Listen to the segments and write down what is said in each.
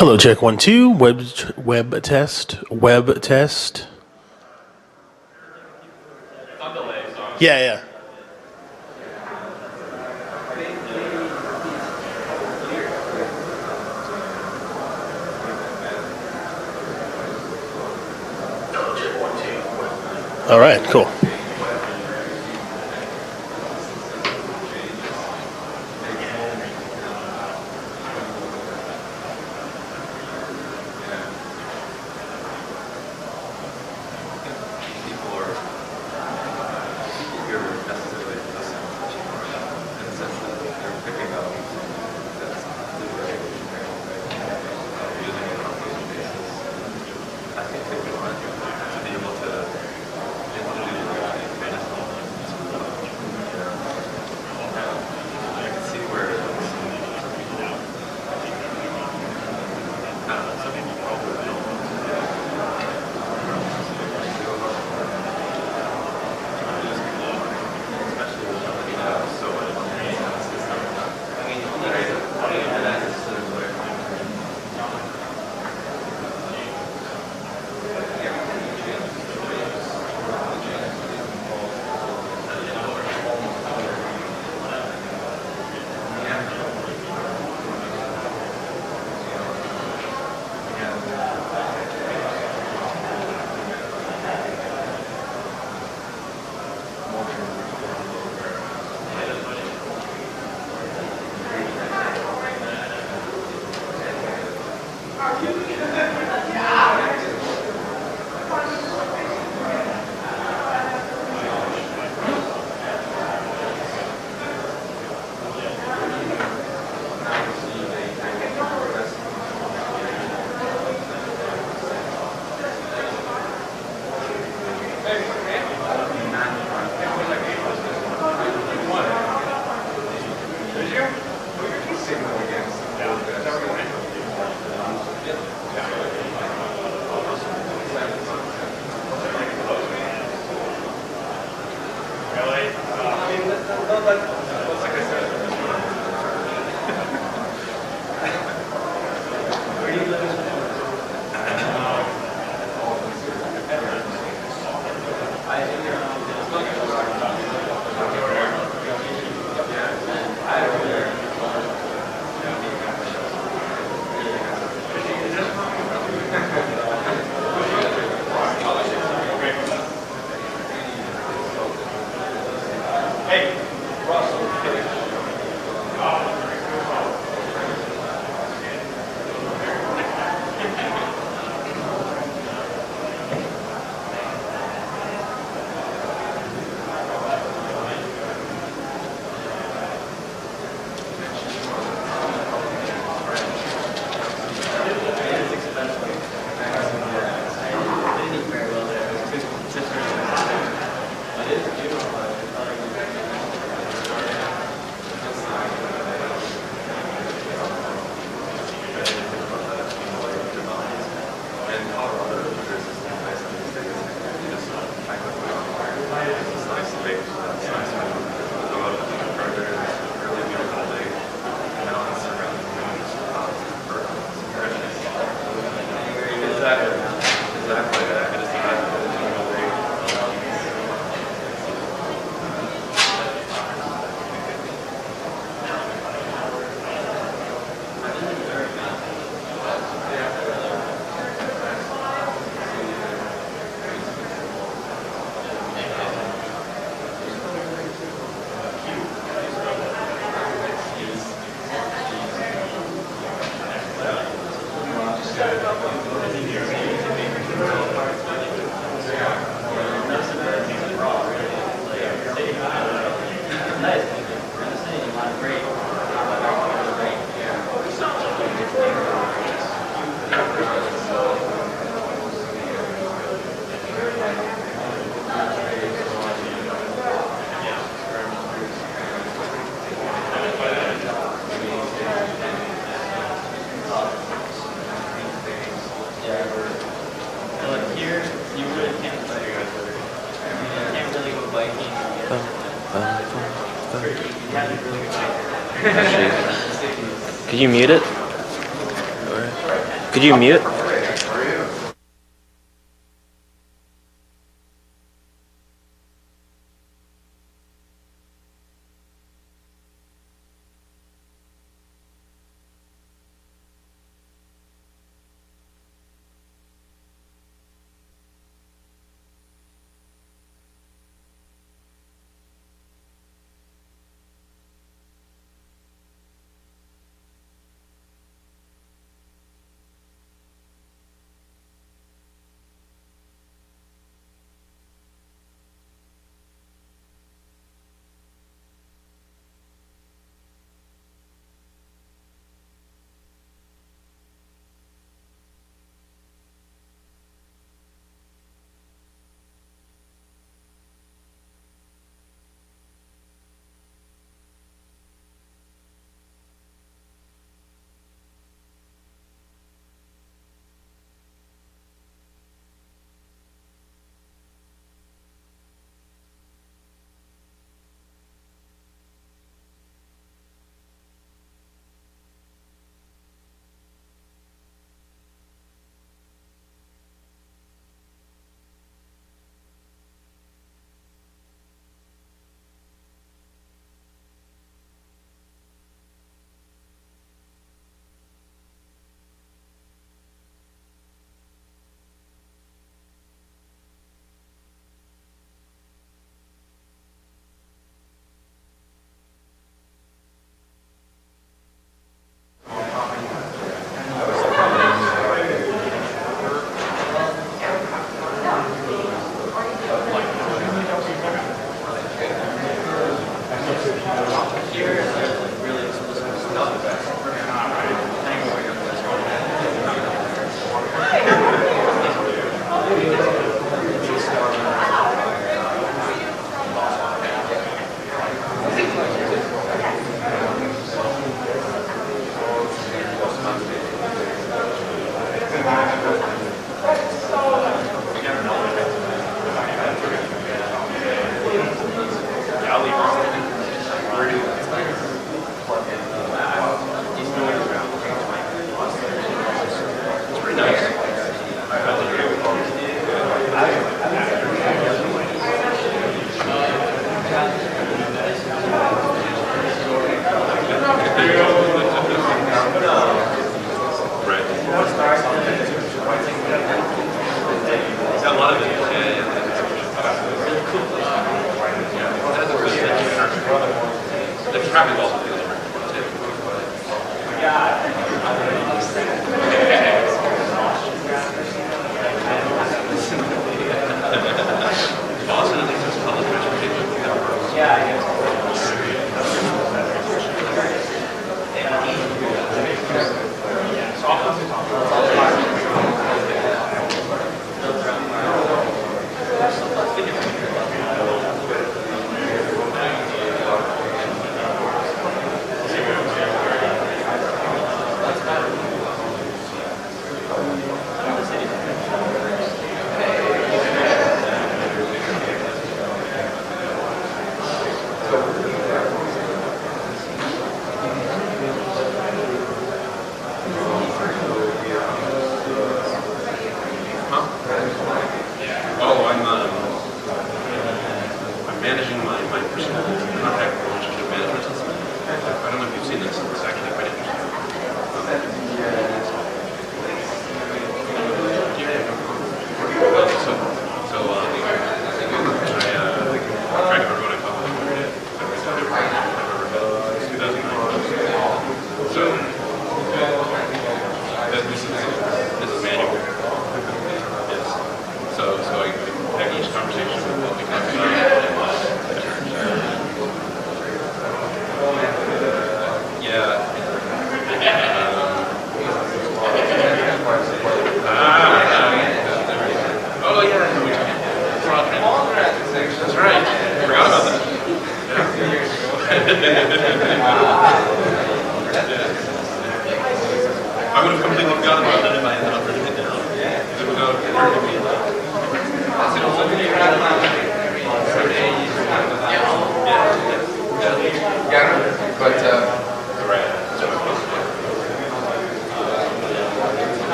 Hello, check 1 2. Web test. Web test. Yeah, yeah. All right, cool. Could you mute it? Could you mute?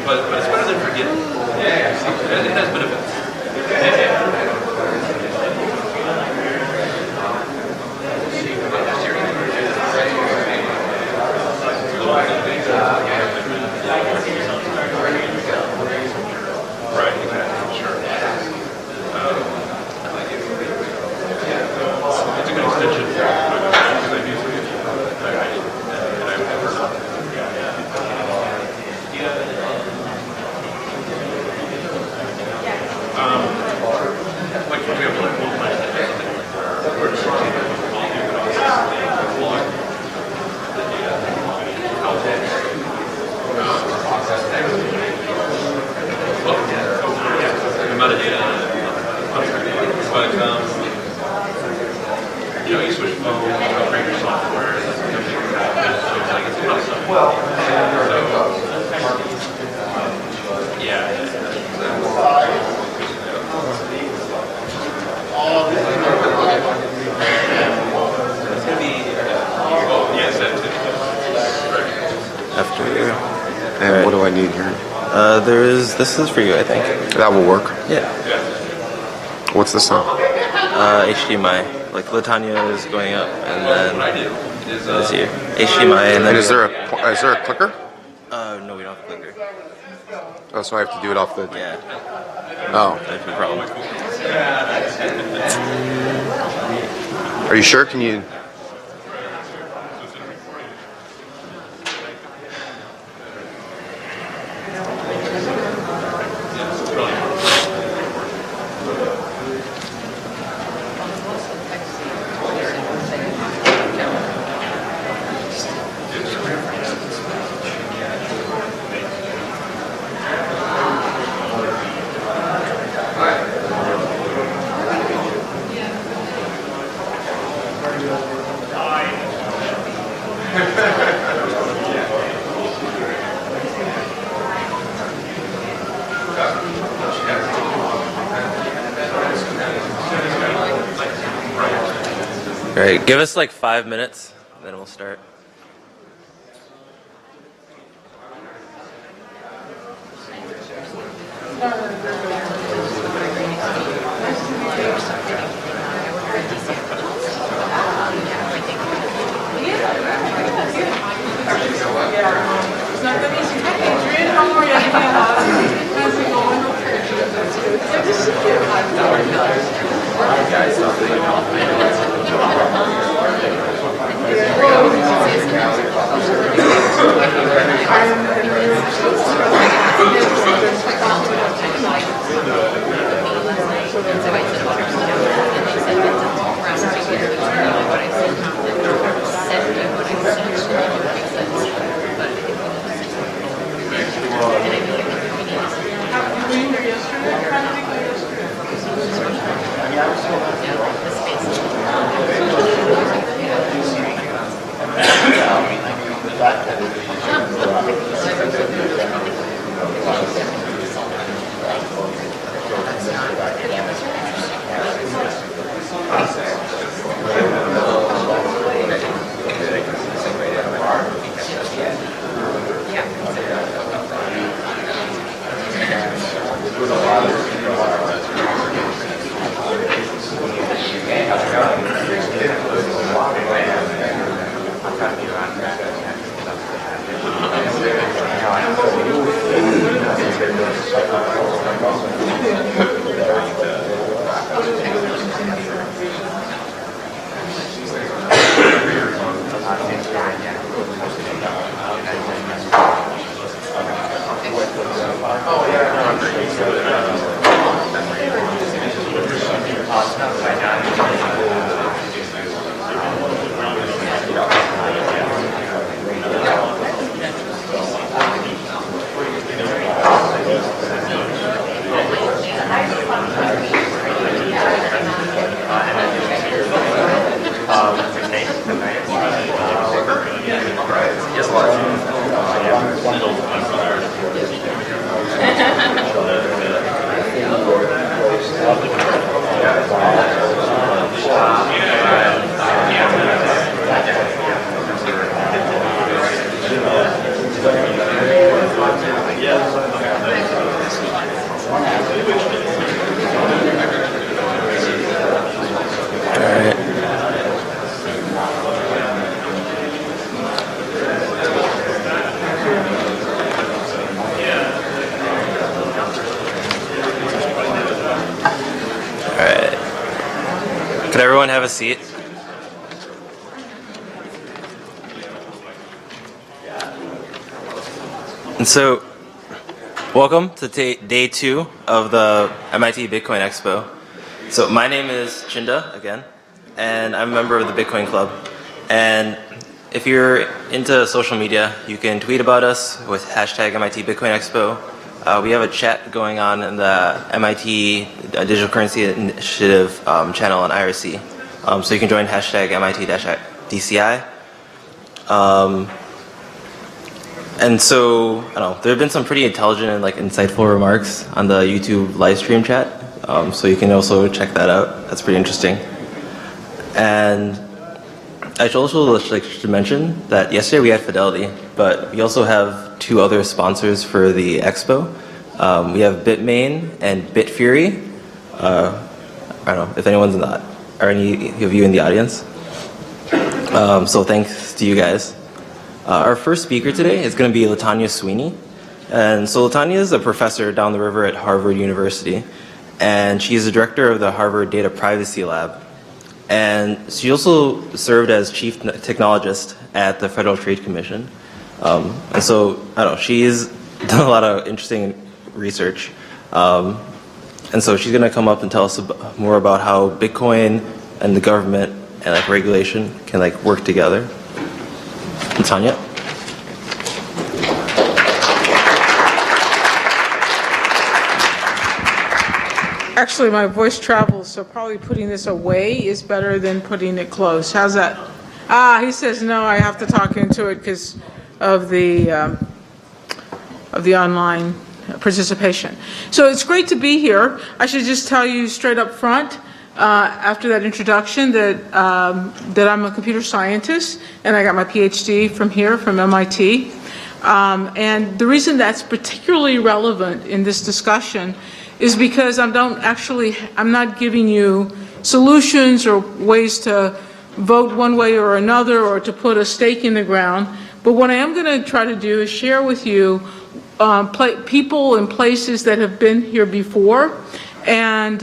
But it's better than forgetting. It has benefits. You switch phones, upgrade your software, and everything like that. So it's like it's a lot of stuff. It's gonna be. Yes, that's it. After. And what do I need here? This is for you, I think. That will work. Yeah. What's this on? HDMI. Like Latanya is going up, and then this here. HDMI, and then. And is there a clicker? No, we don't have a clicker. Oh, so I have to do it off the. Yeah. Oh. That's the problem. Are you sure? Can you? All right, give us like 5 minutes, then we'll start. Yes, a lot. everyone have a seat? And so, welcome to day 2 of the MIT Bitcoin Expo. So my name is Chinda again, and I'm a member of the Bitcoin Club. And if you're into social media, you can tweet about us with hashtag MIT Bitcoin Expo. We have a chat going on in the MIT Digital Currency Initiative channel on IRC. So you can join hashtag MIT-DCI. And so, I don't know, there have been some pretty intelligent and insightful remarks on the YouTube live stream chat. So you can also check that out. That's pretty interesting. And I should also should mention that yesterday we had Fidelity, but we also have 2 other sponsors for the expo. We have Bitmain and Bitfury. I don't know if anyone's in that, or any of you in the audience. So thanks to you guys. Our first speaker today is going to be Latanya Sweeney. And so Latanya is a professor down the river at Harvard University, and she's the director of the Harvard Data Privacy Lab. And she also served as chief technologist at the Federal Trade Commission. And so, I don't know, she's done a lot of interesting research. And so she's going to come up and tell us more about how Bitcoin and the government and regulation can work together. Tanya? Actually, my voice travels, so probably putting this away is better than putting it close. How's that? He says no, I have to talk into it because of the online participation. So it's great to be here. I should just tell you straight up front, after that introduction, that I'm a computer scientist, and I got my PhD from here, from MIT. And the reason that's particularly relevant in this discussion is because I'm not giving you solutions or ways to vote one way or another or to put a stake in the ground. But what I am going to try to do is share with you people and places that have been here before, and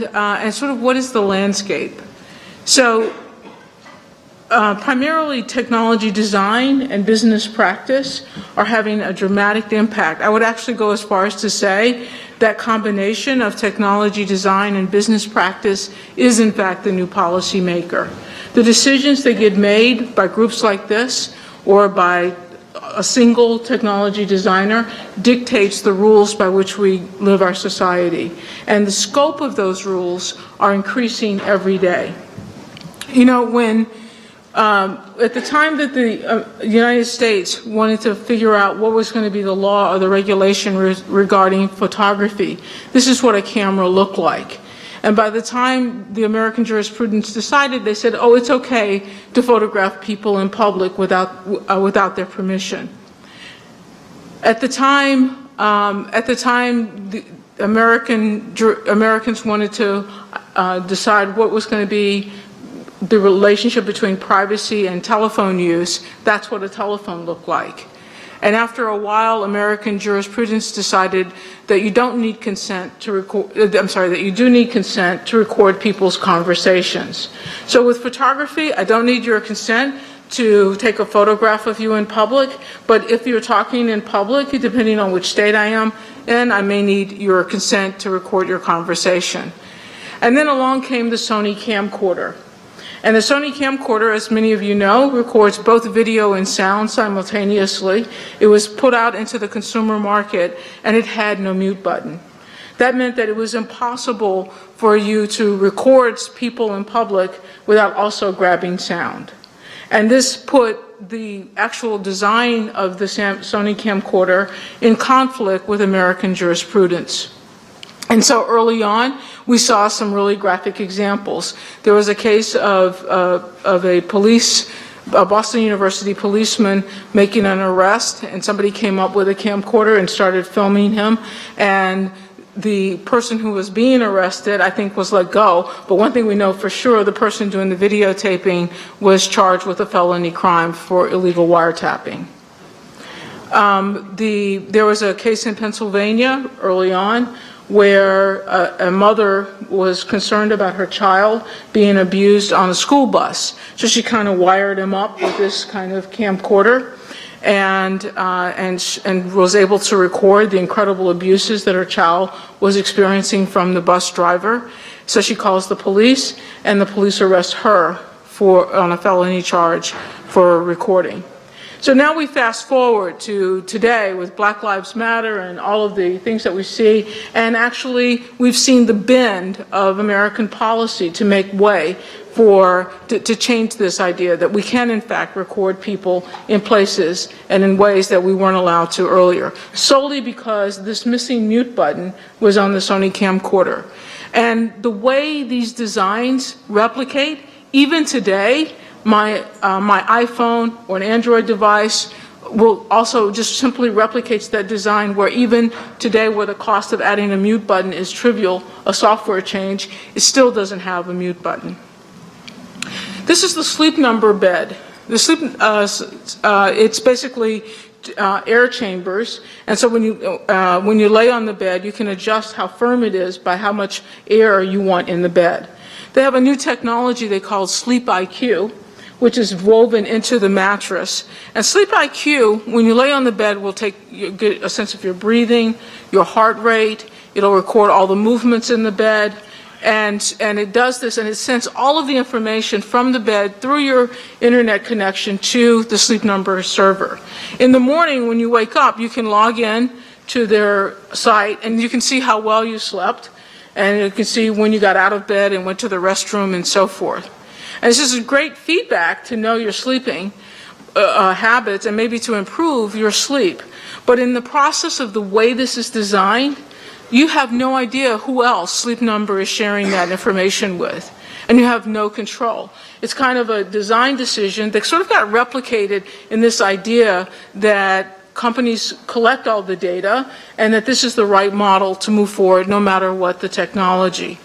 sort of what is the landscape. So primarily technology design and business practice are having a dramatic impact. I would actually go as far as to say that combination of technology design and business practice is in fact the new policy maker. The decisions that get made by groups like this or by a single technology designer dictates the rules by which we live our society. And the scope of those rules are increasing every day. You know, when at the time that the United States wanted to figure out what was going to be the law or the regulation regarding photography, this is what a camera looked like. And by the time the American jurisprudence decided, they said, oh, it's okay to photograph people in public without their permission. At the time, the Americans wanted to decide what was going to be the relationship between privacy and telephone use. That's what a telephone looked like. And after a while, American jurisprudence decided that you don't need consent to record, that you do need consent to record people's conversations. So with photography, I don't need your consent to take a photograph of you in public, but if you're talking in public, depending on which state I am in, I may need your consent to record your conversation. And then along came the Sony camcorder. And the Sony camcorder, as many of you know, records both video and sound simultaneously. It was put out into the consumer market, and it had no mute button. That meant that it was impossible for you to record people in public without also grabbing sound. And this put the actual design of the Sony camcorder in conflict with American jurisprudence. And so early on, we saw some really graphic examples. There was a case of a Boston University policeman making an arrest, and somebody came up with a camcorder and started filming him. And the person who was being arrested, I think, was let go. But one thing we know for sure, the person doing the videotaping was charged with a felony crime for illegal wiretapping. There was a case in Pennsylvania early on where a mother was concerned about her child being abused on a school bus. So she kind of wired him up with this kind of camcorder and was able to record the incredible abuses that her child was experiencing from the bus driver. So she calls the police, and the police arrest her on a felony charge for recording. So now we fast forward to today with Black Lives Matter and all of the things that we see, and actually we've seen the bend of American policy to make way to change this idea that we can in fact record people in places and in ways that we weren't allowed to earlier, solely because this missing mute button was on the Sony camcorder. And the way these designs replicate, even today, my iPhone or an Android device will also just simply replicates that design, where even today, where the cost of adding a mute button is trivial, a software change, it still doesn't have a mute button. This is the Sleep Number bed. The it's basically air chambers, and so when you lay on the bed, you can adjust how firm it is by how much air you want in the bed. They have a new technology they call Sleep IQ, which is woven into the mattress. And Sleep IQ, when you lay on the bed, will get a sense of your breathing, your heart rate. It'll record all the movements in the bed. And it does this, and it sends all of the information from the bed through your internet connection to the Sleep Number server. In the morning, when you wake up, you can log in to their site, and you can see how well you slept, and you can see when you got out of bed and went to the restroom and so forth. And this is great feedback to know your sleeping habits and maybe to improve your sleep. But in the process of the way this is designed, you have no idea who else Sleep Number is sharing that information with, and you have no control. It's kind of a design decision that sort of got replicated in this idea that companies collect all the data and that this is the right model to move forward no matter what the technology.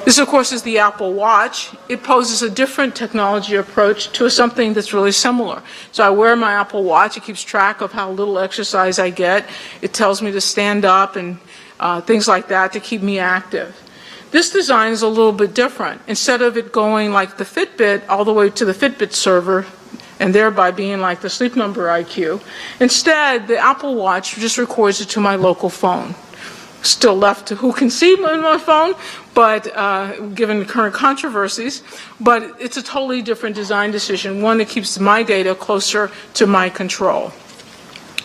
This, of course, is the Apple Watch. It poses a different technology approach to something that's really similar. So I wear my Apple Watch. It keeps track of how little exercise I get. It tells me to stand up and things like that to keep me active. This design is a little bit different. Instead of it going like the Fitbit all the way to the Fitbit server and thereby being like the Sleep Number IQ, instead the Apple Watch just records it to my local phone. Still left to who can see my phone, but given the current controversies, but it's a totally different design decision, one that keeps my data closer to my control.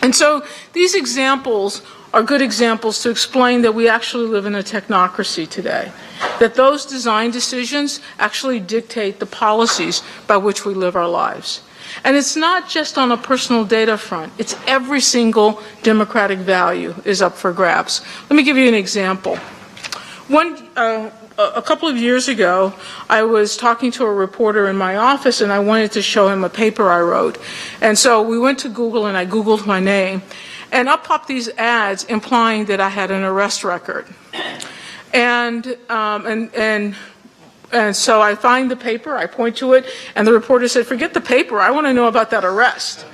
And so these examples are good examples to explain that we actually live in a technocracy today, that those design decisions actually dictate the policies by which we live our lives. And it's not just on a personal data front. It's every single democratic value is up for grabs. Let me give you an example. A couple of years ago, I was talking to a reporter in my office, and I wanted to show him a paper I wrote. And so we went to Google, and I Googled my name, and up popped these ads implying that I had an arrest record. And so I find the paper, I point to it, and the reporter said, "Forget the paper, I want to know about that arrest."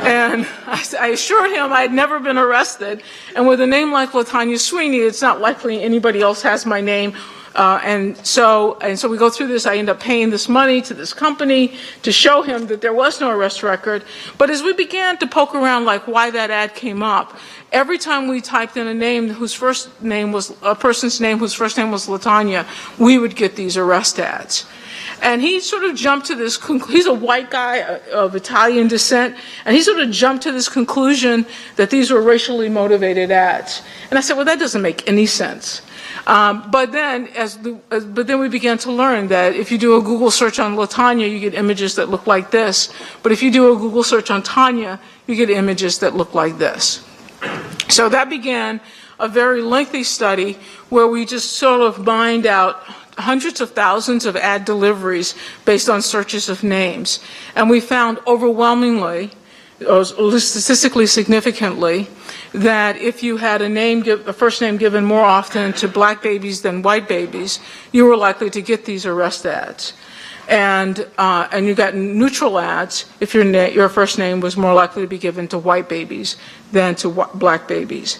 And I assured him I had never been arrested, and with a name like LaTanya Sweeney, it's not likely anybody else has my name. And so we go through this. I end up paying this money to this company to show him that there was no arrest record. But as we began to poke around like why that ad came up, every time we typed in a name whose first name was a person's name whose first name was LaTanya, we would get these arrest ads. And he sort of jumped to this he's a white guy of Italian descent, and he sort of jumped to this conclusion that these were racially motivated ads. And I said, well, that doesn't make any sense. But then we began to learn that if you do a Google search on LaTanya, you get images that look like this. But if you do a Google search on Tanya, you get images that look like this. So that began a very lengthy study where we just sort of mined out hundreds of thousands of ad deliveries based on searches of names. And we found overwhelmingly, or statistically significantly, that if you had a first name given more often to black babies than white babies, you were likely to get these arrest ads. And you got neutral ads if your first name was more likely to be given to white babies than to black babies.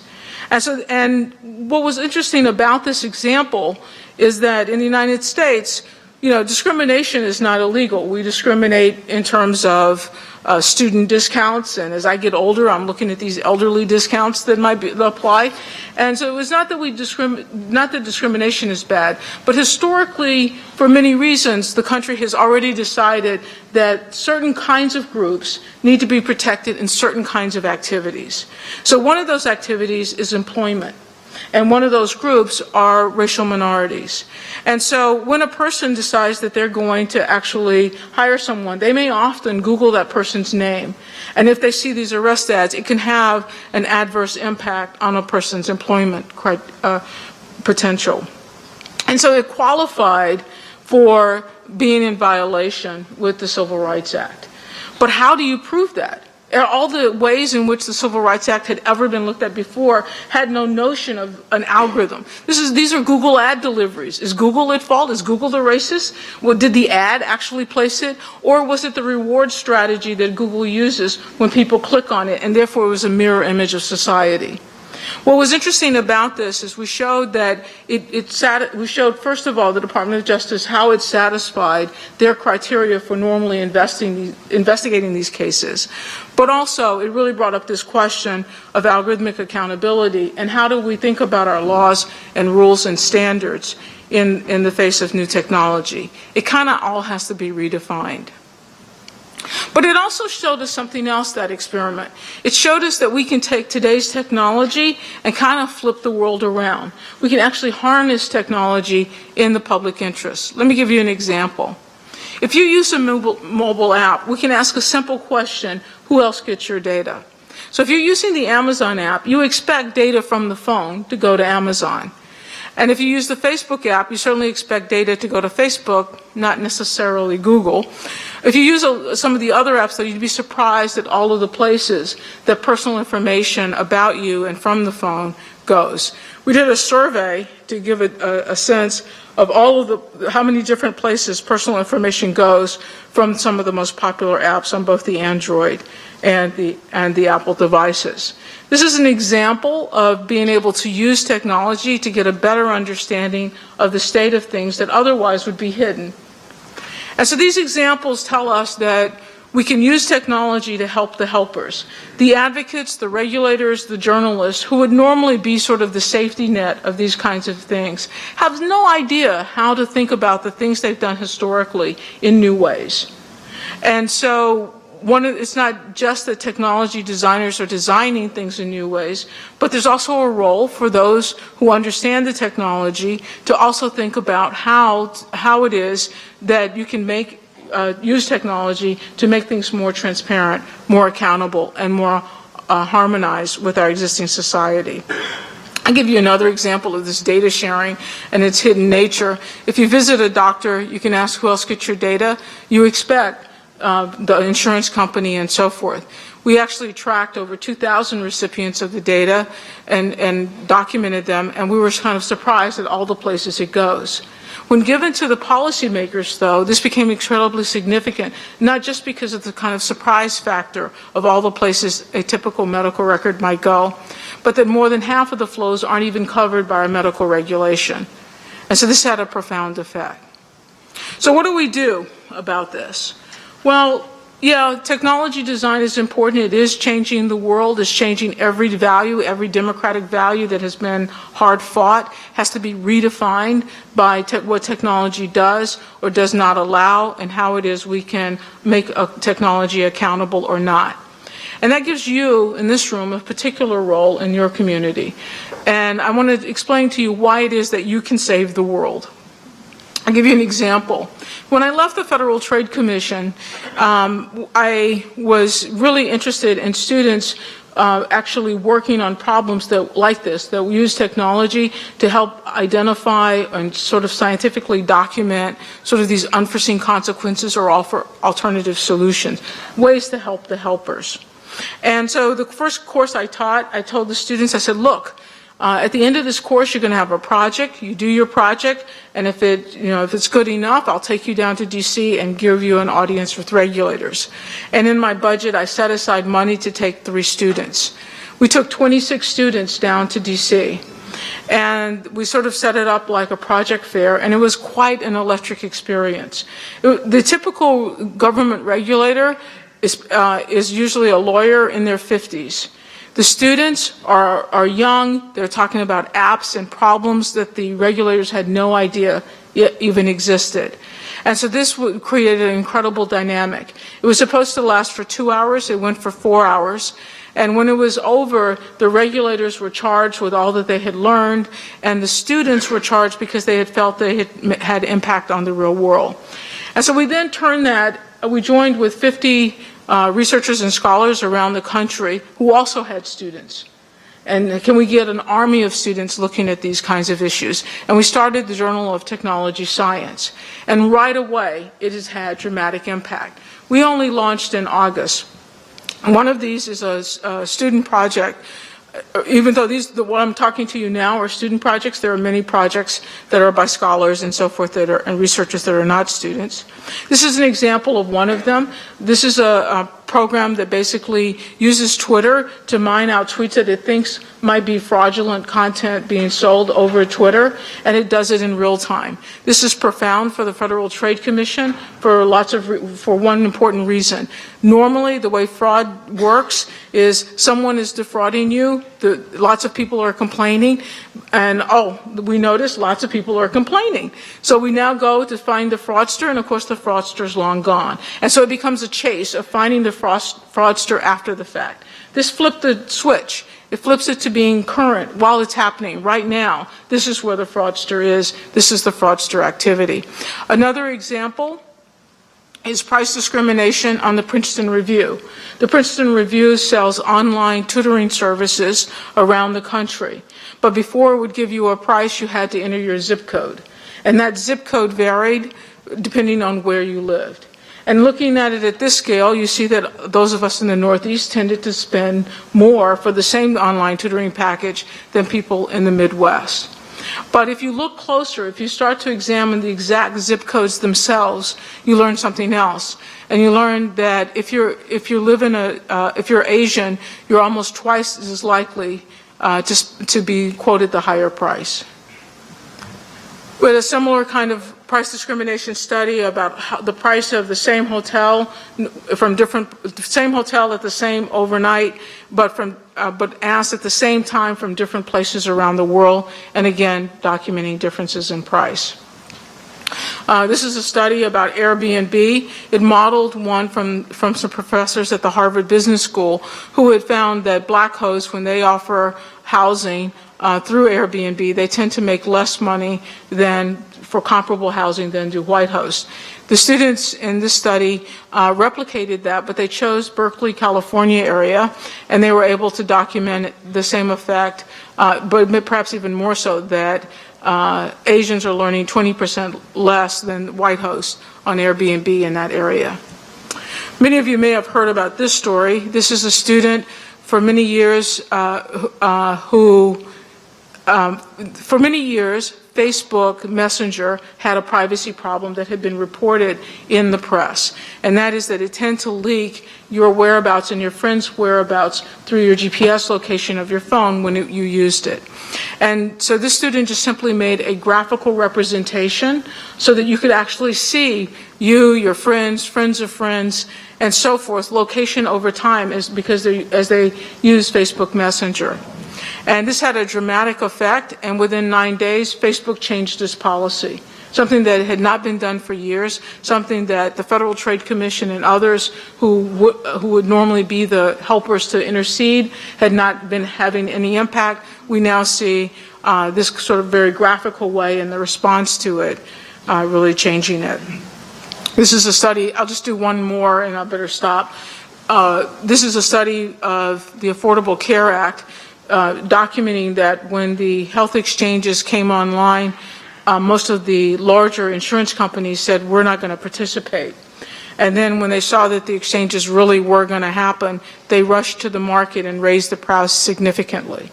And what was interesting about this example is that in the United States, discrimination is not illegal. We discriminate in terms of student discounts, and as I get older, I'm looking at these elderly discounts that might apply. And so it was not that not that discrimination is bad, but historically, for many reasons, the country has already decided that certain kinds of groups need to be protected in certain kinds of activities. So one of those activities is employment. And one of those groups are racial minorities. And so when a person decides that they're going to actually hire someone, they may often Google that person's name. And if they see these arrest ads, it can have an adverse impact on a person's employment potential. And so it qualified for being in violation with the Civil Rights Act. But how do you prove that? All the ways in which the Civil Rights Act had ever been looked at before had no notion of an algorithm. These are Google ad deliveries. Is Google at fault? Is Google the racist? Well, did the ad actually place it? Or was it the reward strategy that Google uses when people click on it, and therefore it was a mirror image of society? What was interesting about this is we showed that we showed, first of all, the Department of Justice how it satisfied their criteria for normally investigating these cases. But also, it really brought up this question of algorithmic accountability and how do we think about our laws and rules and standards in the face of new technology. It kind of all has to be redefined. But it also showed us something else, that experiment. It showed us that we can take today's technology and kind of flip the world around. We can actually harness technology in the public interest. Let me give you an example. If you use a mobile app, we can ask a simple question: who else gets your data? So if you're using the Amazon app, you expect data from the phone to go to Amazon. And if you use the Facebook app, you certainly expect data to go to Facebook, not necessarily Google. If you use some of the other apps, though, you'd be surprised at all of the places that personal information about you and from the phone goes. We did a survey to give it a sense of how many different places personal information goes from some of the most popular apps on both the Android and the Apple devices. This is an example of being able to use technology to get a better understanding of the state of things that otherwise would be hidden. And so these examples tell us that we can use technology to help the helpers. The advocates, the regulators, the journalists, who would normally be sort of the safety net of these kinds of things, have no idea how to think about the things they've done historically in new ways. And so it's not just that technology designers are designing things in new ways, but there's also a role for those who understand the technology to also think about how it is that you can use technology to make things more transparent, more accountable, and more harmonized with our existing society. I'll give you another example of this data sharing and its hidden nature. If you visit a doctor, you can ask who else gets your data. You expect the insurance company and so forth. We actually tracked over 2,000 recipients of the data and documented them, and we were kind of surprised at all the places it goes. When given to the policymakers, though, this became incredibly significant, not just because of the kind of surprise factor of all the places a typical medical record might go, but that more than half of the flows aren't even covered by our medical regulation. And so this had a profound effect. So what do we do about this? Well, yeah, technology design is important. It is changing the world. It's changing every value, every democratic value that has been hard fought has to be redefined by what technology does or does not allow and how it is we can make a technology accountable or not. And that gives you, in this room, a particular role in your community. And I want to explain to you why it is that you can save the world. I'll give you an example. When I left the Federal Trade Commission, I was really interested in students actually working on problems like this, that use technology to help identify and sort of scientifically document sort of these unforeseen consequences or offer alternative solutions, ways to help the helpers. And so the first course I taught, I told the students, I said, look, At the end of this course, you're going to have a project. You do your project, and if it's good enough, I'll take you down to DC and give you an audience with regulators. And in my budget, I set aside money to take 3 students. We took 26 students down to DC, and we sort of set it up like a project fair, and it was quite an electric experience. The typical government regulator is usually a lawyer in their 50s. The students are young. They're talking about apps and problems that the regulators had no idea even existed. And so this created an incredible dynamic. It was supposed to last for 2 hours. It went for 4 hours. And when it was over, the regulators were charged with all that they had learned, and the students were charged because they had felt they had impact on the real world. And so we then turned that, we joined with 50 researchers and scholars around the country who also had students. And can we get an army of students looking at these kinds of issues? And we started the Journal of Technology Science. And right away, it has had dramatic impact. We only launched in August. One of these is a student project. Even though what I'm talking to you now are student projects, there are many projects that are by scholars and so forth and researchers that are not students. This is an example of one of them. This is a program that basically uses Twitter to mine out tweets that it thinks might be fraudulent content being sold over Twitter, and it does it in real time. This is profound for the Federal Trade Commission for one important reason. Normally, the way fraud works is someone is defrauding you, lots of people are complaining, and we notice lots of people are complaining. So we now go to find the fraudster, and of course the fraudster's long gone. And so it becomes a chase of finding the fraudster after the fact. This flipped the switch. It flips it to being current while it's happening right now. This is where the fraudster is. This is the fraudster activity. Another example is price discrimination on the Princeton Review. The Princeton Review sells online tutoring services around the country. But before it would give you a price, you had to enter your zip code. And that zip code varied depending on where you lived. And looking at it at this scale, you see that those of us in the Northeast tended to spend more for the same online tutoring package than people in the Midwest. But if you look closer, if you start to examine the exact zip codes themselves, you learn something else. And you learn that if you're Asian, you're almost twice as likely to be quoted the higher price. With a similar kind of price discrimination study about the price of the same hotel same hotel at the same overnight, but asked at the same time from different places around the world, and again documenting differences in price. This is a study about Airbnb. It modeled one from some professors at the Harvard Business School who had found that black hosts, when they offer housing through Airbnb, they tend to make less money for comparable housing than do white hosts. The students in this study replicated that, but they chose Berkeley, California area, and they were able to document the same effect, but perhaps even more so, that Asians are learning 20% less than white hosts on Airbnb in that area. Many of you may have heard about this story. This is a student for many years for many years, Facebook Messenger had a privacy problem that had been reported in the press, and that is that it tends to leak your whereabouts and your friends' whereabouts through your GPS location of your phone when you used it. And so this student just simply made a graphical representation so that you could actually see your friends, friends of friends, and so forth, location over time as they use Facebook Messenger. And this had a dramatic effect, and within 9 days, Facebook changed its policy. Something that had not been done for years, something that the Federal Trade Commission and others who would normally be the helpers to intercede had not been having any impact. We now see this sort of very graphical way and the response to it really changing it. This is a study, I'll just do one more and I better stop. This is a study of the Affordable Care Act, documenting that when the health exchanges came online, most of the larger insurance companies said, we're not going to participate. And then when they saw that the exchanges really were going to happen, they rushed to the market and raised the price significantly.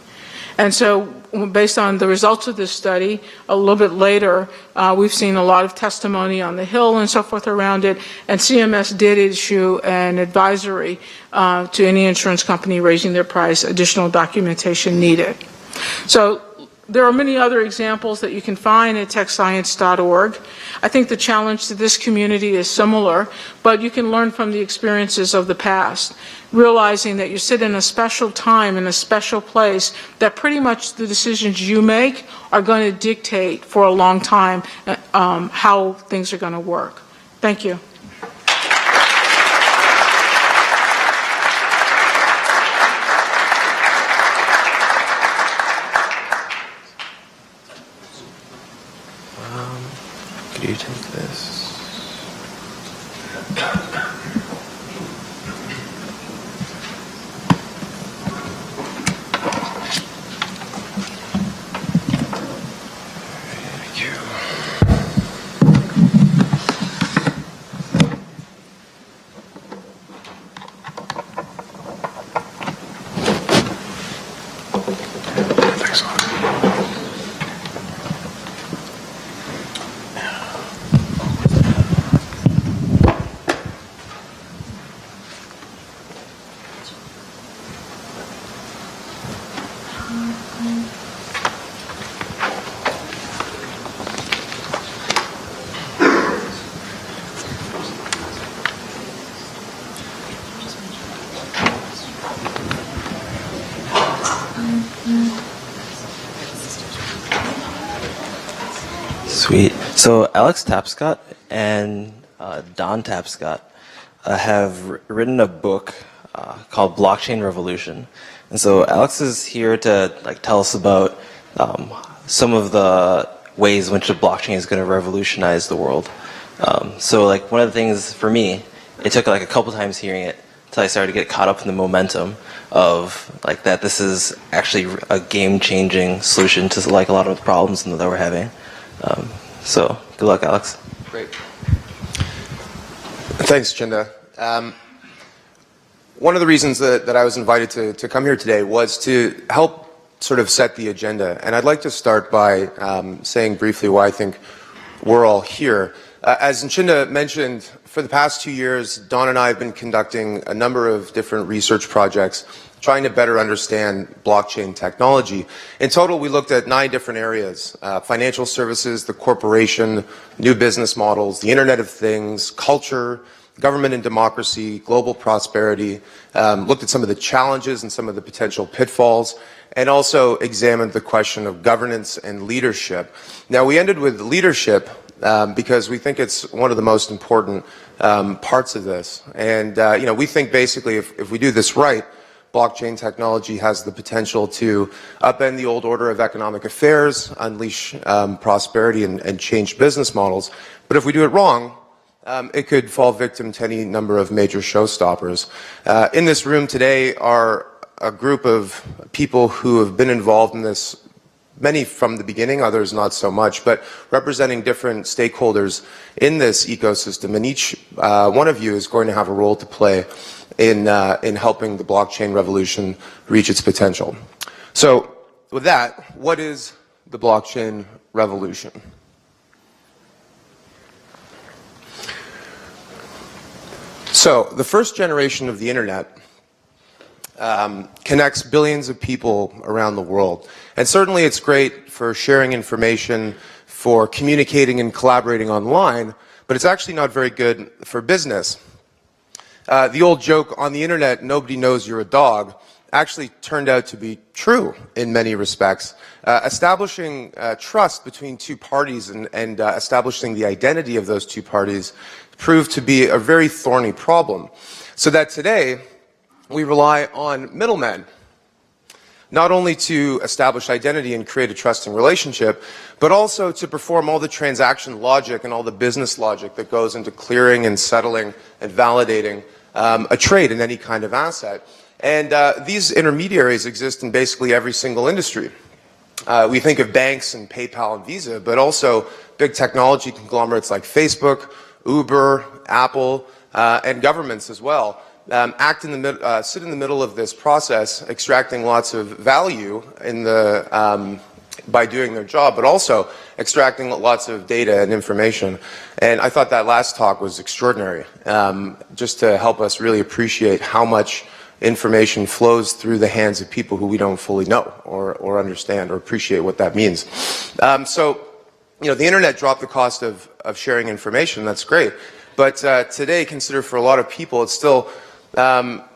And so based on the results of this study, a little bit later, we've seen a lot of testimony on the Hill and so forth around it, and CMS did issue an advisory to any insurance company raising their price, additional documentation needed. So there are many other examples that you can find at techscience.org. I think the challenge to this community is similar, but you can learn from the experiences of the past, realizing that you sit in a special time, in a special place, that pretty much the decisions you make are going to dictate for a long time how things are going to work. Thank you. Could you take this? Thank you. Thanks a lot. Sweet. So Alex Tapscott and Don Tapscott have written a book called Blockchain Revolution. And so Alex is here to tell us about some of the ways in which the blockchain is going to revolutionize the world. So one of the things for me, it took a couple times hearing it until I started to get caught up in the momentum of that this is actually a game-changing solution to a lot of the problems that we're having. So good luck, Alex. Great. Thanks, Chinda. One of the reasons that I was invited to come here today was to help sort of set the agenda. And I'd like to start by saying briefly why I think we're all here. As Chinda mentioned, for the past 2 years, Don and I have been conducting a number of different research projects trying to better understand blockchain technology. In total, we looked at 9 different areas: financial services, the corporation, new business models, the Internet of Things, culture, government and democracy, global prosperity, looked at some of the challenges and some of the potential pitfalls, and also examined the question of governance and leadership. Now, we ended with leadership because we think it's one of the most important parts of this. And we think basically if we do this right, blockchain technology has the potential to upend the old order of economic affairs, unleash prosperity, and change business models. But if we do it wrong, it could fall victim to any number of major showstoppers. In this room today are a group of people who have been involved in this, many from the beginning, others not so much, but representing different stakeholders in this ecosystem. And each one of you is going to have a role to play in helping the blockchain revolution reach its potential. So with that, what is the blockchain revolution? So the first generation of the internet connects billions of people around the world. And certainly it's great for sharing information, for communicating and collaborating online, but it's actually not very good for business. The old joke, on the internet, nobody knows you're a dog, actually turned out to be true in many respects. Establishing trust between two parties and establishing the identity of those two parties proved to be a very thorny problem. So that today, we rely on middlemen, not only to establish identity and create a trusting relationship, but also to perform all the transaction logic and all the business logic that goes into clearing and settling and validating a trade in any kind of asset. And these intermediaries exist in basically every single industry. We think of banks and PayPal and Visa, but also big technology conglomerates like Facebook, Uber, Apple, and governments as well. sit in the middle of this process, extracting lots of value in the by doing their job, but also extracting lots of data and information. And I thought that last talk was extraordinary, just to help us really appreciate how much information flows through the hands of people who we don't fully know or understand or appreciate what that means. So, the internet dropped the cost of sharing information. That's great. But today, consider for a lot of people, it's still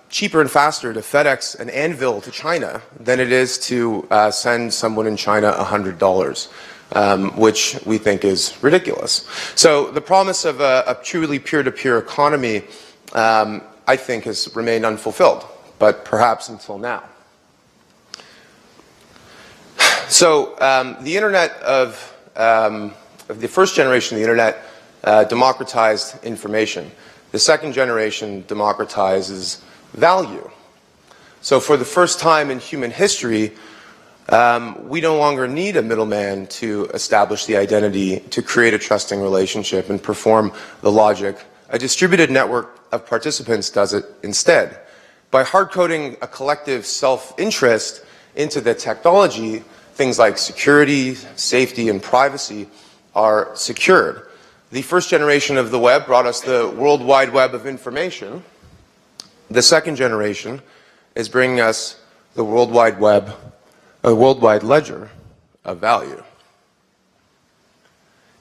cheaper and faster to FedEx an anvil to China than it is to send someone in China $100, which we think is ridiculous. So the promise of a truly peer-to-peer economy, I think, has remained unfulfilled, but perhaps until now. So the internet of the first generation of the internet democratized information. The second generation democratizes value. So for the first time in human history, we no longer need a middleman to establish the identity, to create a trusting relationship and perform the logic. A distributed network of participants does it instead. By hard-coding a collective self-interest into the technology, things like security, safety, and privacy are secured. The first generation of the web brought us the World Wide Web of information. The second generation is bringing us the World Wide Web, a worldwide ledger of value.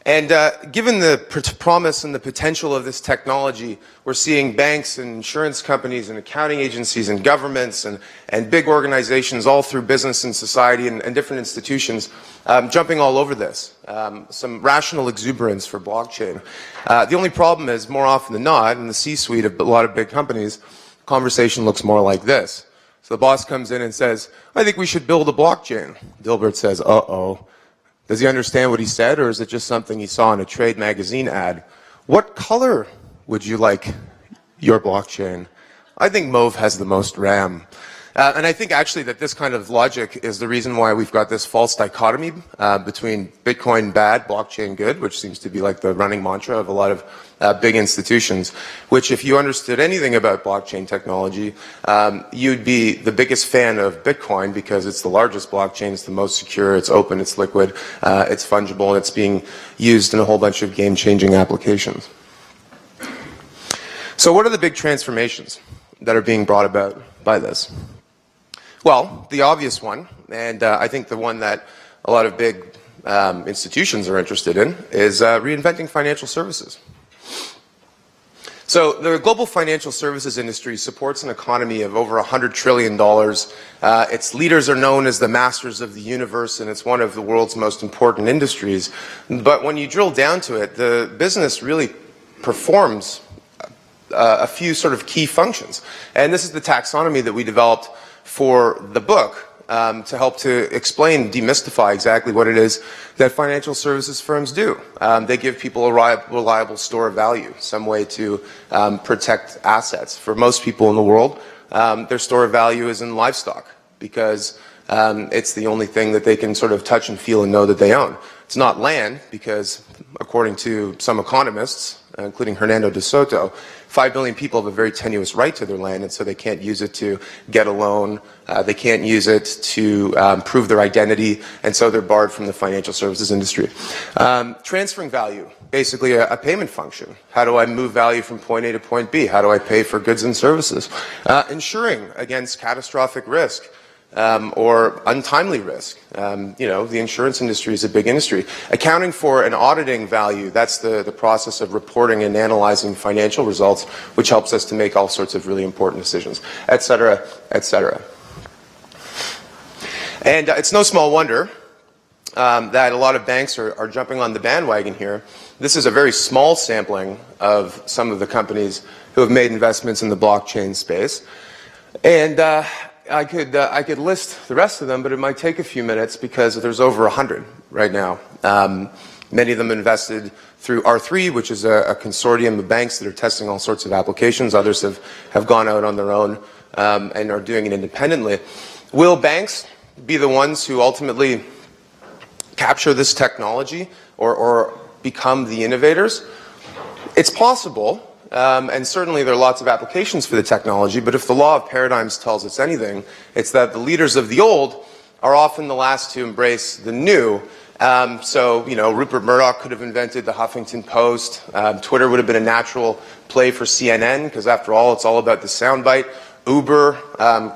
And given the promise and the potential of this technology, we're seeing banks and insurance companies and accounting agencies and governments and big organizations all through business and society and different institutions jumping all over this. Some rational exuberance for blockchain. The only problem is, more often than not, in the C-suite of a lot of big companies, conversation looks more like this. So the boss comes in and says, I think we should build a blockchain. Dilbert says, uh-oh. Does he understand what he said, or is it just something he saw in a trade magazine ad? What color would you like your blockchain? I think mauve has the most RAM. And I think actually that this kind of logic is the reason why we've got this false dichotomy between Bitcoin bad, blockchain good, which seems to be like the running mantra of a lot of big institutions, which if you understood anything about blockchain technology, you'd be the biggest fan of Bitcoin because it's the largest blockchain, it's the most secure, it's open, it's liquid, it's fungible, and it's being used in a whole bunch of game-changing applications. So what are the big transformations that are being brought about by this? Well, the obvious one, and I think the one that a lot of big institutions are interested in, is reinventing financial services. So the global financial services industry supports an economy of over $100 trillion. Its leaders are known as the masters of the universe, and it's one of the world's most important industries. But when you drill down to it, the business really performs a few sort of key functions. And this is the taxonomy that we developed for the book to help to explain, demystify exactly what it is that financial services firms do. They give people a reliable store of value, some way to protect assets. For most people in the world, their store of value is in livestock because it's the only thing that they can sort of touch and feel and know that they own. It's not land because, according to some economists, including Hernando de Soto, 5 billion people have a very tenuous right to their land, and so they can't use it to get a loan, they can't use it to prove their identity, and so they're barred from the financial services industry. Transferring value, basically a payment function. How do I move value from point A to point B? How do I pay for goods and services? Insuring against catastrophic risk. Or untimely risk. The insurance industry is a big industry. Accounting for and auditing value, that's the process of reporting and analyzing financial results, which helps us to make all sorts of really important decisions, et cetera, et cetera. And it's no small wonder that a lot of banks are jumping on the bandwagon here. This is a very small sampling of some of the companies who have made investments in the blockchain space. And I could list the rest of them, but it might take a few minutes because there's over 100 right now. Many of them invested through R3, which is a consortium of banks that are testing all sorts of applications. Others have gone out on their own and are doing it independently. Will banks be the ones who ultimately capture this technology or become the innovators? It's possible. and certainly there are lots of applications for the technology, but if the law of paradigms tells us anything, it's that the leaders of the old are often the last to embrace the new. So, Rupert Murdoch could have invented the Huffington Post. Twitter would have been a natural play for CNN, because after all, it's all about the soundbite. Uber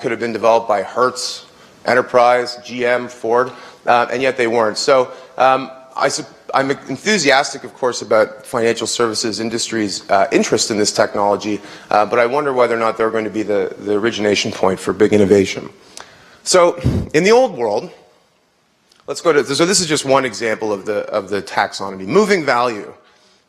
could have been developed by Hertz, Enterprise, GM, Ford, and yet they weren't. So I'm enthusiastic, of course, about financial services industry's interest in this technology, but I wonder whether or not they're going to be the origination point for big innovation. So in the old world, let's go to, so this is just one example of the taxonomy. Moving value.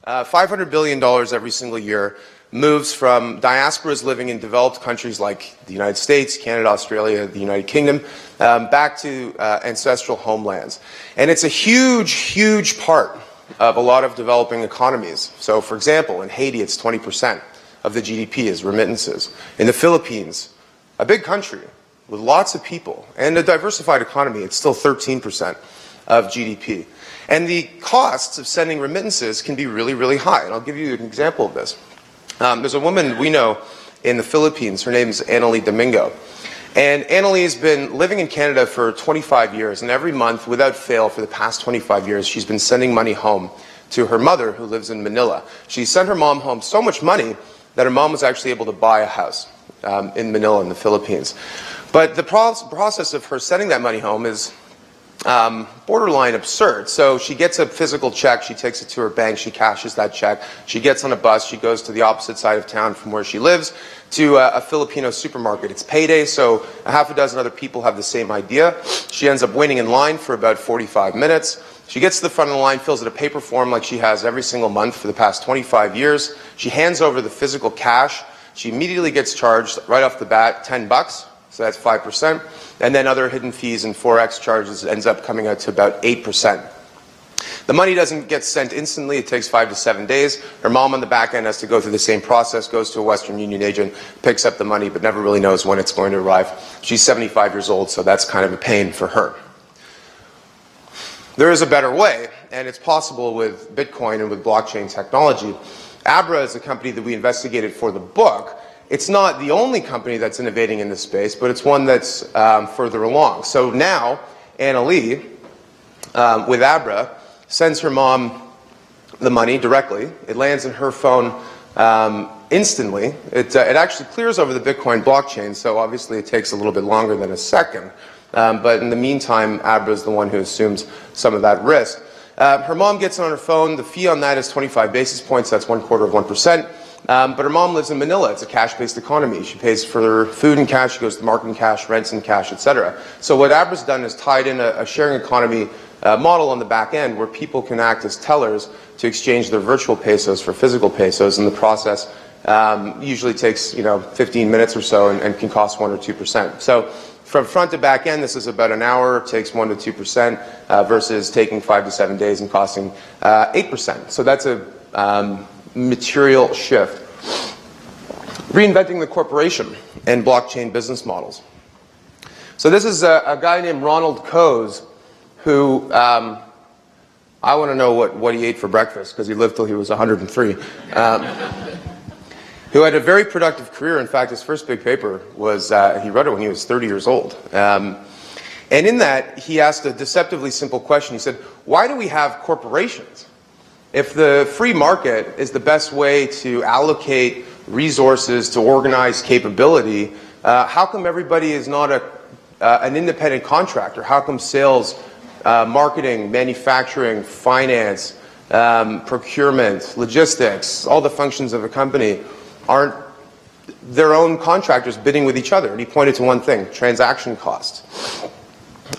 $500 billion every single year moves from diasporas living in developed countries like the United States, Canada, Australia, the United Kingdom, back to ancestral homelands. And it's a huge, huge part of a lot of developing economies. So, for example, in Haiti, it's 20% of the GDP is remittances. In the Philippines, a big country with lots of people and a diversified economy, it's still 13% of GDP. And the costs of sending remittances can be really, really high. And I'll give you an example of this. There's a woman we know in the Philippines. Her name is Annalie Domingo. And Annalie has been living in Canada for 25 years. And every month, without fail, for the past 25 years, she's been sending money home to her mother, who lives in Manila. She sent her mom home so much money that her mom was actually able to buy a house in Manila in the Philippines. But the process of her sending that money home is borderline absurd. So she gets a physical check, she takes it to her bank, she cashes that check, she gets on a bus, she goes to the opposite side of town from where she lives to a Filipino supermarket. It's payday, so a half a dozen other people have the same idea. She ends up waiting in line for about 45 minutes. She gets to the front of the line, fills out a paper form like she has every single month for the past 25 years. She hands over the physical cash. She immediately gets charged right off the bat $10. So that's 5%. And then other hidden fees and Forex charges ends up coming out to about 8%. The money doesn't get sent instantly. It takes 5 to 7 days. Her mom on the back end has to go through the same process, goes to a Western Union agent, picks up the money, but never really knows when it's going to arrive. She's 75 years old, so that's kind of a pain for her. There is a better way, and it's possible with Bitcoin and with blockchain technology. Abra is a company that we investigated for the book. It's not the only company that's innovating in this space, but it's one that's further along. So now, Annalie, with Abra, sends her mom the money directly. It lands in her phone instantly. It actually clears over the Bitcoin blockchain, so obviously it takes a little bit longer than a second. But in the meantime, Abra is the one who assumes some of that risk. Her mom gets it on her phone. The fee on that is 25 basis points. That's 1/4%. But her mom lives in Manila. It's a cash-based economy. She pays for food in cash, she goes to the market in cash, rents in cash, etc. So what Abra's done is tied in a sharing economy model on the back end where people can act as tellers to exchange their virtual pesos for physical pesos, and the process usually takes 15 minutes or so and can cost 1 or 2%. So from front to back end, this is about an hour. It takes 1 to 2% versus taking 5 to 7 days and costing 8%. So that's a material shift. Reinventing the corporation and blockchain business models. So this is a guy named Ronald Coase who, I want to know what he ate for breakfast because he lived till he was 103, who had a very productive career. In fact, his first big paper was, he wrote it when he was 30 years old. And in that, he asked a deceptively simple question. He said, why do we have corporations? If the free market is the best way to allocate resources, to organize capability, how come everybody is not an independent contractor? How come sales, marketing, manufacturing, finance, procurement, logistics, all the functions of a company aren't their own contractors bidding with each other? And he pointed to one thing: transaction costs.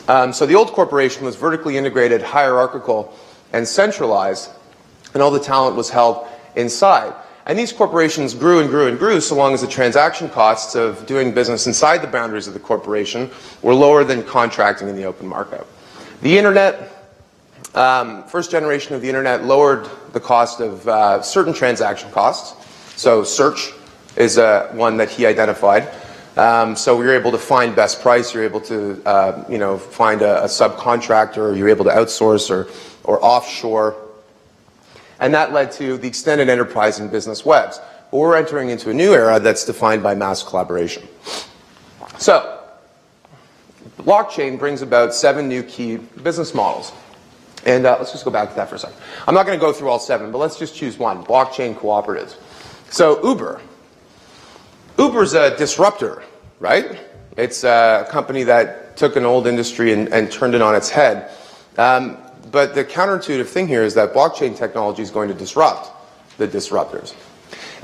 So the old corporation was vertically integrated, hierarchical, and centralized, and all the talent was held inside. And these corporations grew and grew and grew so long as the transaction costs of doing business inside the boundaries of the corporation were lower than contracting in the open market. The internet, first generation of the internet, lowered the cost of certain transaction costs. So search is one that he identified. So we were able to find best price. You're able to find a subcontractor. You're able to outsource or offshore. And that led to the extended enterprise and business webs. but we're entering into a new era that's defined by mass collaboration. So, blockchain brings about 7 new key business models. And let's just go back to that for a second. I'm not going to go through all 7, but let's just choose one, blockchain cooperatives. So Uber. Uber's a disruptor, right? It's a company that took an old industry and turned it on its head. But the counterintuitive thing here is that blockchain technology is going to disrupt the disruptors.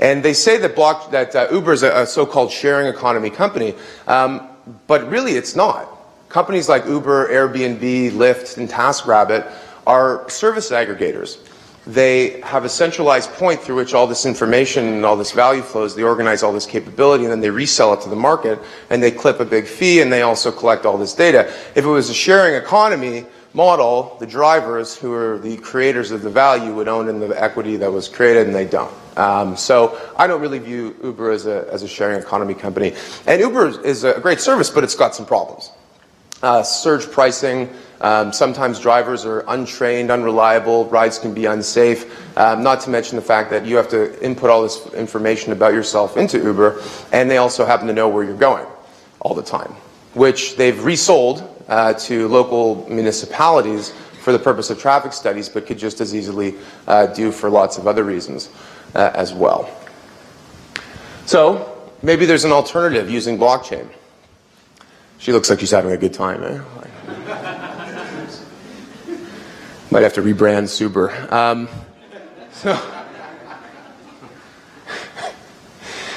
And they say that Uber is a so-called sharing economy company, but really it's not. Companies like Uber, Airbnb, Lyft, and TaskRabbit are service aggregators. They have a centralized point through which all this information and all this value flows. They organize all this capability, and then they resell it to the market, and they clip a big fee, and they also collect all this data. If it was a sharing economy model, the drivers, who are the creators of the value, would own in the equity that was created, and they don't. So I don't really view Uber as a sharing economy company. And Uber is a great service, but it's got some problems. Surge pricing, sometimes drivers are untrained, unreliable, rides can be unsafe, not to mention the fact that you have to input all this information about yourself into Uber, and they also happen to know where you're going all the time, which they've resold to local municipalities for the purpose of traffic studies, but could just as easily do for lots of other reasons as well. So maybe there's an alternative using blockchain. She looks like she's having a good time, eh? Might have to rebrand Suber.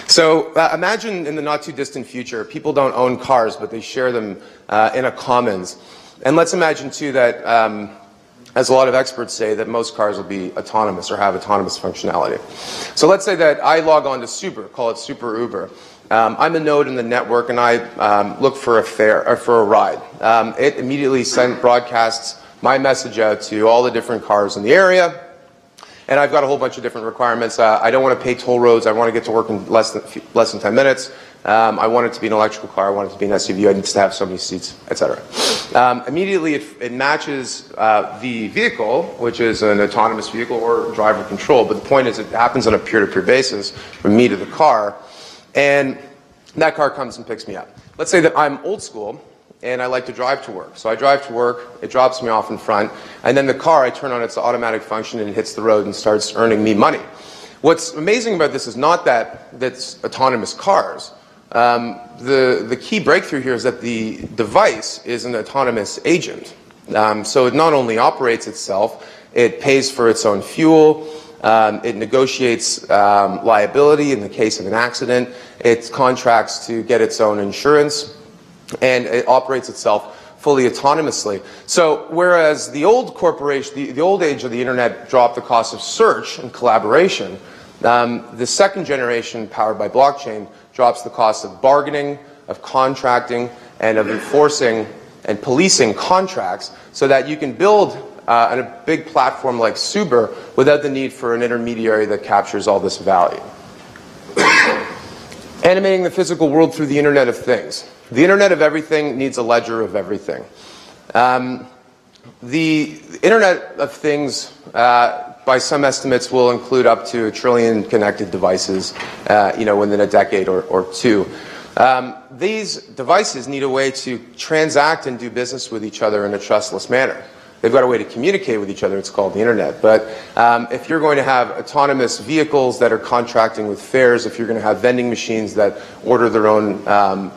So imagine in the not too distant future, people don't own cars, but they share them in a commons. And let's imagine too that, as a lot of experts say, that most cars will be autonomous or have autonomous functionality. So let's say that I log on to Suber, call it Super Uber. I'm a node in the network, and I look for a fare or for a ride. It immediately broadcasts my message out to all the different cars in the area, and I've got a whole bunch of different requirements. I don't want to pay toll roads. I want to get to work in less than 10 minutes. I want it to be an electrical car. I want it to be an SUV. I need to have so many seats, etc. Immediately, it matches the vehicle, which is an autonomous vehicle or driver control. But the point is, it happens on a peer-to-peer basis from me to the car. And that car comes and picks me up. Let's say that I'm old school and I like to drive to work. So I drive to work, it drops me off in front, and then the car, I turn on its automatic function and it hits the road and starts earning me money. What's amazing about this is not that that's autonomous cars. The key breakthrough here is that the device is an autonomous agent. So it not only operates itself, it pays for its own fuel, it negotiates liability in the case of an accident. It contracts to get its own insurance, and it operates itself fully autonomously. So whereas the old corporation, the old age of the internet dropped the cost of search and collaboration, the second generation powered by blockchain drops the cost of bargaining, of contracting, and of enforcing and policing contracts so that you can build on a big platform like Suber without the need for an intermediary that captures all this value. Animating the physical world through the Internet of Things. The Internet of Everything needs a ledger of everything. The Internet of Things, by some estimates, will include up to 1 trillion connected devices, within a decade or two. These devices need a way to transact and do business with each other in a trustless manner. They've got a way to communicate with each other. It's called the internet. But if you're going to have autonomous vehicles that are contracting with fares, if you're going to have vending machines that order their own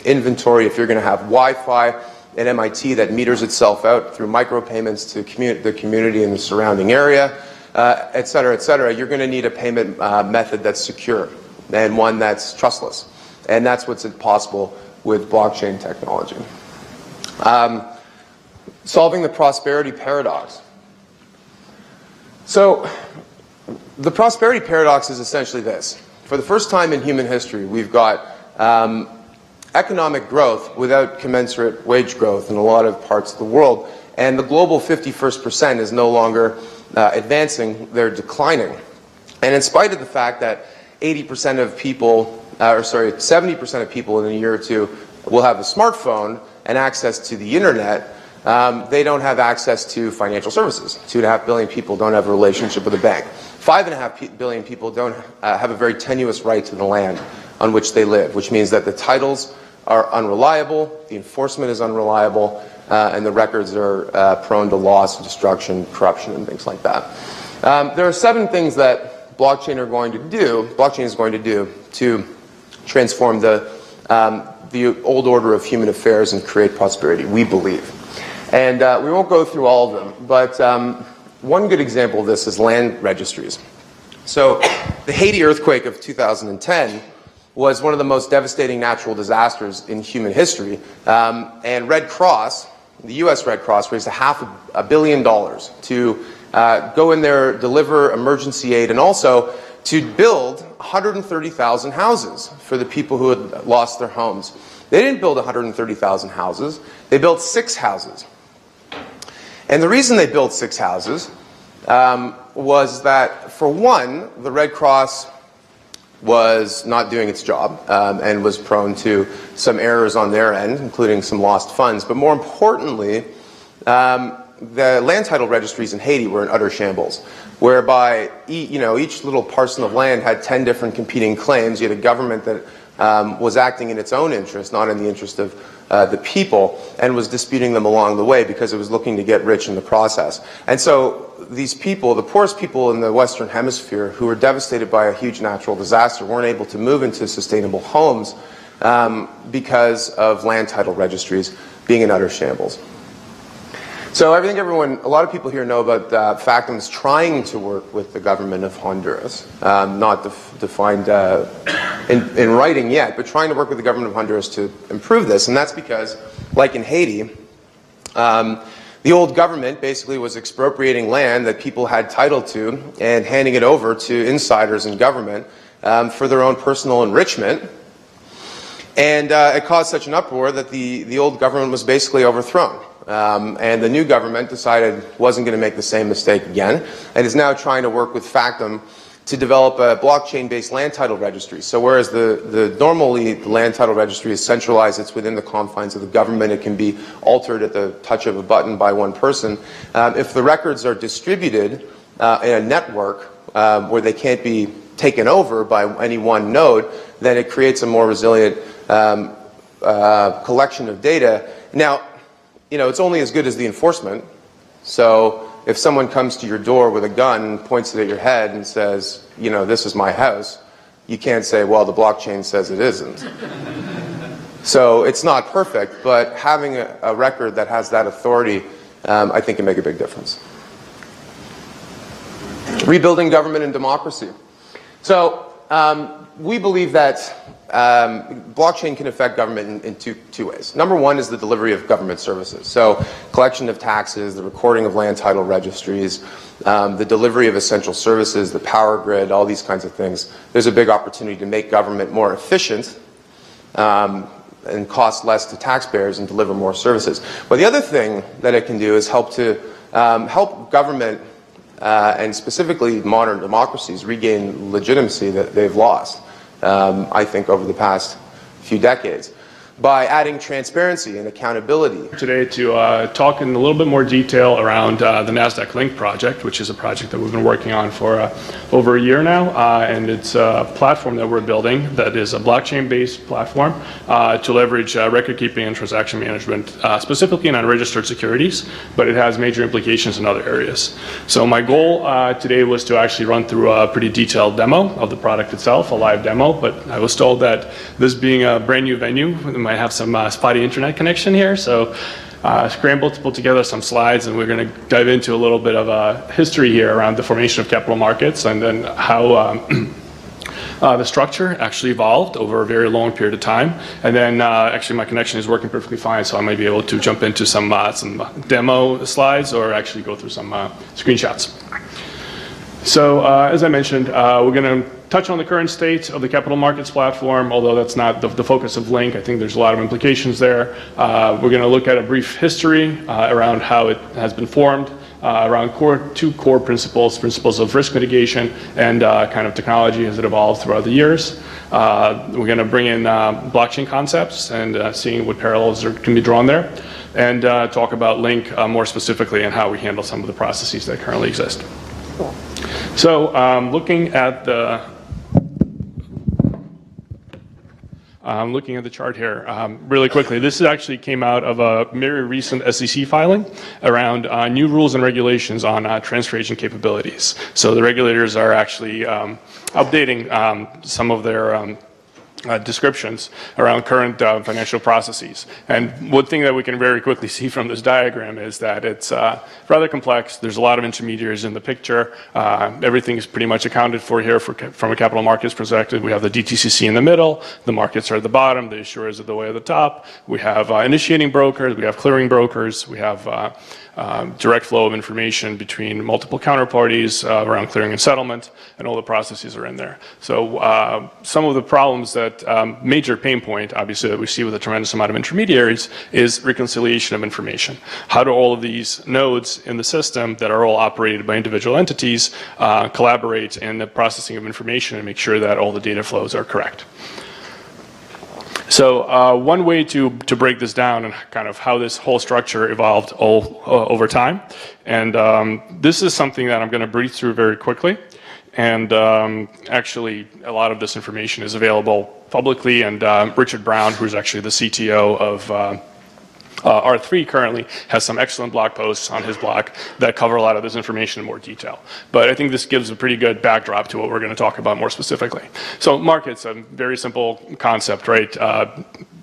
inventory, if you're going to have Wi-Fi at MIT that meters itself out through micropayments to the community in the surrounding area, et cetera, you're going to need a payment method that's secure and one that's trustless. And that's what's possible with blockchain technology. Solving the prosperity paradox. So the prosperity paradox is essentially this. For the first time in human history, we've got economic growth without commensurate wage growth in a lot of parts of the world. And the global 51st% is no longer advancing, they're declining. And in spite of the fact that 70% of people in a year or two will have a smartphone and access to the internet, they don't have access to financial services. 2.5 billion people don't have a relationship with a bank. 5.5 billion people don't have a very tenuous right to the land on which they live, which means that the titles are unreliable, the enforcement is unreliable, and the records are prone to loss, destruction, corruption, and things like that. There are 7 things that blockchain is going to do to transform the old order of human affairs and create prosperity, we believe. And we won't go through all of them, but one good example of this is land registries. So the Haiti earthquake of 2010 was one of the most devastating natural disasters in human history. And Red Cross, the U.S. Red Cross, raised $500 million to go in there, deliver emergency aid, and also to build 130,000 houses for the people who had lost their homes. They didn't build 130,000 houses. They built 6 houses. And the reason they built 6 houses was that, for one, the Red Cross was not doing its job and was prone to some errors on their end, including some lost funds. But more importantly, the land title registries in Haiti were in utter shambles, whereby each little parcel of land had 10 different competing claims. You had a government that was acting in its own interest, not in the interest of the people, and was disputing them along the way because it was looking to get rich in the process. And so these people, the poorest people in the Western Hemisphere, who were devastated by a huge natural disaster, weren't able to move into sustainable homes because of land title registries being in utter shambles. So I think a lot of people here know about Factum's trying to work with the government of Honduras, not defined in writing yet, but trying to work with the government of Honduras to improve this. And that's because, like in Haiti, the old government basically was expropriating land that people had title to and handing it over to insiders in government for their own personal enrichment. And it caused such an uproar that the old government was basically overthrown. And the new government decided wasn't going to make the same mistake again, and is now trying to work with Factum to develop a blockchain-based land title registry. So whereas normally the land title registry is centralized, it's within the confines of the government, it can be altered at the touch of a button by one person. If the records are distributed in a network where they can't be taken over by any one node, then it creates a more resilient collection of data. Now, it's only as good as the enforcement. So if someone comes to your door with a gun and points it at your head and says, this is my house, you can't say, well, the blockchain says it isn't. So it's not perfect, but having a record that has that authority, I think can make a big difference. Rebuilding government and democracy. So we believe that blockchain can affect government in two ways. Number one is the delivery of government services. So collection of taxes, the recording of land title registries, the delivery of essential services, the power grid, all these kinds of things. There's a big opportunity to make government more efficient and cost less to taxpayers and deliver more services. But the other thing that it can do is help government and specifically modern democracies regain legitimacy that they've lost. I think, over the past few decades, by adding transparency and accountability. Today to talk in a little bit more detail around the NASDAQ Link project, which is a project that we've been working on for over a year now, and it's a platform that we're building that is a blockchain-based platform to leverage record keeping and transaction management, specifically in unregistered securities, but it has major implications in other areas. So my goal today was to actually run through a pretty detailed demo of the product itself, a live demo, but I was told that this being a brand new venue, might have some spotty internet connection here, so scrambled to pull together some slides, and we're going to dive into a little bit of a history here around the formation of capital markets and then how the structure actually evolved over a very long period of time. And then actually my connection is working perfectly fine, so I might be able to jump into some demo slides or actually go through some screenshots. So as I mentioned, we're going to touch on the current state of the capital markets platform, although that's not the focus of Link. I think there's a lot of implications there. We're going to look at a brief history around how it has been formed, around two core principles of risk mitigation and kind of technology as it evolved throughout the years. We're going to bring in blockchain concepts and seeing what parallels can be drawn there, and talk about Link more specifically and how we handle some of the processes that currently exist. So looking at the chart here really quickly. This actually came out of a very recent SEC filing around new rules and regulations on transfer agent capabilities. So the regulators are actually updating some of their descriptions around current financial processes. And one thing that we can very quickly see from this diagram is that it's rather complex. There's a lot of intermediaries in the picture. Everything is pretty much accounted for here from a capital markets perspective. We have the DTCC in the middle, the markets are at the bottom, the issuers are the way at the top. We have initiating brokers, we have clearing brokers, we have direct flow of information between multiple counterparties around clearing and settlement, and all the processes are in there. So some of the problems that major pain point, obviously, that we see with a tremendous amount of intermediaries is reconciliation of information. How do all of these nodes in the system that are all operated by individual entities collaborate in the processing of information and make sure that all the data flows are correct? So one way to break this down and kind of how this whole structure evolved over time, and this is something that I'm going to breeze through very quickly, and actually a lot of this information is available publicly, and Richard Brown, who's actually the CTO of R3 currently, has some excellent blog posts on his blog that cover a lot of this information in more detail. But I think this gives a pretty good backdrop to what we're going to talk about more specifically. So markets, a very simple concept, right?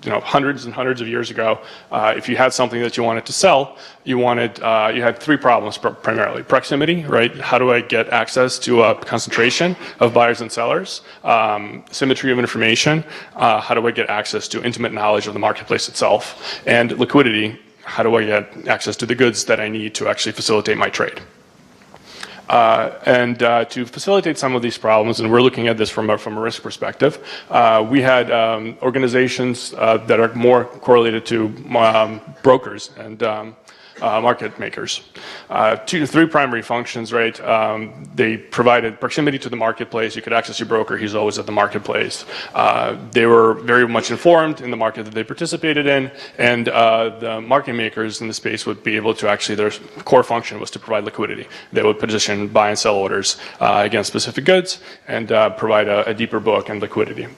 Hundreds and hundreds of years ago, if you had something that you wanted to sell, you had three problems primarily. Proximity, right? How do I get access to a concentration of buyers and sellers? Symmetry of information. How do I get access to intimate knowledge of the marketplace itself? And liquidity. How do I get access to the goods that I need to actually facilitate my trade? And to facilitate some of these problems, and we're looking at this from a risk perspective, we had organizations that are more correlated to brokers and market makers. Three primary functions, right? They provided proximity to the marketplace. You could access your broker. He's always at the marketplace. They were very much informed in the market that they participated in, and the market makers in the space would be able to actually, their core function was to provide liquidity. They would position buy and sell orders against specific goods and provide a deeper book and liquidity.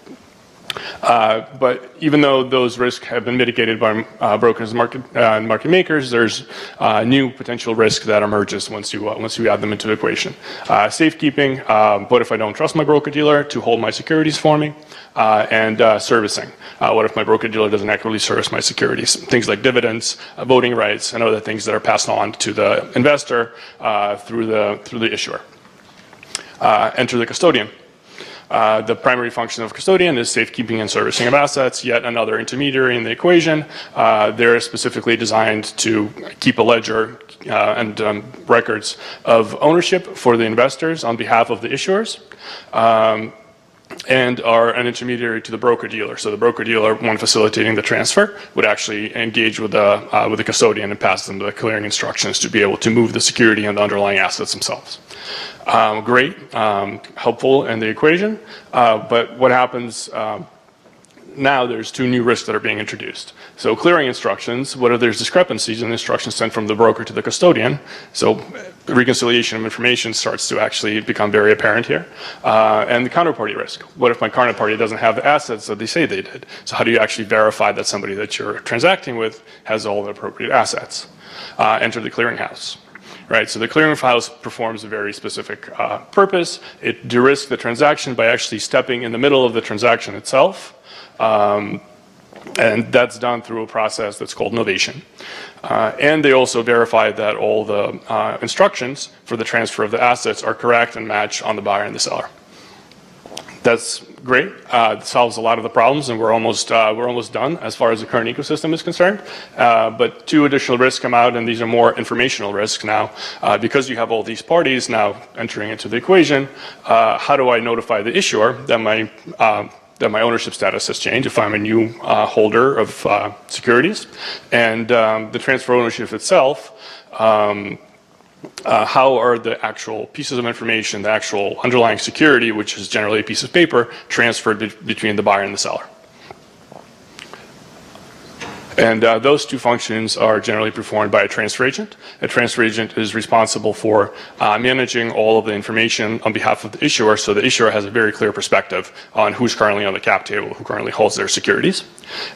But even though those risks have been mitigated by brokers and market makers, there's new potential risk that emerges once you add them into the equation. Safekeeping, what if I don't trust my broker-dealer to hold my securities for me? And servicing. What if my broker-dealer doesn't accurately service my securities? Things like dividends, voting rights, and other things that are passed on to the investor through the issuer. Enter the custodian. The primary function of custodian is safekeeping and servicing of assets, yet another intermediary in the equation. They're specifically designed to keep a ledger and records of ownership for the investors on behalf of the issuers. And are an intermediary to the broker-dealer. So the broker-dealer, when facilitating the transfer, would actually engage with the custodian and pass them the clearing instructions to be able to move the security and the underlying assets themselves. Great, helpful in the equation, but what happens now, there's two new risks that are being introduced. So clearing instructions, whether there's discrepancies in the instructions sent from the broker to the custodian, so reconciliation of information starts to actually become very apparent here. And the counterparty risk. What if my counterparty doesn't have the assets that they say they did? So how do you actually verify that somebody that you're transacting with has all the appropriate assets? Enter the clearinghouse. Right, so the clearinghouse performs a very specific purpose. It de-risks the transaction by actually stepping in the middle of the transaction itself. And that's done through a process that's called novation. And they also verify that all the instructions for the transfer of the assets are correct and match on the buyer and the seller. That's great. It solves a lot of the problems, and we're almost done as far as the current ecosystem is concerned. But two additional risks come out, and these are more informational risks now. Because you have all these parties now entering into the equation, how do I notify the issuer that my ownership status has changed if I'm a new holder of securities? And the transfer ownership itself how are the actual pieces of information, the actual underlying security, which is generally a piece of paper, transferred between the buyer and the seller. And those two functions are generally performed by a transfer agent. A transfer agent is responsible for managing all of the information on behalf of the issuer, so the issuer has a very clear perspective on who's currently on the cap table, who currently holds their securities.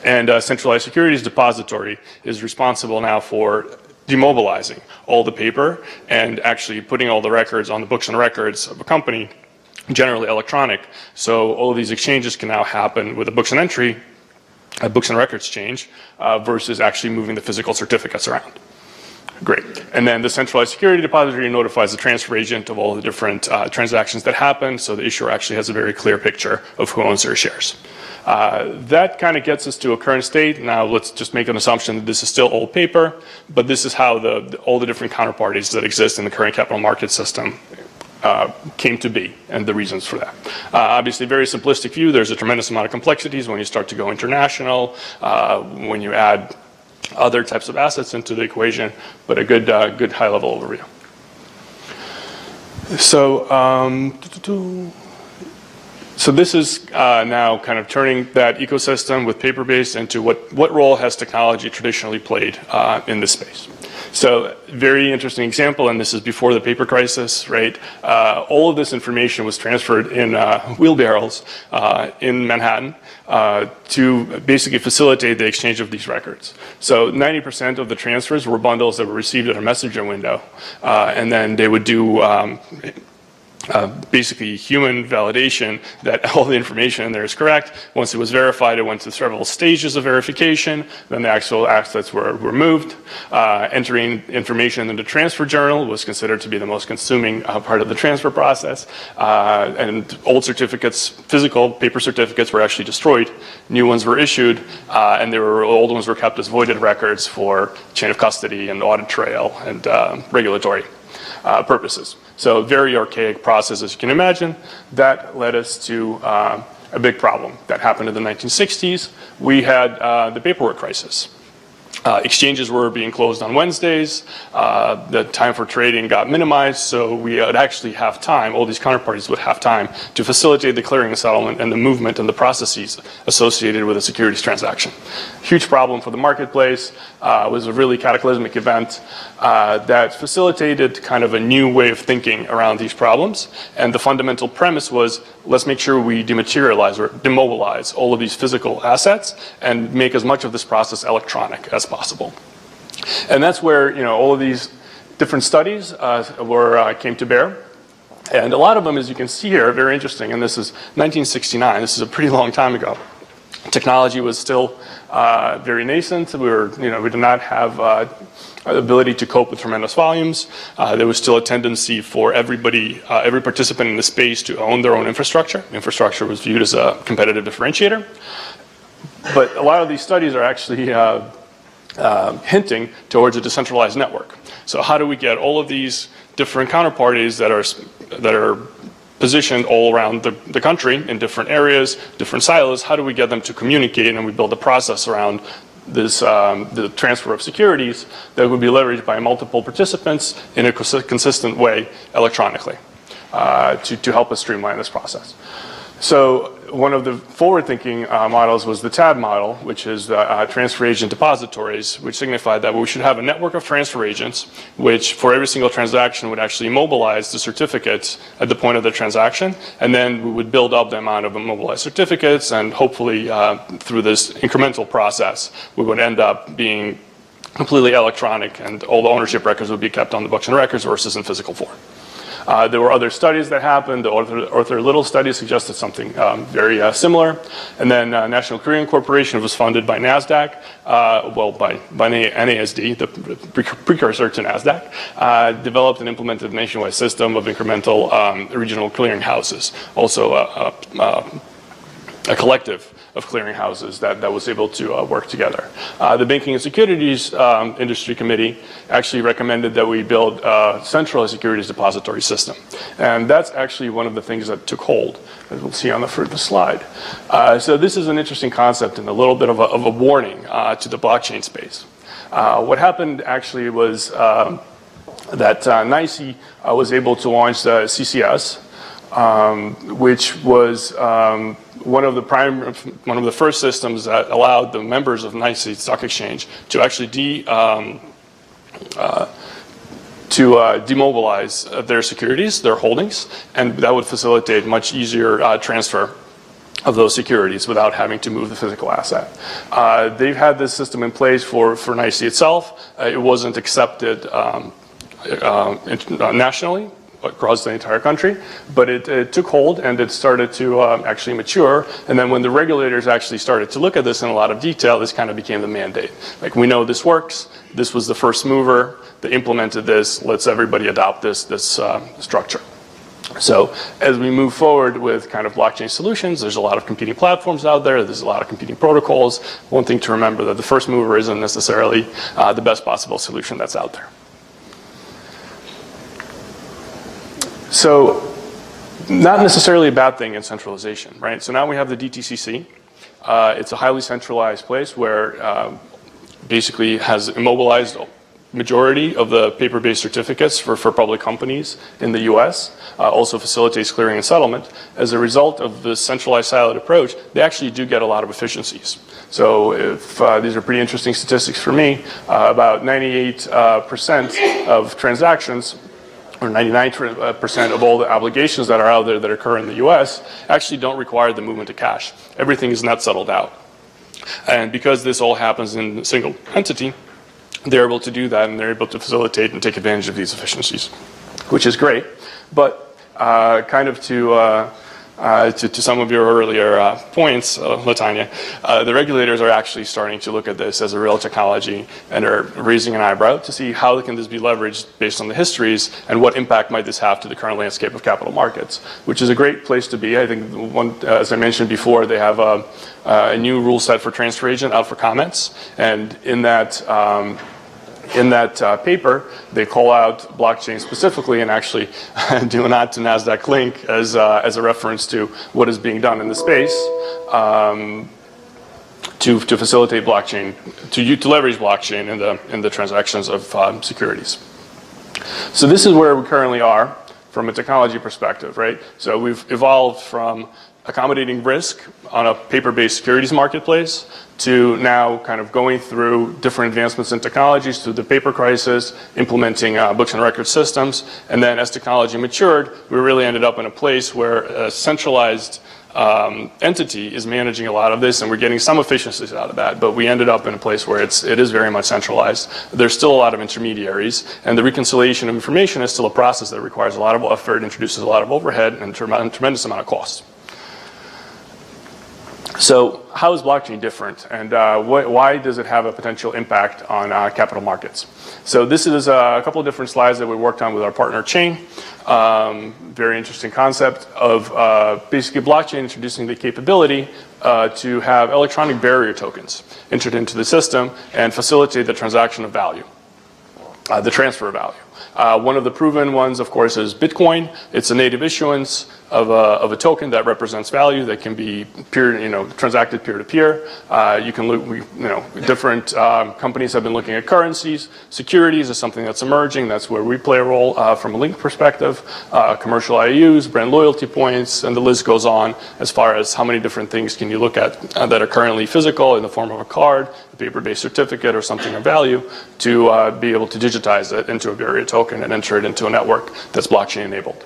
And centralized securities depository is responsible now for demobilizing all the paper and actually putting all the records on the books and records of a company, generally electronic. So all of these exchanges can now happen with a books and entry, a books and records change, versus actually moving the physical certificates around. Great. And then the centralized security depository notifies the transfer agent of all the different transactions that happen, so the issuer actually has a very clear picture of who owns their shares. That kind of gets us to a current state. Now let's just make an assumption that this is still old paper, but this is how all the different counterparties that exist in the current capital market system came to be, and the reasons for that. Obviously, very simplistic view. There's a tremendous amount of complexities when you start to go international, when you add other types of assets into the equation, but a good high-level overview. So this is now kind of turning that ecosystem with paper-based into what role has technology traditionally played in this space. So very interesting example, and this is before the paper crisis, right? All of this information was transferred in wheelbarrows in Manhattan to basically facilitate the exchange of these records. So 90% of the transfers were bundles that were received at a messenger window, and then they would do basically human validation that all the information in there is correct. Once it was verified, it went to several stages of verification. Then the actual assets were removed. Entering information in the transfer journal was considered to be the most consuming part of the transfer process. And old certificates, physical paper certificates, were actually destroyed. New ones were issued, and old ones were kept as voided records for chain of custody and audit trail and regulatory purposes. So very archaic process, as you can imagine. That led us to a big problem that happened in the 1960s. We had the paperwork crisis. Exchanges were being closed on Wednesdays. The time for trading got minimized, so we would actually have time, all these counterparties would have time to facilitate the clearing and settlement and the movement and the processes associated with a securities transaction. Huge problem for the marketplace. It was a really cataclysmic event that facilitated kind of a new way of thinking around these problems. And the fundamental premise was, let's make sure we dematerialize or demobilize all of these physical assets and make as much of this process electronic as possible. And that's where all of these different studies came to bear. And a lot of them, as you can see here, are very interesting. And this is 1969. This is a pretty long time ago. Technology was still very nascent. We did not have ability to cope with tremendous volumes. There was still a tendency for everybody, every participant in the space to own their own infrastructure. Infrastructure was viewed as a competitive differentiator. But a lot of these studies are actually hinting towards a decentralized network. So how do we get all of these different counterparties that are positioned all around the country in different areas, different silos, how do we get them to communicate, and we build a process around this, the transfer of securities that would be leveraged by multiple participants in a consistent way electronically to help us streamline this process. So one of the forward-thinking models was the TAD model, which is the transfer agent depositories, which signified that we should have a network of transfer agents, which for every single transaction would actually mobilize the certificates at the point of the transaction, and then we would build up the amount of mobilized certificates, and hopefully through this incremental process, we would end up being completely electronic, and all the ownership records would be kept on the books and records versus in physical form. There were other studies that happened. The Arthur Little study suggested something very similar. And then National Clearing Corporation was funded by NASDAQ, by NASD, the precursor to NASDAQ, developed and implemented a nationwide system of incremental regional clearing houses, also a collective of clearing houses that was able to work together. The Banking and Securities Industry Committee actually recommended that we build a centralized securities depository system. And that's actually one of the things that took hold, as we'll see on the slide. So this is an interesting concept and a little bit of a warning to the blockchain space. What happened actually was that NYSE was able to launch the CCS, which was one of the first systems that allowed the members of NYSE Stock Exchange to actually demobilize their securities, their holdings, and that would facilitate much easier transfer of those securities without having to move the physical asset. They've had this system in place for NYSE itself. It wasn't accepted nationally across the entire country, but it took hold and it started to actually mature. And then when the regulators actually started to look at this in a lot of detail, this kind of became the mandate. Like, we know this works. This was the first mover. They implemented this. Let's everybody adopt this structure. So as we move forward with kind of blockchain solutions, there's a lot of competing platforms out there. There's a lot of competing protocols. One thing to remember, that the first mover isn't necessarily the best possible solution that's out there. So not necessarily a bad thing in centralization, right? So now we have the DTCC. It's a highly centralized place where basically has immobilized majority of the paper-based certificates for public companies in the US, also facilitates clearing and settlement. As a result of the centralized siloed approach, they actually do get a lot of efficiencies. So if these are pretty interesting statistics for me, about 98% of transactions, or 99% of all the obligations that are out there that occur in the US actually don't require the movement of cash. Everything is net settled out. And because this all happens in a single entity, they're able to do that, and they're able to facilitate and take advantage of these efficiencies, which is great. But kind of to some of your earlier points, Latanya, the regulators are actually starting to look at this as a real technology and are raising an eyebrow to see how can this be leveraged based on the histories and what impact might this have to the current landscape of capital markets, which is a great place to be. I think, as I mentioned before, they have a new rule set for transfer agent out for comments, and in that paper, they call out blockchain specifically and actually do a nod to NASDAQ Link as a reference to what is being done in the space to facilitate blockchain, to leverage blockchain in the transactions of securities. So this is where we currently are from a technology perspective, right? So we've evolved from accommodating risk on a paper-based securities marketplace to now kind of going through different advancements in technologies through the paper crisis, implementing books and record systems, and then as technology matured, we really ended up in a place where a centralized entity is managing a lot of this, and we're getting some efficiencies out of that, but we ended up in a place where it is very much centralized. There's still a lot of intermediaries, and the reconciliation of information is still a process that requires a lot of effort, introduces a lot of overhead, and a tremendous amount of cost. So how is blockchain different, and why does it have a potential impact on capital markets? So this is a couple of different slides that we worked on with our partner Chain. Very interesting concept of basically blockchain introducing the capability to have electronic barrier tokens entered into the system and facilitate the transaction of value, the transfer of value. One of the proven ones, of course, is Bitcoin. It's a native issuance of a token that represents value that can be transacted peer-to-peer. You can look, different companies have been looking at currencies. Securities is something that's emerging. That's where we play a role from a Link perspective. Commercial IOUs, brand loyalty points, and the list goes on as far as how many different things can you look at that are currently physical in the form of a card, a paper-based certificate, or something of value to be able to digitize it into a barrier token and enter it into a network that's blockchain enabled.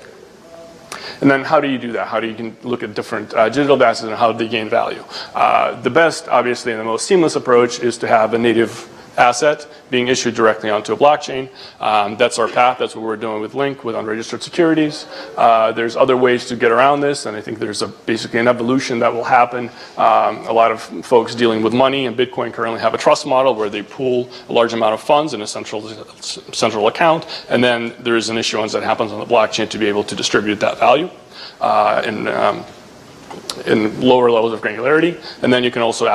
And then how do you do that? How do you look at different digital assets and how do they gain value? The best, obviously, and the most seamless approach is to have a native asset being issued directly onto a blockchain. That's our path. That's what we're doing with Link, with unregistered securities. There's other ways to get around this, and I think there's basically an evolution that will happen. A lot of folks dealing with money and Bitcoin currently have a trust model where they pool a large amount of funds in a central account, and then there is an issuance that happens on the blockchain to be able to distribute that value in lower levels of granularity. And then you can also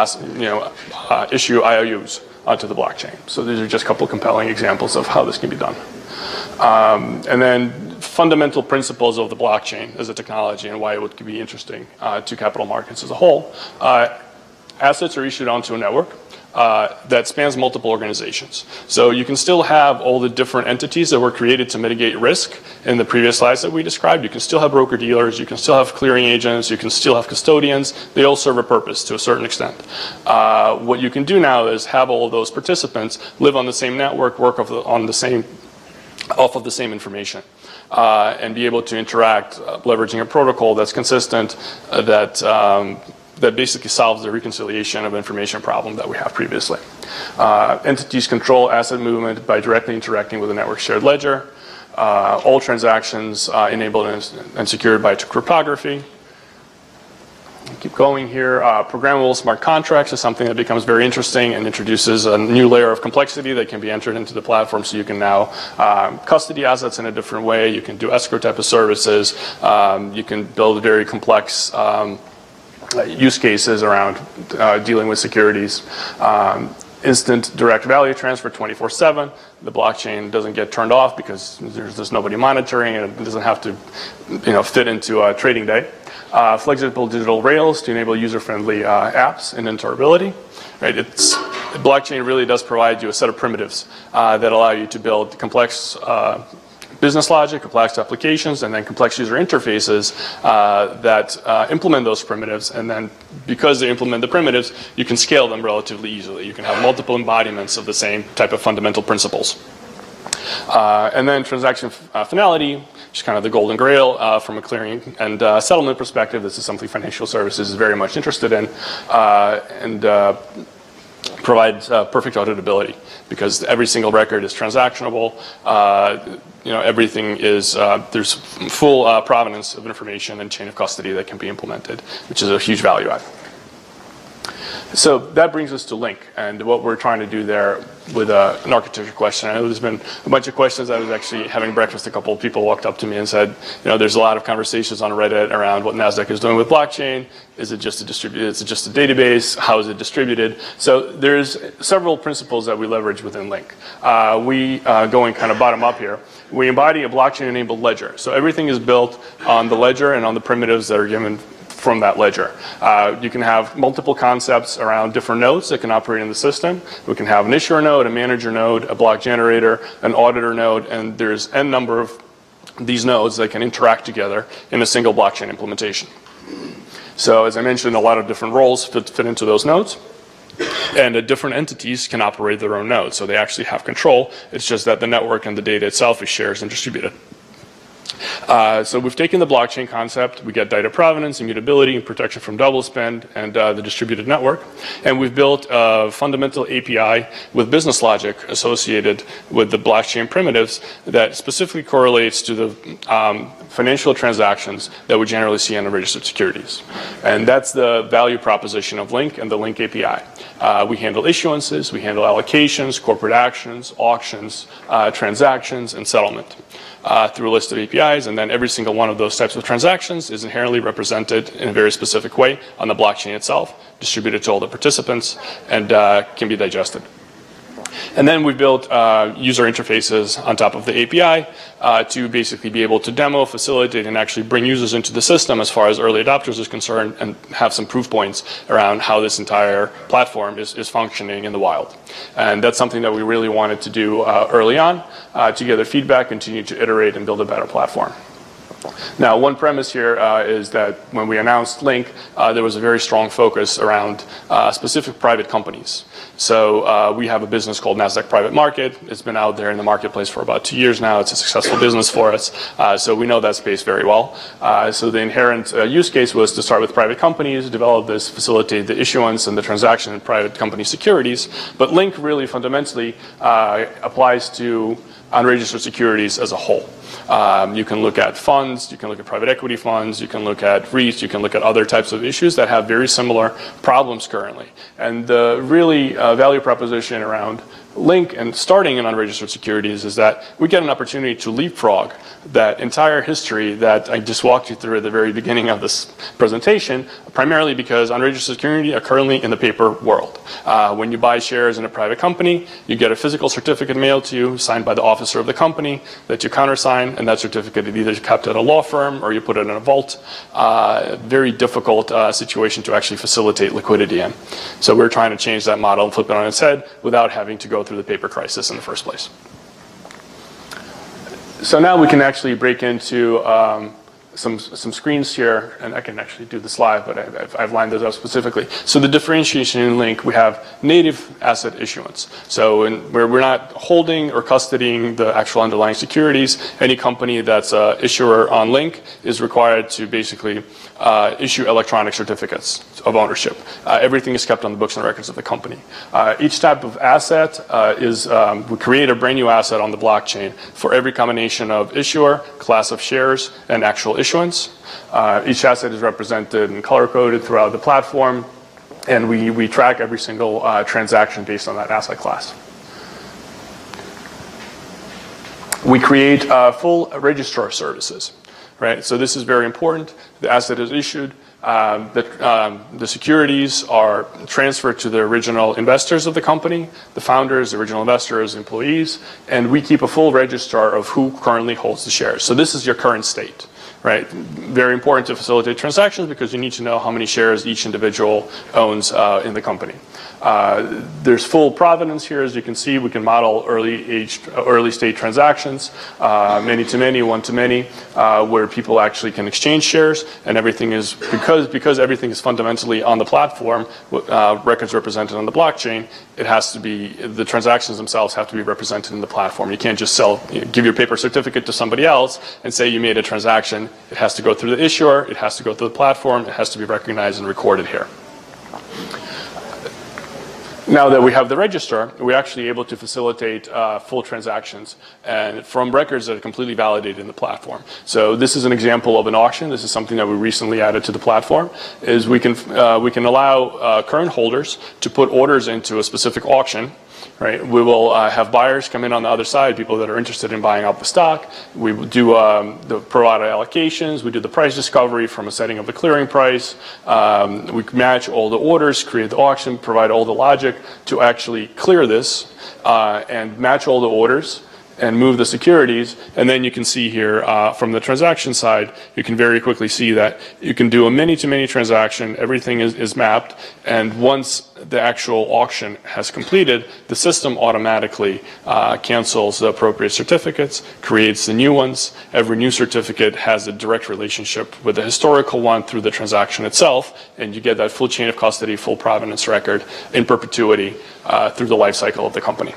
issue IOUs onto the blockchain. So these are just a couple of compelling examples of how this can be done. And then fundamental principles of the blockchain as a technology and why it would be interesting to capital markets as a whole. Assets are issued onto a network. that spans multiple organizations. So you can still have all the different entities that were created to mitigate risk in the previous slides that we described. You can still have broker-dealers, you can still have clearing agents, you can still have custodians. They all serve a purpose to a certain extent. What you can do now is have all of those participants live on the same network, work off of the same information. And be able to interact, leveraging a protocol that's consistent, that basically solves the reconciliation of information problem that we have previously. Entities control asset movement by directly interacting with the network shared ledger. All transactions enabled and secured by cryptography. Keep going here. Programmable smart contracts is something that becomes very interesting and introduces a new layer of complexity that can be entered into the platform. So you can now custody assets in a different way. You can do escrow type of services. You can build very complex use cases around dealing with securities. Instant direct value transfer 24/7. The blockchain doesn't get turned off because there's nobody monitoring and it doesn't have to fit into a trading day. Flexible digital rails to enable user-friendly apps and interoperability. Right? Blockchain really does provide you a set of primitives that allow you to build complex business logic, complex applications, and then complex user interfaces that implement those primitives. And then because they implement the primitives, you can scale them relatively easily. You can have multiple embodiments of the same type of fundamental principles. And then transaction finality, which is kind of the golden grail from a clearing and settlement perspective. This is something financial services is very much interested in, and provides perfect auditability because every single record is transactionable. Everything is, there's full provenance of information and chain of custody that can be implemented, which is a huge value add. So that brings us to Link and what we're trying to do there with an architecture question. I know there's been a bunch of questions. I was actually having breakfast. A couple of people walked up to me and said, there's a lot of conversations on Reddit around what NASDAQ is doing with blockchain. Is it just a distributed? Is it just a database? How is it distributed? So there's several principles that we leverage within Link. Going kind of bottom up here, we embody a blockchain-enabled ledger. So everything is built on the ledger and on the primitives that are given from that ledger. You can have multiple concepts around different nodes that can operate in the system. We can have an issuer node, a manager node, a block generator, an auditor node, and there's n number of these nodes that can interact together in a single blockchain implementation. So as I mentioned, a lot of different roles fit into those nodes. And different entities can operate their own nodes. So they actually have control. It's just that the network and the data itself is shared and distributed. So we've taken the blockchain concept, we get data provenance, immutability, and protection from double spend, and the distributed network. And we've built a fundamental API with business logic associated with the blockchain primitives that specifically correlates to the financial transactions that we generally see on the registered securities. And that's the value proposition of Link and the Link API. We handle issuances, we handle allocations, corporate actions, auctions, transactions, and settlement. Through a list of APIs, and then every single one of those types of transactions is inherently represented in a very specific way on the blockchain itself, distributed to all the participants, and can be digested. And then we built user interfaces on top of the API to basically be able to demo, facilitate, and actually bring users into the system as far as early adopters is concerned and have some proof points around how this entire platform is functioning in the wild. And that's something that we really wanted to do early on to gather feedback, continue to iterate, and build a better platform. Now, one premise here is that when we announced Link, there was a very strong focus around specific private companies. So we have a business called NASDAQ Private Market. It's been out there in the marketplace for about 2 years now. It's a successful business for us. So we know that space very well. So the inherent use case was to start with private companies, develop this, facilitate the issuance and the transaction in private company securities. But Link really fundamentally applies to unregistered securities as a whole. You can look at funds, you can look at private equity funds, you can look at REITs, you can look at other types of issues that have very similar problems currently. And the really value proposition around link and starting in unregistered securities is that we get an opportunity to leapfrog that entire history that I just walked you through at the very beginning of this presentation, primarily because unregistered securities are currently in the paper world. When you buy shares in a private company, you get a physical certificate mailed to you, signed by the officer of the company, that you countersign, and that certificate is either kept at a law firm or you put it in a vault. Very difficult situation to actually facilitate liquidity in. So we're trying to change that model and flip it on its head without having to go through the paper crisis in the first place. So now we can actually break into some screens here, and I can actually do this live, but I've lined those up specifically. So the differentiation in Link, we have native asset issuance. So where we're not holding or custodying the actual underlying securities, any company that's an issuer on Link is required to basically issue electronic certificates of ownership. Everything is kept on the books and records of the company. Each type of asset we create a brand new asset on the blockchain for every combination of issuer, class of shares, and actual issuance. Each asset is represented and color-coded throughout the platform, and we track every single transaction based on that asset class. We create full registrar services, right? So this is very important. The asset is issued. The securities are transferred to the original investors of the company, the founders, the original investors, employees, and we keep a full registrar of who currently holds the shares. So this is your current state. Right, very important to facilitate transactions because you need to know how many shares each individual owns in the company. There's full provenance here, as you can see. We can model early state transactions, many to many, one to many, where people actually can exchange shares, and everything is because everything is fundamentally on the platform, records represented on the blockchain. It has to be the transactions themselves have to be represented in the platform. You can't just give your paper certificate to somebody else and say you made a transaction. It has to go through the issuer, it has to go through the platform, it has to be recognized and recorded here. Now that we have the register, we're actually able to facilitate full transactions and from records that are completely validated in the platform. So this is an example of an auction. This is something that we recently added to the platform. Is we can allow current holders to put orders into a specific auction. Right, we will have buyers come in on the other side, people that are interested in buying out the stock. We will do the pro rata allocations. We do the price discovery from a setting of the clearing price. We match all the orders, create the auction, provide all the logic to actually clear this and match all the orders and move the securities. And then you can see here from the transaction side, you can very quickly see that you can do a many-to-many transaction. Everything is mapped. And once the actual auction has completed, the system automatically cancels the appropriate certificates, creates the new ones. Every new certificate has a direct relationship with the historical one through the transaction itself. And you get that full chain of custody, full provenance record in perpetuity through the life cycle of the company.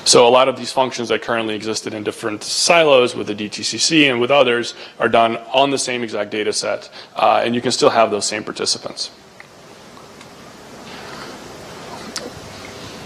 So a lot of these functions that currently existed in different silos with the DTCC and with others are done on the same exact data set, and you can still have those same participants.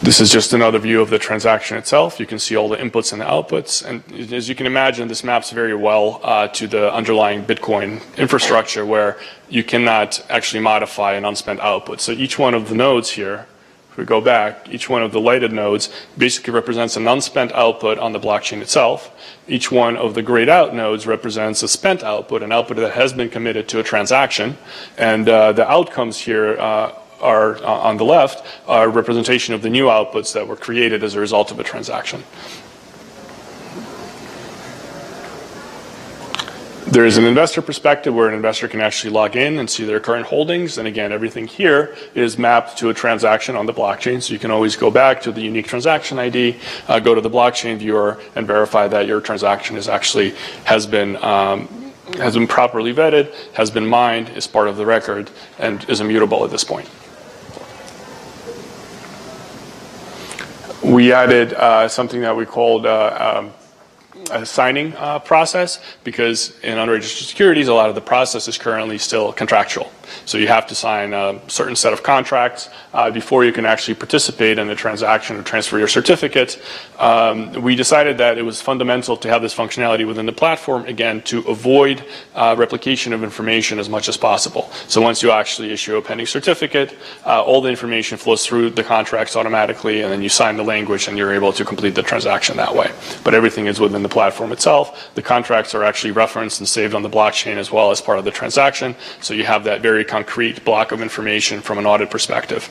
This is just another view of the transaction itself. You can see all the inputs and the outputs, and as you can imagine, this maps very well to the underlying Bitcoin infrastructure where you cannot actually modify an unspent output. So each one of the nodes here, if we go back, each one of the lighted nodes basically represents an unspent output on the blockchain itself. Each one of the grayed out nodes represents a spent output, an output that has been committed to a transaction. And the outcomes here are on the left are a representation of the new outputs that were created as a result of a transaction. There is an investor perspective where an investor can actually log in and see their current holdings. And again, everything here is mapped to a transaction on the blockchain. So you can always go back to the unique transaction ID, go to the blockchain viewer, and verify that your transaction is actually has been properly vetted, has been mined, is part of the record, and is immutable at this point. We added something that we called a signing process, because in unregistered securities, a lot of the process is currently still contractual. So you have to sign a certain set of contracts before you can actually participate in the transaction or transfer your certificate. We decided that it was fundamental to have this functionality within the platform, again, to avoid replication of information as much as possible. So once you actually issue a pending certificate, all the information flows through the contracts automatically, and then you sign the language and you're able to complete the transaction that way. But everything is within the platform itself. The contracts are actually referenced and saved on the blockchain as well as part of the transaction. So you have that very concrete block of information from an audit perspective.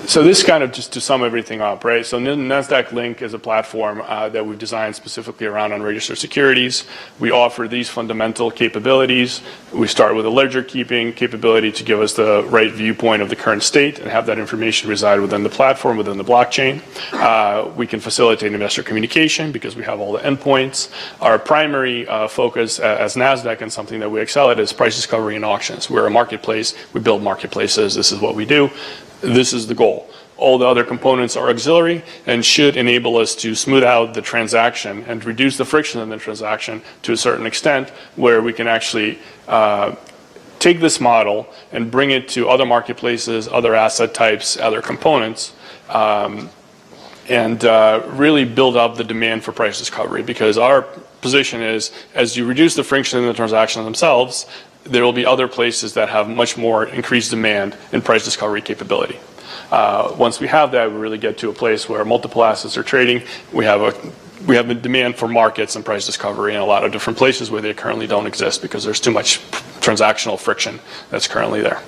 So this kind of just to sum everything up, right? So NASDAQ Link is a platform that we've designed specifically around unregistered securities. We offer these fundamental capabilities. We start with a ledger keeping capability to give us the right viewpoint of the current state and have that information reside within the platform, within the blockchain. We can facilitate investor communication because we have all the endpoints. Our primary focus as NASDAQ and something that we excel at is price discovery and auctions. We're a marketplace. We build marketplaces. This is what we do. This is the goal. All the other components are auxiliary and should enable us to smooth out the transaction and reduce the friction in the transaction to a certain extent where we can actually take this model and bring it to other marketplaces, other asset types, other components, and really build up the demand for price discovery, because our position is as you reduce the friction in the transactions themselves, there will be other places that have much more increased demand in price discovery capability. Once we have that, we really get to a place where multiple assets are trading. We have a demand for markets and price discovery in a lot of different places where they currently don't exist because there's too much transactional friction that's currently there.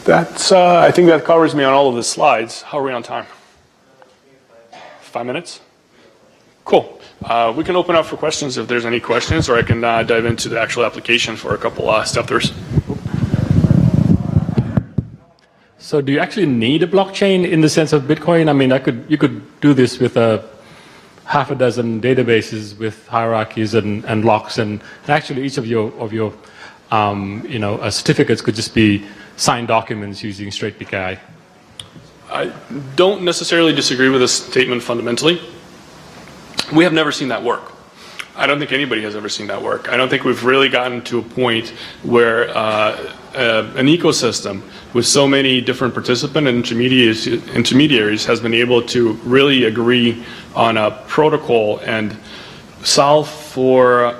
That's, I think that covers me on all of the slides. How are we on time? 5 minutes? Cool. We can open up for questions if there's any questions, or I can dive into the actual application for a couple step-throughs. So do you actually need a blockchain in the sense of Bitcoin? I mean, you could do this with half a dozen databases with hierarchies and locks, and actually each of your certificates could just be signed documents using straight PKI. I don't necessarily disagree with this statement fundamentally. We have never seen that work. I don't think anybody has ever seen that work. I don't think we've really gotten to a point where an ecosystem with so many different participants and intermediaries has been able to really agree on a protocol and solve for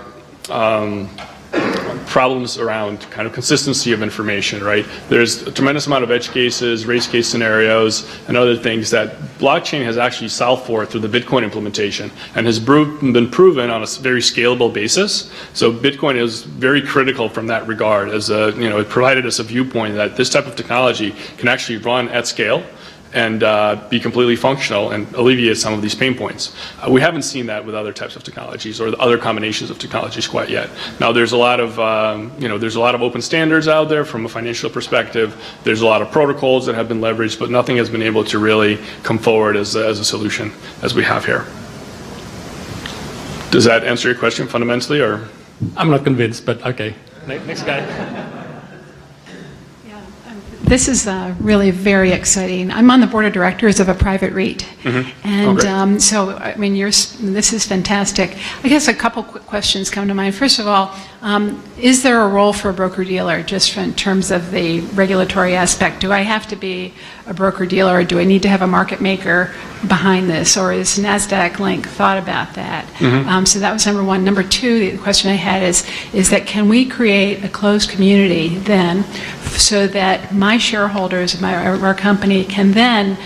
problems around kind of consistency of information, right? There's a tremendous amount of edge cases, race case scenarios, and other things that blockchain has actually solved for through the Bitcoin implementation and has been proven on a very scalable basis. So Bitcoin is very critical from that regard, as it provided us a viewpoint that this type of technology can actually run at scale and be completely functional and alleviate some of these pain points. We haven't seen that with other types of technologies or other combinations of technologies quite yet. Now, there's a lot of open standards out there from a financial perspective. There's a lot of protocols that have been leveraged, but nothing has been able to really come forward as a solution as we have here. Does that answer your question fundamentally, or? I'm not convinced, but okay. Next guy. This is really very exciting. I'm on the board of directors of a private REIT. And so, I mean, this is fantastic. I guess a couple quick questions come to mind. First of all, is there a role for a broker-dealer just in terms of the regulatory aspect? Do I have to be a broker-dealer, or do I need to have a market maker behind this, or is NASDAQ Link thought about that? So that was number one. Number two, the question I had is that can we create a closed community then so that my shareholders of our company can then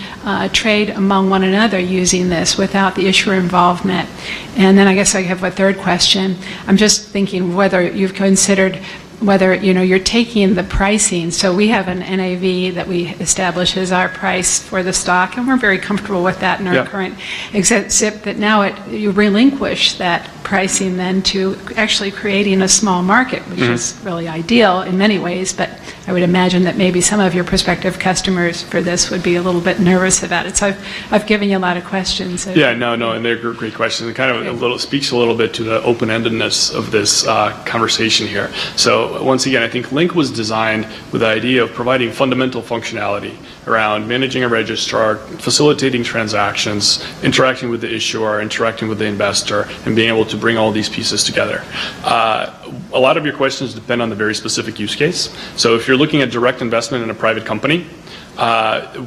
trade among one another using this without the issuer involvement? And then I guess I have a third question. I'm just thinking whether you've considered whether you're taking the pricing. So we have an NAV that we establish as our price for the stock, and we're very comfortable with that in our current except that now you relinquish that pricing then to actually creating a small market, which is really ideal in many ways, but I would imagine that maybe some of your prospective customers for this would be a little bit nervous about it. So I've given you a lot of questions. So yeah, no, and they're great questions. It kind of speaks a little bit to the open-endedness of this conversation here. So once again, I think Link was designed with the idea of providing fundamental functionality around managing a registrar, facilitating transactions, interacting with the issuer, interacting with the investor, and being able to bring all these pieces together. A lot of your questions depend on the very specific use case. So if you're looking at direct investment in a private company,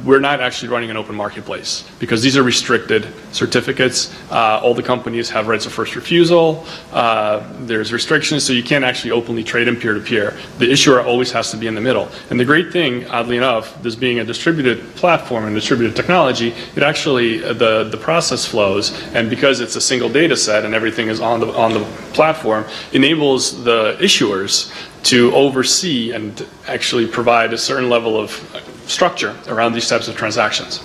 we're not actually running an open marketplace because these are restricted certificates. All the companies have rights of first refusal. There's restrictions, so you can't actually openly trade in peer-to-peer. The issuer always has to be in the middle. And the great thing, oddly enough, this being a distributed platform and distributed technology, it actually, the process flows, and because it's a single data set and everything is on the platform, enables the issuers to oversee and actually provide a certain level of structure around these types of transactions.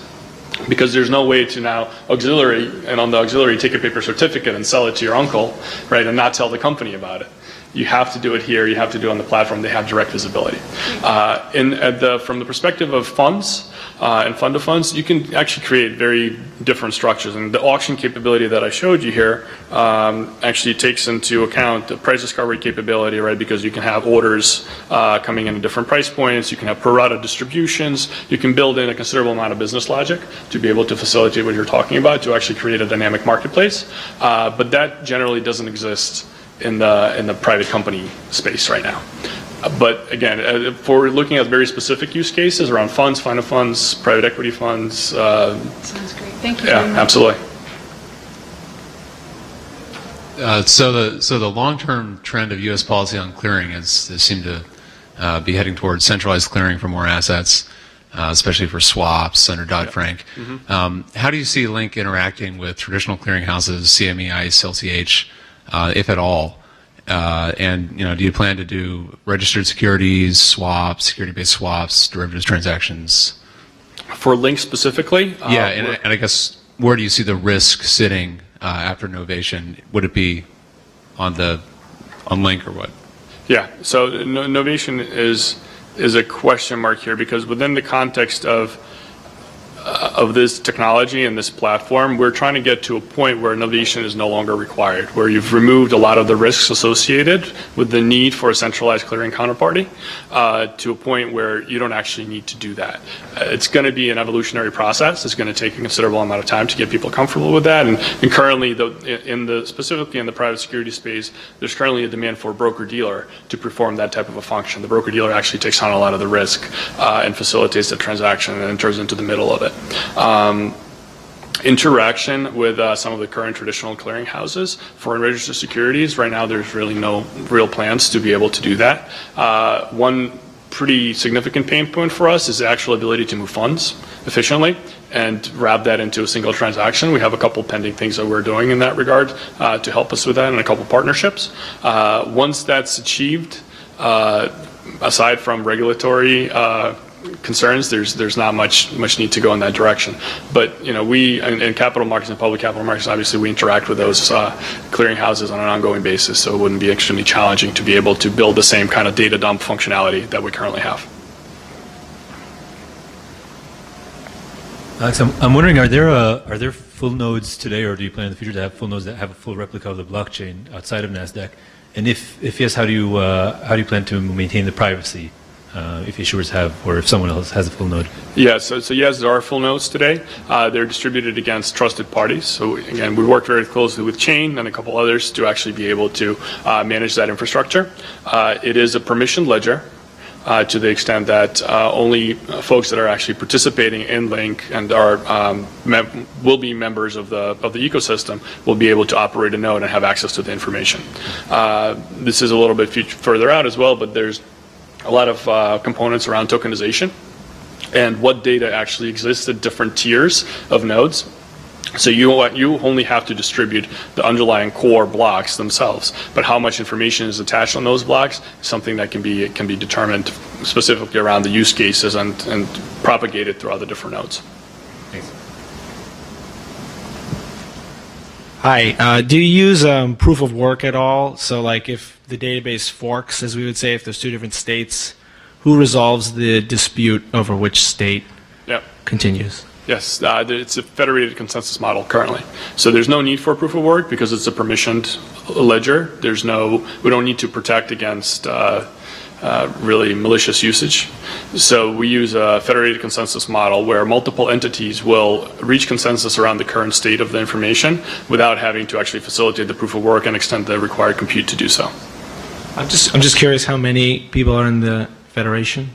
Because there's no way to now auxiliary, and on the auxiliary take a paper certificate and sell it to your uncle, right, and not tell the company about it. You have to do it here, you have to do it on the platform, they have direct visibility. From the perspective of funds and fund of funds, you can actually create very different structures. And the auction capability that I showed you here actually takes into account the price discovery capability, right, because you can have orders coming in at different price points, you can have pro rata distributions, you can build in a considerable amount of business logic to be able to facilitate what you're talking about, to actually create a dynamic marketplace. But that generally doesn't exist in the private company space right now. But again, for looking at very specific use cases around funds, fund of funds, private equity funds. Sounds great. Thank you Yeah, very much. absolutely. So the long-term trend of U.S. policy on clearing has seemed to be heading towards centralized clearing for more assets, especially for swaps under Dodd-Frank. How do you see Link interacting with traditional clearinghouses, CME, ICE, LCH, if at all? And do you plan to do registered securities, swaps, security-based swaps, derivatives transactions? For Link specifically? And I guess where do you see the risk sitting after Novation? Would it be on Link or what? Yeah, so Novation is a question mark here because within the context of this technology and this platform, we're trying to get to a point where innovation is no longer required, where you've removed a lot of the risks associated with the need for a centralized clearing counterparty to a point where you don't actually need to do that. It's going to be an evolutionary process. It's going to take a considerable amount of time to get people comfortable with that. And currently, specifically in the private security space, there's currently a demand for a broker-dealer to perform that type of a function. The broker-dealer actually takes on a lot of the risk and facilitates the transaction and enters into the middle of it. Interaction with some of the current traditional clearinghouses for unregistered securities, right now there's really no real plans to be able to do that. One pretty significant pain point for us is the actual ability to move funds efficiently and wrap that into a single transaction. We have a couple pending things that we're doing in that regard to help us with that, and a couple partnerships. Once that's achieved, aside from regulatory concerns, there's not much need to go in that direction. But we in capital markets and public capital markets, obviously we interact with those clearinghouses on an ongoing basis, so it wouldn't be extremely challenging to be able to build the same kind of data dump functionality that we currently have. Alex, I'm wondering, are there full nodes today, or do you plan in the future to have full nodes that have a full replica of the blockchain outside of NASDAQ? And if yes, how do you plan to maintain the privacy if issuers have, or if someone else has a full node? Yeah, so yes, there are full nodes today. They're distributed against trusted parties. So again, we work very closely with Chain and a couple others to actually be able to manage that infrastructure. It is a permissioned ledger to the extent that only folks that are actually participating in Link and will be members of the ecosystem will be able to operate a node and have access to the information. This is a little bit further out as well, but there's a lot of components around tokenization and what data actually exists at different tiers of nodes. So you only have to distribute the underlying core blocks themselves, but how much information is attached on those blocks is something that can be determined specifically around the use cases and propagated throughout the different nodes. Thanks. Hi, do you use proof of work at all? So like if the database forks, as we would say, if there's two different states, who resolves the dispute over which state continues? Yes, it's a federated consensus model currently. So there's no need for proof of work because it's a permissioned ledger. We don't need to protect against really malicious usage. So we use a federated consensus model where multiple entities will reach consensus around the current state of the information without having to actually facilitate the proof of work and extend the required compute to do so. I'm just curious how many people are in the Federation?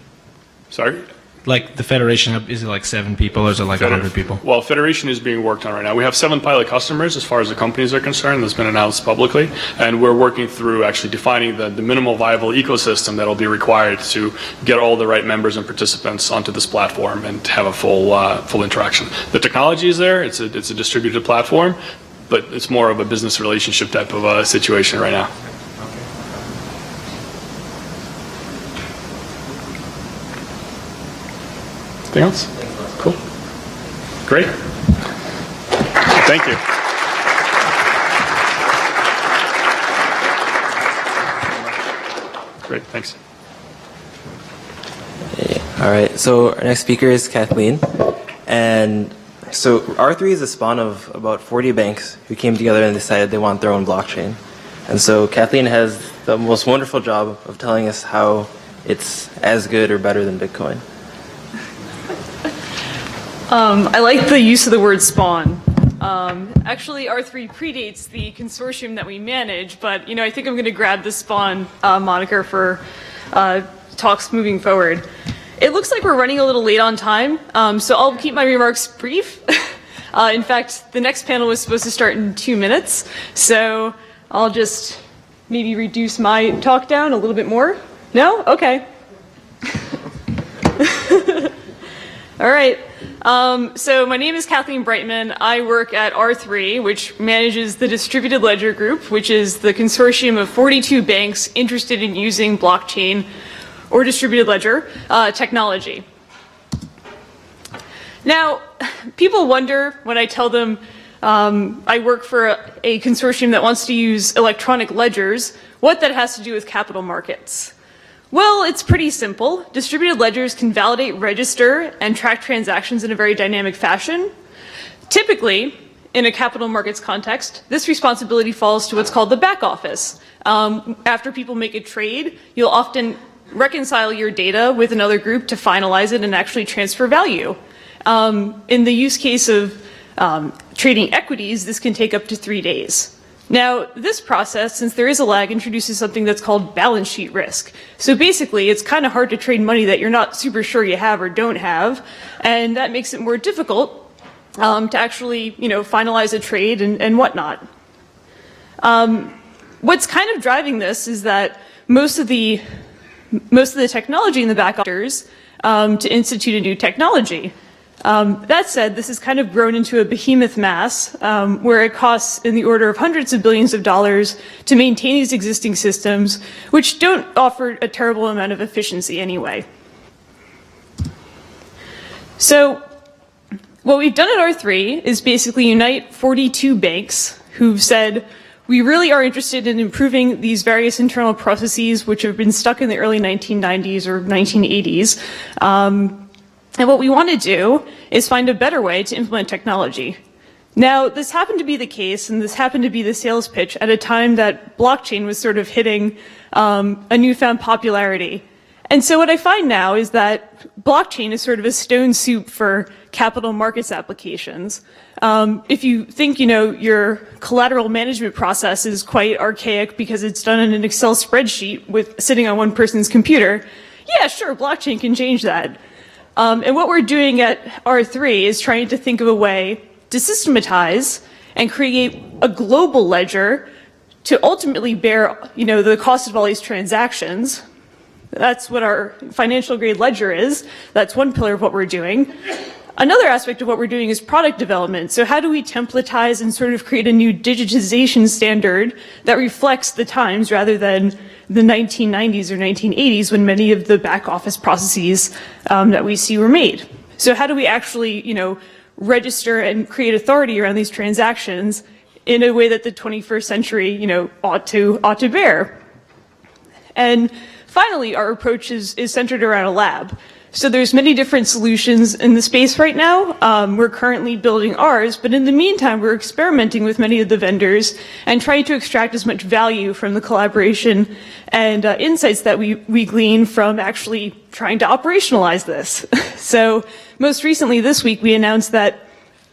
Sorry? Like the Federation, is it like 7 people or is it like 100 people? Well, Federation is being worked on right now. We have 7 pilot customers as far as the companies are concerned. That's been announced publicly. And we're working through actually defining the minimal viable ecosystem that will be required to get all the right members and participants onto this platform and have a full interaction. The technology is there. It's a distributed platform, but it's more of a business relationship type of a situation right now. Anything else? Cool. Great. Thank you. Great, thanks. All right, so our next speaker is Kathleen. And so R3 is a spawn of about 40 banks who came together and decided they want their own blockchain. And so Kathleen has the most wonderful job of telling us how it's as good or better than Bitcoin. I like the use of the word spawn. Actually, R3 predates the consortium that we manage, but I think I'm going to grab the spawn moniker for talks moving forward. It looks like we're running a little late on time, so I'll keep my remarks brief. In fact, the next panel was supposed to start in 2 minutes, so I'll just maybe reduce my talk down a little bit more. No? Okay. All right. So my name is Kathleen Brightman. I work at R3, which manages the Distributed Ledger Group, which is the consortium of 42 banks interested in using blockchain or distributed ledger technology. Now, people wonder when I tell them I work for a consortium that wants to use electronic ledgers, what that has to do with capital markets. Well, it's pretty simple. Distributed ledgers can validate, register, and track transactions in a very dynamic fashion. Typically, in a capital markets context, this responsibility falls to what's called the back office. After people make a trade, you'll often reconcile your data with another group to finalize it and actually transfer value. In the use case of trading equities, this can take up to 3 days. Now, this process, since there is a lag, introduces something that's called balance sheet risk. So basically, it's kind of hard to trade money that you're not super sure you have or don't have, and that makes it more difficult to actually, finalize a trade and whatnot. What's kind of driving this is that most of the technology in the back office to institute a new technology. That said, this has kind of grown into a behemoth mass where it costs in the order of hundreds of billions of dollars to maintain these existing systems, which don't offer a terrible amount of efficiency anyway. So what we've done at R3 is basically unite 42 banks who've said, we really are interested in improving these various internal processes which have been stuck in the early 1990s or 1980s. And what we want to do is find a better way to implement technology. Now, this happened to be the case, and this happened to be the sales pitch at a time that blockchain was sort of hitting a newfound popularity. And so what I find now is that blockchain is sort of a stone soup for capital markets applications. If you think, your collateral management process is quite archaic because it's done in an Excel spreadsheet sitting on one person's computer, yeah, sure, blockchain can change that. And what we're doing at R3 is trying to think of a way to systematize and create a global ledger to ultimately bear, the cost of all these transactions. That's what our financial grade ledger is. That's one pillar of what we're doing. Another aspect of what we're doing is product development. So how do we templatize and sort of create a new digitization standard that reflects the times rather than the 1990s or 1980s when many of the back office processes that we see were made. So how do we actually, register and create authority around these transactions in a way that the 21st century, ought to bear? And finally, our approach is centered around a lab. So there's many different solutions in the space right now. We're currently building ours, but in the meantime, we're experimenting with many of the vendors and trying to extract as much value from the collaboration and insights that we glean from actually trying to operationalize this. So most recently this week, we announced that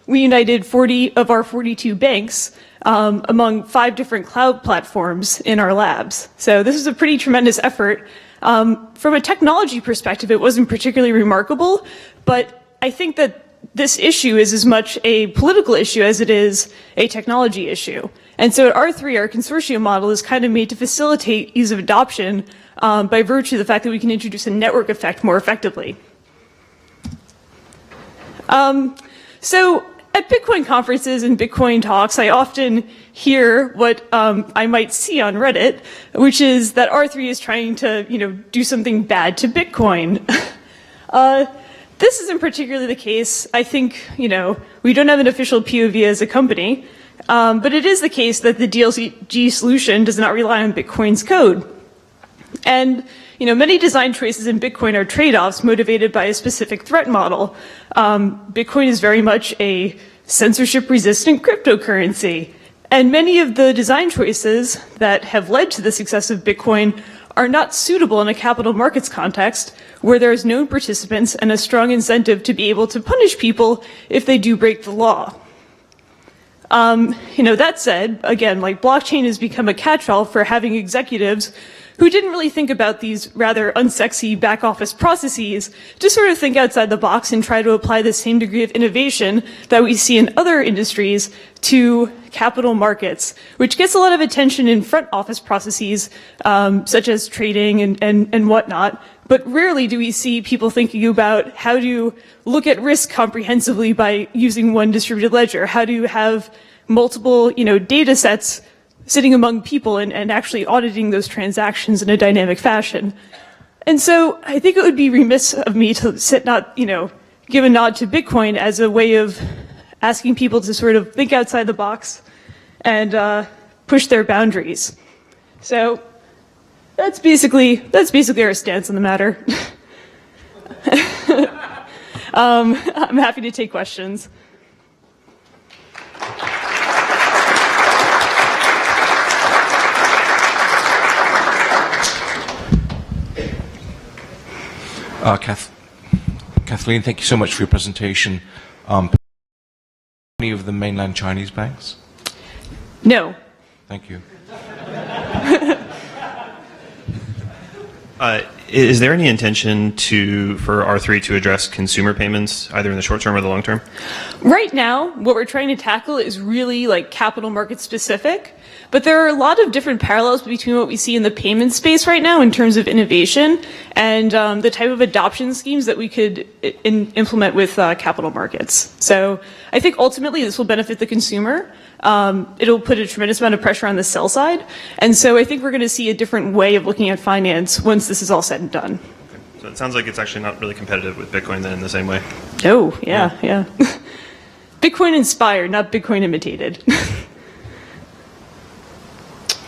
we united 40 of our 42 banks among 5 different cloud platforms in our labs. So this is a pretty tremendous effort. From a technology perspective, it wasn't particularly remarkable, but I think that this issue is as much a political issue as it is a technology issue. And so at R3, our consortium model is kind of made to facilitate ease of adoption by virtue of the fact that we can introduce a network effect more effectively. So at Bitcoin conferences and Bitcoin talks, I often hear what I might see on Reddit, which is that R3 is trying to, do something bad to Bitcoin. This isn't particularly the case. I think, we don't have an official POV as a company, but it is the case that the DLG solution does not rely on Bitcoin's code. And many design choices in Bitcoin are trade-offs motivated by a specific threat model. Bitcoin is very much a censorship-resistant cryptocurrency. And many of the design choices that have led to the success of Bitcoin are not suitable in a capital markets context where there's known participants and a strong incentive to be able to punish people if they do break the law. That said, again, blockchain has become a catch-all for having executives who didn't really think about these rather unsexy back office processes to sort of think outside the box and try to apply the same degree of innovation that we see in other industries to capital markets, which gets a lot of attention in front office processes, such as trading and whatnot. But rarely do we see people thinking about how to look at risk comprehensively by using one distributed ledger, how to have multiple, data sets sitting among people and actually auditing those transactions in a dynamic fashion. And so I think it would be remiss of me to give a nod to Bitcoin as a way of asking people to sort of think outside the box and push their boundaries. So that's basically our stance on the matter. I'm happy to take questions. Kathleen, thank you so much for your presentation. Any of the mainland Chinese banks? No. Thank you. Is there any intention for R3 to address consumer payments, either in the short term or the long term? Right now, what we're trying to tackle is really capital market specific, but there are a lot of different parallels between what we see in the payment space right now in terms of innovation and the type of adoption schemes that we could implement with capital markets. So I think ultimately this will benefit the consumer. It'll put a tremendous amount of pressure on the sell side. And so I think we're going to see a different way of looking at finance once this is all said and done. So it sounds like it's actually not really competitive with Bitcoin then in the same way. Oh, yeah. Bitcoin inspired, not Bitcoin imitated.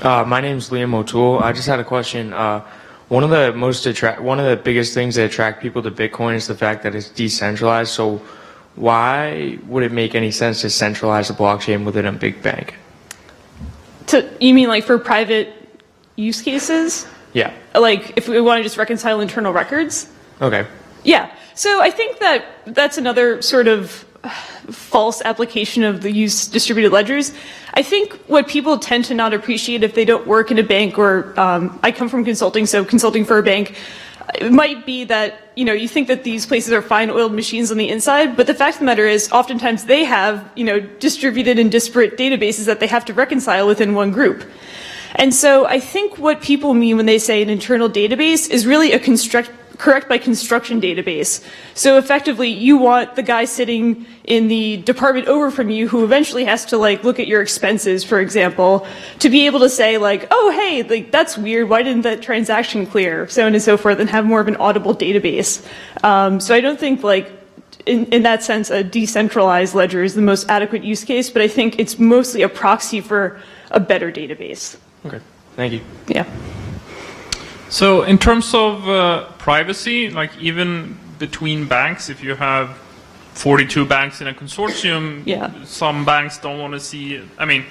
My name's Liam O'Toole. I just had a question. One of the biggest things that attract people to Bitcoin is the fact that it's decentralized. So why would it make any sense to centralize the blockchain within a big bank? You mean for private use cases? Yeah. If we want to just reconcile internal records? Okay. Yeah. So I think that's another sort of false application of the use distributed ledgers. I think what people tend to not appreciate if they don't work in a bank or I come from consulting, so consulting for a bank, it might be that, you think that these places are fine oiled machines on the inside, but the fact of the matter is oftentimes they have, distributed and disparate databases that they have to reconcile within one group. And so I think what people mean when they say an internal database is really a correct by construction database. So effectively, you want the guy sitting in the department over from you who eventually has to look at your expenses, for example, to be able to say oh, hey, that's weird. Why didn't that transaction clear? So on and so forth, and have more of an audible database. So I don't think in that sense, a decentralized ledger is the most adequate use case, but I think it's mostly a proxy for a better database. Okay, thank you. Yeah. So in terms of privacy, even between banks. If you have 42 banks in a consortium, some banks don't want to see, I mean,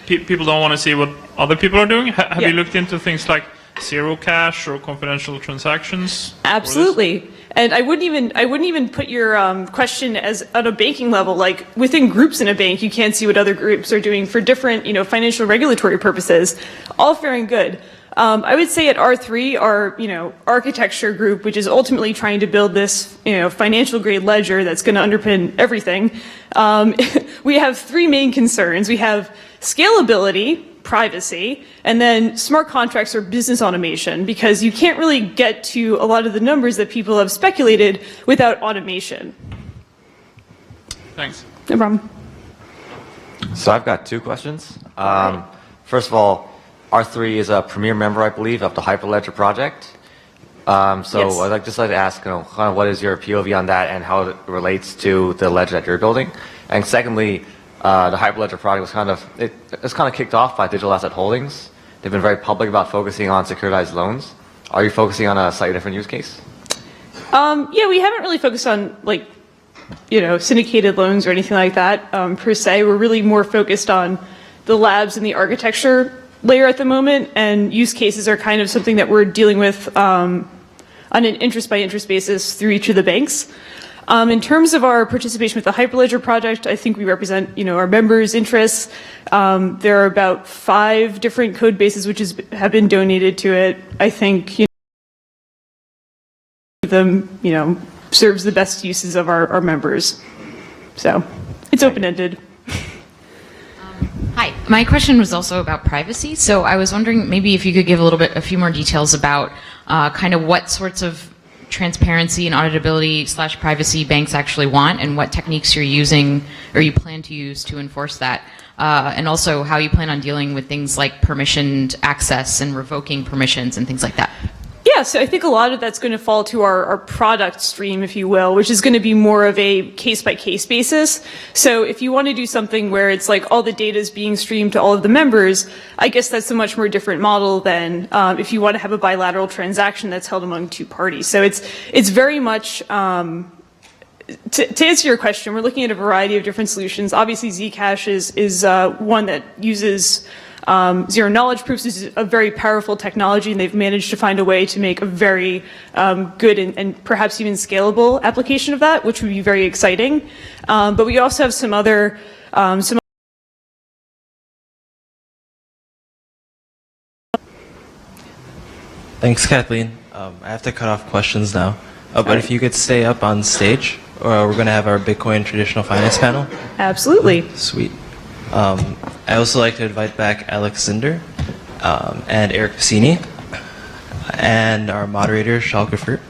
people don't want to see what other people are doing. Have you looked into things like zero cash or confidential transactions? Absolutely. And I wouldn't even put your question as at a banking level. Like within groups in a bank, you can't see what other groups are doing for different, financial regulatory purposes. All fair and good. I would say at R3, our architecture group, which is ultimately trying to build this financial grade ledger that's going to underpin everything. We have three main concerns. We have scalability, privacy, and then smart contracts or business automation, because you can't really get to a lot of the numbers that people have speculated without automation. Thanks. No problem. So I've got two questions. First of all, R3 is a premier member, I believe, of the Hyperledger project. Yes. I'd just like to ask, kind of what is your POV on that and how it relates to the ledger that you're building? And secondly, the Hyperledger project was it's kind of kicked off by Digital Asset Holdings. They've been very public about focusing on securitized loans. Are you focusing on a slightly different use case? Yeah, we haven't really focused on syndicated loans or anything like that per se. We're really more focused on the labs and the architecture layer at the moment, and use cases are kind of something that we're dealing with on an interest by interest basis through each of the banks. In terms of our participation with the Hyperledger project, I think we represent, our members' interests. There are about 5 different code bases which have been donated to it. I think them, serves the best uses of our members. So it's open-ended. Hi, my question was also about privacy. So I was wondering maybe if you could give a few more details about kind of what sorts of transparency and auditability / privacy banks actually want, and what techniques you're using or you plan to use to enforce that, and also how you plan on dealing with things like permissioned access and revoking permissions and things like that. Yeah, so I think a lot of that's going to fall to our product stream, if you will, which is going to be more of a case-by-case basis. So if you want to do something where it's like all the data is being streamed to all of the members, I guess that's a much more different model than if you want to have a bilateral transaction that's held among 2 parties. So it's very much, to answer your question, we're looking at a variety of different solutions. Obviously, Zcash is one that uses zero knowledge proofs. Is a very powerful technology, and they've managed to find a way to make a very good and perhaps even scalable application of that, which would be very exciting. But we also have some other Thanks, Kathleen. I have to cut off questions now. But if you could stay up on stage, or we're going to have our Bitcoin traditional finance panel. Absolutely. Sweet. I also like to invite back Alex Zinder and Eric Cassini and our moderator, Shal Giffert.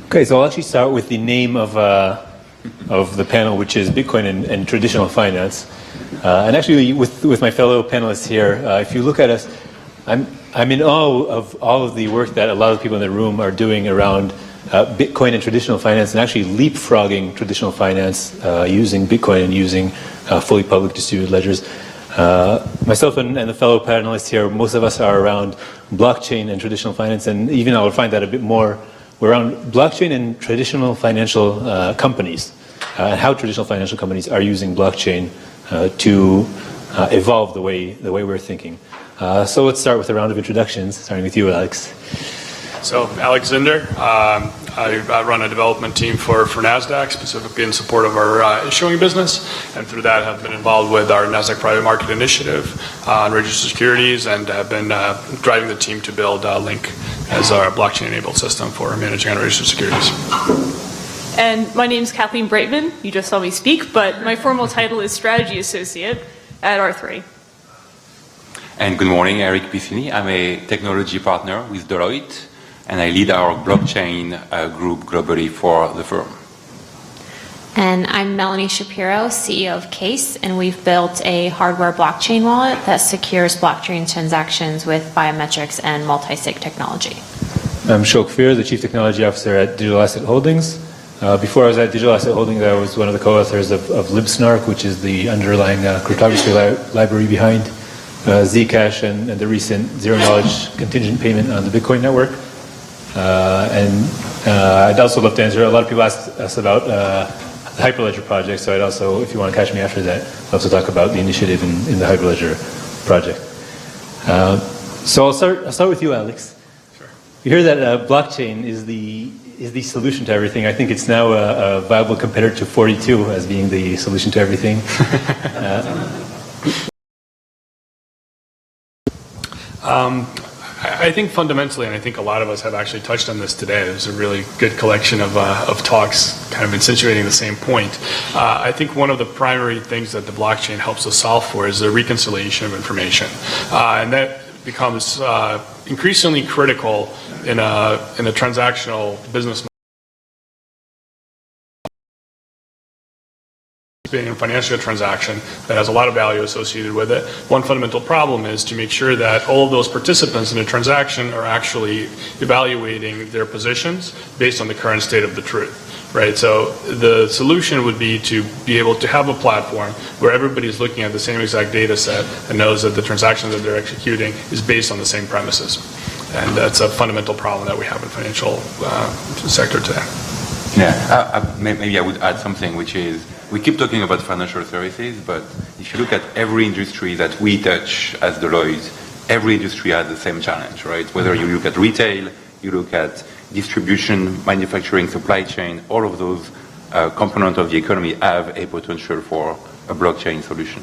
Okay, so I'll actually start with the name of the panel, which is Bitcoin and traditional finance. And actually, with my fellow panelists here, if you look at us, I'm in awe of all of the work that a lot of people in the room are doing around Bitcoin and traditional finance, and actually leapfrogging traditional finance using Bitcoin and using fully public distributed ledgers. Myself and the fellow panelists here, most of us are around blockchain and traditional finance, and even I'll find that a bit more. We're around blockchain and traditional financial companies, and how traditional financial companies are using blockchain to evolve the way we're thinking. So let's start with a round of introductions, starting with you, Alex. So, Alex Zinder. I run a development team for NASDAQ, specifically in support of our issuing business, and through that have been involved with our NASDAQ Private Market Initiative on registered securities, and have been driving the team to build Link as our blockchain-enabled system for managing unregistered securities. And my name's Kathleen Brightman. You just saw me speak, but my formal title is Strategy Associate at R3. And good morning, Eric Piscini. I'm a technology partner with Deloitte, and I lead our blockchain group globally for the firm. And I'm Melanie Shapiro, CEO of Case, and we've built a hardware blockchain wallet that secures blockchain transactions with biometrics and multi-sig technology. I'm Shok Fear, the Chief Technology Officer at Digital Asset Holdings. Before I was at Digital Asset Holdings, I was one of the co-authors of LibSnark, which is the underlying cryptography library behind Zcash and the recent zero-knowledge contingent payment on the Bitcoin network. I'd also love to answer. A lot of people ask us about the Hyperledger project, so I'd also, if you want to catch me after that, love to talk about the initiative in the Hyperledger project. So I'll start with you, Alex. Sure. You hear that blockchain is the solution to everything. I think it's now a viable competitor to 42 as being the solution to everything. I think fundamentally, and I think a lot of us have actually touched on this today, there's a really good collection of talks kind of insinuating the same point. I think one of the primary things that the blockchain helps us solve for is the reconciliation of information. And that becomes increasingly critical in a transactional business model. In a financial transaction that has a lot of value associated with it. One fundamental problem is to make sure that all of those participants in a transaction are actually evaluating their positions based on the current state of the truth, right? So the solution would be to be able to have a platform where everybody is looking at the same exact data set and knows that the transaction that they're executing is based on the same premises. And that's a fundamental problem that we have in the financial sector today. Yeah, maybe I would add something, which is we keep talking about financial services, but if you look at every industry that we touch as Deloitte, every industry has the same challenge, right? Whether you look at retail, you look at distribution, manufacturing, supply chain, all of those components of the economy have a potential for a blockchain solution.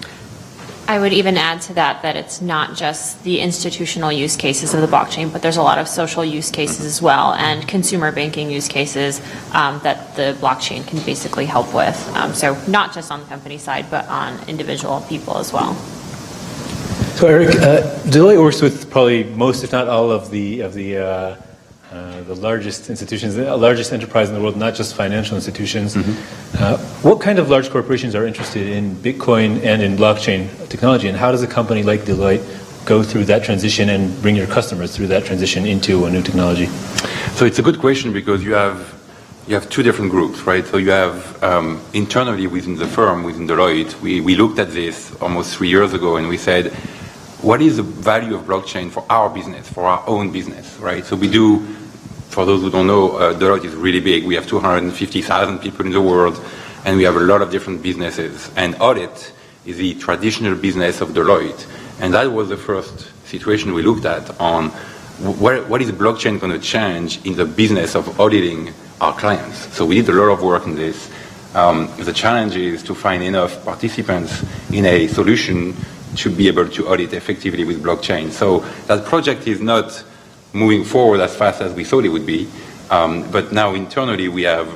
I would even add to that it's not just the institutional use cases of the blockchain, but there's a lot of social use cases as well and consumer banking use cases that the blockchain can basically help with. So not just on the company side, but on individual people as well. So Eric, Deloitte works with probably most, if not all, of the largest institutions, the largest enterprise in the world, not just financial institutions. What kind of large corporations are interested in Bitcoin and in blockchain technology, and how does a company like Deloitte go through that transition and bring your customers through that transition into a new technology? So it's a good question because you have two different groups, right? So you have internally within the firm, within Deloitte, we looked at this almost 3 years ago and we said, what is the value of blockchain for our business, for our own business, right? So we do, for those who don't know, Deloitte is really big. We have 250,000 people in the world, and we have a lot of different businesses. And audit is the traditional business of Deloitte. And that was the first situation we looked at on what is blockchain going to change in the business of auditing our clients. So we did a lot of work in this. The challenge is to find enough participants in a solution to be able to audit effectively with blockchain. So that project is not moving forward as fast as we thought it would be. But now internally we have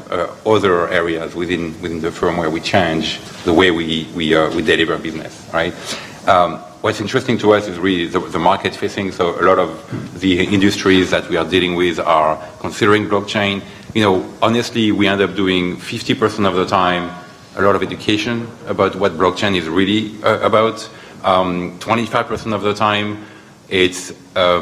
other areas within the firm where we change the way we deliver business, right? What's interesting to us is really the market facing. So a lot of the industries that we are dealing with are considering blockchain. You know, honestly, we end up doing 50% of the time a lot of education about what blockchain is really about. 25% of the time, it's a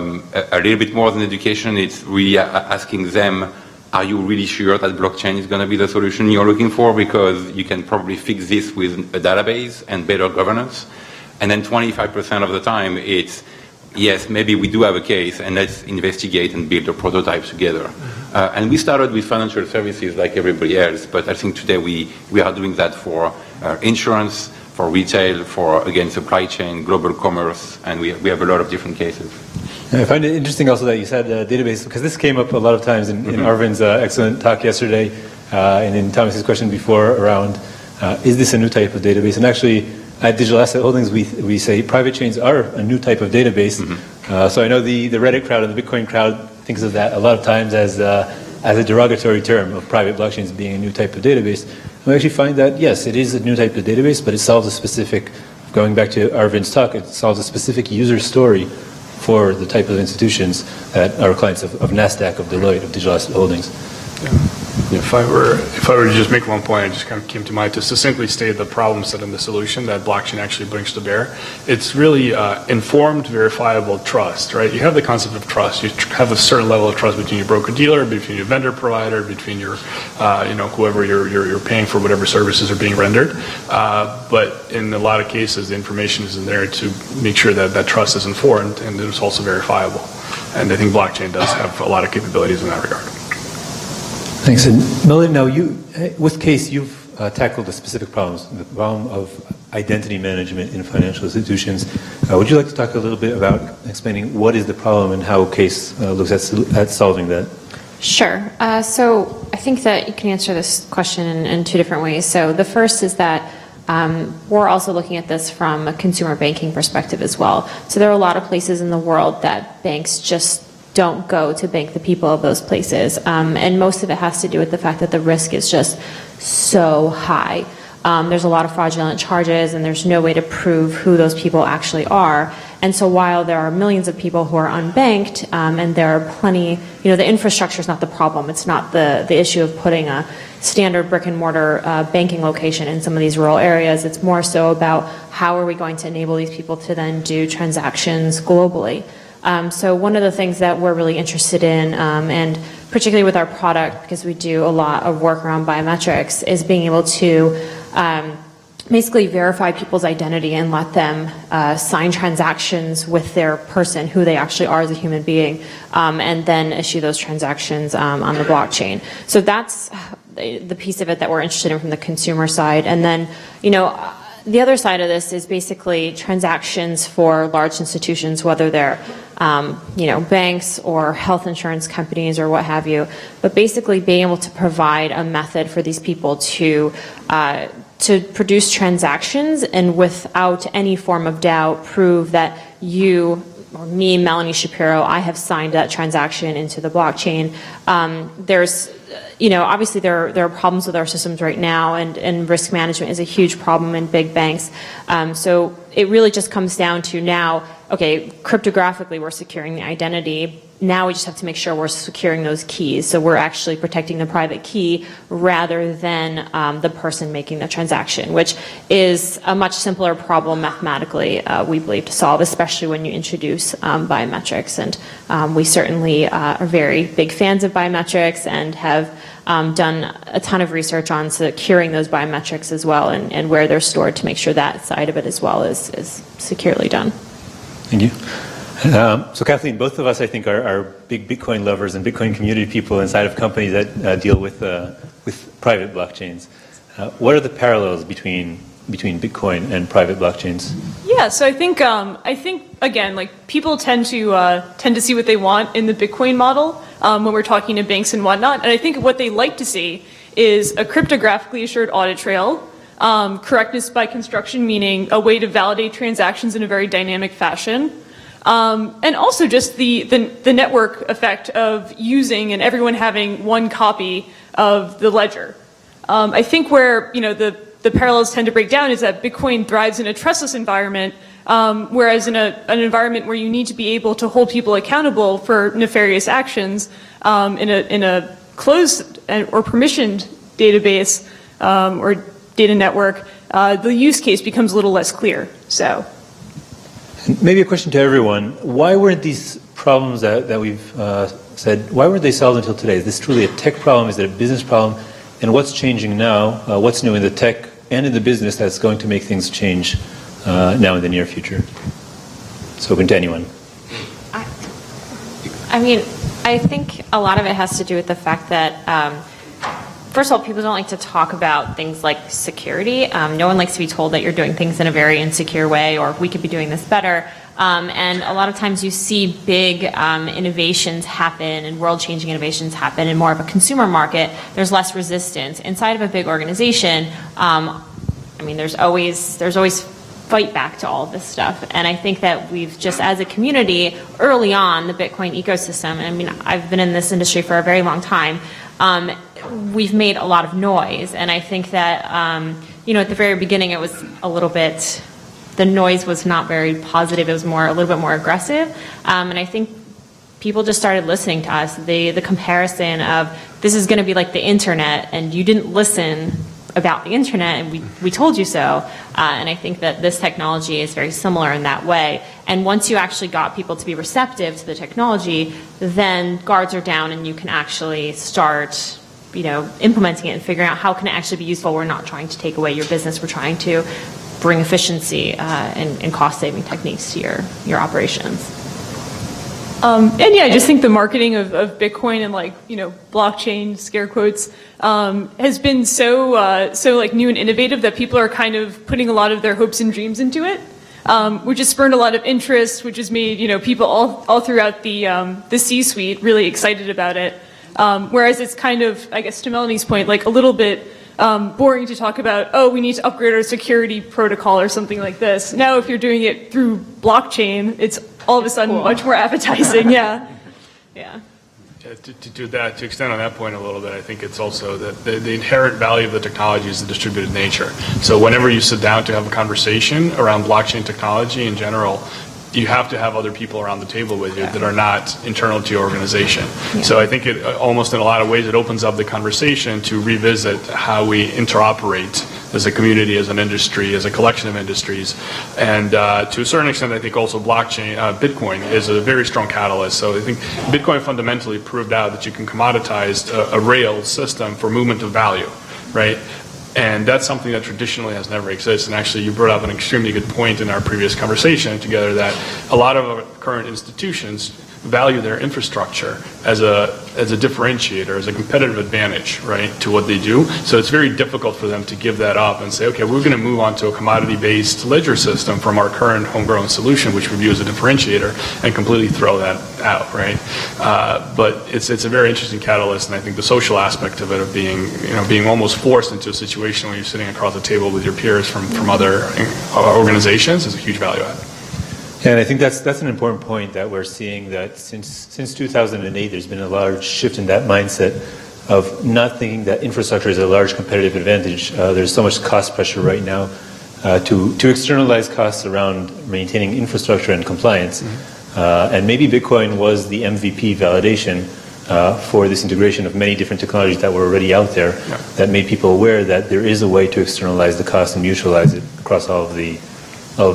little bit more than education. It's really asking them, are you really sure that blockchain is going to be the solution you're looking for? Because you can probably fix this with a database and better governance. And then 25% of the time, it's, yes, maybe we do have a case, and let's investigate and build a prototype together. And we started with financial services like everybody else, but I think today we are doing that for insurance, for retail, for, again, supply chain, global commerce, and we have a lot of different cases. I find it interesting also that you said database, because this came up a lot of times in Arvind's excellent talk yesterday, and in Thomas's question before around, is this a new type of database? And actually, at Digital Asset Holdings, we say private chains are a new type of database. So I know the Reddit crowd and the Bitcoin crowd thinks of that a lot of times as as a derogatory term of private blockchains being a new type of database. And we actually find that, yes, it is a new type of database, but it solves a specific, going back to Arvind's talk, it solves a specific user story for the type of institutions that are clients of NASDAQ, of Deloitte, of Digital Asset Holdings. If I were to just make one point, it just kind of came to mind to succinctly state the problem set and the solution that blockchain actually brings to bear. It's really informed, verifiable trust, right? You have the concept of trust. You have a certain level of trust between your broker-dealer, between your vendor provider, between your, whoever you're paying for whatever services are being rendered. But in a lot of cases, the information is in there to make sure that that trust is informed and it's also verifiable. And I think blockchain does have a lot of capabilities in that regard. Thanks. And Melody, now with Case, you've tackled the specific problems, the problem of identity management in financial institutions. Would you like to talk a little bit about explaining what is the problem and how Case looks at solving that? Sure. So I think that you can answer this question in two different ways. So the first is that we're also looking at this from a consumer banking perspective as well. So there are a lot of places in the world that banks just don't go to bank the people of those places. And most of it has to do with the fact that the risk is just so high. There's a lot of fraudulent charges and there's no way to prove who those people actually are. And so while there are millions of people who are unbanked and there are plenty, the infrastructure is not the problem. It's not the issue of putting a standard brick and mortar banking location in some of these rural areas. It's more so about how are we going to enable these people to then do transactions globally. So one of the things that we're really interested in, and particularly with our product, because we do a lot of work around biometrics, is being able to basically verify people's identity and let them sign transactions with their person, who they actually are as a human being, and then issue those transactions on the blockchain. So that's the piece of it that we're interested in from the consumer side. And then, the other side of this is basically transactions for large institutions, whether they're banks or health insurance companies or what have you, but basically being able to provide a method for these people to produce transactions and without any form of doubt prove that you or me, Melanie Shapiro, I have signed that transaction into the blockchain. There's obviously there are problems with our systems right now, and risk management is a huge problem in big banks. So it really just comes down to now, okay, cryptographically we're securing the identity. Now we just have to make sure we're securing those keys. So we're actually protecting the private key rather than the person making the transaction, which is a much simpler problem mathematically, we believe, to solve, especially when you introduce biometrics. And we certainly are very big fans of biometrics and have done a ton of research on securing those biometrics as well and where they're stored to make sure that side of it as well is securely done. Thank you. So Kathleen, both of us, I think, are big Bitcoin lovers and Bitcoin community people inside of companies that deal with private blockchains. What are the parallels between Bitcoin and private blockchains? Yeah, so I think again, like people tend to see what they want in the Bitcoin model when we're talking to banks and whatnot, and I think what they like to see is a cryptographically assured audit trail. Correctness by construction, meaning a way to validate transactions in a very dynamic fashion. And also just the network effect of using and everyone having one copy of the ledger. I think where the parallels tend to break down is that Bitcoin thrives in a trustless environment, whereas in an environment where you need to be able to hold people accountable for nefarious actions in a closed or permissioned database or data network, the use case becomes a little less clear. So, maybe a question to everyone: why weren't these problems that we've said, why weren't they solved until today? Is this truly a tech problem? Is it a business problem? And what's changing now? What's new in the tech and in the business that's going to make things change now in the near future? It's open to anyone. I think a lot of it has to do with the fact that first of all, people don't like to talk about things like security. No one likes to be told that you're doing things in a very insecure way or we could be doing this better. And a lot of times you see big innovations happen and world-changing innovations happen in more of a consumer market. There's less resistance. Inside of a big organization, there's always fight back to all of this stuff. And I think that we've just, as a community, early on, the Bitcoin ecosystem, I mean, I've been in this industry for a very long time, we've made a lot of noise. And I think that, at the very beginning, it was a little bit, the noise was not very positive. It was a little bit more aggressive. And I think people just started listening to us. The comparison of this is going to be like the internet, and you didn't listen about the internet, and we told you so. And I think that this technology is very similar in that way. And once you actually got people to be receptive to the technology, then guards are down, and you can actually start implementing it and figuring out how can it actually be useful. We're not trying to take away your business. We're trying to bring efficiency and cost-saving techniques to your operations. And yeah, I just think the marketing of Bitcoin and blockchain, scare quotes, has been so new and innovative that people are kind of putting a lot of their hopes and dreams into it, which has spurned a lot of interest, which has made people all throughout the C-suite really excited about it. Whereas it's kind of, I guess to Melanie's point, like a little bit boring to talk about, oh, we need to upgrade our security protocol or something like this. Now if you're doing it through blockchain, it's all of a sudden much more appetizing, yeah. To extend on that point a little bit, I think it's also that the inherent value of the technology is the distributed nature. So whenever you sit down to have a conversation around blockchain technology in general, you have to have other people around the table with you that are not internal to your organization. Yeah. So I think it almost in a lot of ways it opens up the conversation to revisit how we interoperate as a community, as an industry, as a collection of industries. And to a certain extent, I think also Bitcoin is a very strong catalyst. So I think Bitcoin fundamentally proved out that you can commoditize a rail system for movement of value, right? And that's something that traditionally has never existed. And actually, you brought up an extremely good point in our previous conversation together that a lot of our current institutions value their infrastructure as a differentiator, as a competitive advantage, right, to what they do. So it's very difficult for them to give that up and say, okay, we're going to move on to a commodity-based ledger system from our current homegrown solution, which we view as a differentiator, and completely throw that out, right? But it's a very interesting catalyst, and I think the social aspect of it, of being almost forced into a situation where you're sitting across the table with your peers from other organizations, is a huge value add. Yeah, and I think that's an important point, that we're seeing that since 2008, there's been a large shift in that mindset of not thinking that infrastructure is a large competitive advantage. There's so much cost pressure right now to externalize costs around maintaining infrastructure and compliance. And maybe Bitcoin was the MVP validation for this integration of many different technologies that were already out there, that made people aware that there is a way to externalize the cost and mutualize it across all of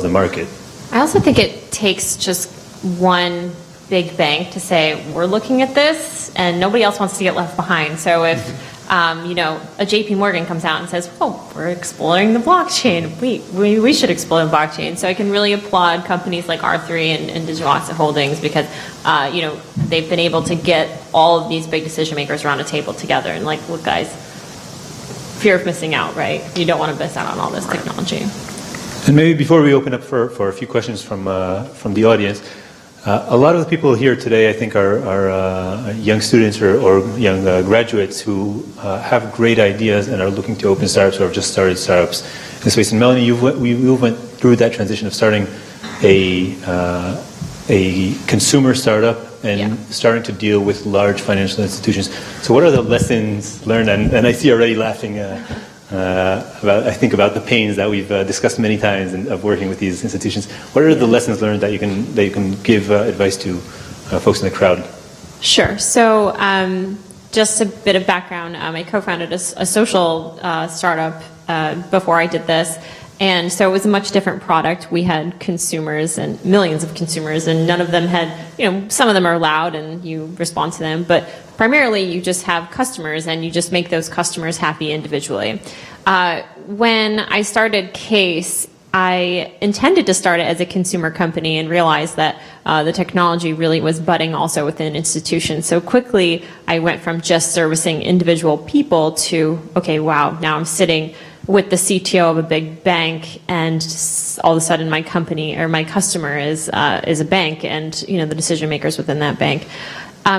the market. I also think it takes just one big bank to say, we're looking at this, and nobody else wants to get left behind. So if, a JP Morgan comes out and says, oh, we're exploring the blockchain, we should explore the blockchain. So I can really applaud companies like R3 and Digital Asset Holdings because, they've been able to get all of these big decision makers around a table together and like, look guys, fear of missing out, right? You don't want to miss out on all this technology. And maybe before we open up for a few questions from the audience, a lot of the people here today, I think, are young students or young graduates who have great ideas and are looking to open startups or have just started startups in this space. And Melanie, you went through that transition of starting a consumer startup and starting to deal with large financial institutions. So what are the lessons learned? And I see already laughing about the pains that we've discussed many times of working with these institutions. What are the lessons learned that you can give advice to folks in the crowd? Sure. So just a bit of background. I co-founded a social startup before I did this. And so it was a much different product. We had consumers and millions of consumers, and none of them had, some of them are loud and you respond to them, but primarily you just have customers and you just make those customers happy individually. When I started Case, I intended to start it as a consumer company and realized that the technology really was budding also within institutions. So quickly I went from just servicing individual people to, okay, wow, now I'm sitting with the CTO of a big bank, and all of a sudden my company or my customer is a bank, and the decision makers within that bank.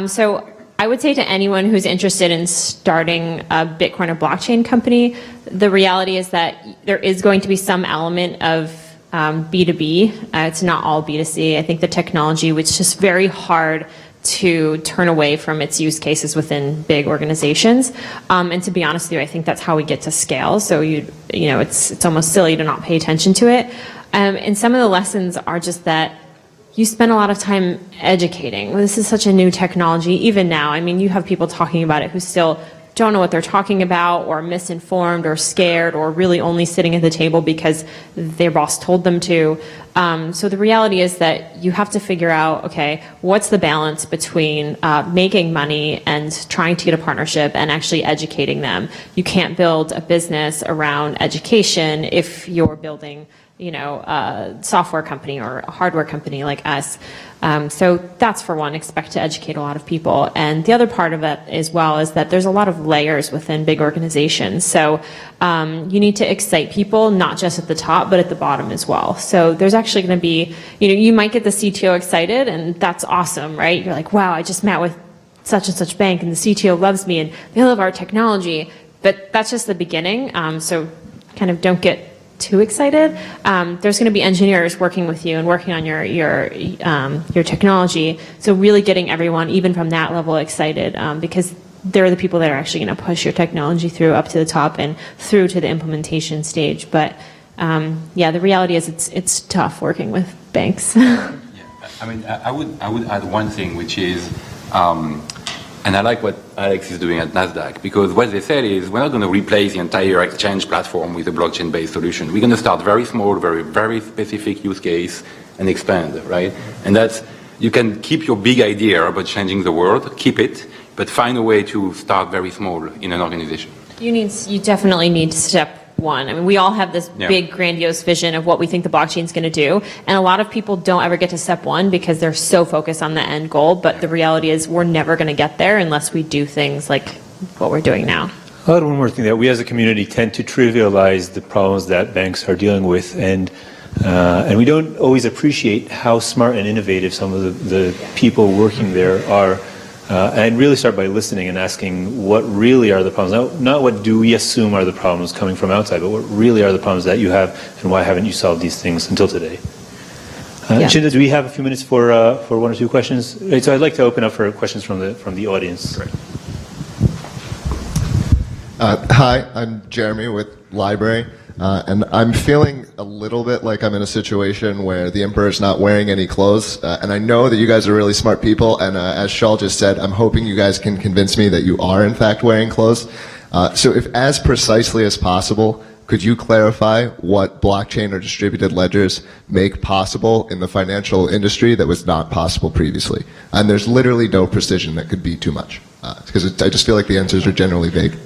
So I would say to anyone who's interested in starting a Bitcoin or blockchain company, the reality is that there is going to be some element of B2B. It's not all B2C. I think the technology, which is just very hard to turn away from its use cases within big organizations. And to be honest with you, I think that's how we get to scale. So it's almost silly to not pay attention to it. And some of the lessons are just that you spend a lot of time educating. This is such a new technology, even now. I mean, you have people talking about it who still don't know what they're talking about, or misinformed, or scared, or really only sitting at the table because their boss told them to. So the reality is that you have to figure out, okay, what's the balance between making money and trying to get a partnership and actually educating them. You can't build a business around education if you're building a software company or a hardware company like us. So that's for one, expect to educate a lot of people. And the other part of it as well is that there's a lot of layers within big organizations. So you need to excite people, not just at the top, but at the bottom as well. So there's actually going to be, you might get the CTO excited, and that's awesome, right? You're like, wow, I just met with such and such bank, and the CTO loves me, and they love our technology. But that's just the beginning. So kind of don't get too excited. There's going to be engineers working with you and working on your technology. So really getting everyone, even from that level, excited, because they're the people that are actually going to push your technology through up to the top and through to the implementation stage. But the reality is it's tough working with banks. I mean, I would add one thing, which is, and I like what Alex is doing at NASDAQ, because what they said is we're not going to replace the entire exchange platform with a blockchain-based solution. We're going to start very small, very, very specific use case and expand, right? And that's, you can keep your big idea about changing the world, keep it, but find a way to start very small in an organization. You definitely need step one. I mean, we all have this big grandiose vision of what we think the blockchain is going to do, and a lot of people don't ever get to step one because they're so focused on the end goal, but the reality is we're never going to get there unless we do things like what we're doing now. I'll add one more thing, that we as a community tend to trivialize the problems that banks are dealing with, and we don't always appreciate how smart and innovative some of the people working there are. And really start by listening and asking what really are the problems. Not what do we assume are the problems coming from outside, but what really are the problems that you have, and why haven't you solved these things until today? Chinda, do we have a few minutes for one or two questions? Right, so I'd like to open up for questions from the audience. Right. Hi, I'm Jeremy with Library. And I'm feeling a little bit like I'm in a situation where the emperor's not wearing any clothes. And I know that you guys are really smart people. And as Shaul just said, I'm hoping you guys can convince me that you are in fact wearing clothes. So if as precisely as possible, could you clarify what blockchain or distributed ledgers make possible in the financial industry that was not possible previously? And there's literally no precision that could be too much. Because I just feel like the answers are generally vague.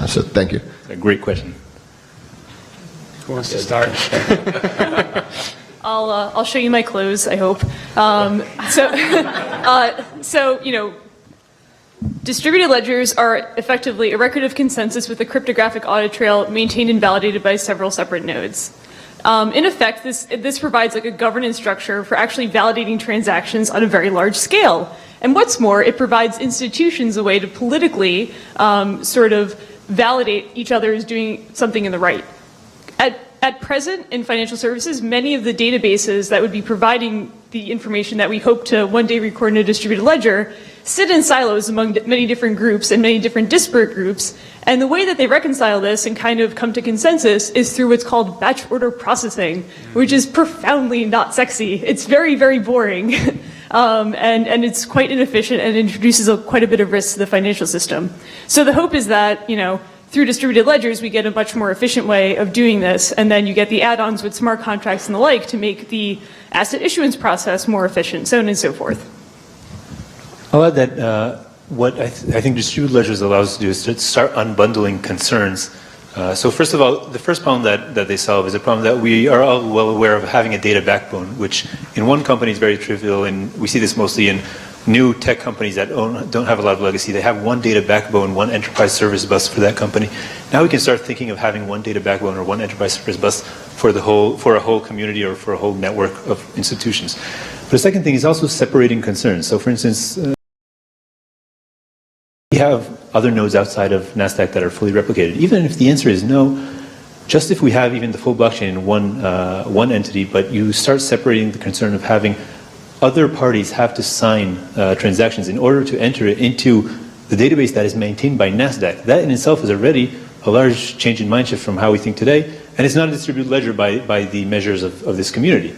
So thank you. A great question. Who wants to start? I'll show you my clothes, I hope. Distributed ledgers are effectively a record of consensus with a cryptographic audit trail maintained and validated by several separate nodes. In effect, this provides like a governance structure for actually validating transactions on a very large scale. And what's more, it provides institutions a way to politically sort of validate each other as doing something in the right. At present, in financial services, many of the databases that would be providing the information that we hope to one day record in a distributed ledger sit in silos among many different groups and many different disparate groups. And the way that they reconcile this and kind of come to consensus is through what's called batch order processing, which is profoundly not sexy. It's very, very boring. And it's quite inefficient and introduces quite a bit of risk to the financial system. So the hope is that, through distributed ledgers, we get a much more efficient way of doing this, and then you get the add-ons with smart contracts and the like to make the asset issuance process more efficient, so on and so forth. I'll add that what I think distributed ledgers allows us to do is to start unbundling concerns. So first of all, the first problem that they solve is a problem that we are all well aware of, having a data backbone, which in one company is very trivial, and we see this mostly in new tech companies that don't have a lot of legacy. They have one data backbone, one enterprise service bus for that company. Now we can start thinking of having one data backbone or one enterprise service bus for a whole community or for a whole network of institutions. But the second thing is also separating concerns. So for instance, we have other nodes outside of NASDAQ that are fully replicated. Even if the answer is no, just if we have even the full blockchain in one entity, but you start separating the concern of having other parties have to sign transactions in order to enter it into the database that is maintained by NASDAQ. That in itself is already a large change in mind shift from how we think today, and it's not a distributed ledger by the measures of this community.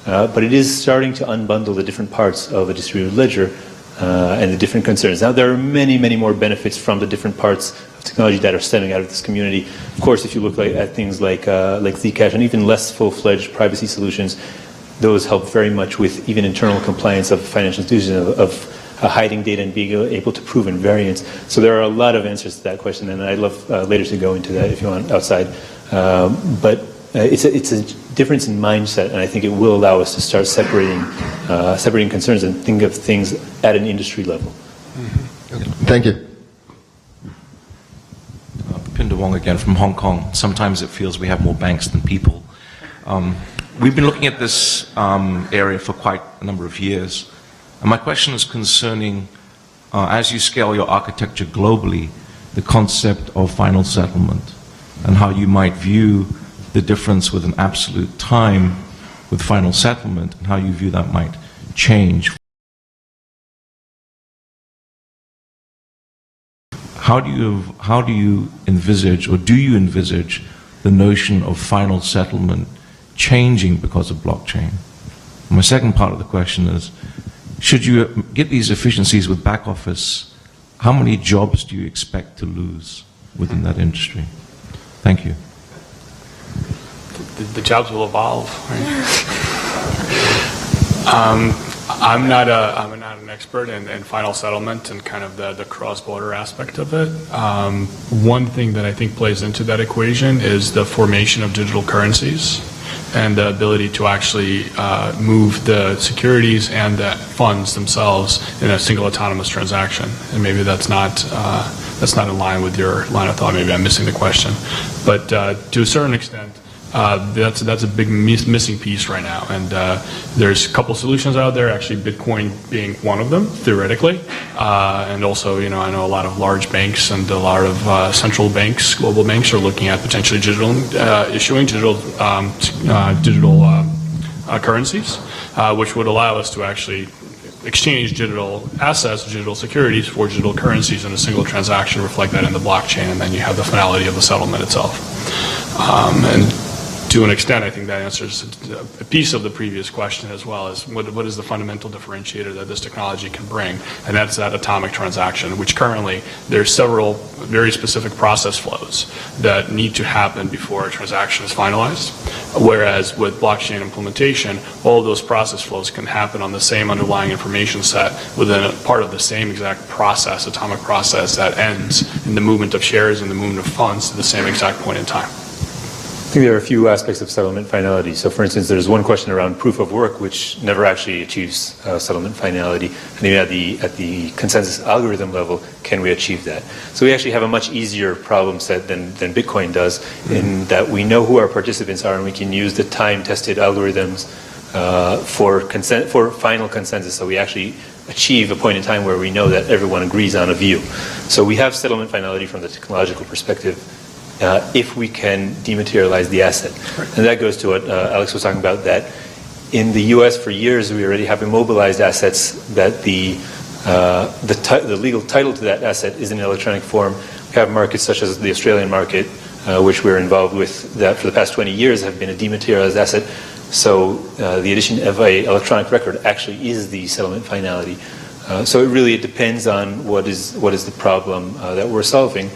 But it is starting to unbundle the different parts of a distributed ledger and the different concerns. Now, there are many, many more benefits from the different parts of technology that are stemming out of this community. Of course, if you look at things like Zcash and even less full-fledged privacy solutions, those help very much with even internal compliance of financial institutions, of hiding data and being able to prove invariance. So there are a lot of answers to that question, and I'd love later to go into that if you want outside. But it's a difference in mindset, and I think it will allow us to start separating concerns and think of things at an industry level. Thank you. Pinder Wong again from Hong Kong. Sometimes it feels we have more banks than people. We've been looking at this area for quite a number of years. And my question is concerning, as you scale your architecture globally, the concept of final settlement and how you might view the difference with an absolute time with final settlement and how you view that might change. How do you envisage, or do you envisage, the notion of final settlement changing because of blockchain? My second part of the question is, should you get these efficiencies with back office, how many jobs do you expect to lose within that industry? Thank you. The jobs will evolve, right? I'm not an expert in final settlement and kind of the cross-border aspect of it. One thing that I think plays into that equation is the formation of digital currencies and the ability to actually move the securities and the funds themselves in a single autonomous transaction. And maybe that's not in line with your line of thought. Maybe I'm missing the question. But to a certain extent, that's a big missing piece right now, and there's a couple solutions out there. Actually, Bitcoin being one of them, theoretically, and also, I know a lot of large banks and a lot of central banks, global banks, are looking at potentially issuing digital currencies, which would allow us to actually exchange digital assets, digital securities for digital currencies in a single transaction, reflect that in the blockchain, and then you have the finality of the settlement itself. And to an extent, I think that answers a piece of the previous question as well, as what is the fundamental differentiator that this technology can bring, and that's that atomic transaction, which currently there's several very specific process flows that need to happen before a transaction is finalized, whereas with blockchain implementation, all of those process flows can happen on the same underlying information set within a part of the same exact process, atomic process, that ends in the movement of shares and the movement of funds to the same exact point in time. I think there are a few aspects of settlement finality. So, for instance, there's one question around proof of work, which never actually achieves settlement finality. And even at the consensus algorithm level, can we achieve that? So we actually have a much easier problem set than Bitcoin does, in that we know who our participants are, and we can use the time-tested algorithms for final consensus. So we actually achieve a point in time where we know that everyone agrees on a view. So we have settlement finality from the technological perspective, if we can dematerialize the asset. And that goes to what Alex was talking about, that in the US for years we already have immobilized assets, that the legal title to that asset is in electronic form. We have markets such as the Australian market, which we're involved with, that for the past 20 years have been a dematerialized asset. So the addition of an electronic record actually is the settlement finality. So it depends on what is the problem that we're solving.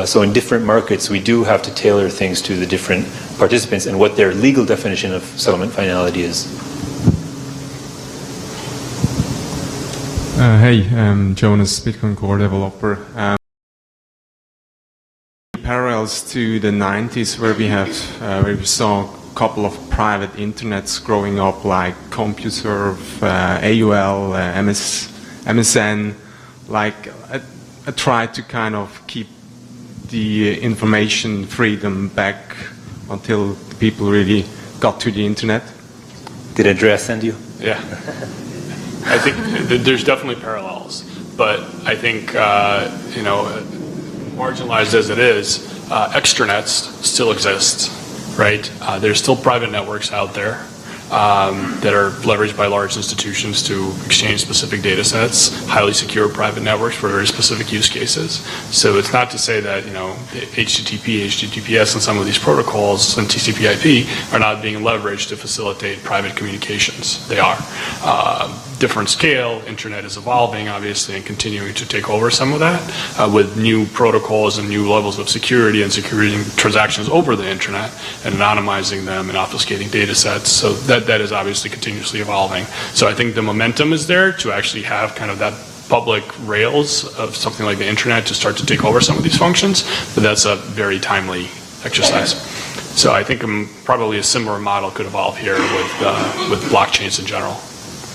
So in different markets, we do have to tailor things to the different participants and what their legal definition of settlement finality is. Hey, Jonas, Bitcoin core developer. Parallels to the 90s, where we saw a couple of private internets growing up, like CompuServe, AOL, MSN. Like I tried to kind of keep the information freedom back until people really got to the internet. Did Andreas send you? Yeah. I think there's definitely parallels, but I think, marginalized as it is, extranets still exist, right? There's still private networks out there that are leveraged by large institutions to exchange specific data sets, highly secure private networks for very specific use cases. So it's not to say that, HTTP, HTTPS, and some of these protocols and TCP/IP are not being leveraged to facilitate private communications. They are. Different scale, internet is evolving, obviously, and continuing to take over some of that with new protocols and new levels of security and securing transactions over the internet and anonymizing them and obfuscating data sets. So that is obviously continuously evolving. So I think the momentum is there to actually have kind of that public rails of something like the internet to start to take over some of these functions, but that's a very timely exercise. So I think probably a similar model could evolve here with blockchains in general.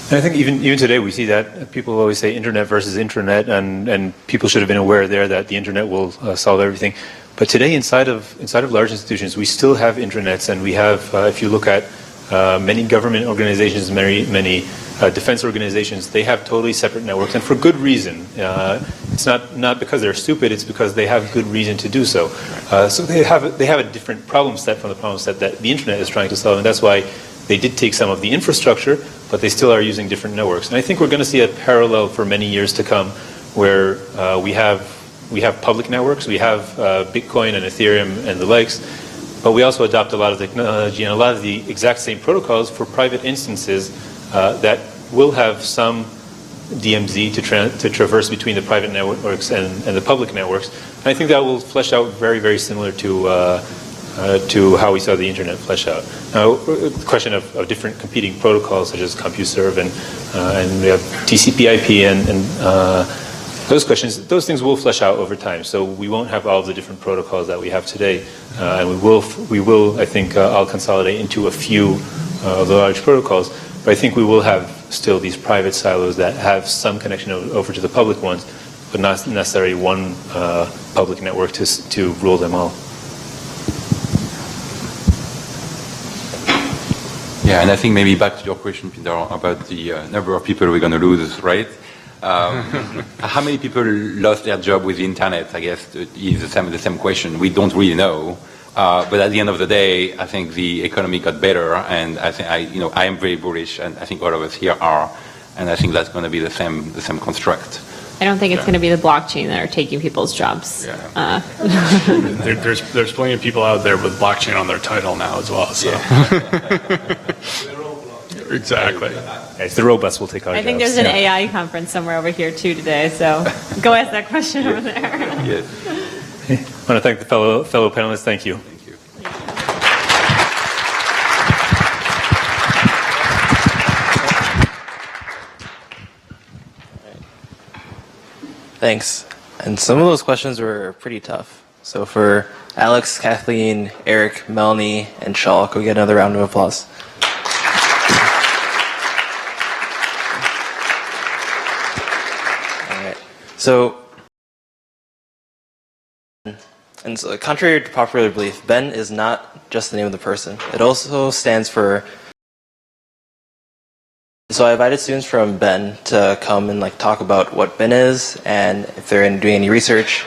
And I think even today we see that people always say internet versus intranet, and people should have been aware there that the internet will solve everything. But today inside of large institutions, we still have intranets, and we have, if you look at many government organizations, many defense organizations, they have totally separate networks, and for good reason. It's not because they're stupid; it's because they have good reason to do so. So they have a different problem set from the problem set that the internet is trying to solve, and that's why they did take some of the infrastructure, but they still are using different networks. And I think we're going to see a parallel for many years to come, where we have public networks, we have Bitcoin and Ethereum and the likes, but we also adopt a lot of technology and a lot of the exact same protocols for private instances that will have some DMZ to traverse between the private networks and the public networks. And I think that will flesh out very, very similar to how we saw the internet flesh out. Now, the question of different competing protocols such as CompuServe and we have TCP/IP and those questions, those things will flesh out over time. So we won't have all of the different protocols that we have today, and we will, I think, all consolidate into a few of the large protocols. But I think we will have still these private silos that have some connection over to the public ones, but not necessarily one public network to rule them all. Yeah, and I think maybe back to your question, Peter, about the number of people we're going to lose, right? How many people lost their job with the internet? I guess is the same question. We don't really know. But at the end of the day, I think the economy got better, and I think I am very bullish, and I think all of us here are, and I think that's going to be the same construct. I don't think it's going to be the blockchain that are taking people's jobs. Yeah. There's plenty of people out there with blockchain on their title now as well. So. Exactly. It's the robots will take our jobs. I think there's an AI conference somewhere over here too today, so go ask that question over there. Yes. I want to thank the fellow panelists. Thank you. Thanks. And some of those questions were pretty tough. So for Alex, Kathleen, Eric, Melanie, and Shaw, could we get another round of applause? All right. So contrary to popular belief, Ben is not just the name of the person. It also stands for. So I invited students from Ben to come and talk about what Ben is, and if they're doing any research,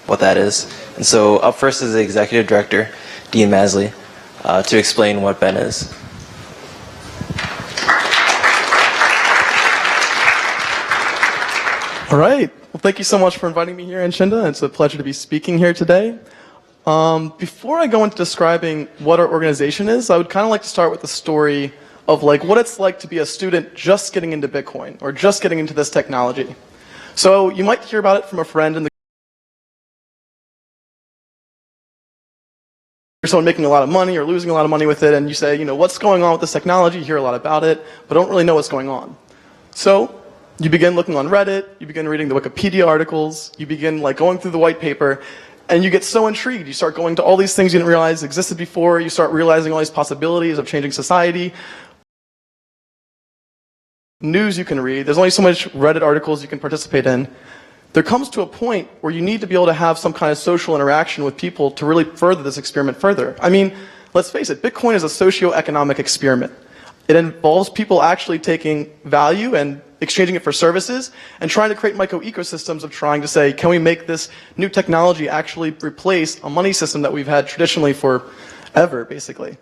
what that is. And so up first is the executive director, Dean Masley, to explain what Ben is. All right. Well, thank you so much for inviting me here, Nshinda. It's a pleasure to be speaking here today. Before I go into describing what our organization is, I would kind of like to start with the story of what it's like to be a student just getting into Bitcoin or just getting into this technology. So you might hear about it from a friend in the someone making a lot of money or losing a lot of money with it, and you say, what's going on with this technology? You hear a lot about it, but don't really know what's going on. So you begin looking on Reddit, you begin reading the Wikipedia articles, you begin going through the white paper, and you get so intrigued. You start going to all these things you didn't realize existed before, you start realizing all these possibilities of changing society. News you can read, there's only so much Reddit articles you can participate in. There comes to a point where you need to be able to have some kind of social interaction with people to really further this experiment further. I mean, let's face it, Bitcoin is a socio-economic experiment. It involves people actually taking value and exchanging it for services, and trying to create micro ecosystems of trying to say, can we make this new technology actually replace a money system that we've had traditionally forever, basically.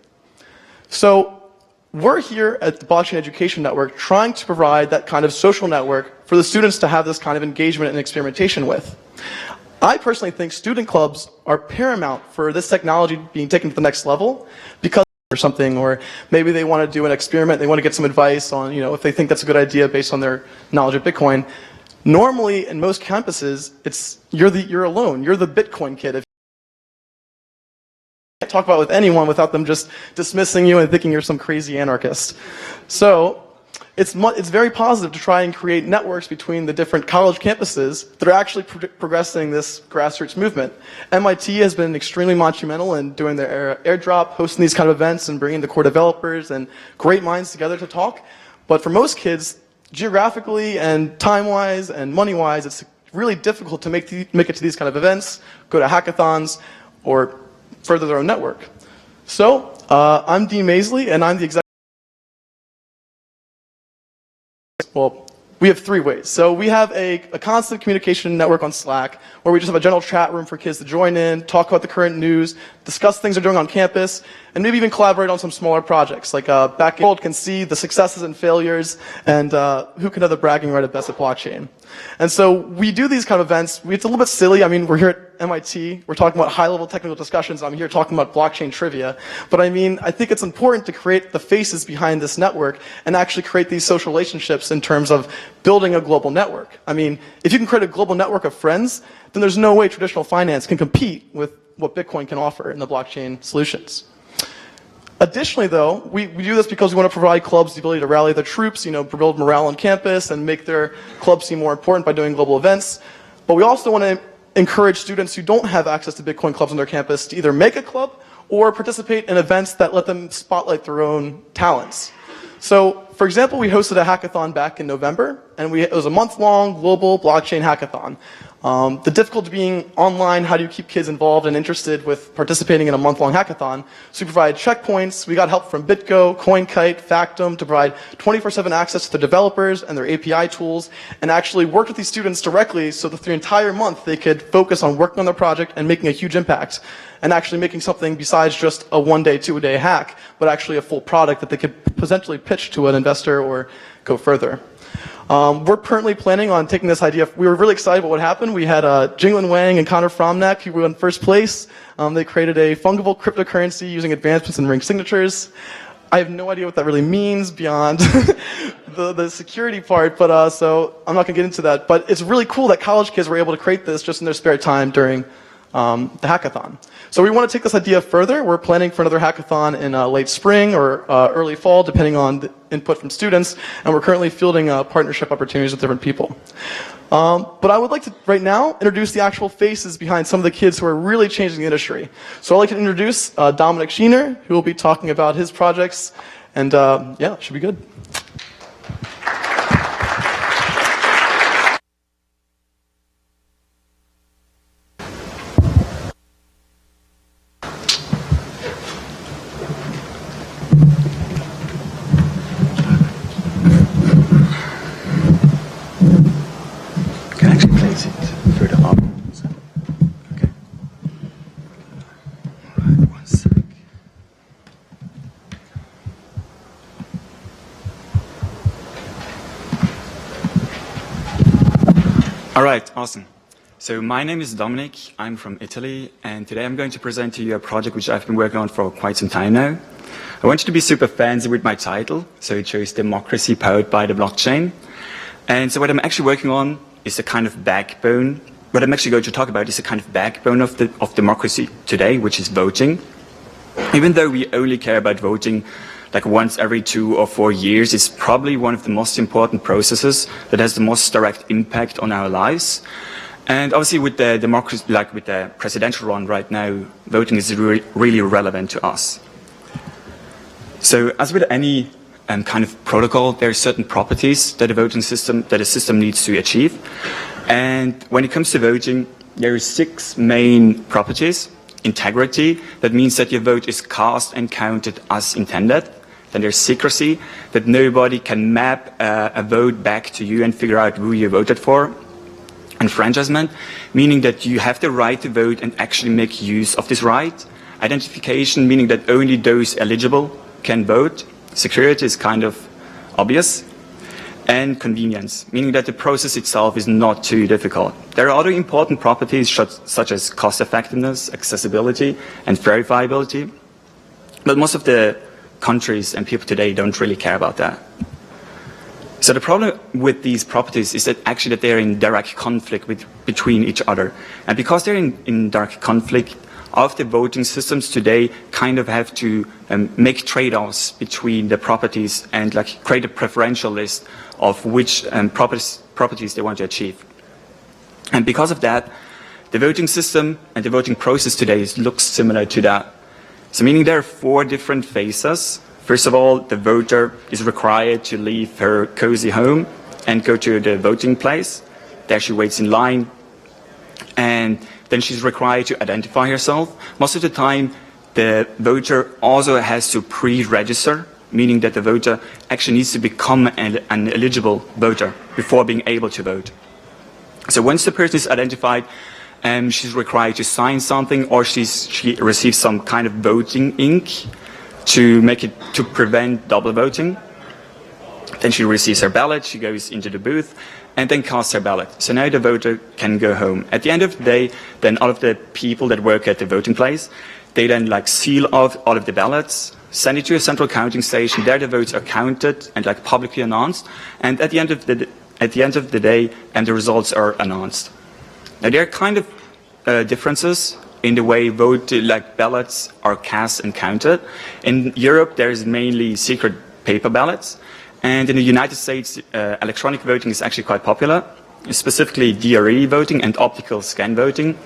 So we're here at the Blockchain Education Network trying to provide that kind of social network for the students to have this kind of engagement and experimentation with. I personally think student clubs are paramount for this technology being taken to the next level, because or something, or maybe they want to do an experiment, they want to get some advice on, if they think that's a good idea based on their knowledge of Bitcoin. Normally, in most campuses, you're alone. You're the Bitcoin kid. If you can't talk about it with anyone without them just dismissing you and thinking you're some crazy anarchist. So it's very positive to try and create networks between the different college campuses that are actually progressing this grassroots movement. MIT has been extremely monumental in doing their airdrop, hosting these kind of events, and bringing the core developers and great minds together to talk. But for most kids, geographically and time-wise and money-wise, it's really difficult to make it to these kind of events, go to hackathons, or further their own network. So I'm Dean Maisley, and I'm the executive. Well, we have 3 ways. So we have a constant communication network on Slack, where we just have a general chat room for kids to join in, talk about the current news, discuss things they're doing on campus, and maybe even collaborate on some smaller projects. Like back in the world can see the successes and failures, and who can have the bragging right at best at blockchain. And so we do these kind of events. It's a little bit silly. I mean, we're here at MIT. We're talking about high-level technical discussions. I'm here talking about blockchain trivia. But I mean, I think it's important to create the faces behind this network and actually create these social relationships in terms of building a global network. I mean, if you can create a global network of friends, then there's no way traditional finance can compete with what Bitcoin can offer in the blockchain solutions. Additionally, though, we do this because we want to provide clubs the ability to rally their troops, build morale on campus and make their clubs seem more important by doing global events. But we also want to encourage students who don't have access to Bitcoin clubs on their campus to either make a club or participate in events that let them spotlight their own talents. So, for example, we hosted a hackathon back in November, and it was a month-long global blockchain hackathon. The difficulty being online, how do you keep kids involved and interested with participating in a month-long hackathon? So we provided checkpoints, we got help from BitGo, CoinKite, Factom to provide 24/7 access to the developers and their API tools, and actually worked with these students directly so that the entire month they could focus on working on their project and making a huge impact, and actually making something besides just a 1-day, 2-day hack, but actually a full product that they could potentially pitch to an investor or go further. We're currently planning on taking this idea. We were really excited about what happened. We had Jinglin Wang and Connor Fromnak, who were in first place. They created a fungible cryptocurrency using advancements in ring signatures. I have no idea what that really means beyond the security part, but so I'm not going to get into that. But it's really cool that college kids were able to create this just in their spare time during the hackathon. So we want to take this idea further. We're planning for another hackathon in late spring or early fall, depending on the input from students, and we're currently fielding partnership opportunities with different people. But I would like to, right now, introduce the actual faces behind some of the kids who are really changing the industry. So I'd like to introduce Dominic Sheener, who will be talking about his projects, and yeah, it should be good. All right, awesome. So my name is Dominic, I'm from Italy, and today I'm going to present to you a project which I've been working on for quite some time now. I want you to be super fancy with my title, so it shows democracy powered by the blockchain. And so what I'm actually working on is a kind of backbone. What I'm actually going to talk about is a kind of backbone of democracy today, which is voting. Even though we only care about voting like once every 2 or 4 years, it's probably one of the most important processes that has the most direct impact on our lives. And obviously with the democracy, like with the presidential run right now, voting is really relevant to us. So as with any kind of protocol, there are certain properties that a system needs to achieve. And when it comes to voting, there are 6 main properties. Integrity, that means that your vote is cast and counted as intended. Then there's secrecy, that nobody can map a vote back to you and figure out who you voted for. Enfranchisement, meaning that you have the right to vote and actually make use of this right. Identification, meaning that only those eligible can vote. Security is kind of obvious. And convenience, meaning that the process itself is not too difficult. There are other important properties such as cost effectiveness, accessibility, and verifiability. But most of the countries and people today don't really care about that. So the problem with these properties is that actually that they're in direct conflict between each other. And because they're in direct conflict, all of the voting systems today kind of have to make trade-offs between the properties and like create a preferential list of which properties they want to achieve. And because of that, the voting system and the voting process today looks similar to that. So meaning there are 4 different phases. First of all, the voter is required to leave her cozy home and go to the voting place. There she waits in line, and then she's required to identify herself. Most of the time, the voter also has to pre-register, meaning that the voter actually needs to become an eligible voter before being able to vote. So once the person is identified, she's required to sign something, or she receives some kind of voting ink to prevent double voting. Then she receives her ballot, she goes into the booth, and then casts her ballot. So now the voter can go home. At the end of the day, then all of the people that work at the voting place, they then like seal off all of the ballots, send it to a central counting station. There the votes are counted and like publicly announced. And at the end of the day, and the results are announced. Now there are kind of differences in the way ballots are cast and counted. In Europe, there is mainly secret paper ballots. And in the United States, electronic voting is actually quite popular, specifically DRE voting and optical scan voting.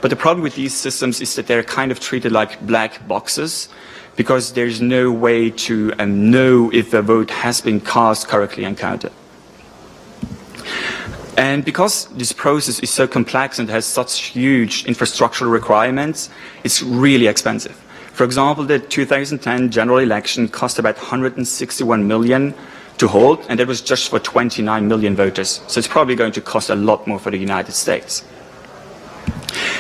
But the problem with these systems is that they're kind of treated like black boxes, because there's no way to know if a vote has been cast correctly and counted. And because this process is so complex and has such huge infrastructural requirements, it's really expensive. For example, the 2010 general election cost about 161 million to hold, and that was just for 29 million voters. So it's probably going to cost a lot more for the United States.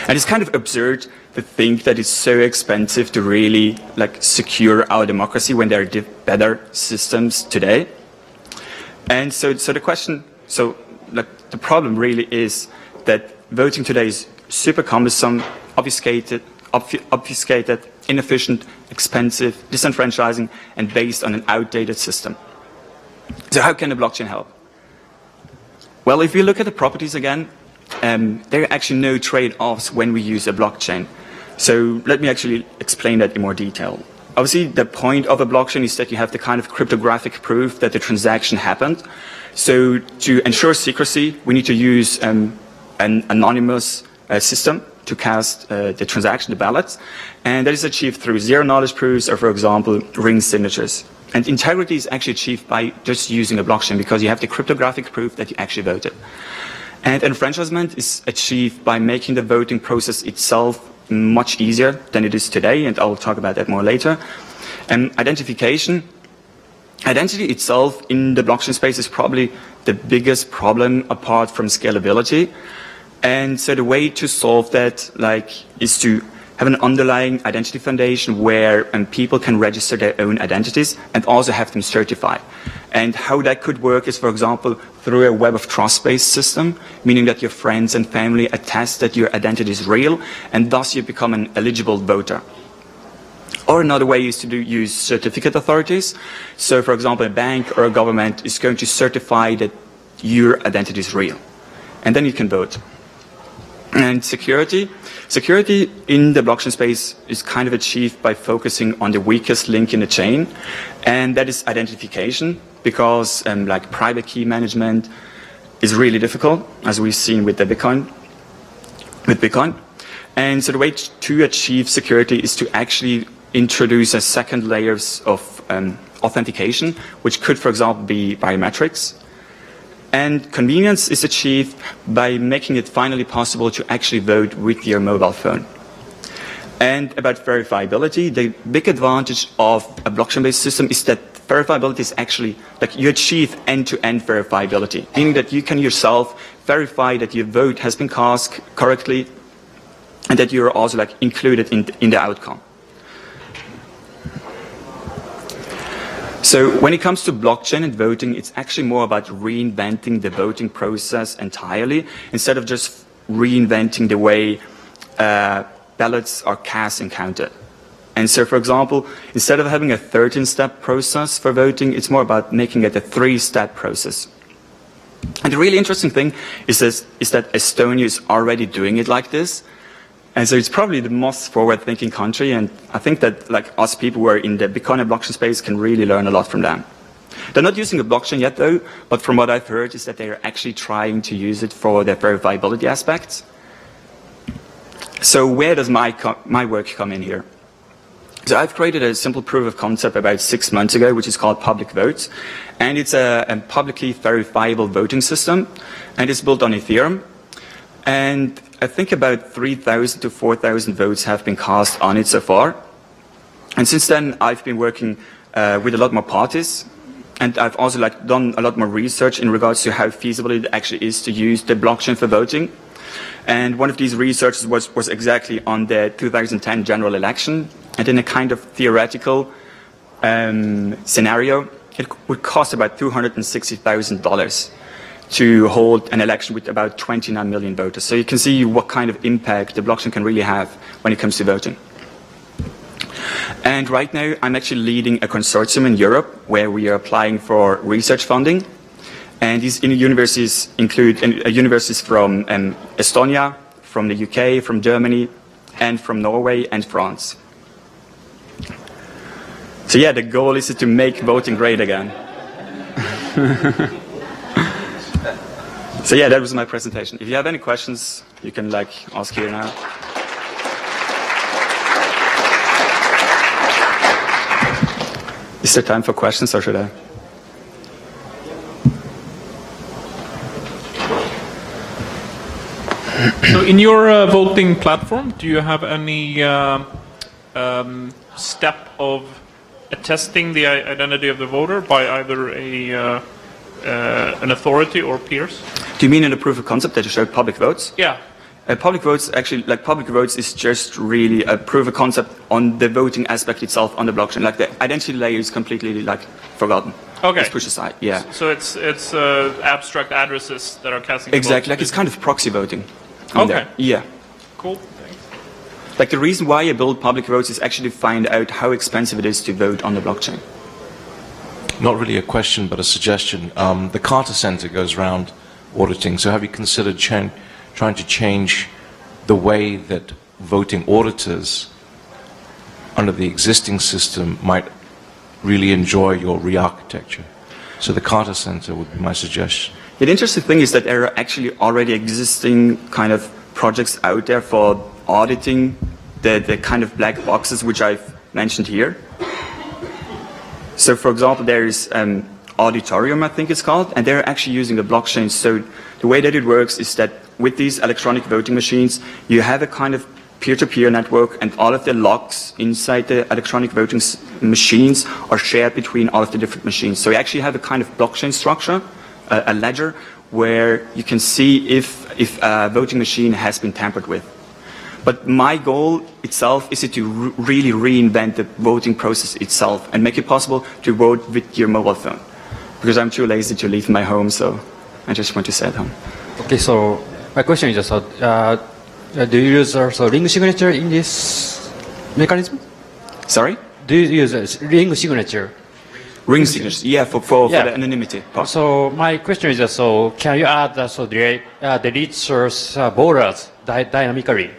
And it's kind of absurd to think that it's so expensive to really secure our democracy when there are better systems today. And so the question, the problem really is that voting today is super cumbersome, obfuscated, inefficient, expensive, disenfranchising, and based on an outdated system. So how can the blockchain help? Well, if you look at the properties again, there are actually no trade-offs when we use a blockchain. So let me actually explain that in more detail. Obviously, the point of a blockchain is that you have the kind of cryptographic proof that the transaction happened. So to ensure secrecy, we need to use an anonymous system to cast the transaction, the ballots. And that is achieved through zero-knowledge proofs or, for example, ring signatures. And integrity is actually achieved by just using a blockchain, because you have the cryptographic proof that you actually voted. And enfranchisement is achieved by making the voting process itself much easier than it is today, and I'll talk about that more later. And identity itself in the blockchain space is probably the biggest problem apart from scalability. And so the way to solve that is to have an underlying identity foundation where people can register their own identities and also have them certified. And how that could work is, for example, through a web of trust-based system, meaning that your friends and family attest that your identity is real, and thus you become an eligible voter. Or another way is to use certificate authorities. So, for example, a bank or a government is going to certify that your identity is real. And then you can vote. And security in the blockchain space is kind of achieved by focusing on the weakest link in the chain, and that is identification, because private key management is really difficult, as we've seen with Bitcoin. And so the way to achieve security is to actually introduce a second layers of authentication, which could, for example, be biometrics. And convenience is achieved by making it finally possible to actually vote with your mobile phone. And about verifiability, the big advantage of a blockchain-based system is that verifiability is actually, like, you achieve end-to-end verifiability, meaning that you can yourself verify that your vote has been cast correctly and that you're also, like, included in the outcome. So when it comes to blockchain and voting, it's actually more about reinventing the voting process entirely, instead of just reinventing the way ballots are cast and counted. And so, for example, instead of having a 13-step process for voting, it's more about making it a 3-step process. And the really interesting thing is that Estonia is already doing it like this. And so it's probably the most forward-thinking country, and I think that, like, us people who are in the Bitcoin and blockchain space can really learn a lot from them. They're not using a blockchain yet, though, but from what I've heard is that they are actually trying to use it for their verifiability aspects. So where does my work come in here? So I've created a simple proof of concept about 6 months ago, which is called Public Votes, and it's a publicly verifiable voting system, and it's built on Ethereum. And I think about 3,000 to 4,000 votes have been cast on it so far. And since then, I've been working with a lot more parties, and I've also, like, done a lot more research in regards to how feasible it actually is to use the blockchain for voting. And one of these researches was exactly on the 2010 general election, and in a kind of theoretical scenario, it would cost about $260,000 to hold an election with about 29 million voters. So you can see what kind of impact the blockchain can really have when it comes to voting. And right now, I'm actually leading a consortium in Europe where we are applying for research funding. And these universities include universities from Estonia, from the UK, from Germany, and from Norway and France. So yeah, the goal is to make voting great again. So yeah, that was my presentation. If you have any questions, you can, like, ask here now. Is there time for questions, or should I? So in your voting platform, do you have any step of attesting the identity of the voter by either an authority or peers? Do you mean in the proof of concept that you showed Public Votes? Yeah. Public Votes, actually, like, Public Votes is just really a proof of concept on the voting aspect itself on the blockchain. Like, the identity layer is completely, like, forgotten. Okay. It's pushed aside, yeah. So it's abstract addresses that are casting the Exactly, vote. like, it's kind of proxy voting. Okay. Yeah. Cool, thanks. Like, the reason why I build Public Votes is actually to find out how expensive it is to vote on the blockchain. Not really a question, but a suggestion. The Carter Center goes around auditing, so have you considered trying to change the way that voting auditors under the existing system might really enjoy your re-architecture? So the Carter Center would be my suggestion. The interesting thing is that there are actually already existing kind of projects out there for auditing the kind of black boxes which I've mentioned here. So, for example, there is Auditorium, I think it's called, and they're actually using the blockchain. So the way that it works is that with these electronic voting machines, you have a kind of peer-to-peer network, and all of the logs inside the electronic voting machines are shared between all of the different machines. So you actually have a kind of blockchain structure, a ledger, where you can see if a voting machine has been tampered with. But my goal itself is to really reinvent the voting process itself and make it possible to vote with your mobile phone. Because I'm too lazy to leave my home, so I just want to stay at home. Okay, so my question is also, do you use also ring signature in this mechanism? Sorry? Do you use ring signature? Ring signature, yeah, for the anonymity part. So my question is also, can you add also delete source borders dynamically?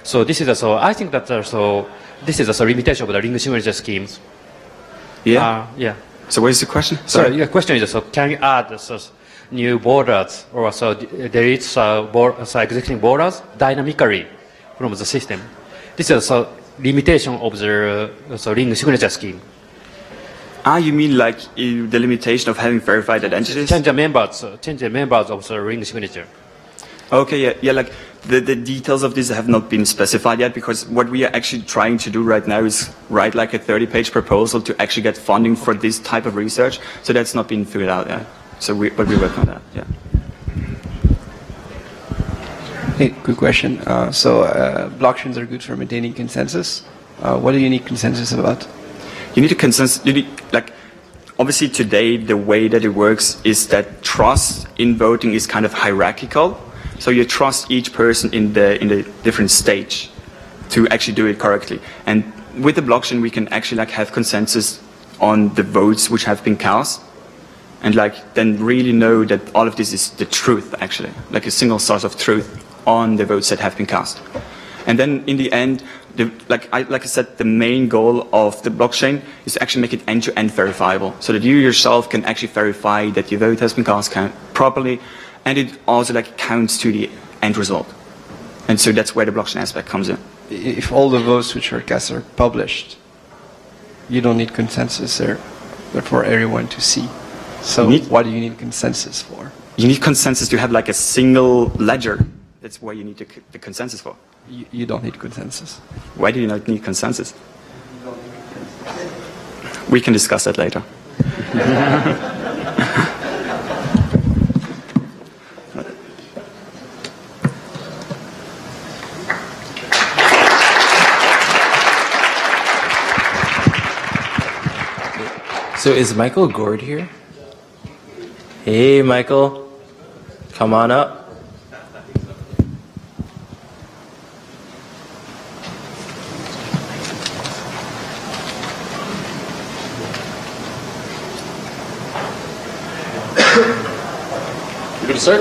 So this is also, I think that also, this is also a limitation of the ring signature schemes. Yeah? Yeah. So what is the question? Sorry, your question is also, can you add new borders or also delete existing borders dynamically from the system? This is a limitation of the ring signature scheme. You mean like the limitation of having verified identities? Change the members of the ring signature. Okay, yeah, like the details of this have not been specified yet, because what we are actually trying to do right now is write like a 30-page proposal to actually get funding for this type of research. So that's not been figured out yet. But we work on that, yeah. Hey, good question. Blockchains are good for maintaining consensus. What do you need consensus about? You need a consensus. Obviously today, the way that it works is that trust in voting is kind of hierarchical. So you trust each person in the different stage to actually do it correctly. And with the blockchain, we can actually have consensus on the votes which have been cast, and then really know that all of this is the truth, actually, like a single source of truth on the votes that have been cast. And then in the end, like I said, the main goal of the blockchain is to actually make it end-to-end verifiable, so that you yourself can actually verify that your vote has been cast properly, and it also counts to the end result. And so that's where the blockchain aspect comes in. If all the votes which are cast are published, you don't need consensus there for everyone to see. So what do you need consensus for? You need consensus to have a single ledger. That's what you need the consensus for. You don't need consensus. Why do you not need consensus? We can discuss that later. So is Michael Gord here? Hey, Michael. Come on up. You good to start?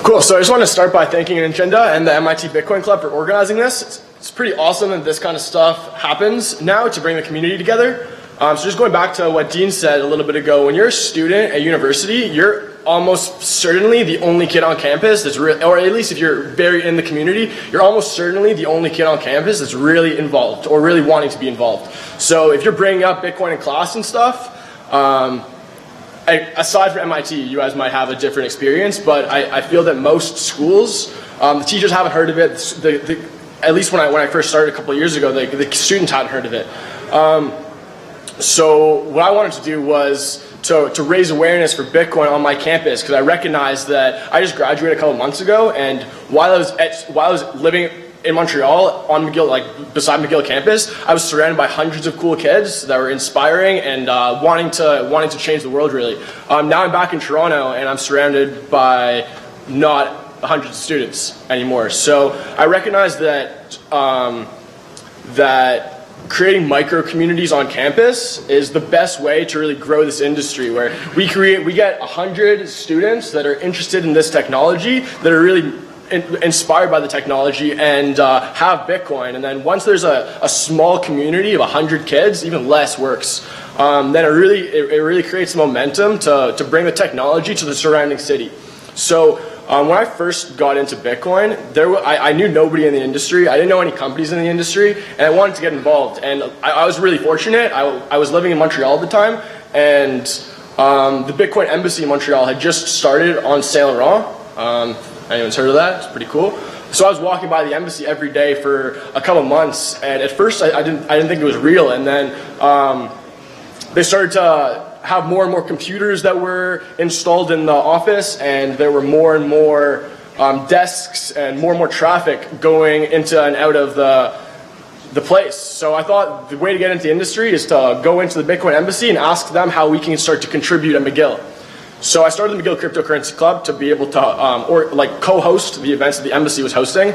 Cool, so I just want to start by thanking Agenda and the MIT Bitcoin Club for organizing this. It's pretty awesome that this kind of stuff happens now to bring the community together. So just going back to what Dean said a little bit ago, when you're a student at university, you're almost certainly the only kid on campus that's or at least if you're very in the community, you're almost certainly the only kid on campus that's really involved or really wanting to be involved. So if you're bringing up Bitcoin in class and stuff, aside from MIT, you guys might have a different experience, but I feel that most schools, the teachers haven't heard of it. At least when I first started a couple of years ago, the students hadn't heard of it. So what I wanted to do was to raise awareness for Bitcoin on my campus, because I recognized that I just graduated a couple months ago, and while I was living in Montreal on McGill, beside McGill campus, I was surrounded by hundreds of cool kids that were inspiring and wanting to change the world, really. Now I'm back in Toronto, and I'm surrounded by not hundreds of students anymore. So I recognize that that creating micro communities on campus is the best way to really grow this industry, where we get 100 students that are interested in this technology, that are really inspired by the technology and have Bitcoin. And then once there's a small community of 100 kids, even less works, then it really creates momentum to bring the technology to the surrounding city. So when I first got into Bitcoin, I knew nobody in the industry. I didn't know any companies in the industry, and I wanted to get involved. And I was really fortunate. I was living in Montreal at the time, and the Bitcoin Embassy in Montreal had just started on Saint Laurent. Anyone's heard of that? It's pretty cool. So I was walking by the embassy every day for a couple months, and at first I didn't think it was real. And then they started to have more and more computers that were installed in the office, and there were more and more desks and more traffic going into and out of the place. So I thought the way to get into the industry is to go into the Bitcoin Embassy and ask them how we can start to contribute at McGill. So I started the McGill Cryptocurrency Club to be able to co-host the events that the embassy was hosting.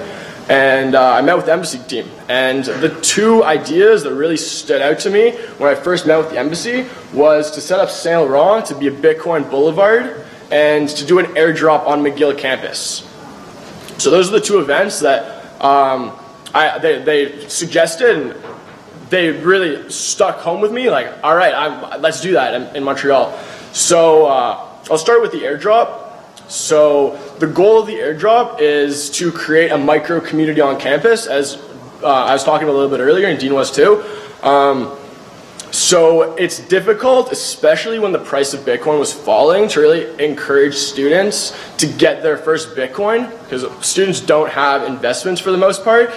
And I met with the embassy team. And the two ideas that really stood out to me when I first met with the embassy was to set up Saint Laurent to be a Bitcoin boulevard and to do an airdrop on McGill campus. So those are the two events that they suggested, and they really stuck home with me. Like, all right, let's do that in Montreal. So I'll start with the airdrop. So the goal of the airdrop is to create a micro community on campus, as I was talking about a little bit earlier, and Dean was too. So it's difficult, especially when the price of Bitcoin was falling, to really encourage students to get their first Bitcoin, because students don't have investments for the most part.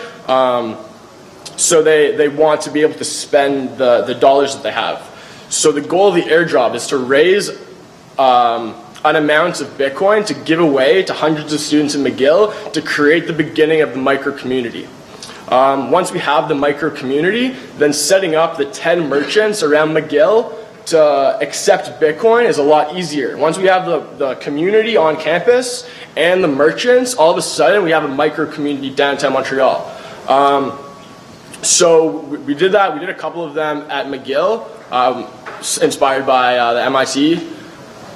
So they want to be able to spend the dollars that they have. So the goal of the airdrop is to raise an amount of Bitcoin to give away to hundreds of students in McGill to create the beginning of the micro community. Once we have the micro community, then setting up the 10 merchants around McGill to accept Bitcoin is a lot easier. Once we have the community on campus and the merchants, all of a sudden we have a micro community downtown Montreal. So we did that. We did a couple of them at McGill, inspired by the MIT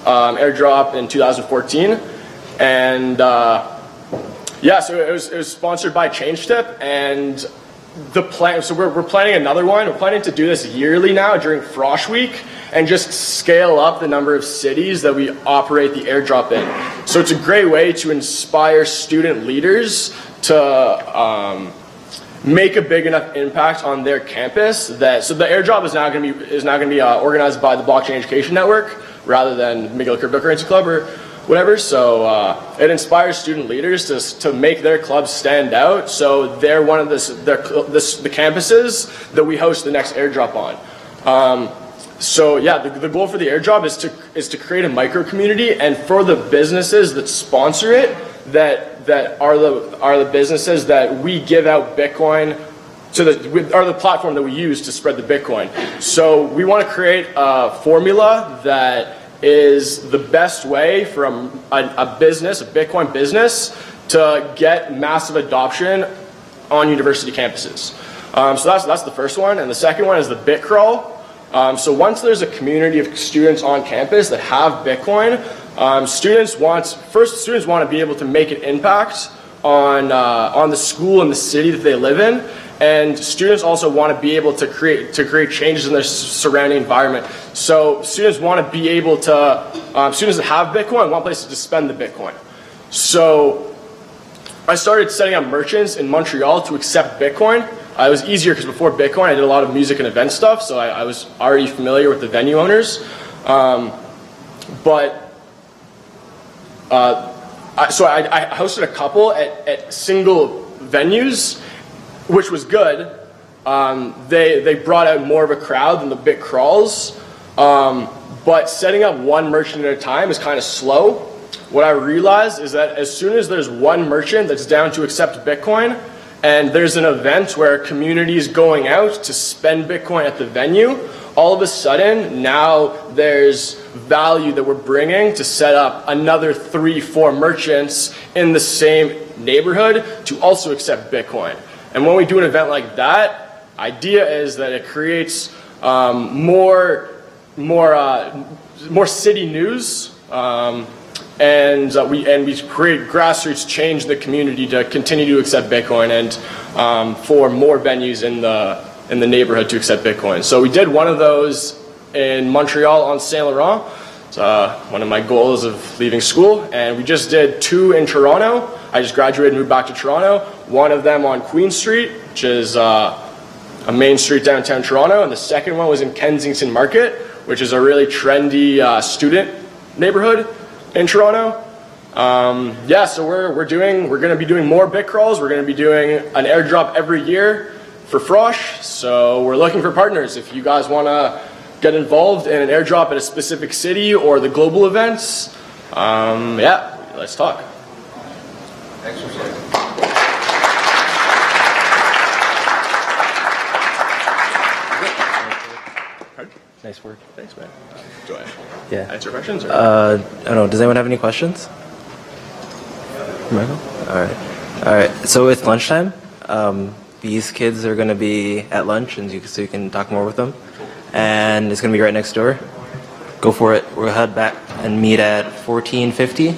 airdrop in 2014. And yeah, so it was sponsored by ChangeTip, and the plan. So we're planning another one. We're planning to do this yearly now during Frosh Week, and just scale up the number of cities that we operate the airdrop in. So it's a great way to inspire student leaders to make a big enough impact on their campus that so the airdrop is now going to be organized by the Blockchain Education Network rather than McGill Cryptocurrency Club or whatever. So it inspires student leaders to make their clubs stand out. So they're one of the campuses that we host the next airdrop on. So yeah, the goal for the airdrop is to create a micro community, and for the businesses that sponsor it, that are the businesses that we give out Bitcoin to are the platform that we use to spread the Bitcoin. So we want to create a formula that is the best way for a Bitcoin business, to get massive adoption on university campuses. So that's the first one, and the second one is the Bit Crawl. So once there's a community of students on campus that have Bitcoin, students want to be able to make an impact on the school and the city that they live in, and students also want to be able to create changes in their surrounding environment. So students want to be able to students that have Bitcoin want places to spend the Bitcoin. So I started setting up merchants in Montreal to accept Bitcoin. It was easier because before Bitcoin I did a lot of music and event stuff, so I was already familiar with the venue owners. So I hosted a couple at single venues, which was good. They brought out more of a crowd than the Bit Crawls, but setting up one merchant at a time is kind of slow. What I realized is that as soon as there's one merchant that's down to accept Bitcoin, and there's an event where a community is going out to spend Bitcoin at the venue, all of a sudden now there's value that we're bringing to set up another 3-4 merchants in the same neighborhood to also accept Bitcoin. And when we do an event like that, idea is that it creates more city news, and we create grassroots change in the community to continue to accept Bitcoin, and for more venues in the neighborhood to accept Bitcoin. So we did one of those in Montreal on Saint Laurent. It's one of my goals of leaving school, and we just did 2 in Toronto. I just graduated and moved back to Toronto. One of them on Queen Street, which is a main street downtown Toronto, and the second one was in Kensington Market, which is a really trendy student neighborhood in Toronto. Yeah, so we're going to be doing more Bit Crawls. We're going to be doing an airdrop every year for Frosh. So we're looking for partners. If you guys want to get involved in an airdrop at a specific city or the global events, yeah, let's talk. Nice work. Thanks, man. Do I Yeah. answer questions? Or? I don't know. Does anyone have any questions? Michael? All right. So it's lunchtime. These kids are going to be at lunch, and so you can talk more with them. And it's going to be right next door. Go for it. We'll head back and meet at 1450.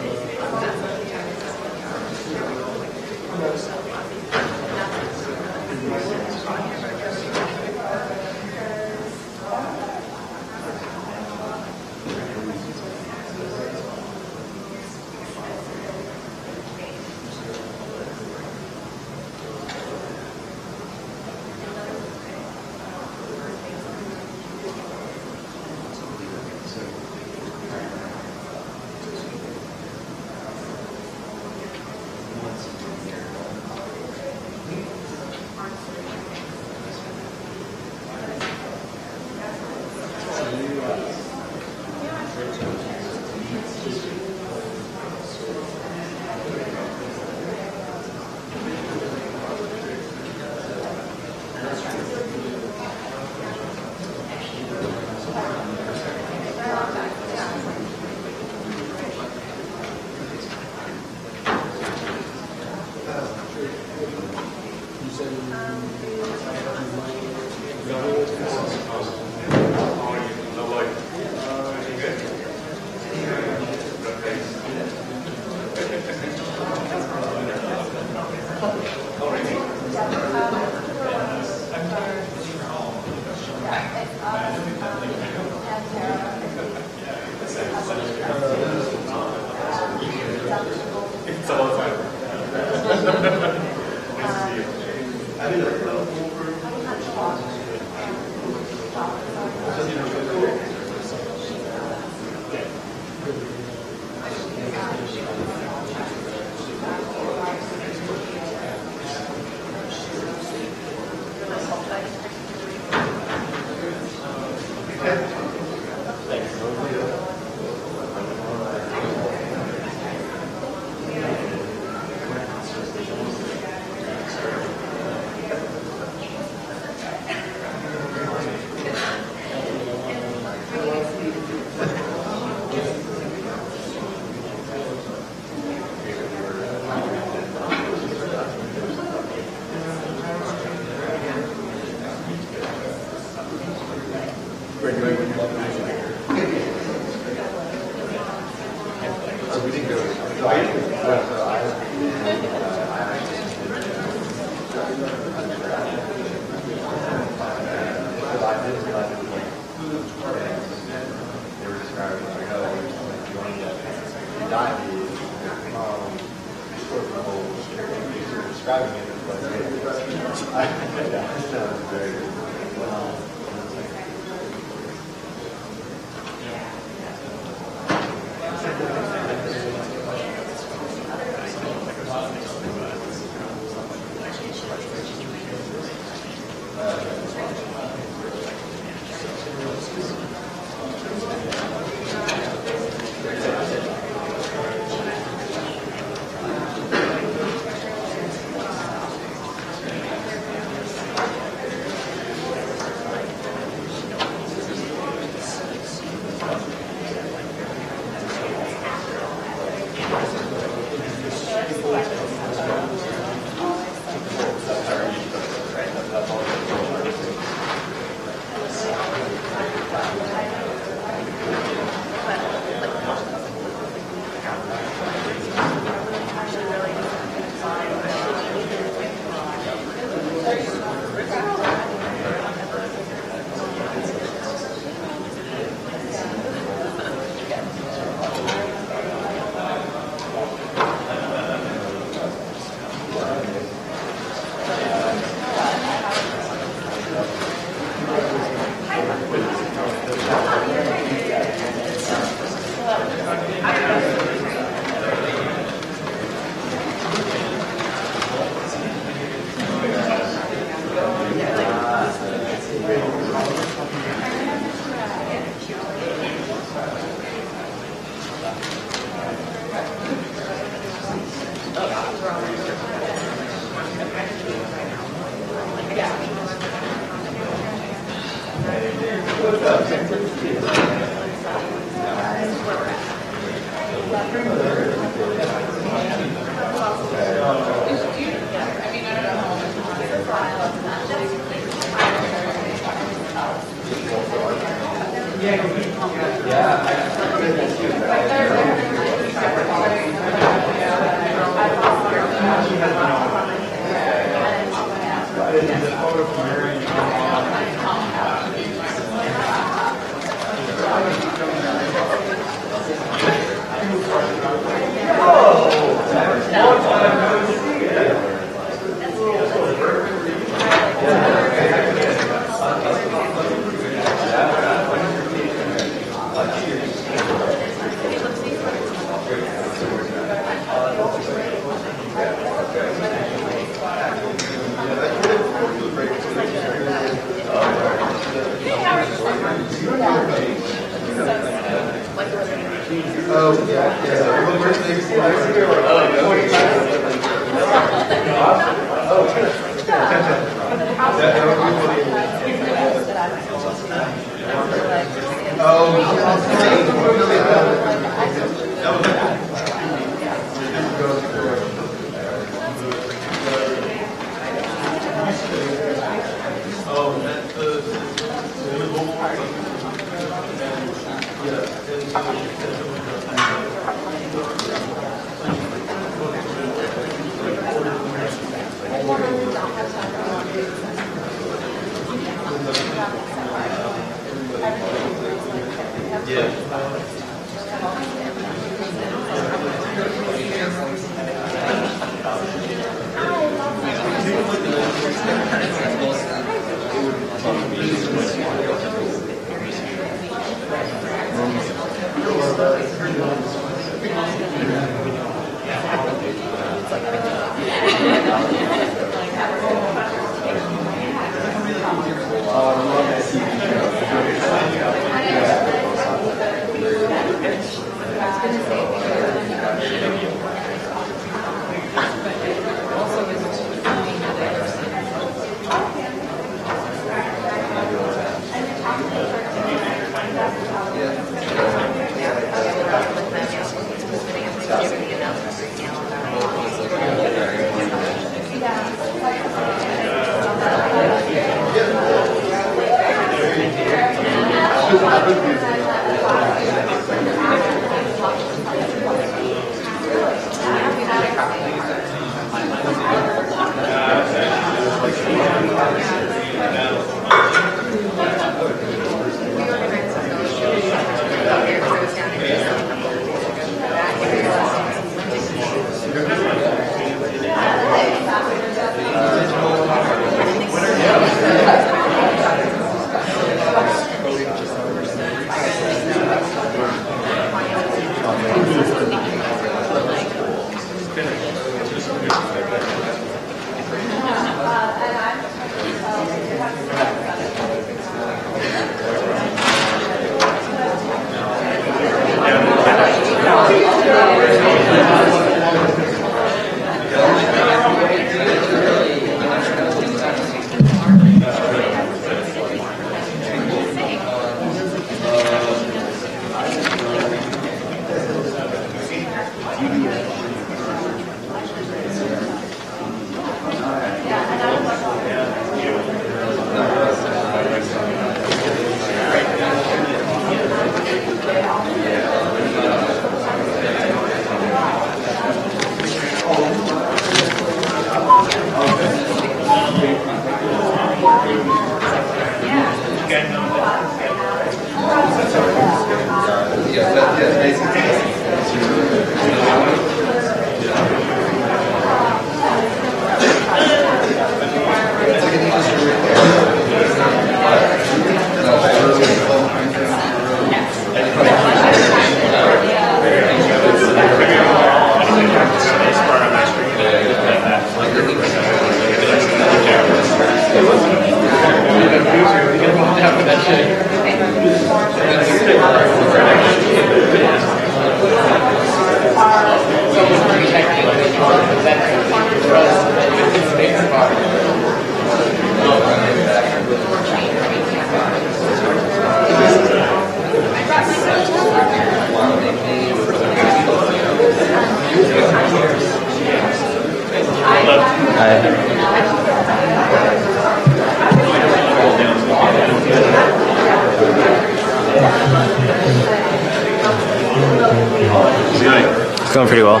It's going pretty well.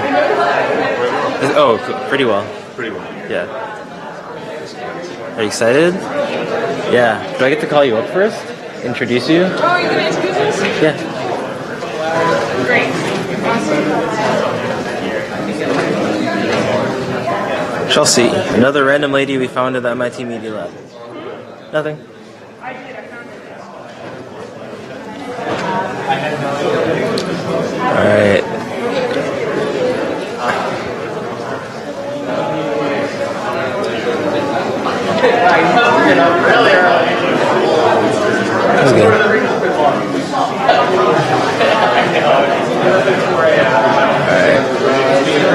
Oh, pretty well. Pretty well. Yeah. Are you excited? Yeah. Do I get to call you up first? Introduce you? Oh, are you going to introduce us? Yeah. Great. Awesome. Chelsea, another random lady we found at the MIT Media Lab. Nothing. All right. That's good. All right.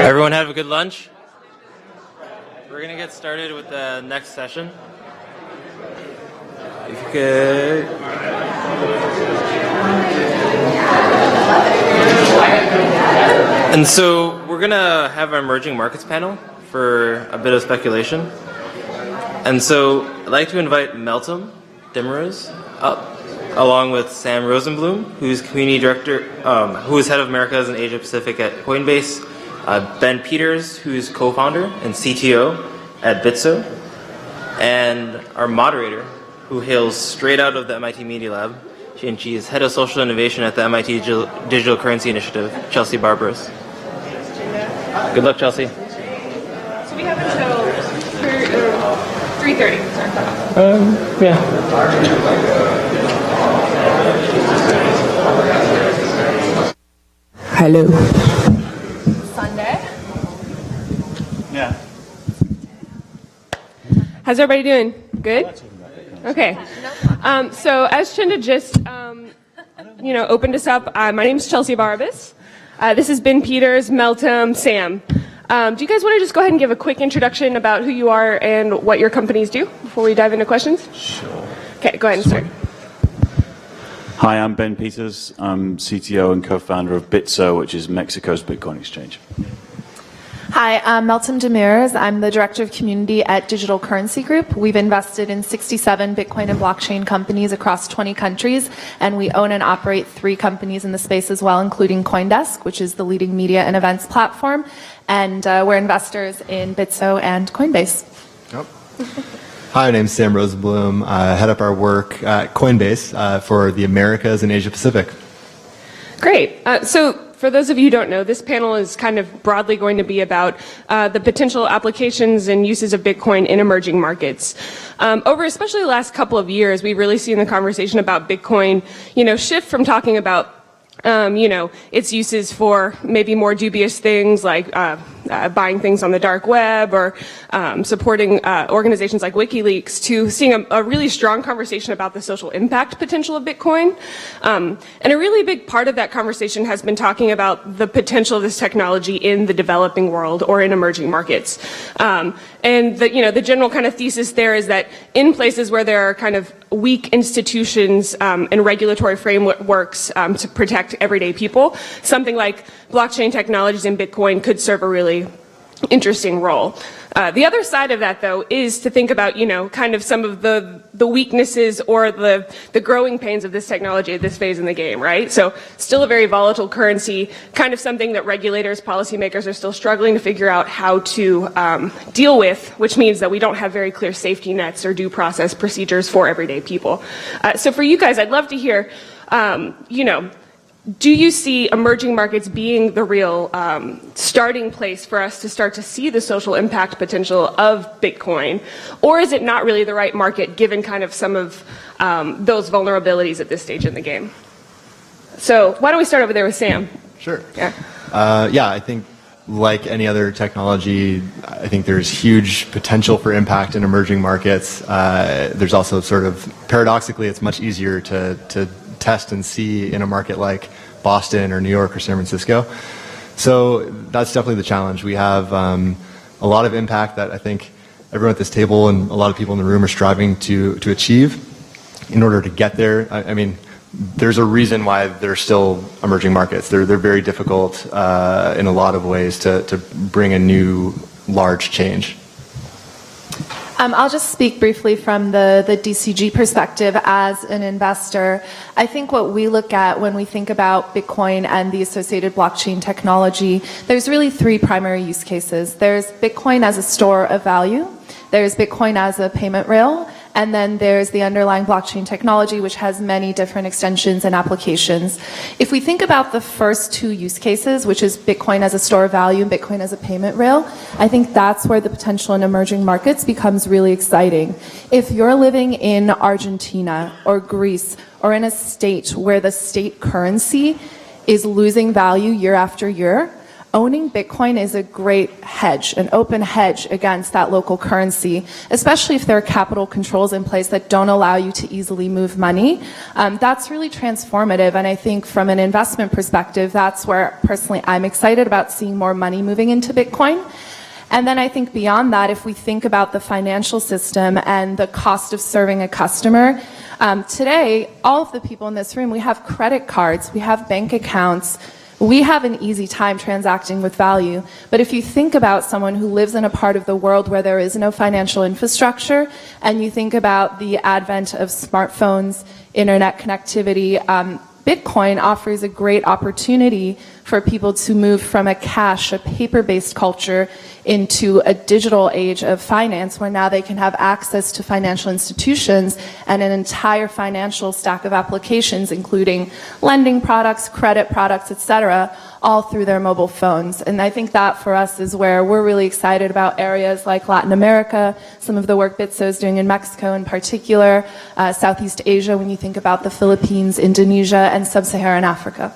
Everyone have a good lunch? We're going to get started with the next session. If you could... And so we're going to have our emerging markets panel for a bit of speculation. And so I'd like to invite Meltem Demirors up, along with Sam Rosenblum, who's community director, who is head of Americas and Asia Pacific at Coinbase, Ben Peters, who's co-founder and CTO at Bitso, and our moderator, who hails straight out of the MIT Media Lab, and she is head of social innovation at the MIT Digital Currency Initiative, Chelsea Barbaros. Good luck, Chelsea. So we have until 3:30. Yeah. Hello. Sunday. Yeah. How's everybody doing? Good? Okay. So as Chinda just, opened us up, my name is Chelsea Barbas. This is Ben Peters, Meltem, Sam. Do you guys want to just go ahead and give a quick introduction about who you are and what your companies do before we dive into questions? Sure. Okay, go ahead and start. Hi, I'm Ben Peters. I'm CTO and co-founder of Bitso, which is Mexico's Bitcoin exchange. Hi, I'm Meltem Demirors. I'm the Director of Community at Digital Currency Group. We've invested in 67 Bitcoin and blockchain companies across 20 countries, and we own and operate 3 companies in the space as well, including CoinDesk, which is the leading media and events platform, and we're investors in Bitso and Coinbase. Yep. Hi, my name's Sam Rosenblum. I head up our work at Coinbase for the Americas and Asia Pacific. Great. So for those of you who don't know, this panel is kind of broadly going to be about the potential applications and uses of Bitcoin in emerging markets. Over especially the last couple of years, we've really seen the conversation about Bitcoin, shift from talking about its uses for maybe more dubious things like buying things on the dark web or supporting organizations like WikiLeaks to seeing a really strong conversation about the social impact potential of Bitcoin. And a really big part of that conversation has been talking about the potential of this technology in the developing world or in emerging markets. And the general kind of thesis there is that in places where there are kind of weak institutions and regulatory frameworks to protect everyday people, something like blockchain technologies and Bitcoin could serve a really interesting role. The other side of that, though, is to think about, kind of some of the weaknesses or the growing pains of this technology at this phase in the game, right? So still a very volatile currency, kind of something that regulators, policymakers are still struggling to figure out how to deal with, which means that we don't have very clear safety nets or due process procedures for everyday people. So for you guys, I'd love to hear, do you see emerging markets being the real starting place for us to start to see the social impact potential of Bitcoin? Or is it not really the right market given kind of some of those vulnerabilities at this stage in the game? So why don't we start over there with Sam? Sure. Yeah. I think like any other technology, I think there's huge potential for impact in emerging markets. There's also sort of, paradoxically, it's much easier to test and see in a market like Boston or New York or San Francisco. So that's definitely the challenge. We have a lot of impact that I think everyone at this table and a lot of people in the room are striving to achieve. In order to get there, I mean, there's a reason why they're still emerging markets. They're very difficult in a lot of ways to bring a new large change. I'll just speak briefly from the DCG perspective as an investor. I think what we look at when we think about Bitcoin and the associated blockchain technology, there's really three primary use cases. There's Bitcoin as a store of value, there's Bitcoin as a payment rail, and then there's the underlying blockchain technology, which has many different extensions and applications. If we think about the first two use cases, which is Bitcoin as a store of value and Bitcoin as a payment rail, I think that's where the potential in emerging markets becomes really exciting. If you're living in Argentina or Greece or in a state where the state currency is losing value year after year, owning Bitcoin is a great hedge, an open hedge against that local currency, especially if there are capital controls in place that don't allow you to easily move money. That's really transformative, and I think from an investment perspective, that's where personally I'm excited about seeing more money moving into Bitcoin. And then I think beyond that, if we think about the financial system and the cost of serving a customer, today, all of the people in this room, we have credit cards, we have bank accounts, we have an easy time transacting with value. But if you think about someone who lives in a part of the world where there is no financial infrastructure, and you think about the advent of smartphones, internet connectivity, Bitcoin offers a great opportunity for people to move from a cash, a paper-based culture into a digital age of finance where now they can have access to financial institutions and an entire financial stack of applications, including lending products, credit products, etc., all through their mobile phones. And I think that for us is where we're really excited about areas like Latin America, some of the work Bitso is doing in Mexico in particular, Southeast Asia when you think about the Philippines, Indonesia, and Sub-Saharan Africa.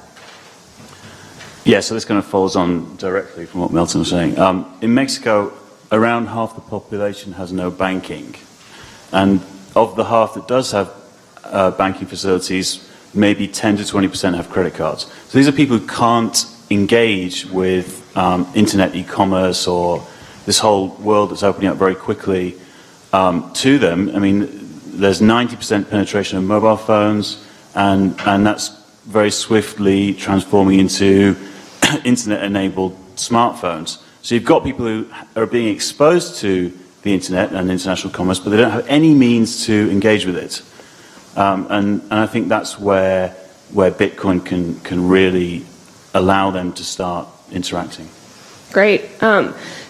Yeah, so this kind of follows on directly from what Milton was saying. In Mexico, around half the population has no banking. And of the half that does have banking facilities, maybe 10 to 20% have credit cards. So these are people who can't engage with internet e-commerce or this whole world that's opening up very quickly to them. I mean, there's 90% penetration of mobile phones, and that's very swiftly transforming into internet-enabled smartphones. So you've got people who are being exposed to the internet and international commerce, but they don't have any means to engage with it. And I think that's where Bitcoin can really allow them to start interacting. Great.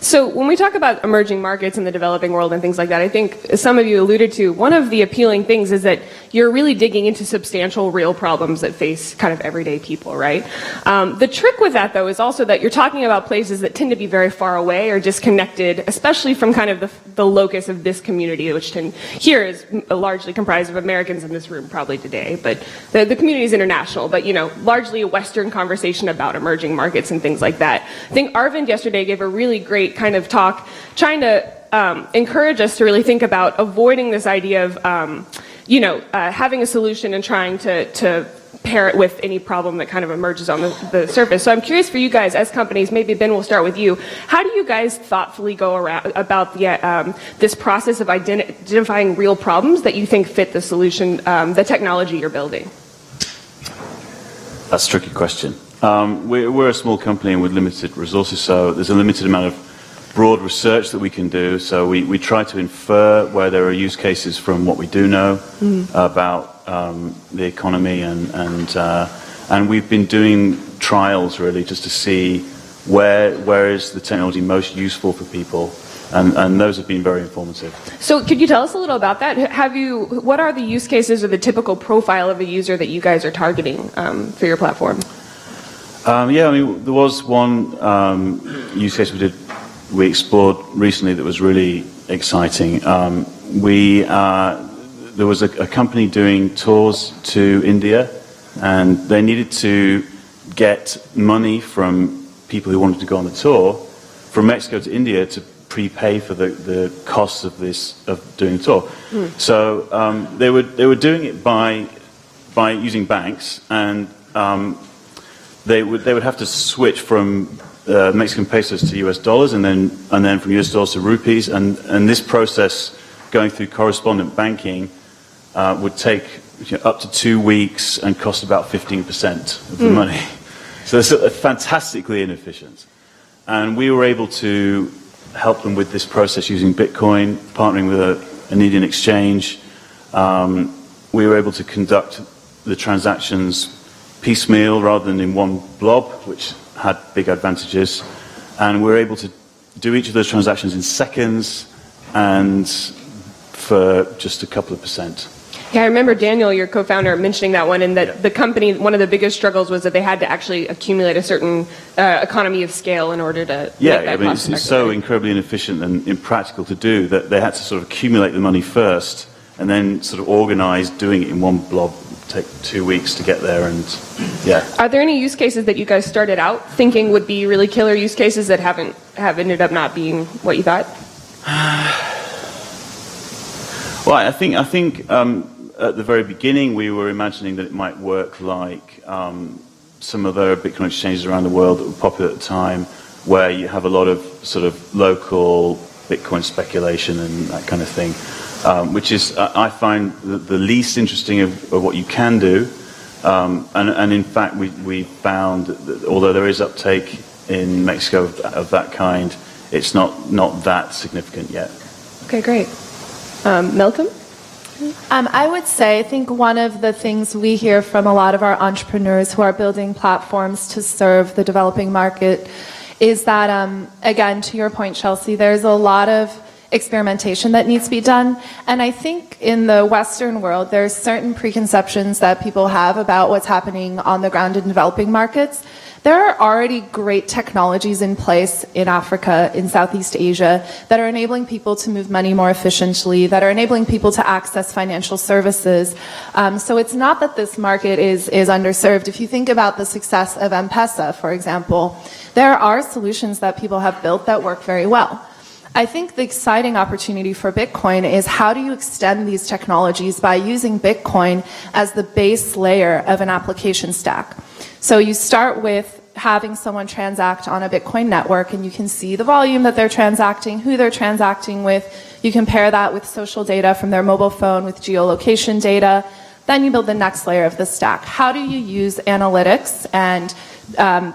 So when we talk about emerging markets in the developing world and things like that, I think, as some of you alluded to, one of the appealing things is that you're really digging into substantial real problems that face kind of everyday people, right? The trick with that, though, is also that you're talking about places that tend to be very far away or disconnected, especially from kind of the locus of this community, which here is largely comprised of Americans in this room probably today, but the community is international, but, you know, largely a Western conversation about emerging markets and things like that. I think Arvind yesterday gave a really great kind of talk trying to encourage us to really think about avoiding this idea of, having a solution and trying to pair it with any problem that kind of emerges on the surface. So I'm curious for you guys as companies, maybe Ben, we'll start with you. How do you guys thoughtfully go around about this process of identifying real problems that you think fit the solution, the technology you're building? That's a tricky question. We're a small company and with limited resources, so there's a limited amount of broad research that we can do. So we try to infer where there are use cases from what we do know about the economy, and we've been doing trials really just to see where is the technology most useful for people, and those have been very informative. So could you tell us a little about that? What are the use cases or the typical profile of a user that you guys are targeting for your platform? Yeah, I mean, there was one use case we explored recently that was really exciting. There was a company doing tours to India, and they needed to get money from people who wanted to go on the tour from Mexico to India to prepay for the costs of doing the tour. So they were doing it by using banks, and they would have to switch from Mexican pesos to US dollars, and then from US dollars to rupees, and this process going through correspondent banking would take up to 2 weeks and cost about 15% of the money. So it's fantastically inefficient. And we were able to help them with this process using Bitcoin, partnering with an Indian exchange. We were able to conduct the transactions piecemeal rather than in one blob, which had big advantages. And we were able to do each of those transactions in seconds and for just a couple of percent. Yeah, I remember Daniel, your co-founder, mentioning that one, and that the company, one of the biggest struggles was that they had to actually accumulate a certain economy of scale in order to make that cost it's so incredibly inefficient and impractical to do that they had to sort of accumulate the money first and then sort of organize doing it in one blob. Take 2 weeks to get there, and yeah. Are there any use cases that you guys started out thinking would be really killer use cases that have ended up not being what you thought? Well, I think at the very beginning we were imagining that it might work like some other Bitcoin exchanges around the world that were popular at the time, where you have a lot of sort of local Bitcoin speculation and that kind of thing. Which is, I find, the least interesting of what you can do. And in fact, we found that although there is uptake in Mexico of that kind, it's not that significant yet. Okay, great. Meltem? I would say, I think one of the things we hear from a lot of our entrepreneurs who are building platforms to serve the developing market is that, again, to your point, Chelsea, there's a lot of experimentation that needs to be done. And I think in the Western world, there's certain preconceptions that people have about what's happening on the ground in developing markets. There are already great technologies in place in Africa, in Southeast Asia, that are enabling people to move money more efficiently, that are enabling people to access financial services. So it's not that this market is underserved. If you think about the success of M-Pesa, for example, there are solutions that people have built that work very well. I think the exciting opportunity for Bitcoin is how do you extend these technologies by using Bitcoin as the base layer of an application stack. So you start with having someone transact on a Bitcoin network, and you can see the volume that they're transacting, who they're transacting with. You compare that with social data from their mobile phone with geolocation data. Then you build the next layer of the stack. How do you use analytics and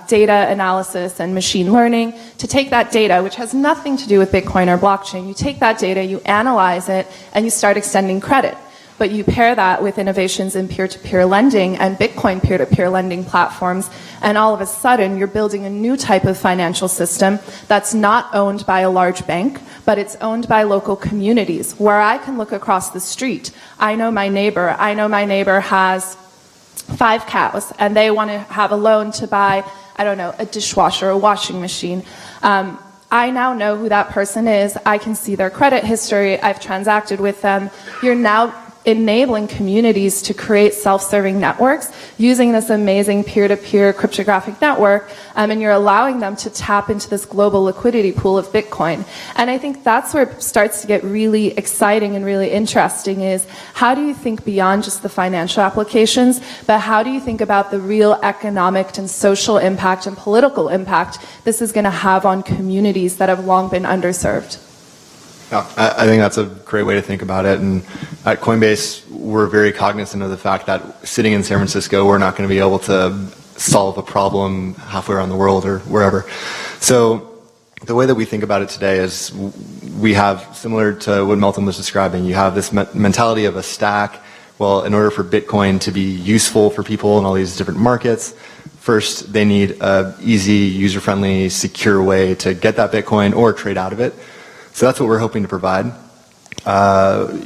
data analysis and machine learning to take that data, which has nothing to do with Bitcoin or blockchain, you take that data, you analyze it, and you start extending credit. But you pair that with innovations in peer-to-peer lending and Bitcoin peer-to-peer lending platforms, and all of a sudden you're building a new type of financial system that's not owned by a large bank, but it's owned by local communities, where I can look across the street. I know my neighbor has 5 cows, and they want to have a loan to buy, I don't know, a dishwasher, a washing machine. I now know who that person is. I can see their credit history. I've transacted with them. You're now enabling communities to create self-serving networks using this amazing peer-to-peer cryptographic network, and you're allowing them to tap into this global liquidity pool of Bitcoin. And I think that's where it starts to get really exciting and really interesting, is how do you think beyond just the financial applications, but how do you think about the real economic and social impact and political impact this is going to have on communities that have long been underserved? Yeah, I think that's a great way to think about it. And at Coinbase, we're very cognizant of the fact that sitting in San Francisco, we're not going to be able to solve a problem halfway around the world or wherever. So the way that we think about it today is we have, similar to what Melton was describing, you have this mentality of a stack. Well, in order for Bitcoin to be useful for people in all these different markets, first they need an easy, user-friendly, secure way to get that Bitcoin or trade out of it. So that's what we're hoping to provide.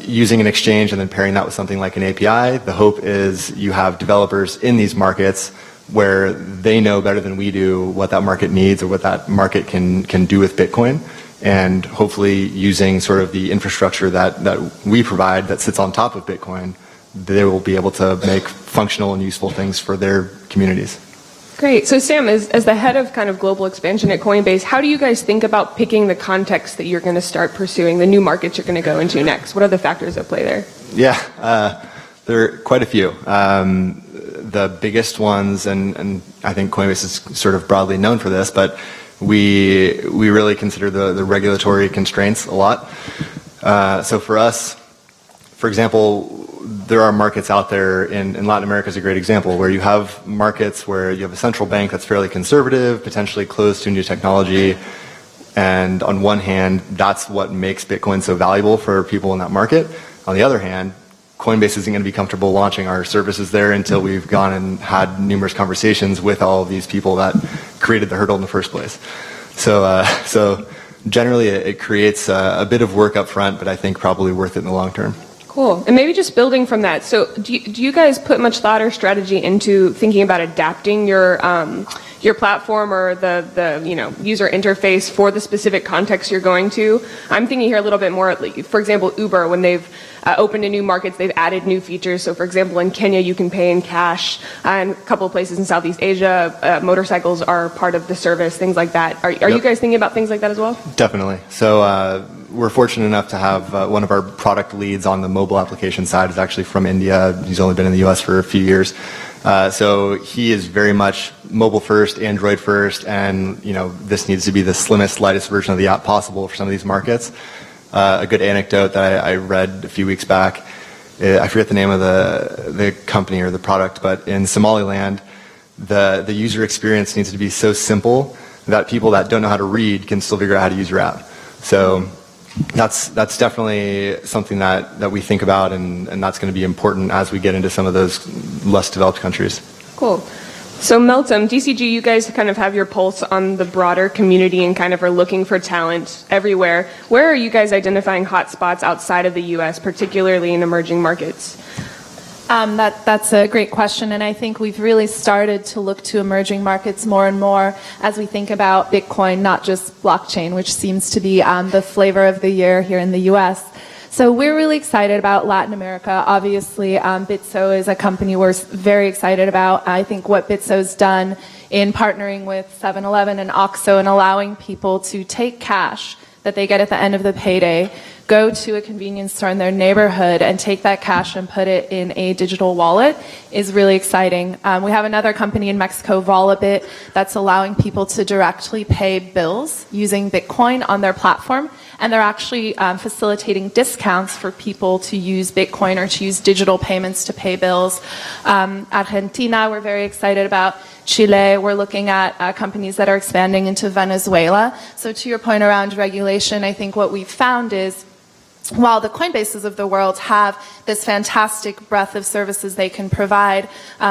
Using an exchange and then pairing that with something like an API, the hope is you have developers in these markets where they know better than we do what that market needs or what that market can do with Bitcoin. And hopefully using sort of the infrastructure that we provide that sits on top of Bitcoin, they will be able to make functional and useful things for their communities. Great. So Sam, as the head of kind of global expansion at Coinbase, how do you guys think about picking the context that you're going to start pursuing, the new markets you're going to go into next? What are the factors at play there? Yeah, there are quite a few. The biggest ones, and I think Coinbase is sort of broadly known for this, but we really consider the regulatory constraints a lot. So for us, for example, there are markets out there in Latin America is a great example where you have markets where you have a central bank that's fairly conservative, potentially closed to new technology, and on one hand, that's what makes Bitcoin so valuable for people in that market. On the other hand, Coinbase isn't going to be comfortable launching our services there until we've gone and had numerous conversations with all of these people that created the hurdle in the first place. So generally it creates a bit of work up front, but I think probably worth it in the long term. Cool. And maybe just building from that. So do you guys put much thought or strategy into thinking about adapting your platform or the user interface for the specific context you're going to? I'm thinking here a little bit more, for example, Uber, when they've opened in new markets, they've added new features. So for example, in Kenya, you can pay in cash, and a couple of places in Southeast Asia, motorcycles are part of the service, things like that. Are you guys thinking about things like that as well? Definitely. So we're fortunate enough to have one of our product leads on the mobile application side is actually from India. He's only been in the US for a few years. So he is very much mobile first, Android first, and this needs to be the slimmest, lightest version of the app possible for some of these markets. A good anecdote that I read a few weeks back, I forget the name of the company or the product, but in Somaliland, the user experience needs to be so simple that people that don't know how to read can still figure out how to use your app. So that's definitely something that we think about, and that's going to be important as we get into some of those less developed countries. Cool. So Meltem, DCG, you guys kind of have your pulse on the broader community and kind of are looking for talent everywhere. Where are you guys identifying hotspots outside of the US, particularly in emerging markets? That's a great question, and I think we've really started to look to emerging markets more and more as we think about Bitcoin, not just blockchain, which seems to be the flavor of the year here in the US. So we're really excited about Latin America. Obviously, Bitso is a company we're very excited about. I think what Bitso's done in partnering with 7-Eleven and OXXO and allowing people to take cash that they get at the end of the payday, go to a convenience store in their neighborhood and take that cash and put it in a digital wallet is really exciting. We have another company in Mexico, Volabit, that's allowing people to directly pay bills using Bitcoin on their platform. And they're actually facilitating discounts for people to use Bitcoin or to use digital payments to pay bills. Argentina, we're very excited about. Chile, we're looking at companies that are expanding into Venezuela. So to your point around regulation, I think what we've found is while the Coinbases of the world have this fantastic breadth of services they can provide,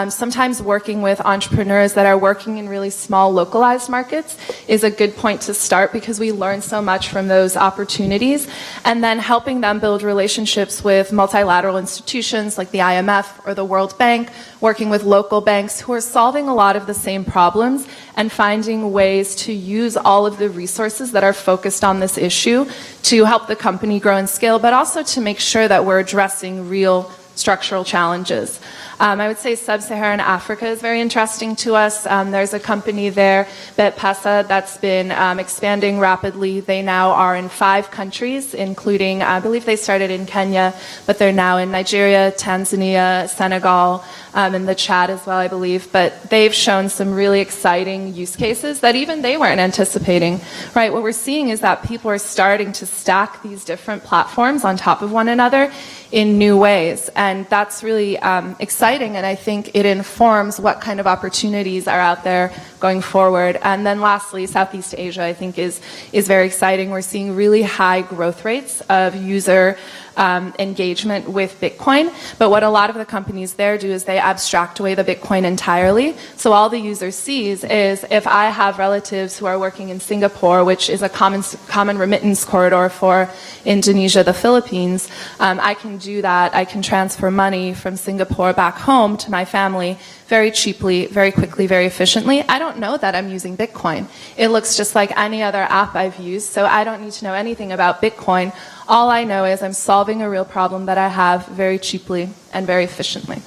sometimes working with entrepreneurs that are working in really small localized markets is a good point to start because we learn so much from those opportunities, and then helping them build relationships with multilateral institutions like the IMF or the World Bank, working with local banks who are solving a lot of the same problems and finding ways to use all of the resources that are focused on this issue to help the company grow and scale, but also to make sure that we're addressing real structural challenges. I would say sub-Saharan Africa is very interesting to us. There's a company there, BetPesa, that's been expanding rapidly. They now are in 5 countries, including, I believe they started in Kenya, but they're now in Nigeria, Tanzania, Senegal, and the Chad as well, I believe. But they've shown some really exciting use cases that even they weren't anticipating, right? What we're seeing is that people are starting to stack these different platforms on top of one another in new ways. And that's really exciting, and I think it informs what kind of opportunities are out there going forward. And then lastly, Southeast Asia, I think, is very exciting. We're seeing really high growth rates of user engagement with Bitcoin. But what a lot of the companies there do is they abstract away the Bitcoin entirely. So all the user sees is if I have relatives who are working in Singapore, which is a common remittance corridor for Indonesia, the Philippines, I can do that. I can transfer money from Singapore back home to my family very cheaply, very quickly, very efficiently. I don't know that I'm using Bitcoin. It looks just like any other app I've used, so I don't need to know anything about Bitcoin. All I know is I'm solving a real problem that I have very cheaply and very efficiently.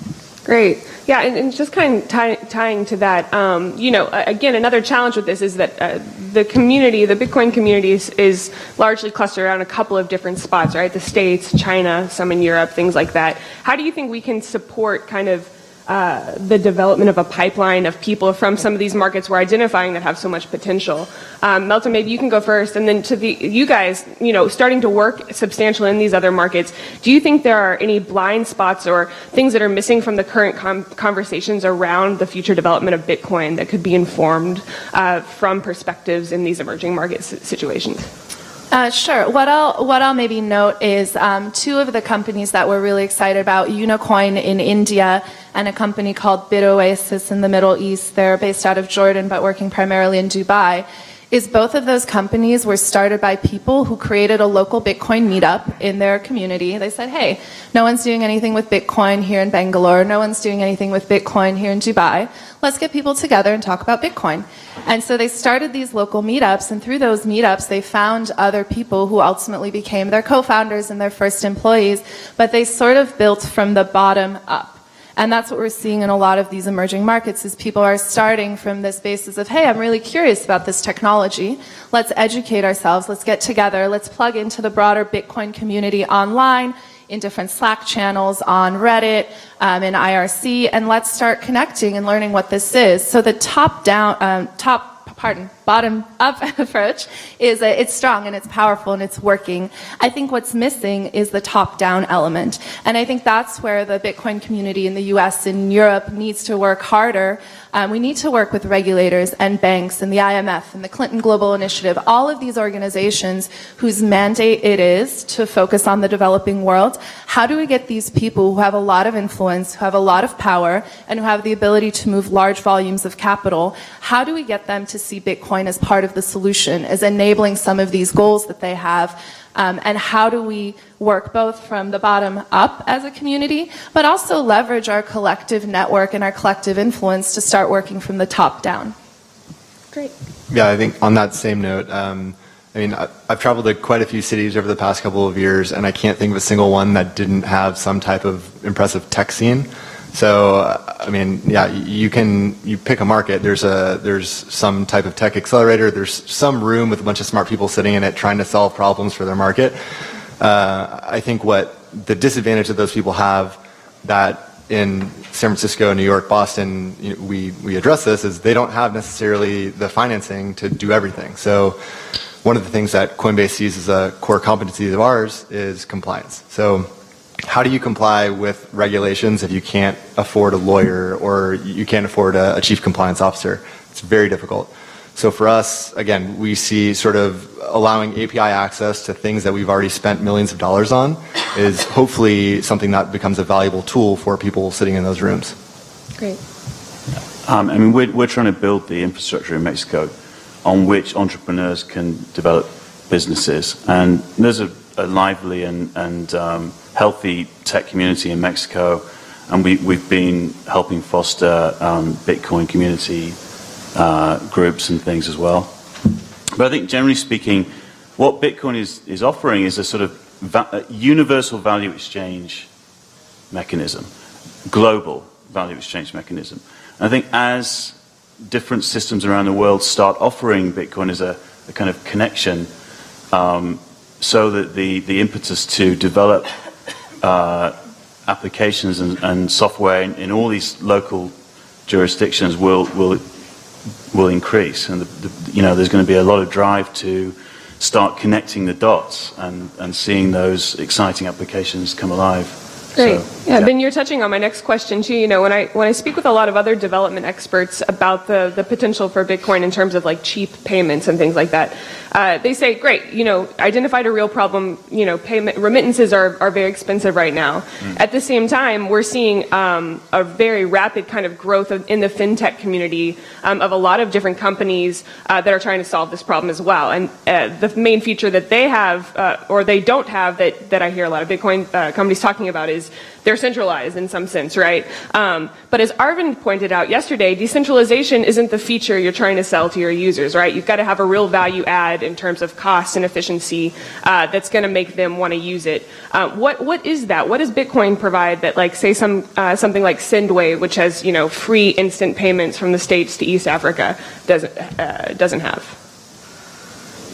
Great. Yeah, and just kind of tying to that, again, another challenge with this is that the community, the Bitcoin community is largely clustered around a couple of different spots, right? The States, China, some in Europe, things like that. How do you think we can support kind of the development of a pipeline of people from some of these markets we're identifying that have so much potential? Melton, maybe you can go first, and then to you guys, starting to work substantially in these other markets, do you think there are any blind spots or things that are missing from the current conversations around the future development of Bitcoin that could be informed from perspectives in these emerging market situations? Sure. What I'll maybe note is two of the companies that we're really excited about, Unicoin in India and a company called BitOasis in the Middle East. They're based out of Jordan but working primarily in Dubai. Is both of those companies were started by people who created a local Bitcoin meetup in their community. They said, hey, no one's doing anything with Bitcoin here in Bangalore. No one's doing anything with Bitcoin here in Dubai. Let's get people together and talk about Bitcoin. And so they started these local meetups, and through those meetups, they found other people who ultimately became their co-founders and their first employees, but they sort of built from the bottom up. And that's what we're seeing in a lot of these emerging markets is people are starting from this basis of, hey, I'm really curious about this technology. Let's educate ourselves. Let's get together. Let's plug into the broader Bitcoin community online, in different Slack channels, on Reddit, in IRC, and let's start connecting and learning what this is. So the bottom-up approach is it's strong and it's powerful and it's working. I think what's missing is the top-down element. And I think that's where the Bitcoin community in the US and Europe needs to work harder. We need to work with regulators and banks and the IMF and the Clinton Global Initiative, all of these organizations whose mandate it is to focus on the developing world. How do we get these people who have a lot of influence, who have a lot of power, and who have the ability to move large volumes of capital, how do we get them to see Bitcoin as part of the solution, as enabling some of these goals that they have? And how do we work both from the bottom up as a community, but also leverage our collective network and our collective influence to start working from the top down? Great. Yeah, I think on that same note, I've traveled to quite a few cities over the past couple of years, and I can't think of a single one that didn't have some type of impressive tech scene. So, you pick a market, there's some type of tech accelerator, there's some room with a bunch of smart people sitting in it trying to solve problems for their market. I think what the disadvantage that those people have that in San Francisco, New York, Boston, we address this is they don't have necessarily the financing to do everything. So one of the things that Coinbase sees as a core competency of ours is compliance. So how do you comply with regulations if you can't afford a lawyer or you can't afford a chief compliance officer? It's very difficult. So for us, again, we see sort of allowing API access to things that we've already spent millions of dollars on is hopefully something that becomes a valuable tool for people sitting in those rooms. Great. We're trying to build the infrastructure in Mexico on which entrepreneurs can develop businesses. And there's a lively and healthy tech community in Mexico, and we've been helping foster Bitcoin community groups and things as well. But I think generally speaking, what Bitcoin is offering is a sort of universal value exchange mechanism, global value exchange mechanism. And I think as different systems around the world start offering Bitcoin as a kind of connection, so that the impetus to develop applications and software in all these local jurisdictions will increase, and there's going to be a lot of drive to start connecting the dots and seeing those exciting applications come alive. Great. So. Yeah, Ben, you're touching on my next question too. You know, when I speak with a lot of other development experts about the potential for Bitcoin in terms of like cheap payments and things like that, they say, great, you know, identified a real problem. You know, remittances are very expensive right now. At the same time, we're seeing a very rapid kind of growth in the fintech community of a lot of different companies that are trying to solve this problem as well. And the main feature that they have or they don't have that I hear a lot of Bitcoin companies talking about is they're centralized in some sense, right? But as Arvind pointed out yesterday, decentralization isn't the feature you're trying to sell to your users, right? You've got to have a real value add in terms of cost and efficiency that's going to make them want to use it. What is that? What does Bitcoin provide that, like, say something like Sendwave, which has, you know, free instant payments from the States to East Africa, doesn't have?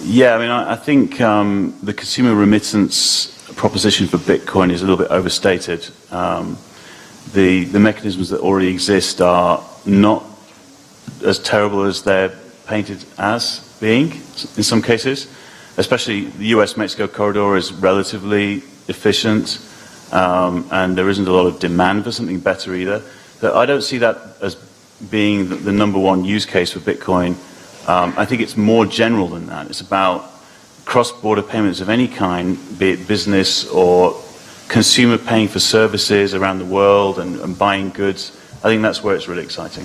Yeah, I mean, I think the consumer remittance proposition for Bitcoin is a little bit overstated. The mechanisms that already exist are not as terrible as they're painted as being in some cases. Especially the US-Mexico corridor is relatively efficient, and there isn't a lot of demand for something better either. So I don't see that as being the number one use case for Bitcoin. I think it's more general than that. It's about cross-border payments of any kind, be it business or consumer paying for services around the world and buying goods. I think that's where it's really exciting.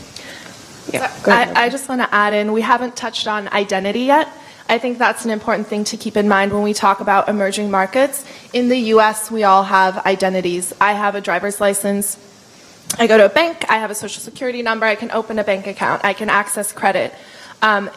Yeah. I just want to add in, we haven't touched on identity yet. I think that's an important thing to keep in mind when we talk about emerging markets. In the US, we all have identities. I have a driver's license. I go to a bank. I have a social security number. I can open a bank account. I can access credit.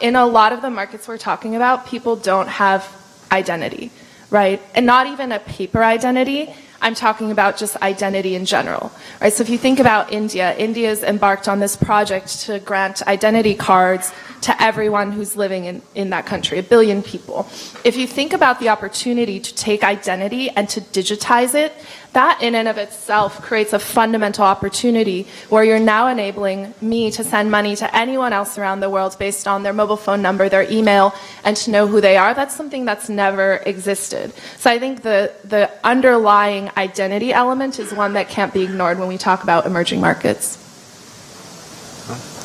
In a lot of the markets we're talking about, people don't have identity, right? And not even a paper identity. I'm talking about just identity in general, right? So if you think about India, India's embarked on this project to grant identity cards to everyone who's living in that country, 1 billion people. If you think about the opportunity to take identity and to digitize it, that in and of itself creates a fundamental opportunity where you're now enabling me to send money to anyone else around the world based on their mobile phone number, their email, and to know who they are. That's something that's never existed. So I think the underlying identity element is one that can't be ignored when we talk about emerging markets.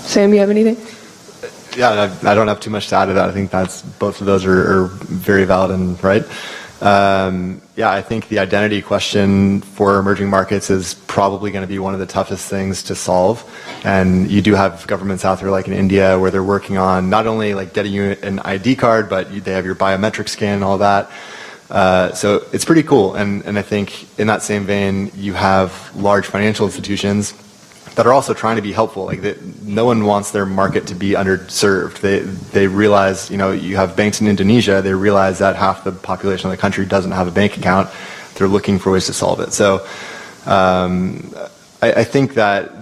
Sam, you have anything? Yeah, I don't have too much to add to that. I think both of those are very valid and right. Yeah, I think the identity question for emerging markets is probably going to be one of the toughest things to solve. And you do have governments out there like in India where they're working on not only like getting you an ID card, but they have your biometric scan and all that. So it's pretty cool. And I think in that same vein, you have large financial institutions that are also trying to be helpful. Like no one wants their market to be underserved. They realize, you know, you have banks in Indonesia, they realize that half the population of the country doesn't have a bank account. They're looking for ways to solve it. So I think that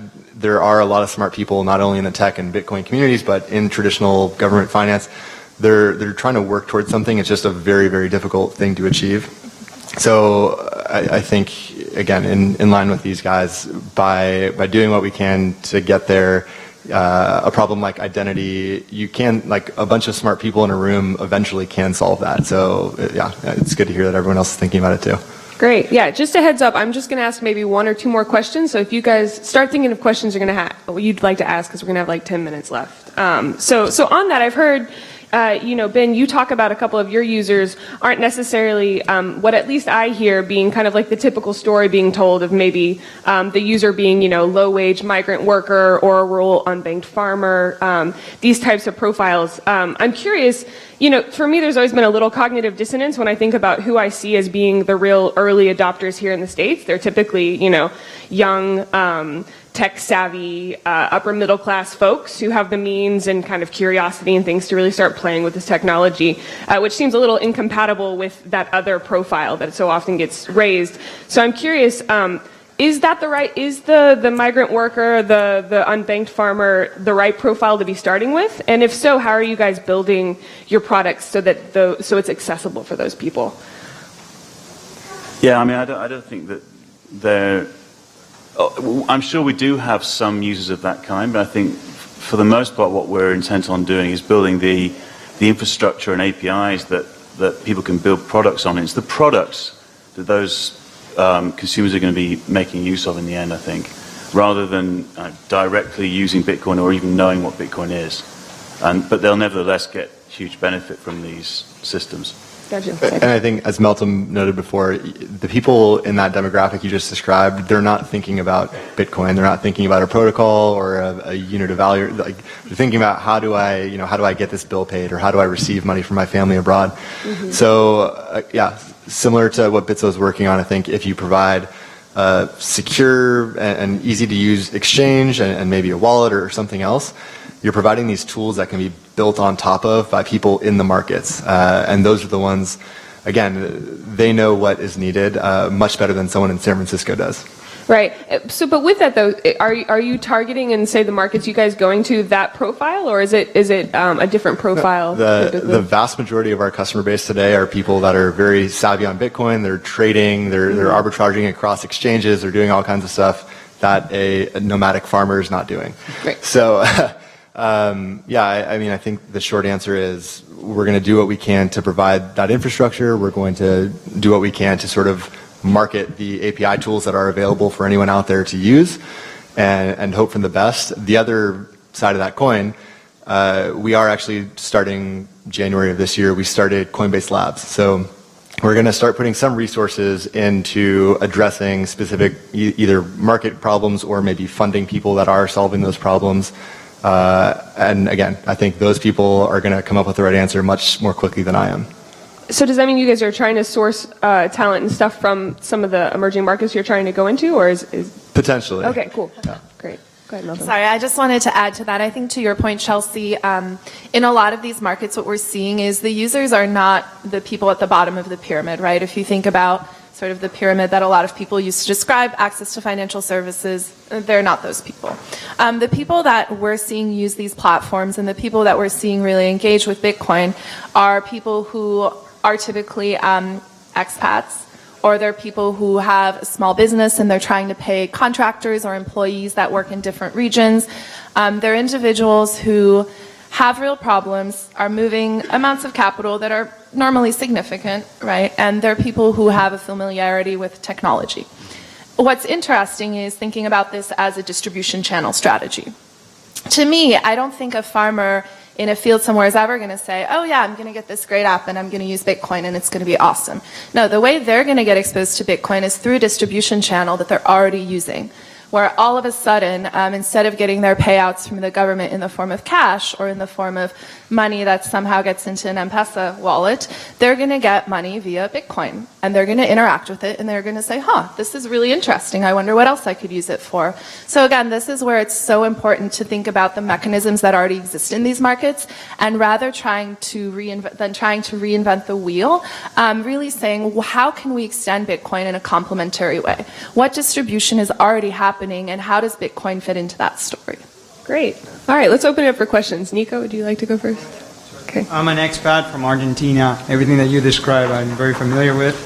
there are a lot of smart people, not only in the tech and Bitcoin communities, but in traditional government finance. They're trying to work towards something. It's just a very, very difficult thing to achieve. So I think, again, in line with these guys, by doing what we can to get there, a problem like identity, you can, like a bunch of smart people in a room eventually can solve that. So yeah, it's good to hear that everyone else is thinking about it too. Great. Yeah, just a heads up, I'm just going to ask maybe 1 or 2 more questions. So if you guys start thinking of questions you'd like to ask, because we're going to have like 10 minutes left. So on that, I've heard you know, Ben, you talk about a couple of your users aren't necessarily what at least I hear being kind of like the typical story being told of maybe the user being, you know, low-wage migrant worker or a rural unbanked farmer, these types of profiles. I'm curious, you know, for me there's always been a little cognitive dissonance when I think about who I see as being the real early adopters here in the States. They're typically, you know, young, tech-savvy, upper-middle-class folks who have the means and kind of curiosity and things to really start playing with this technology, which seems a little incompatible with that other profile that so often gets raised. So I'm curious, is the migrant worker, the unbanked farmer, the right profile to be starting with? And if so, how are you guys building your products so that so it's accessible for those people? Yeah, I mean, I don't think that they're... I'm sure we do have some users of that kind, but I think for the most part what we're intent on doing is building the infrastructure and APIs that people can build products on. It's the products that those consumers are going to be making use of in the end, I think, rather than directly using Bitcoin or even knowing what Bitcoin is. But they'll nevertheless get huge benefit from these systems. Gotcha. And I think, as Melton noted before, the people in that demographic you just described, they're not thinking about Bitcoin. They're not thinking about a protocol or a unit of value. Like, they're thinking about how do I get this bill paid, or how do I receive money from my family abroad. Mm-hmm. So, yeah, similar to what Bitso is working on, I think if you provide a secure and easy to use exchange and maybe a wallet or something else, you're providing these tools that can be built on top of by people in the markets. And those are the ones, again, they know what is needed much better than someone in San Francisco does. Right. So, but with that though, are you targeting in, say, the markets you guys going to that profile, or is it a different profile? The vast majority of our customer base today are people that are very savvy on Bitcoin. They're trading, they're arbitraging across exchanges, they're doing all kinds of stuff that a nomadic farmer is not doing. Right. So, I mean, I think the short answer is we're going to do what we can to provide that infrastructure. We're going to do what we can to sort of market the API tools that are available for anyone out there to use, and hope for the best. The other side of that coin, we are actually starting January of this year, we started Coinbase Labs. So we're going to start putting some resources into addressing specific either market problems or maybe funding people that are solving those problems. And again, I think those people are going to come up with the right answer much more quickly than I am. So does that mean you guys are trying to source talent and stuff from some of the emerging markets you're trying to go into, or is potentially? Okay, cool. Yeah. Great. Go ahead, Melvin. Sorry, I just wanted to add to that. I think to your point, Chelsea, in a lot of these markets, what we're seeing is the users are not the people at the bottom of the pyramid, right? If you think about sort of the pyramid that a lot of people use to describe access to financial services, they're not those people. The people that we're seeing use these platforms and the people that we're seeing really engage with Bitcoin are people who are typically expats, or they're people who have a small business and they're trying to pay contractors or employees that work in different regions. They're individuals who have real problems, are moving amounts of capital that are normally significant, right? And they're people who have a familiarity with technology. What's interesting is thinking about this as a distribution channel strategy. To me, I don't think a farmer in a field somewhere is ever going to say, oh yeah, I'm going to get this great app and I'm going to use Bitcoin and it's going to be awesome. No, the way they're going to get exposed to Bitcoin is through a distribution channel that they're already using, where all of a sudden, instead of getting their payouts from the government in the form of cash or in the form of money that somehow gets into an M-Pesa wallet, they're going to get money via Bitcoin. And they're going to interact with it and they're going to say, this is really interesting. I wonder what else I could use it for. So again, this is where it's so important to think about the mechanisms that already exist in these markets, and rather trying to reinvent the wheel, really saying, well, how can we extend Bitcoin in a complementary way? What distribution is already happening and how does Bitcoin fit into that story? Great. All right, let's open it up for questions. Nico, would you like to go first? Okay. I'm an expat from Argentina. Everything that you described I'm very familiar with,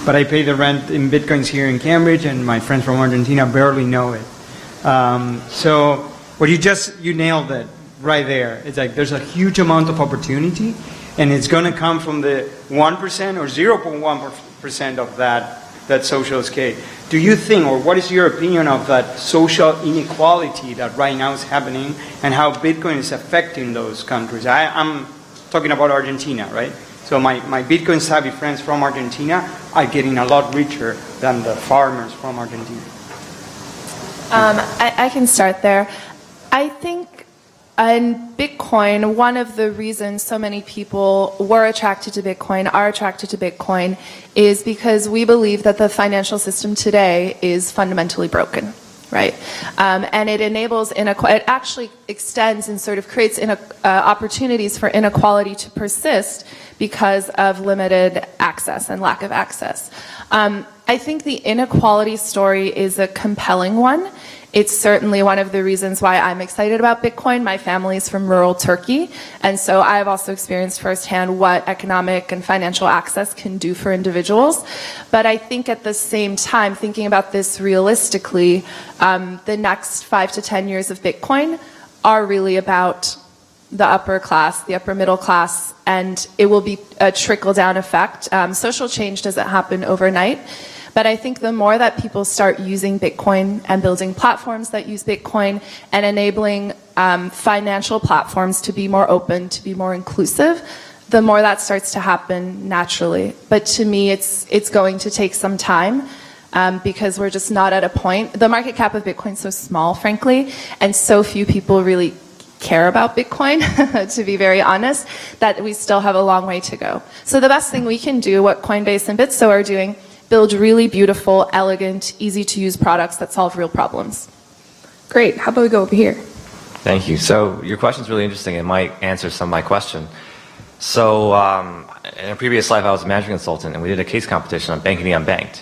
but I pay the rent in Bitcoins here in Cambridge, and my friends from Argentina barely know it. So what you nailed it right there. It's like there's a huge amount of opportunity, and it's going to come from the 1% or 0.1% of that social scale. Do you think, or what is your opinion of that social inequality that right now is happening and how Bitcoin is affecting those countries? I'm talking about Argentina, right? So my Bitcoin savvy friends from Argentina are getting a lot richer than the farmers from Argentina. I can start there. I think in Bitcoin, one of the reasons so many people were attracted to Bitcoin, are attracted to Bitcoin, is because we believe that the financial system today is fundamentally broken, right? And it enables it actually extends and sort of creates opportunities for inequality to persist because of limited access and lack of access. I think the inequality story is a compelling one. It's certainly one of the reasons why I'm excited about Bitcoin. My family's from rural Turkey, and so I've also experienced firsthand what economic and financial access can do for individuals. But I think at the same time, thinking about this realistically, the next 5 to 10 years of Bitcoin are really about the upper class, the upper middle class, and it will be a trickle-down effect. Social change doesn't happen overnight. But I think the more that people start using Bitcoin and building platforms that use Bitcoin and enabling financial platforms to be more open, to be more inclusive, the more that starts to happen naturally. But to me, it's going to take some time because we're just not at a point. The market cap of Bitcoin is so small, frankly, and so few people really care about Bitcoin, to be very honest, that we still have a long way to go. So the best thing we can do, what Coinbase and Bitso are doing, build really beautiful, elegant, easy-to-use products that solve real problems. Great. How about we go over here? Thank you. So your question is really interesting. It might answer some of my question. So in a previous life, I was a management consultant, and we did a case competition on banking the unbanked.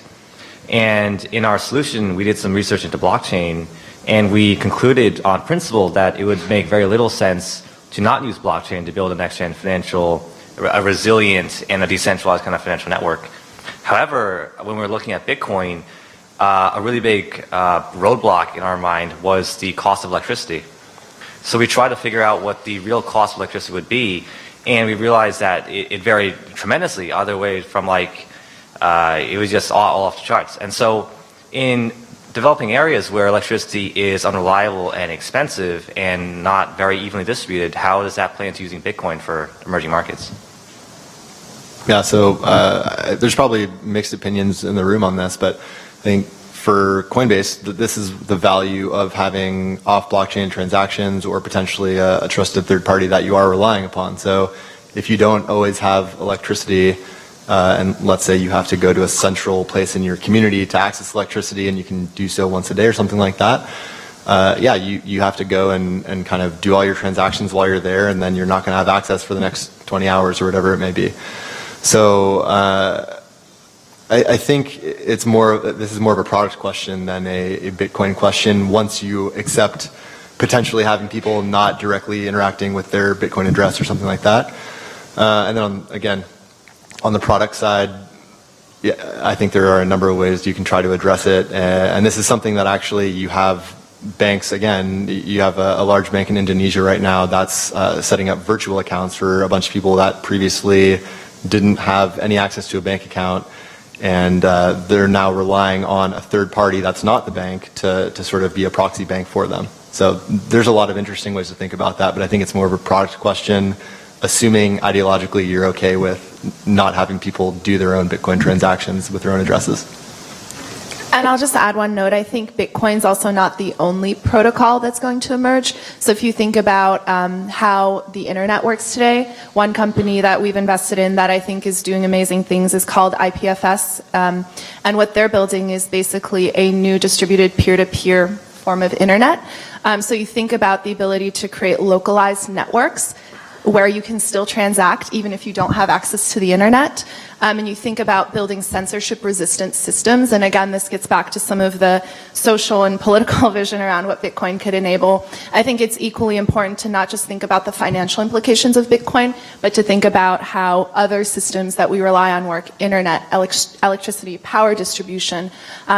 And in our solution, we did some research into blockchain, and we concluded on principle that it would make very little sense to not use blockchain to build a next-gen financial, a resilient and a decentralized kind of financial network. However, when we were looking at Bitcoin, a really big roadblock in our mind was the cost of electricity. So we tried to figure out what the real cost of electricity would be, and we realized that it varied tremendously, other ways from like, it was just all off the charts. And so in developing areas where electricity is unreliable and expensive and not very evenly distributed, how does that play into using Bitcoin for emerging markets? Yeah, so there's probably mixed opinions in the room on this, but I think for Coinbase, this is the value of having off-blockchain transactions or potentially a trusted third party that you are relying upon. So if you don't always have electricity, and let's say you have to go to a central place in your community to access electricity and you can do so once a day or something like that, yeah, you have to go and kind of do all your transactions while you're there, and then you're not going to have access for the next 20 hours or whatever it may be. So I think this is more of a product question than a Bitcoin question once you accept potentially having people not directly interacting with their Bitcoin address or something like that. And then again, on the product side, yeah, I think there are a number of ways you can try to address it. And this is something that actually you have banks, again, you have a large bank in Indonesia right now that's setting up virtual accounts for a bunch of people that previously didn't have any access to a bank account. And they're now relying on a third party that's not the bank to sort of be a proxy bank for them. So there's a lot of interesting ways to think about that, but I think it's more of a product question, assuming ideologically you're okay with not having people do their own Bitcoin transactions with their own addresses. And I'll just add one note. I think Bitcoin's also not the only protocol that's going to emerge. So if you think about how the internet works today, one company that we've invested in that I think is doing amazing things is called IPFS. And what they're building is basically a new distributed peer-to-peer form of internet. So you think about the ability to create localized networks where you can still transact even if you don't have access to the internet. And you think about building censorship-resistant systems. And again, this gets back to some of the social and political vision around what Bitcoin could enable. I think it's equally important to not just think about the financial implications of Bitcoin, but to think about how other systems that we rely on work, internet, electricity, power distribution.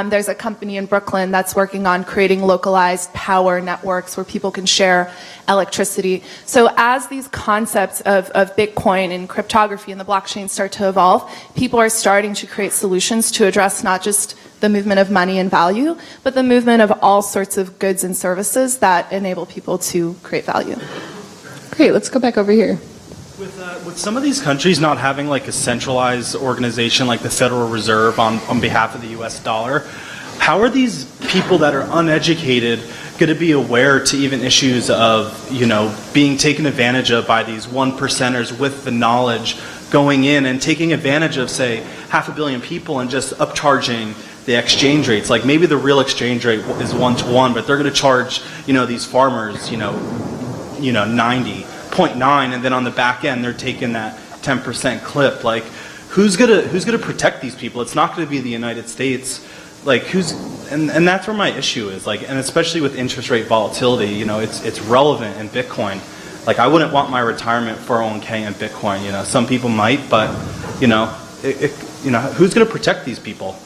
There's a company in Brooklyn that's working on creating localized power networks where people can share electricity. So as these concepts of Bitcoin and cryptography and the blockchain start to evolve, people are starting to create solutions to address not just the movement of money and value, but the movement of all sorts of goods and services that enable people to create value. Great, let's go back over here. With some of these countries not having like a centralized organization like the Federal Reserve on behalf of the US dollar, how are these people that are uneducated going to be aware to even issues of, you know, being taken advantage of by these 1%ers with the knowledge going in and taking advantage of, say, 500 million people and just upcharging the exchange rates? Like maybe the real exchange rate is 1-to-1, but they're going to charge, you know, these farmers, 90.9, and then on the back end they're taking that 10% clip. Like, who's gonna protect these people? It's not going to be the United States. Like and that's where my issue is. Like, and especially with interest rate volatility, you know, it's relevant in Bitcoin. Like, I wouldn't want my retirement 401k in Bitcoin. You know, some people might, but who's going to protect these people?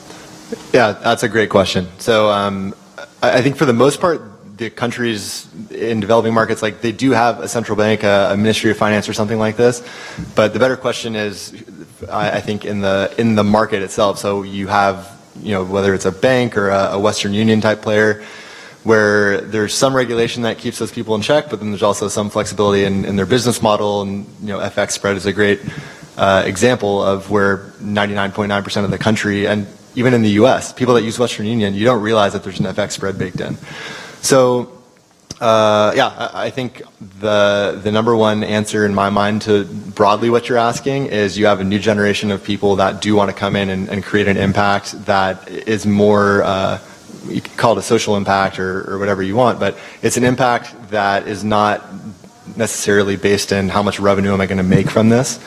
Yeah, that's a great question. So I think for the most part, the countries in developing markets, like, they do have a central bank, a Ministry of Finance or something like this. But the better question is, I think, in the market itself. So you have whether it's a bank or a Western Union type player, where there's some regulation that keeps those people in check, but then there's also some flexibility in their business model, and FX spread is a great example of where 99.9% of the country, and even in the US, people that use Western Union, you don't realize that there's an FX spread baked in. So I think the number one answer in my mind to broadly what you're asking is you have a new generation of people that do want to come in and create an impact that is more, you can call it a social impact or whatever you want, but it's an impact that is not necessarily based in how much revenue am I going to make from this.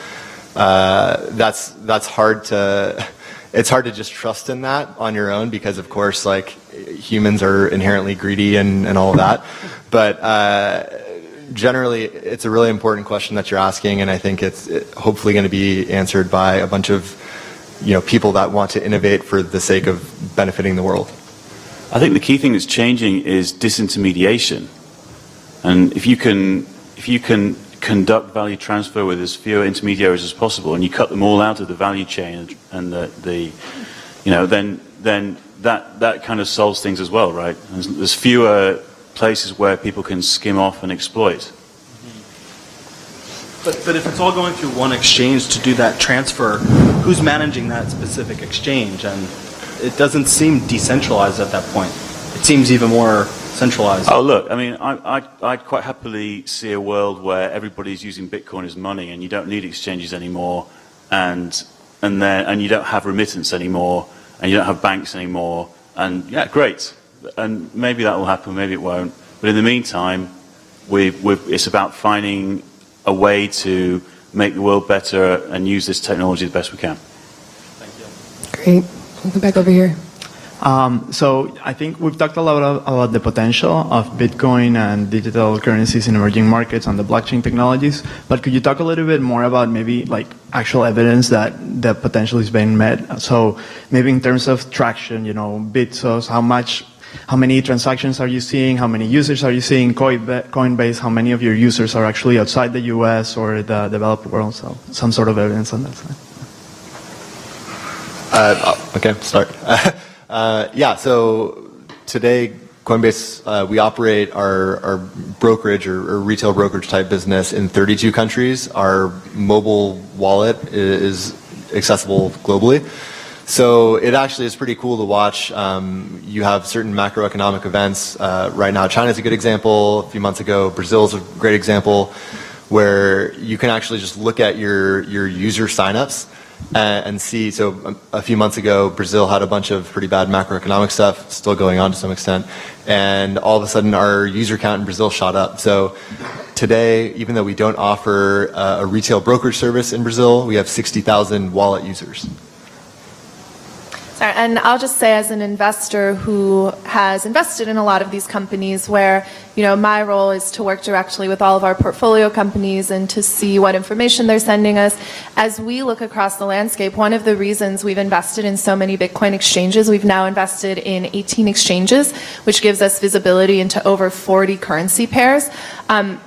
That's hard to, it's hard to just trust in that on your own because of course like humans are inherently greedy and all of that. But generally it's a really important question that you're asking, and I think it's hopefully going to be answered by a bunch of people that want to innovate for the sake of benefiting the world. I think the key thing that's changing is disintermediation. And if you can conduct value transfer with as few intermediaries as possible, and you cut them all out of the value chain, and then that kind of solves things as well, right? There's fewer places where people can skim off and exploit. But if it's all going through one exchange to do that transfer, who's managing that specific exchange? And it doesn't seem decentralized at that point. It seems even more centralized. Oh, look, I mean, I'd quite happily see a world where everybody's using Bitcoin as money and you don't need exchanges anymore, and you don't have remittance anymore, and you don't have banks anymore, and yeah, great. And maybe that will happen, maybe it won't. But in the meantime, it's about finding a way to make the world better and use this technology the best we can. Great. We'll go back over here. So I think we've talked a lot about the potential of Bitcoin and digital currencies in emerging markets and the blockchain technologies, but could you talk a little bit more about maybe like actual evidence that the potential is being met? So maybe in terms of traction, Bitsos, how many transactions are you seeing? How many users are you seeing? Coinbase, how many of your users are actually outside the US or the developed world? So some sort of evidence on that side. Okay, start. So today, Coinbase, we operate our brokerage or retail brokerage type business in 32 countries. Our mobile wallet is accessible globally. So it actually is pretty cool to watch. You have certain macroeconomic events. Right now, China's a good example. A few months ago, Brazil's a great example, where you can actually just look at your user signups and see. So a few months ago, Brazil had a bunch of pretty bad macroeconomic stuff, still going on to some extent, and all of a sudden our user count in Brazil shot up. So today, even though we don't offer a retail brokerage service in Brazil, we have 60,000 wallet users. Sorry, and I'll just say, as an investor who has invested in a lot of these companies, where my role is to work directly with all of our portfolio companies and to see what information they're sending us. As we look across the landscape, one of the reasons we've invested in so many Bitcoin exchanges, we've now invested in 18 exchanges, which gives us visibility into over 40 currency pairs.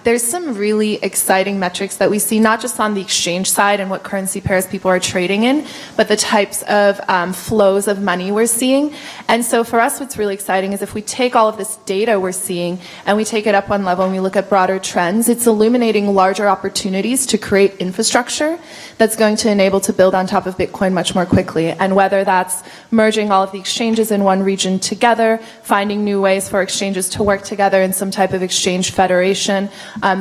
There's some really exciting metrics that we see, not just on the exchange side and what currency pairs people are trading in, but the types of flows of money we're seeing. And so for us, what's really exciting is if we take all of this data we're seeing and we take it up one level and we look at broader trends, it's illuminating larger opportunities to create infrastructure that's going to enable to build on top of Bitcoin much more quickly. And whether that's merging all of the exchanges in one region together, finding new ways for exchanges to work together in some type of exchange federation,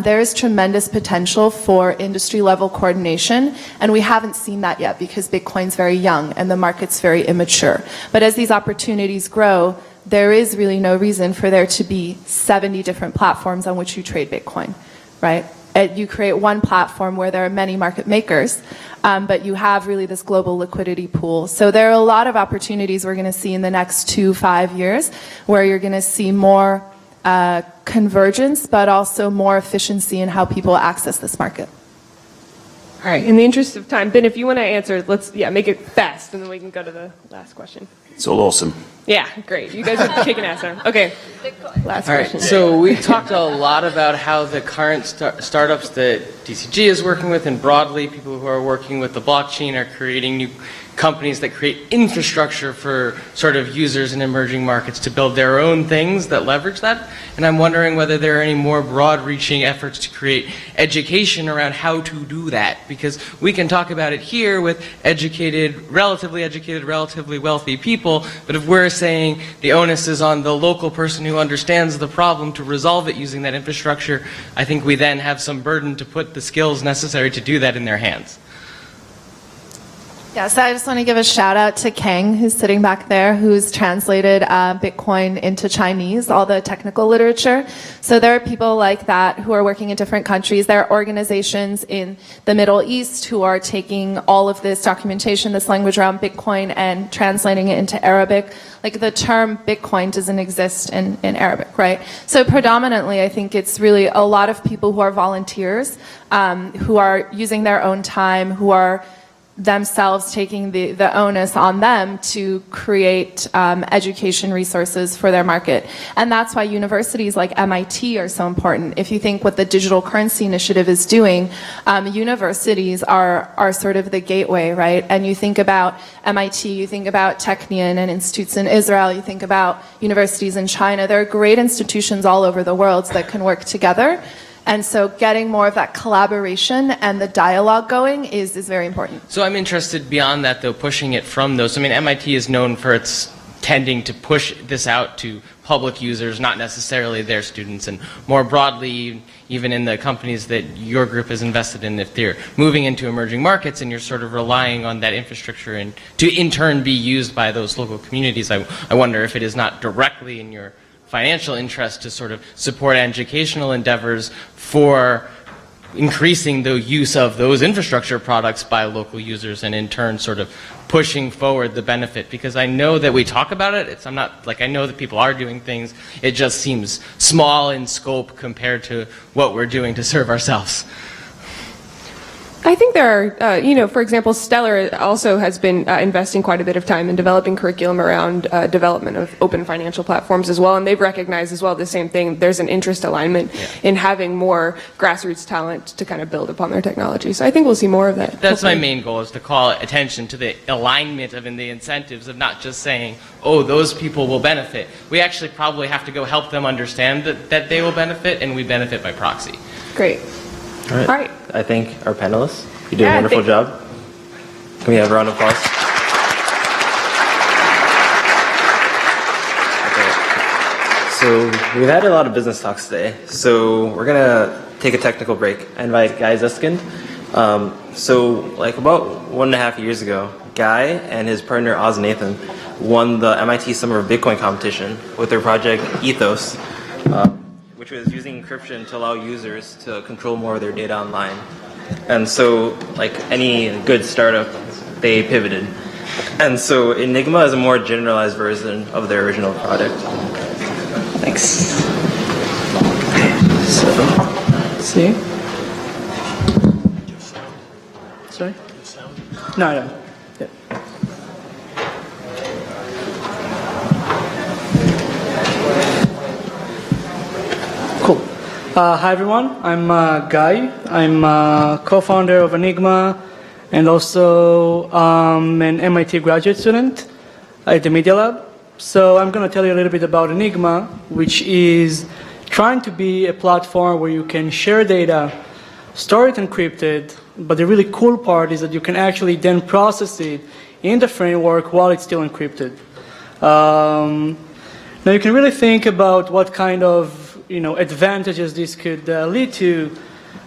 there is tremendous potential for industry level coordination, and we haven't seen that yet because Bitcoin's very young and the market's very immature. But as these opportunities grow, there is really no reason for there to be 70 different platforms on which you trade Bitcoin, right? You create one platform where there are many market makers, but you have really this global liquidity pool. So there are a lot of opportunities we're going to see in the next 2-5 years where you're going to see more convergence, but also more efficiency in how people access this market. All right, in the interest of time, Ben, if you want to answer, let's make it fast, and then we can go to the last question. It's all awesome. Yeah, great. You guys are kicking ass now. Okay. Last All right, question. so we talked a lot about how the current startups that DCG is working with, and broadly people who are working with the blockchain are creating new companies that create infrastructure for sort of users in emerging markets to build their own things that leverage that. And I'm wondering whether there are any more broad-reaching efforts to create education around how to do that, because we can talk about it here with relatively wealthy people, but if we're saying the onus is on the local person who understands the problem to resolve it using that infrastructure, I think we then have some burden to put the skills necessary to do that in their hands. Yeah, so I just want to give a shout out to Kang, who's sitting back there, who's translated Bitcoin into Chinese, all the technical literature. So there are people like that who are working in different countries. There are organizations in the Middle East who are taking all of this documentation, this language around Bitcoin, and translating it into Arabic. Like the term Bitcoin doesn't exist in Arabic, right? So predominantly, I think it's really a lot of people who are volunteers, who are using their own time, who are themselves taking the onus on them to create education resources for their market. And that's why universities like MIT are so important. If you think what the Digital Currency Initiative is doing, universities are sort of the gateway, right? And you think about MIT, you think about Technion and institutes in Israel, you think about universities in China. There are great institutions all over the world that can work together. And so getting more of that collaboration and the dialogue going is very important. So I'm interested beyond that, though, pushing it from those. I mean, MIT is known for its tending to push this out to public users, not necessarily their students, and more broadly, even in the companies that your group is invested in, if they're moving into emerging markets and you're sort of relying on that infrastructure and to in turn be used by those local communities, I wonder if it is not directly in your financial interest to sort of support educational endeavors for increasing the use of those infrastructure products by local users, and in turn sort of pushing forward the benefit. Because I know that we talk about it, I'm not like, I know that people are doing things, it just seems small in scope compared to what we're doing to serve ourselves. I think there are, for example, Stellar also has been investing quite a bit of time in developing curriculum around development of open financial platforms as well, and they've recognized as well the same thing. There's an interest alignment in having more grassroots talent to kind of build upon their technology. So I think we'll see more of that. That's my main goal, is to call attention to the alignment of and the incentives of not just saying, oh, those people will benefit. We actually probably have to go help them understand that they will benefit, and we benefit by proxy. Great. All right. All right. I thank our panelists. You did a wonderful job. Can we have a round of applause? Okay. So we've had a lot of business talks today. So we're gonna take a technical break. I invite Guy Zeskin. So like about 1.5 years ago, Guy and his partner Oz Nathan won the MIT Summer of Bitcoin competition with their project Ethos, which was using encryption to allow users to control more of their data online. And so, like any good startup, they pivoted. And so Enigma is a more generalized version of their original product. Thanks. So, see? Sorry? No. Cool. Hi everyone, I'm Guy. I'm co-founder of Enigma and also an MIT graduate student at the Media Lab. So I'm going to tell you a little bit about Enigma, which is trying to be a platform where you can share data, store it encrypted, but the really cool part is that you can actually then process it in the framework while it's still encrypted. Now you can really think about what kind of advantages this could lead to,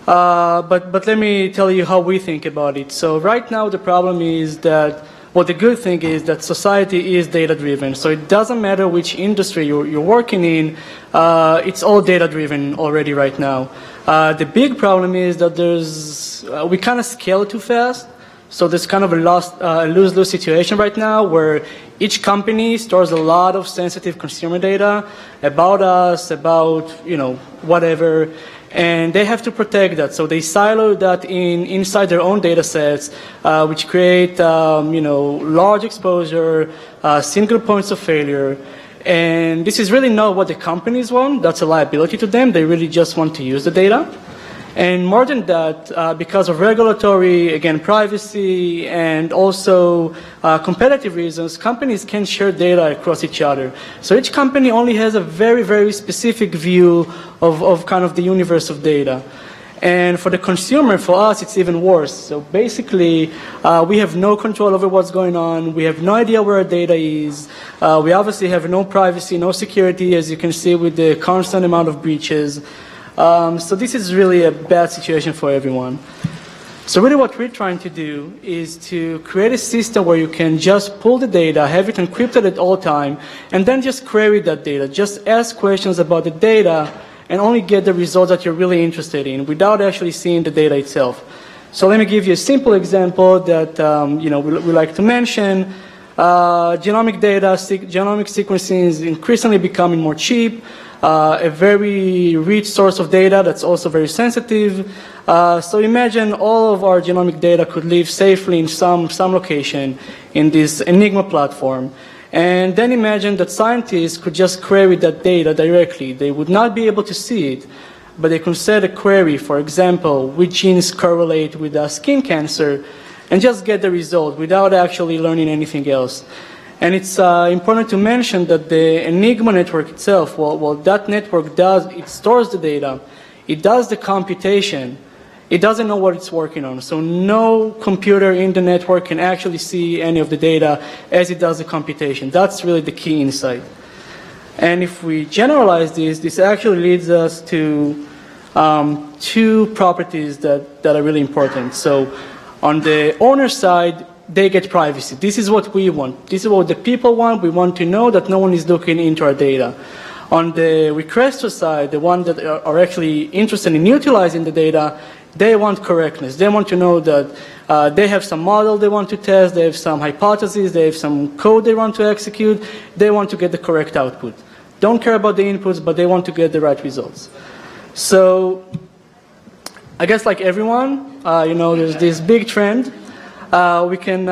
but let me tell you how we think about it. So right now the problem is that, well, the good thing is that society is data-driven. So it doesn't matter which industry you're working in, it's all data-driven already right now. The big problem is that we kind of scale too fast. So there's kind of a lose-lose situation right now where each company stores a lot of sensitive consumer data about us, about, whatever. And they have to protect that, so they silo that inside their own data sets, which create large exposure, single points of failure. And this is really not what the companies want. That's a liability to them. They really just want to use the data. And more than that, because of regulatory, again, privacy, and also competitive reasons, companies can share data across each other. So each company only has a very, very specific view of kind of the universe of data. And for the consumer, for us, it's even worse. So basically, we have no control over what's going on. We have no idea where our data is. We obviously have no privacy, no security, as you can see with the constant amount of breaches. So this is really a bad situation for everyone. So really what we're trying to do is to create a system where you can just pull the data, have it encrypted at all time, and then just query that data. Just ask questions about the data and only get the results that you're really interested in without actually seeing the data itself. So let me give you a simple example that we like to mention. Genomic data, genomic sequencing is increasingly becoming more cheap. A very rich source of data that's also very sensitive. So imagine all of our genomic data could live safely in some location in this Enigma platform. And then imagine that scientists could just query that data directly. They would not be able to see it, but they could set a query, for example, which genes correlate with skin cancer, and just get the result without actually learning anything else. And it's important to mention that the Enigma network itself, well, that network it stores the data, it does the computation, it doesn't know what it's working on. So no computer in the network can actually see any of the data as it does the computation. That's really the key insight. And if we generalize this actually leads us to two properties that are really important. So on the owner side, they get privacy. This is what we want. This is what the people want. We want to know that no one is looking into our data. On the requester side, the ones that are actually interested in utilizing the data, they want correctness. They want to know that they have some model they want to test, they have some hypotheses, they have some code they want to execute, they want to get the correct output. Don't care about the inputs, but they want to get the right results. So I guess like everyone, there's this big trend. We can,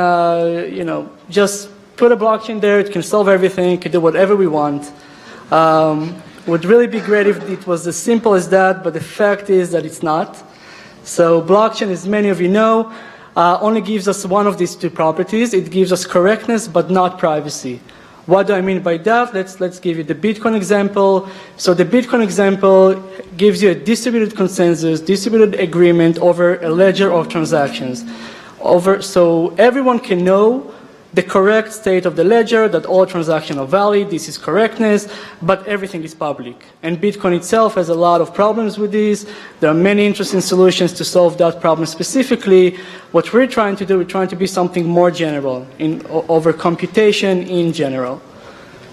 just put a blockchain there. It can solve everything. It can do whatever we want. Would really be great if it was as simple as that, but the fact is that it's not. So blockchain, as many of you know, only gives us one of these two properties. It gives us correctness, but not privacy. What do I mean by that? Let's give you the Bitcoin example. So the Bitcoin example gives you a distributed consensus, distributed agreement over a ledger of transactions. So everyone can know the correct state of the ledger, that all transactions are valid, this is correctness, but everything is public. And Bitcoin itself has a lot of problems with this. There are many interesting solutions to solve that problem specifically. What we're trying to do, we're trying to be something more general, over computation in general.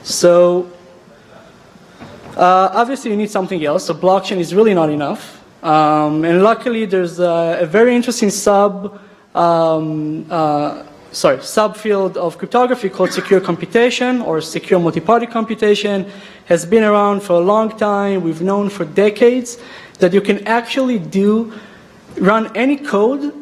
So obviously you need something else, so blockchain is really not enough. And luckily there's a very interesting subfield of cryptography called secure computation or secure multi-party computation. Has been around for a long time. We've known for decades that you can actually run any code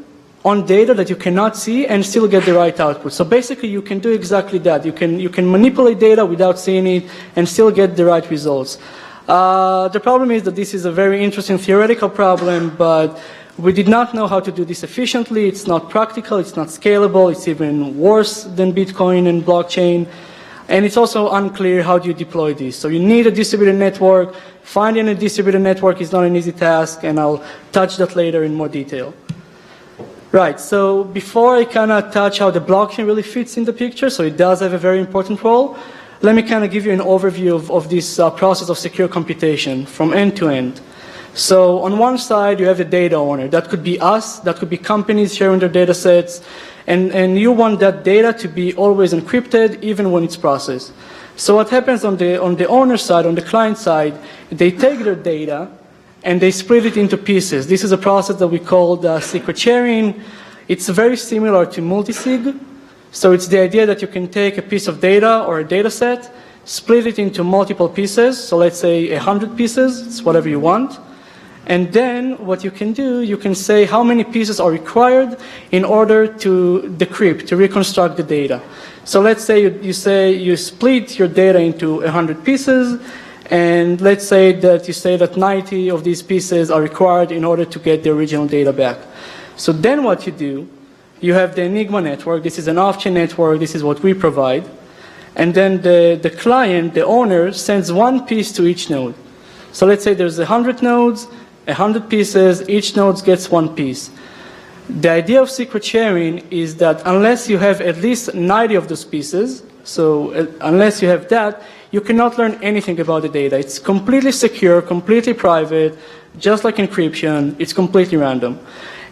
on data that you cannot see and still get the right output. So basically you can do exactly that. You can manipulate data without seeing it and still get the right results. The problem is that this is a very interesting theoretical problem, but we did not know how to do this efficiently. It's not practical, it's not scalable, it's even worse than Bitcoin and blockchain. And it's also unclear how do you deploy this. So you need a distributed network. Finding a distributed network is not an easy task, and I'll touch that later in more detail. Right, so before I kind of touch how the blockchain really fits in the picture, so it does have a very important role, let me kind of give you an overview of this process of secure computation from end to end. So on one side, you have a data owner. That could be us, that could be companies sharing their data sets, and you want that data to be always encrypted, even when it's processed. So what happens on the owner side, on the client side, they take their data and they split it into pieces. This is a process that we call secret sharing. It's very similar to multisig. So it's the idea that you can take a piece of data or a data set, split it into multiple pieces. So let's say 100 pieces, it's whatever you want. And then what you can do, you can say how many pieces are required in order to decrypt, to reconstruct the data. So let's say you split your data into 100 pieces, and let's say that you say that 90 of these pieces are required in order to get the original data back. So then what you do, you have the Enigma network. This is an off-chain network. This is what we provide. And then the client, the owner, sends one piece to each node. So let's say there's 100 nodes, 100 pieces, each node gets one piece. The idea of secret sharing is that unless you have at least 90 of those pieces, so unless you have that, you cannot learn anything about the data. It's completely secure, completely private, just like encryption. It's completely random.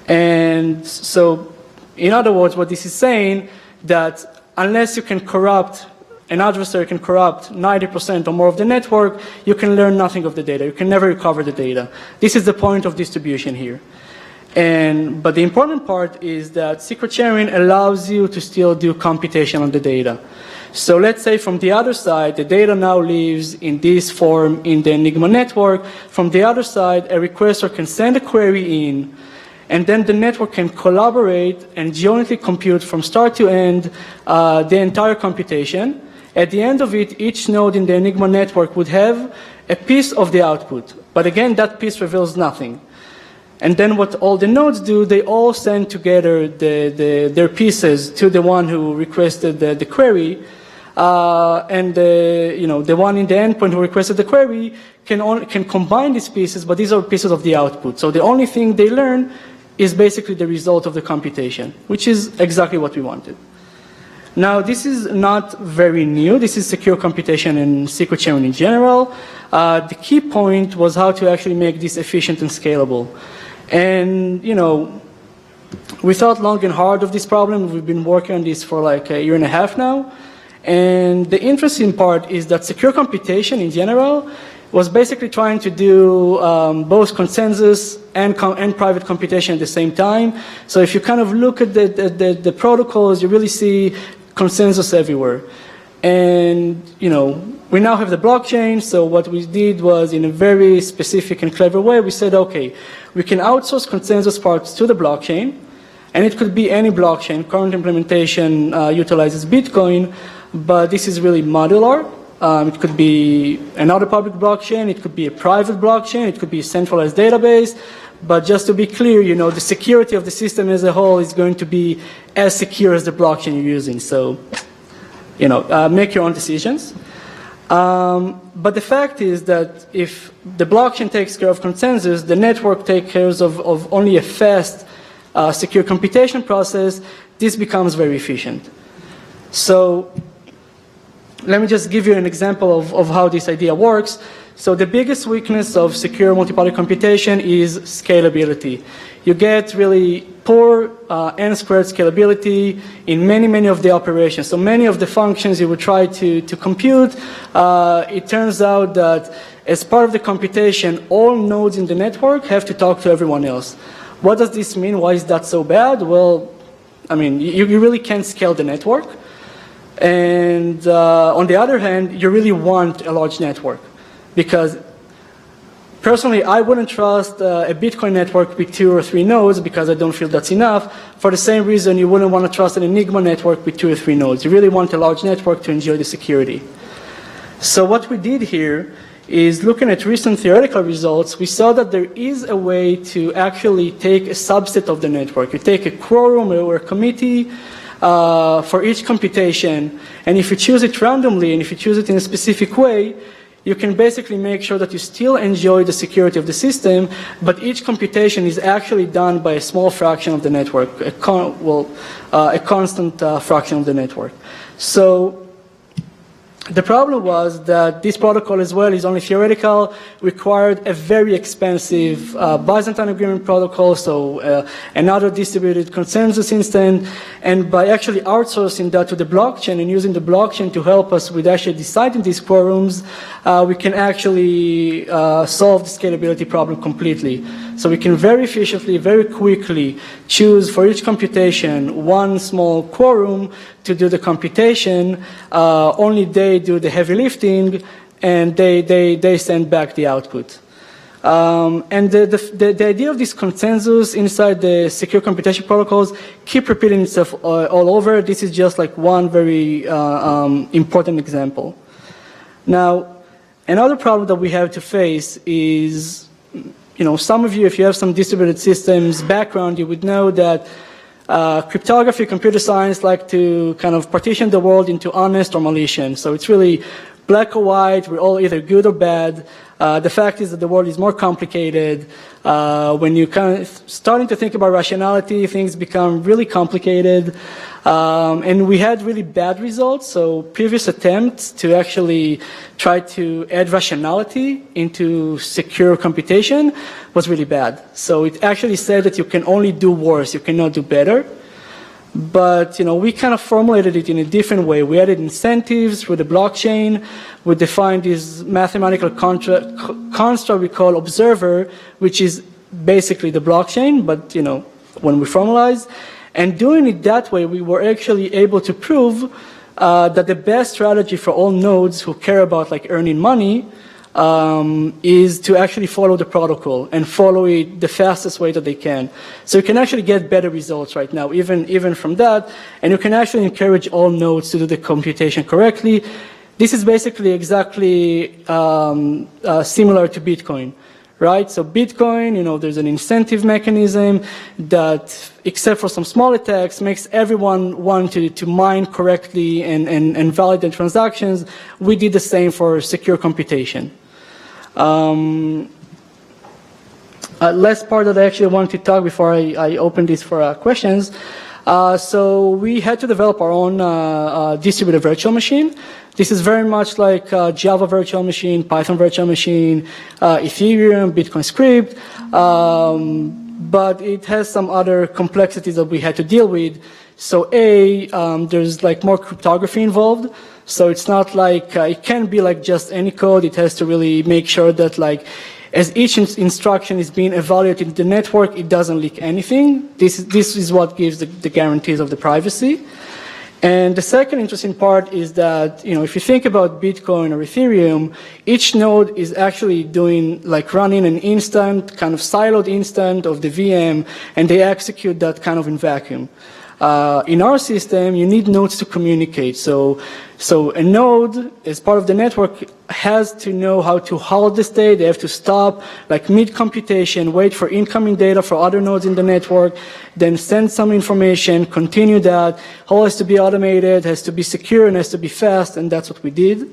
And so, in other words, what this is saying, that unless you can corrupt, an adversary can corrupt 90% or more of the network, you can learn nothing of the data. You can never recover the data. This is the point of distribution here. But the important part is that secret sharing allows you to still do computation on the data. So let's say from the other side, the data now lives in this form in the Enigma network. From the other side, a requester can send a query in, and then the network can collaborate and jointly compute from start to end the entire computation. At the end of it, each node in the Enigma network would have a piece of the output. But again, that piece reveals nothing. And then what all the nodes do, they all send together their pieces to the one who requested the query. And the one in the endpoint who requested the query can combine these pieces, but these are pieces of the output. So the only thing they learn is basically the result of the computation, which is exactly what we wanted. Now, this is not very new. This is secure computation and secret sharing in general. The key point was how to actually make this efficient and scalable. And, we thought long and hard of this problem. We've been working on this for like a year and a half now. And the interesting part is that secure computation in general was basically trying to do both consensus and private computation at the same time. So if you kind of look at the protocols, you really see consensus everywhere. And, we now have the blockchain, so what we did was, in a very specific and clever way, we said, okay, we can outsource consensus parts to the blockchain, and it could be any blockchain. Current implementation utilizes Bitcoin, but this is really modular. It could be another public blockchain, it could be a private blockchain, it could be a centralized database, but just to be clear, the security of the system as a whole is going to be as secure as the blockchain you're using. So, make your own decisions. But the fact is that if the blockchain takes care of consensus, the network takes care of only a fast, secure computation process, this becomes very efficient. So let me just give you an example of how this idea works. So the biggest weakness of secure multi-party computation is scalability. You get really poor n-squared scalability in many of the operations. So many of the functions you would try to compute, it turns out that as part of the computation, all nodes in the network have to talk to everyone else. What does this mean? Why is that so bad? Well, you really can't scale the network. And on the other hand, you really want a large network. Because personally, I wouldn't trust a Bitcoin network with 2 or 3 nodes because I don't feel that's enough. For the same reason, you wouldn't want to trust an Enigma network with 2 or 3 nodes. You really want a large network to enjoy the security. So what we did here is, looking at recent theoretical results, we saw that there is a way to actually take a subset of the network. You take a quorum or a committee for each computation, and if you choose it randomly and if you choose it in a specific way, you can basically make sure that you still enjoy the security of the system, but each computation is actually done by a small fraction of the network, a constant fraction of the network. So the problem was that this protocol as well is only theoretical, required a very expensive Byzantine agreement protocol, so another distributed consensus instance, and by actually outsourcing that to the blockchain and using the blockchain to help us with actually deciding these quorums, we can actually solve the scalability problem completely. So we can very efficiently, very quickly choose for each computation one small quorum to do the computation. Only they do the heavy lifting, and they send back the output. And the idea of this consensus inside the secure computation protocols keep repeating itself all over. This is just like one very important example. Now, another problem that we have to face is, some of you, if you have some distributed systems background, you would know that cryptography, computer science like to kind of partition the world into honest or malicious. So it's really black or white. We're all either good or bad. The fact is that the world is more complicated. When you kind of starting to think about rationality, things become really complicated. And we had really bad results. So previous attempts to actually try to add rationality into secure computation was really bad. So it actually said that you can only do worse, you cannot do better. But we kind of formulated it in a different way. We added incentives through the blockchain. We defined this mathematical construct we call observer, which is basically the blockchain, but when we formalize. And doing it that way, we were actually able to prove that the best strategy for all nodes who care about like earning money is to actually follow the protocol and follow it the fastest way that they can. So you can actually get better results right now, even from that, and you can actually encourage all nodes to do the computation correctly. This is basically exactly similar to Bitcoin, right? So Bitcoin, there's an incentive mechanism that, except for some small attacks, makes everyone want to mine correctly and validate transactions. We did the same for secure computation. Last part that I actually want to talk before I open this for questions. So we had to develop our own distributed virtual machine. This is very much like Java virtual machine, Python virtual machine, Ethereum, Bitcoin script, but it has some other complexities that we had to deal with. So there's like more cryptography involved. So it's not like, it can't be like just any code. It has to really make sure that like, as each instruction is being evaluated in the network, it doesn't leak anything. This is what gives the guarantees of the privacy. And the second interesting part is that, if you think about Bitcoin or Ethereum, each node is actually running an instant, kind of siloed instant of the VM, and they execute that kind of in vacuum. In our system, you need nodes to communicate. So a node, as part of the network, has to know how to halt the state. They have to stop, like mid-computation, wait for incoming data for other nodes in the network, then send some information, continue that. All has to be automated, has to be secure, and has to be fast, and that's what we did.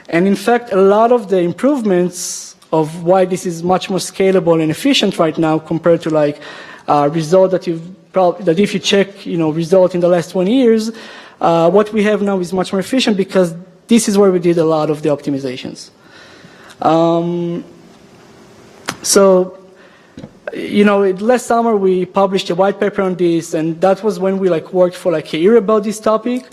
And in fact, a lot of the improvements of why this is much more scalable and efficient right now compared to like result that if you check, result in the last 20 years, what we have now is much more efficient because this is where we did a lot of the optimizations. Last summer we published a white paper on this, and that was when we worked for a year about this topic.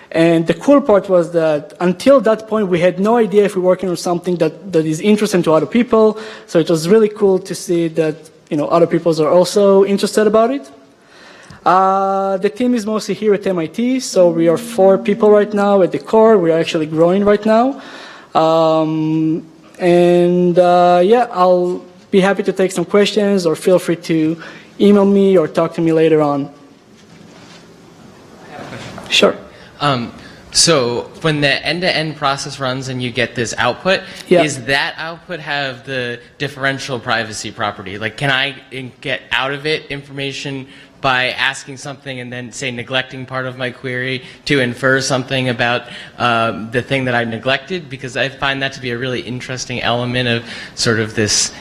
And the cool part was that until that point, we had no idea if we were working on something that is interesting to other people. So it was really cool to see that other people are also interested about it. The team is mostly here at MIT, so we are 4 people right now at the core. We are actually growing right now. I'll be happy to take some questions, or feel free to email me or talk to me later on. Sure. So when the end-to-end process runs and you get this output, is that output have the differential privacy property? Like, can I get out of it information by asking something and then, say, neglecting part of my query to infer something about the thing that I neglected? Because I find that to be a really interesting element of sort of this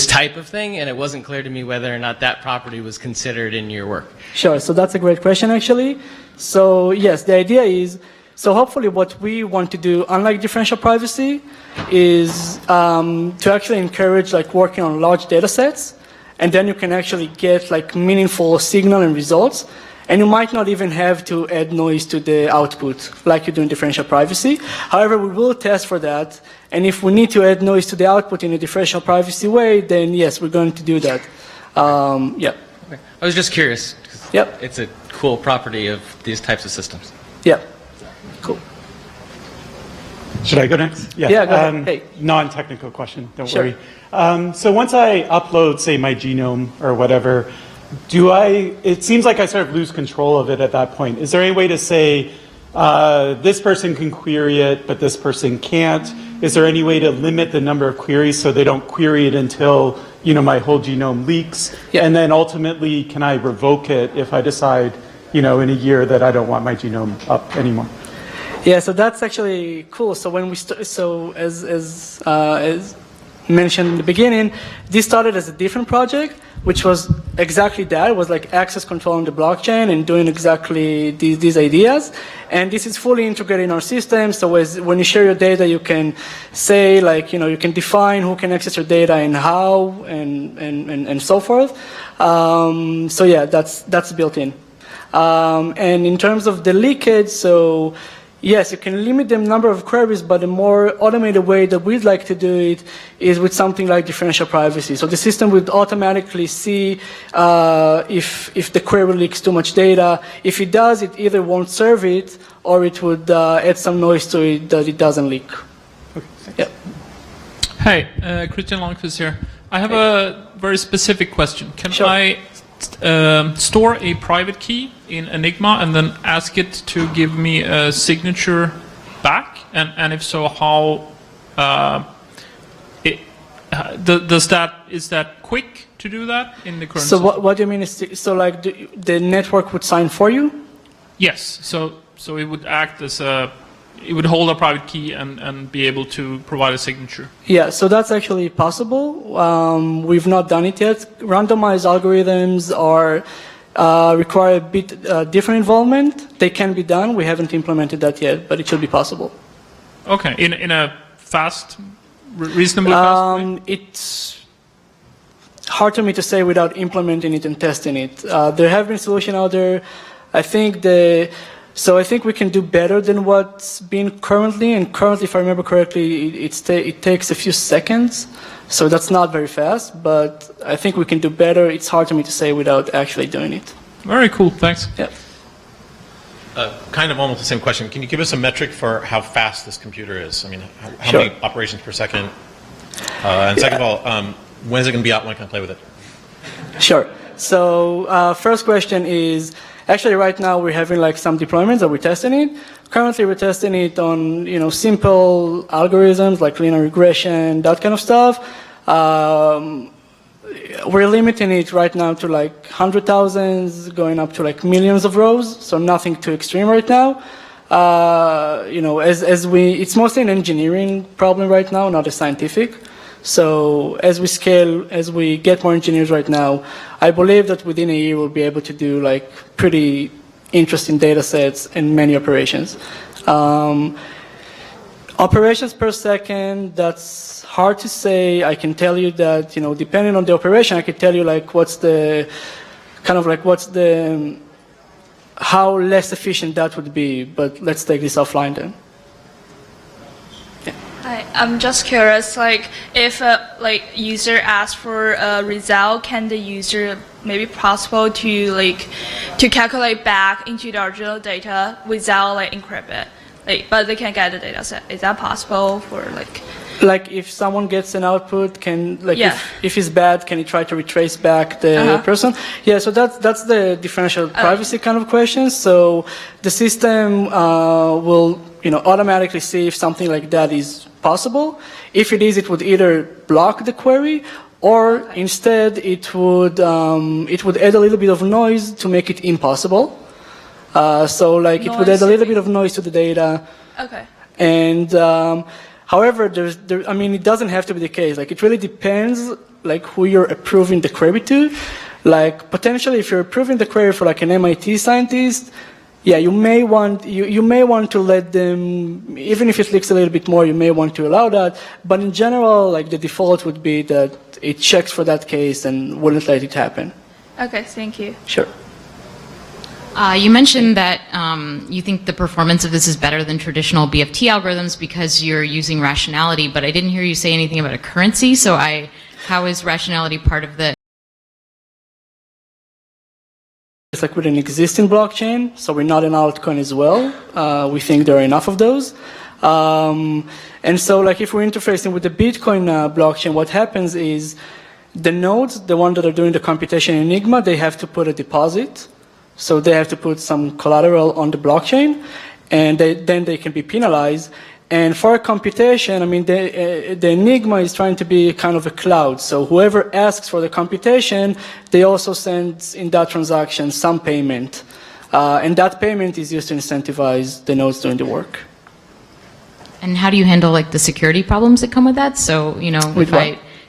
type of thing, and it wasn't clear to me whether or not that property was considered in your work. Sure, so that's a great question actually. So yes, the idea is, so hopefully what we want to do, unlike differential privacy, is to actually encourage working on large data sets, and then you can actually get meaningful signal and results. And you might not even have to add noise to the output like you do in differential privacy. However, we will test for that. And if we need to add noise to the output in a differential privacy way, then yes, we're going to do that. Yeah. Okay. I was just curious. Yep. It's a cool property of these types of systems. Yeah. Cool. Should I go next? Yeah, go ahead. Hey. Non-technical question, don't Sure. worry. So once I upload, say, my genome or whatever, it seems like I sort of lose control of it at that point. Is there any way to say, this person can query it, but this person can't? Is there any way to limit the number of queries so they don't query it until, my whole genome leaks? Yeah. And then ultimately, can I revoke it if I decide, in a year that I don't want my genome up anymore? Yeah, so that's actually cool. So when we as mentioned in the beginning, this started as a different project, which was exactly that. It was like access control on the blockchain and doing exactly these ideas. And this is fully integrated in our system. So when you share your data, you can say you can define who can access your data and how and so forth. So yeah, that's built in. And in terms of the leakage, so yes, you can limit the number of queries, but the more automated way that we'd like to do it is with something like differential privacy. So the system would automatically see if the query leaks too much data. If it does, it either won't serve it or it would add some noise to it that it doesn't leak. Okay, yep. Hey, Christian Longquist here. I have a very specific question. Can I store a private key in Enigma and then ask it to give me a signature back? And if so, how is that quick to do that in the current So system? what do you mean? The network would sign for you? Yes. So it would act as it would hold a private key and be able to provide a signature. Yeah, so that's actually possible. We've not done it yet. Randomized algorithms require a bit different involvement. They can be done. We haven't implemented that yet, but it should be possible. Okay, in a reasonably fast way? It's hard for me to say without implementing it and testing it. There have been solutions out there. I think we can do better than what's been currently. And currently, if I remember correctly, it takes a few seconds. So that's not very fast, but I think we can do better. It's hard for me to say without actually doing it. Very cool, thanks. Yeah. Kind of almost the same question. Can you give us a metric for how fast this computer is? I mean, how Sure. many operations per second? And second of all, when is it going to be out? When can I play with it? Sure. So first question is, actually right now we're having some deployments that we're testing it. Currently we're testing it on simple algorithms like linear regression, that kind of stuff. We're limiting it right now to 100,000s, going up to millions of rows, so nothing too extreme right now. It's mostly an engineering problem right now, not a scientific. So as we scale, as we get more engineers right now, I believe that within a year we'll be able to do pretty interesting data sets and many operations. Operations per second, that's hard to say. I can tell you that, depending on the operation, I can tell you how less efficient that would be, but let's take this offline then. Hi, I'm just curious, if a user asks for a result, can the user maybe possible to calculate back into the original data without encrypt it? But they can get the data set. Is that possible for if someone gets an output, Yeah. if it's bad, can you try to retrace back the person? Yeah, so that's the differential privacy kind of question. So the system will automatically see if something like that is possible. If it is, it would either block the query or instead it would add a little bit of noise to make it impossible. It would add a little bit of noise to the data. Okay. And however, it doesn't have to be the case. It really depends who you're approving the query to. Potentially, if you're approving the query for an MIT scientist, yeah, you may want to let them, even if it leaks a little bit more, you may want to allow that. But in general, the default would be that it checks for that case and wouldn't let it happen. Okay, thank you. Sure. You mentioned that you think the performance of this is better than traditional BFT algorithms because you're using rationality, but I didn't hear you say anything about a currency, so how is rationality part of the... It's with an existing blockchain, so we're not an altcoin as well. We think there are enough of those. And so, like, if we're interfacing with the Bitcoin blockchain, what happens is the nodes, the ones that are doing the computation in Enigma, they have to put a deposit. So they have to put some collateral on the blockchain, and then they can be penalized. And for computation, I mean, the Enigma is trying to be kind of a cloud. So whoever asks for the computation, they also send in that transaction some payment. And that payment is used to incentivize the nodes doing the work. And how do you handle like the security problems that come with that? So, you know,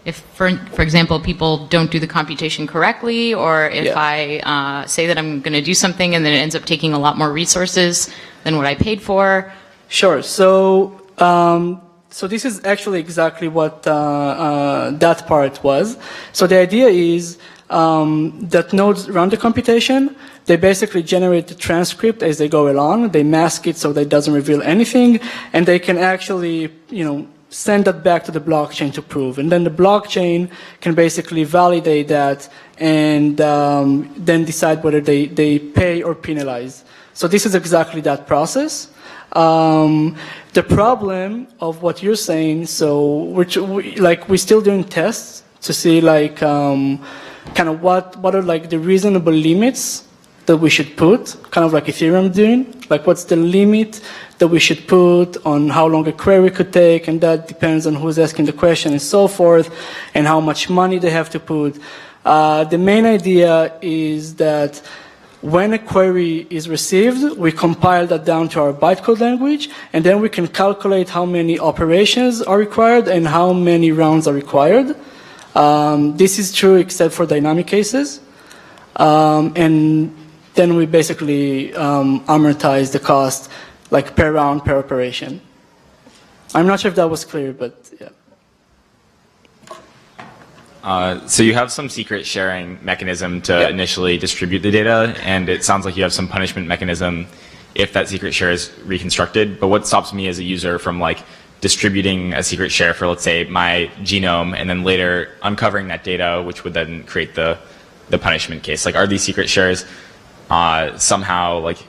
if for example, people don't do the computation correctly, or if I say that I'm going to do something and then it ends up taking a lot more resources than what I paid for. Sure. So, so this is actually exactly what that part was. So the idea is that nodes run the computation. They basically generate the transcript as they go along. They mask it so that it doesn't reveal anything, and they can actually, you know, send that back to the blockchain to prove. And then the blockchain can basically validate that and then decide whether they pay or penalize. So this is exactly that process. The problem of what you're saying, so we're still doing tests to see like kind of what are like the reasonable limits that we should put, kind of like Ethereum doing, like what's the limit that we should put on how long a query could take, and that depends on who's asking the question and so forth, and how much money they have to put. The main idea is that when a query is received, we compile that down to our bytecode language, and then we can calculate how many operations are required and how many rounds are required. This is true except for dynamic cases. And then we basically amortize the cost like per round, per operation. I'm not sure if that was clear, but yeah. So you have some secret sharing mechanism to initially distribute the data, and it sounds like you have some punishment mechanism if that secret share is reconstructed. But what stops me as a user from like distributing a secret share for, let's say, my genome, and then later uncovering that data, which would then create the punishment case? Like, are these secret shares somehow like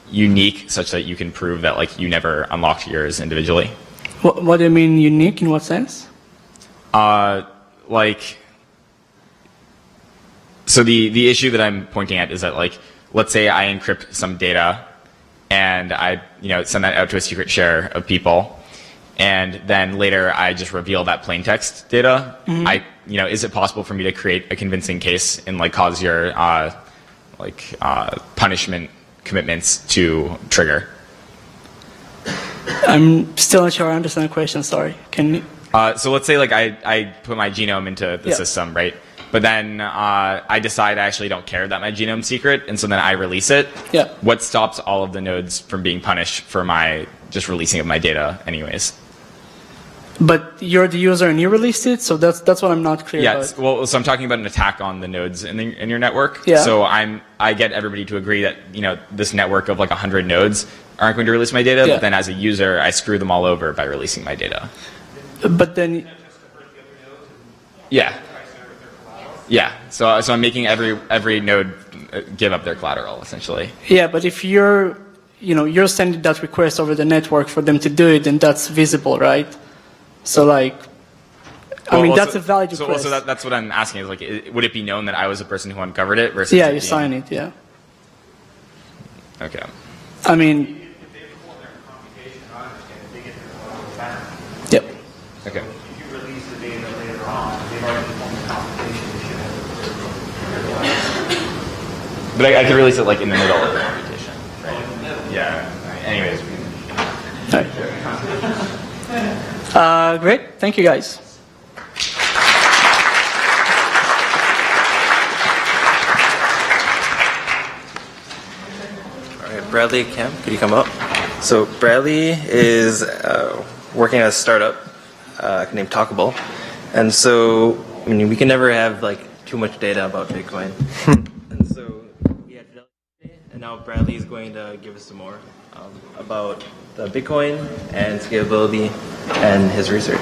unique, such that you can prove that like you never unlocked yours individually? What do you mean unique? In what sense? Like, so the issue that I'm pointing at is that, like, let's say I encrypt some data and I, you know, send that out to a secret share of people, and then later I just reveal that plain text data. Mm-hmm. Is it possible for me to create a convincing case and like cause your punishment commitments to trigger? I'm still not sure I understand the question, sorry. Can you? So let's say like I put my genome into the system, right? But then I decide I actually don't care that my genome's secret, and so then I release it. Yeah. What stops all of the nodes from being punished for my just releasing of my data anyways? But you're the user and you released it, so that's what I'm not clear about. Well, so I'm talking about an attack on the nodes in your network. Yeah. So I get everybody to agree that, you know, this network of like 100 nodes aren't going to release my data, but then as a user, I screw them all over by releasing my data. But then, yeah. So I'm making every node give up their collateral essentially. Yeah, but if you're sending that request over the network for them to do it, then that's visible, right? So like, that's a valid request. So that's what I'm asking is like, would it be known that I was the person who uncovered it versus? Yeah, you sign it. Yeah. Okay. I mean. Yep. Okay. If you release the data later on, they've already performed the computation. But I could release it like in the middle of the computation, right? Yeah. Anyways. All right. Great. Thank you, guys. All right, Bradley, Cam, could you come up? So Bradley is working at a startup named Talkable, and so I mean we can never have like too much data about Bitcoin, and so we had and now Bradley is going to give us some more about the Bitcoin and scalability and his research.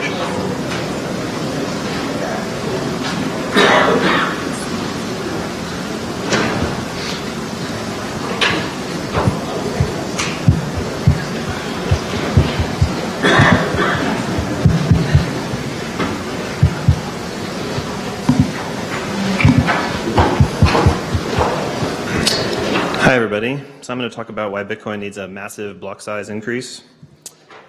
Hi, everybody. So I'm going to talk about why Bitcoin needs a massive block size increase.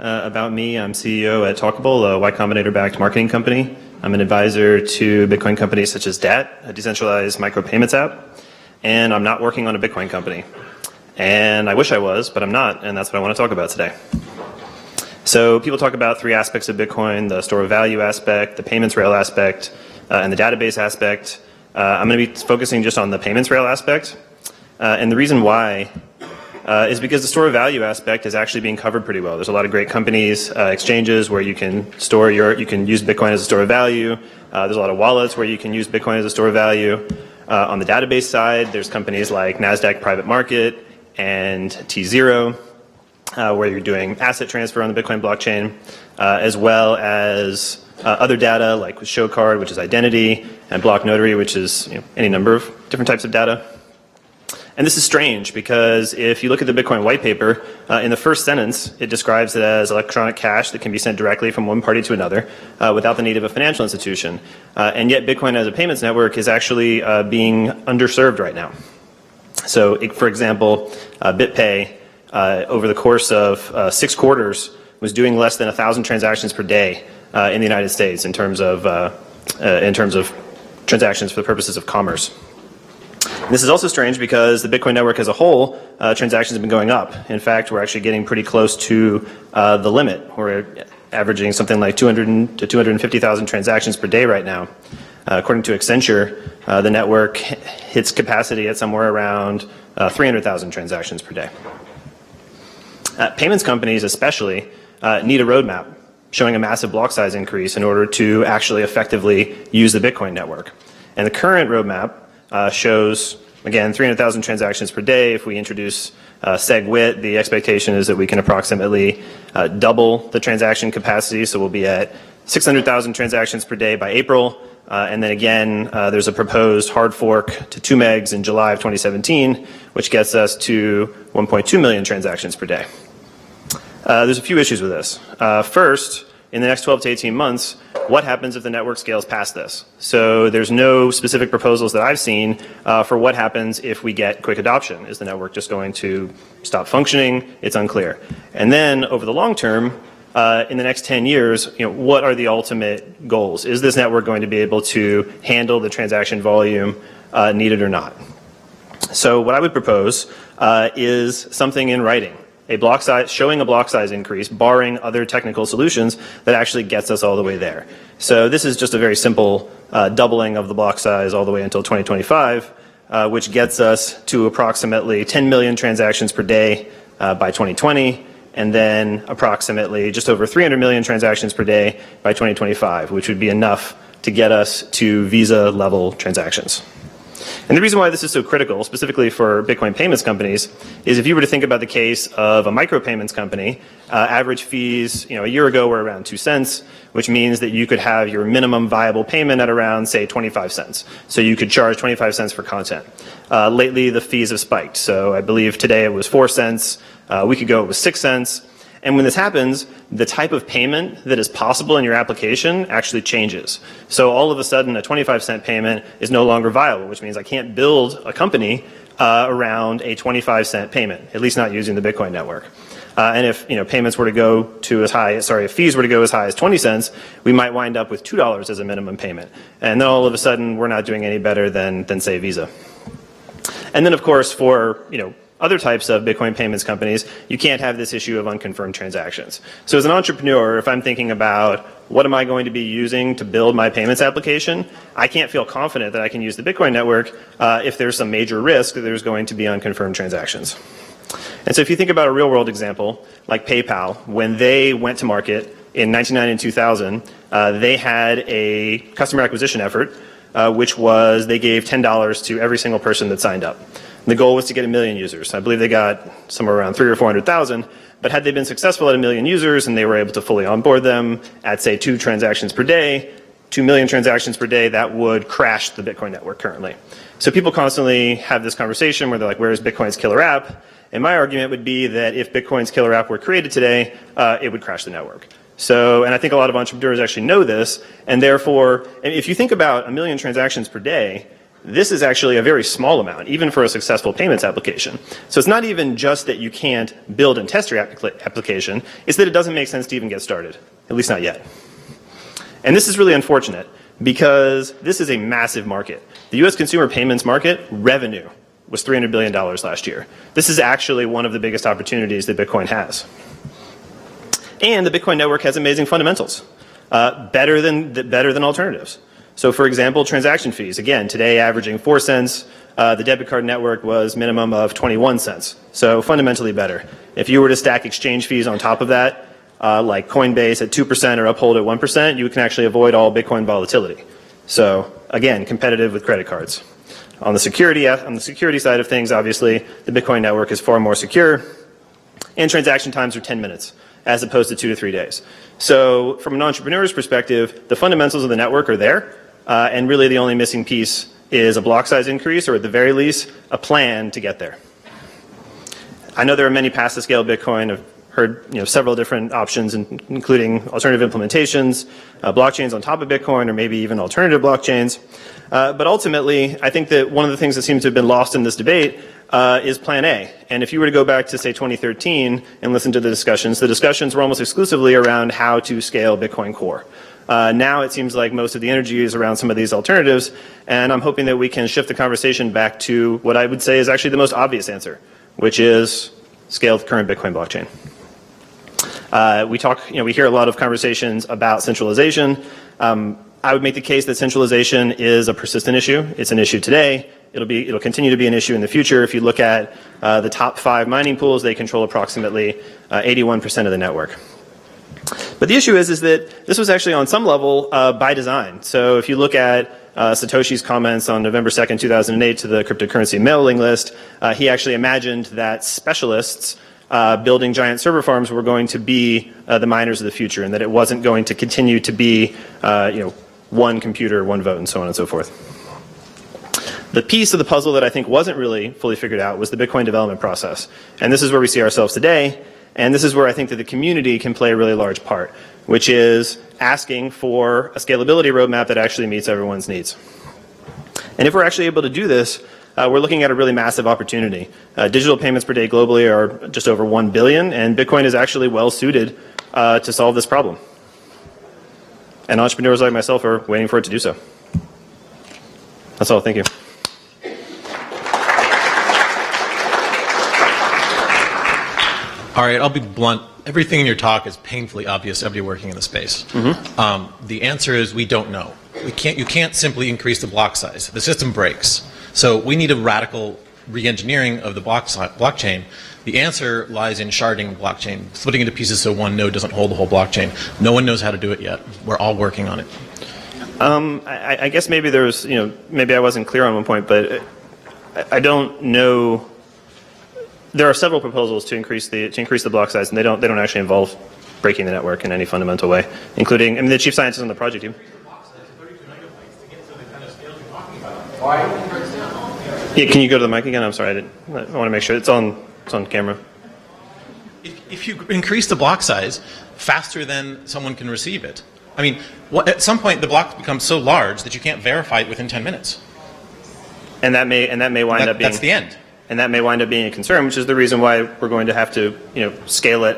About me, I'm CEO at Talkable, a Y Combinator-backed marketing company. I'm an advisor to Bitcoin companies such as DAT, a decentralized micropayments app, and I'm not working on a Bitcoin company. And I wish I was, but I'm not, and that's what I want to talk about today. So people talk about three aspects of Bitcoin: the store of value aspect, the payments rail aspect, and the database aspect. I'm going to be focusing just on the payments rail aspect. And the reason why is because the store of value aspect is actually being covered pretty well. There's a lot of great companies, exchanges where you can you can use Bitcoin as a store of value. There's a lot of wallets where you can use Bitcoin as a store of value. On the database side, there's companies like NASDAQ Private Market and T0, where you're doing asset transfer on the Bitcoin blockchain, as well as other data like with Showcard, which is identity, and Block Notary, which is any number of different types of data. And this is strange because if you look at the Bitcoin white paper, in the first sentence, it describes it as electronic cash that can be sent directly from one party to another without the need of a financial institution. And yet Bitcoin as a payments network is actually being underserved right now. So, for example, BitPay, over the course of 6 quarters, was doing less than 1,000 transactions per day in the United States in terms of transactions for the purposes of commerce. This is also strange because the Bitcoin network as a whole, transactions have been going up. In fact, we're actually getting pretty close to the limit. We're averaging something like 200 to 250,000 transactions per day right now. According to Accenture, the network hits capacity at somewhere around 300,000 transactions per day. Payments companies especially need a roadmap showing a massive block size increase in order to actually effectively use the Bitcoin network. And the current roadmap shows, again, 300,000 transactions per day. If we introduce SegWit, the expectation is that we can approximately double the transaction capacity. So we'll be at 600,000 transactions per day by April. And then again, there's a proposed hard fork to 2 megs in July of 2017, which gets us to 1.2 million transactions per day. There's a few issues with this. First, in the next 12 to 18 months, what happens if the network scales past this? So there's no specific proposals that I've seen for what happens if we get quick adoption. Is the network just going to stop functioning? It's unclear. And then over the long term, in the next 10 years, what are the ultimate goals? Is this network going to be able to handle the transaction volume needed or not? So what I would propose is something in writing. Showing a block size increase, barring other technical solutions that actually gets us all the way there. So this is just a very simple doubling of the block size all the way until 2025, which gets us to approximately 10 million transactions per day by 2020, and then approximately just over 300 million transactions per day by 2025, which would be enough to get us to Visa level transactions. And the reason why this is so critical, specifically for Bitcoin payments companies, is if you were to think about the case of a micropayments company, average fees, a year ago were around 2 cents, which means that you could have your minimum viable payment at around, say, 25 cents. So you could charge 25 cents for content. Lately, the fees have spiked. So I believe today it was 4 cents. A week ago, it was 6 cents. And when this happens, the type of payment that is possible in your application actually changes. So all of a sudden, a 25-cent payment is no longer viable, which means I can't build a company around a 25-cent payment, at least not using the Bitcoin network. And if payments were to go to if fees were to go as high as 20 cents, we might wind up with $2 as a minimum payment. And then all of a sudden, we're not doing any better than say Visa. And then of course, for other types of Bitcoin payments companies, you can't have this issue of unconfirmed transactions. So as an entrepreneur, if I'm thinking about what am I going to be using to build my payments application, I can't feel confident that I can use the Bitcoin network if there's some major risk that there's going to be unconfirmed transactions. And so if you think about a real world example, like PayPal, when they went to market in 1999 and 2000, they had a customer acquisition effort, which was they gave $10 to every single person that signed up. The goal was to get 1 million users. I believe they got somewhere around 300,000 or 400,000, but had they been successful at 1 million users and they were able to fully onboard them at, say, 2 transactions per day, 2 million transactions per day, that would crash the Bitcoin network currently. So people constantly have this conversation where they're like, where's Bitcoin's killer app? And my argument would be that if Bitcoin's killer app were created today, it would crash the network. So, and I think a lot of entrepreneurs actually know this, and therefore, if you think about 1 million transactions per day, this is actually a very small amount, even for a successful payments application. So it's not even just that you can't build and test your application, it's that it doesn't make sense to even get started, at least not yet. And this is really unfortunate because this is a massive market. The US consumer payments market revenue was $300 billion last year. This is actually one of the biggest opportunities that Bitcoin has. And the Bitcoin network has amazing fundamentals, better than alternatives. So for example, transaction fees, again, today averaging 4 cents. The debit card network was minimum of 21 cents. So fundamentally better. If you were to stack exchange fees on top of that, like Coinbase at 2% or Uphold at 1%, you can actually avoid all Bitcoin volatility. So again, competitive with credit cards. On the security side of things, obviously, the Bitcoin network is far more secure, and transaction times are 10 minutes, as opposed to 2 to 3 days. So from an entrepreneur's perspective, the fundamentals of the network are there, and really the only missing piece is a block size increase, or at the very least, a plan to get there. I know there are many paths to scale Bitcoin. I've heard several different options, including alternative implementations, blockchains on top of Bitcoin, or maybe even alternative blockchains. But ultimately, I think that one of the things that seems to have been lost in this debate is Plan A. And if you were to go back to, say, 2013 and listen to the discussions were almost exclusively around how to scale Bitcoin Core. Now it seems like most of the energy is around some of these alternatives, and I'm hoping that we can shift the conversation back to what I would say is actually the most obvious answer, which is scale the current Bitcoin blockchain. We hear a lot of conversations about centralization. I would make the case that centralization is a persistent issue. It's an issue today. It'll continue to be an issue in the future. If you look at the top 5 mining pools, they control approximately 81% of the network. But the issue is that this was actually on some level by design. So if you look at Satoshi's comments on November 2nd, 2008 to the cryptocurrency mailing list, he actually imagined that specialists building giant server farms were going to be the miners of the future, and that it wasn't going to continue to be one computer, one vote, and so on and so forth. The piece of the puzzle that I think wasn't really fully figured out was the Bitcoin development process. And this is where we see ourselves today, and this is where I think that the community can play a really large part, which is asking for a scalability roadmap that actually meets everyone's needs. And if we're actually able to do this, we're looking at a really massive opportunity. Digital payments per day globally are just over 1 billion, and Bitcoin is actually well suited to solve this problem. And entrepreneurs like myself are waiting for it to do so. That's all. Thank you. All right, I'll be blunt. Everything in your talk is painfully obvious to everybody working in the space. The answer is we don't know. You can't simply increase the block size. The system breaks. So we need a radical re-engineering of the blockchain. The answer lies in sharding the blockchain, splitting into pieces so one node doesn't hold the whole blockchain. No one knows how to do it yet. We're all working on it. I guess maybe there's, maybe I wasn't clear on one point, but I don't know. There are several proposals to increase the block size, and they don't actually involve breaking the network in any fundamental way, including, the chief scientist on the project team. Yeah, can you go to the mic again? I'm sorry, I want to make sure it's on camera. If you increase the block size faster than someone can receive it, at some point the block becomes so large that you can't verify it within 10 minutes. And that may wind up being, that's the end. And that may wind up being a concern, which is the reason why we're going to have to, scale it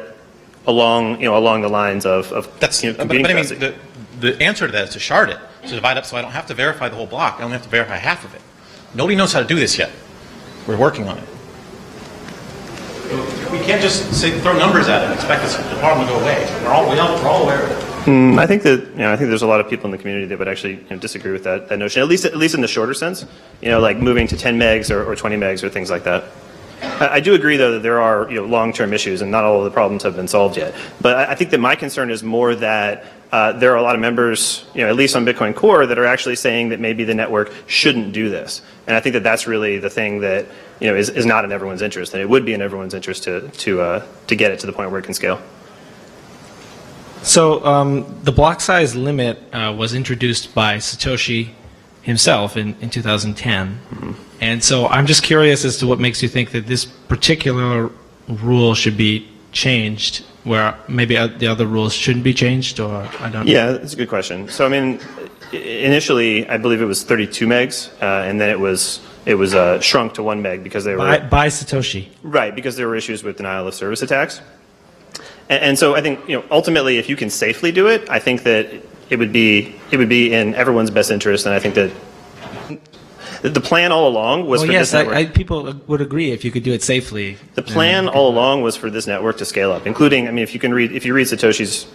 along the lines of computing capacity. The answer to that is to shard it, to divide up so I don't have to verify the whole block. I only have to verify half of it. Nobody knows how to do this yet. We're working on it. We can't just throw numbers at it and expect the problem to go away. We're all aware of it. I think that I think there's a lot of people in the community that would actually disagree with that notion, at least in the shorter sense. Like moving to 10 megs or 20 megs or things like that. I do agree, though, that there are long-term issues, and not all of the problems have been solved yet. But I think that my concern is more that there are a lot of members, at least on Bitcoin Core, that are actually saying that maybe the network shouldn't do this. And I think that that's really the thing that is not in everyone's interest, and it would be in everyone's interest to get it to the point where it can scale. So the block size limit was introduced by Satoshi himself in 2010. Mm-hmm. And so I'm just curious as to what makes you think that this particular rule should be changed, where maybe the other rules shouldn't be changed, or I don't know. Yeah, that's a good question. So initially, I believe it was 32 megs, and then it was shrunk to 1 meg because they were By Satoshi. right, because there were issues with denial of service attacks. And so I think, ultimately, if you can safely do it, I think that it would be in everyone's best interest, and I think that the plan all along was for yes, this network. people would agree if you could do it safely. The plan all along was for this network to scale up, including, I mean, if you read Satoshi's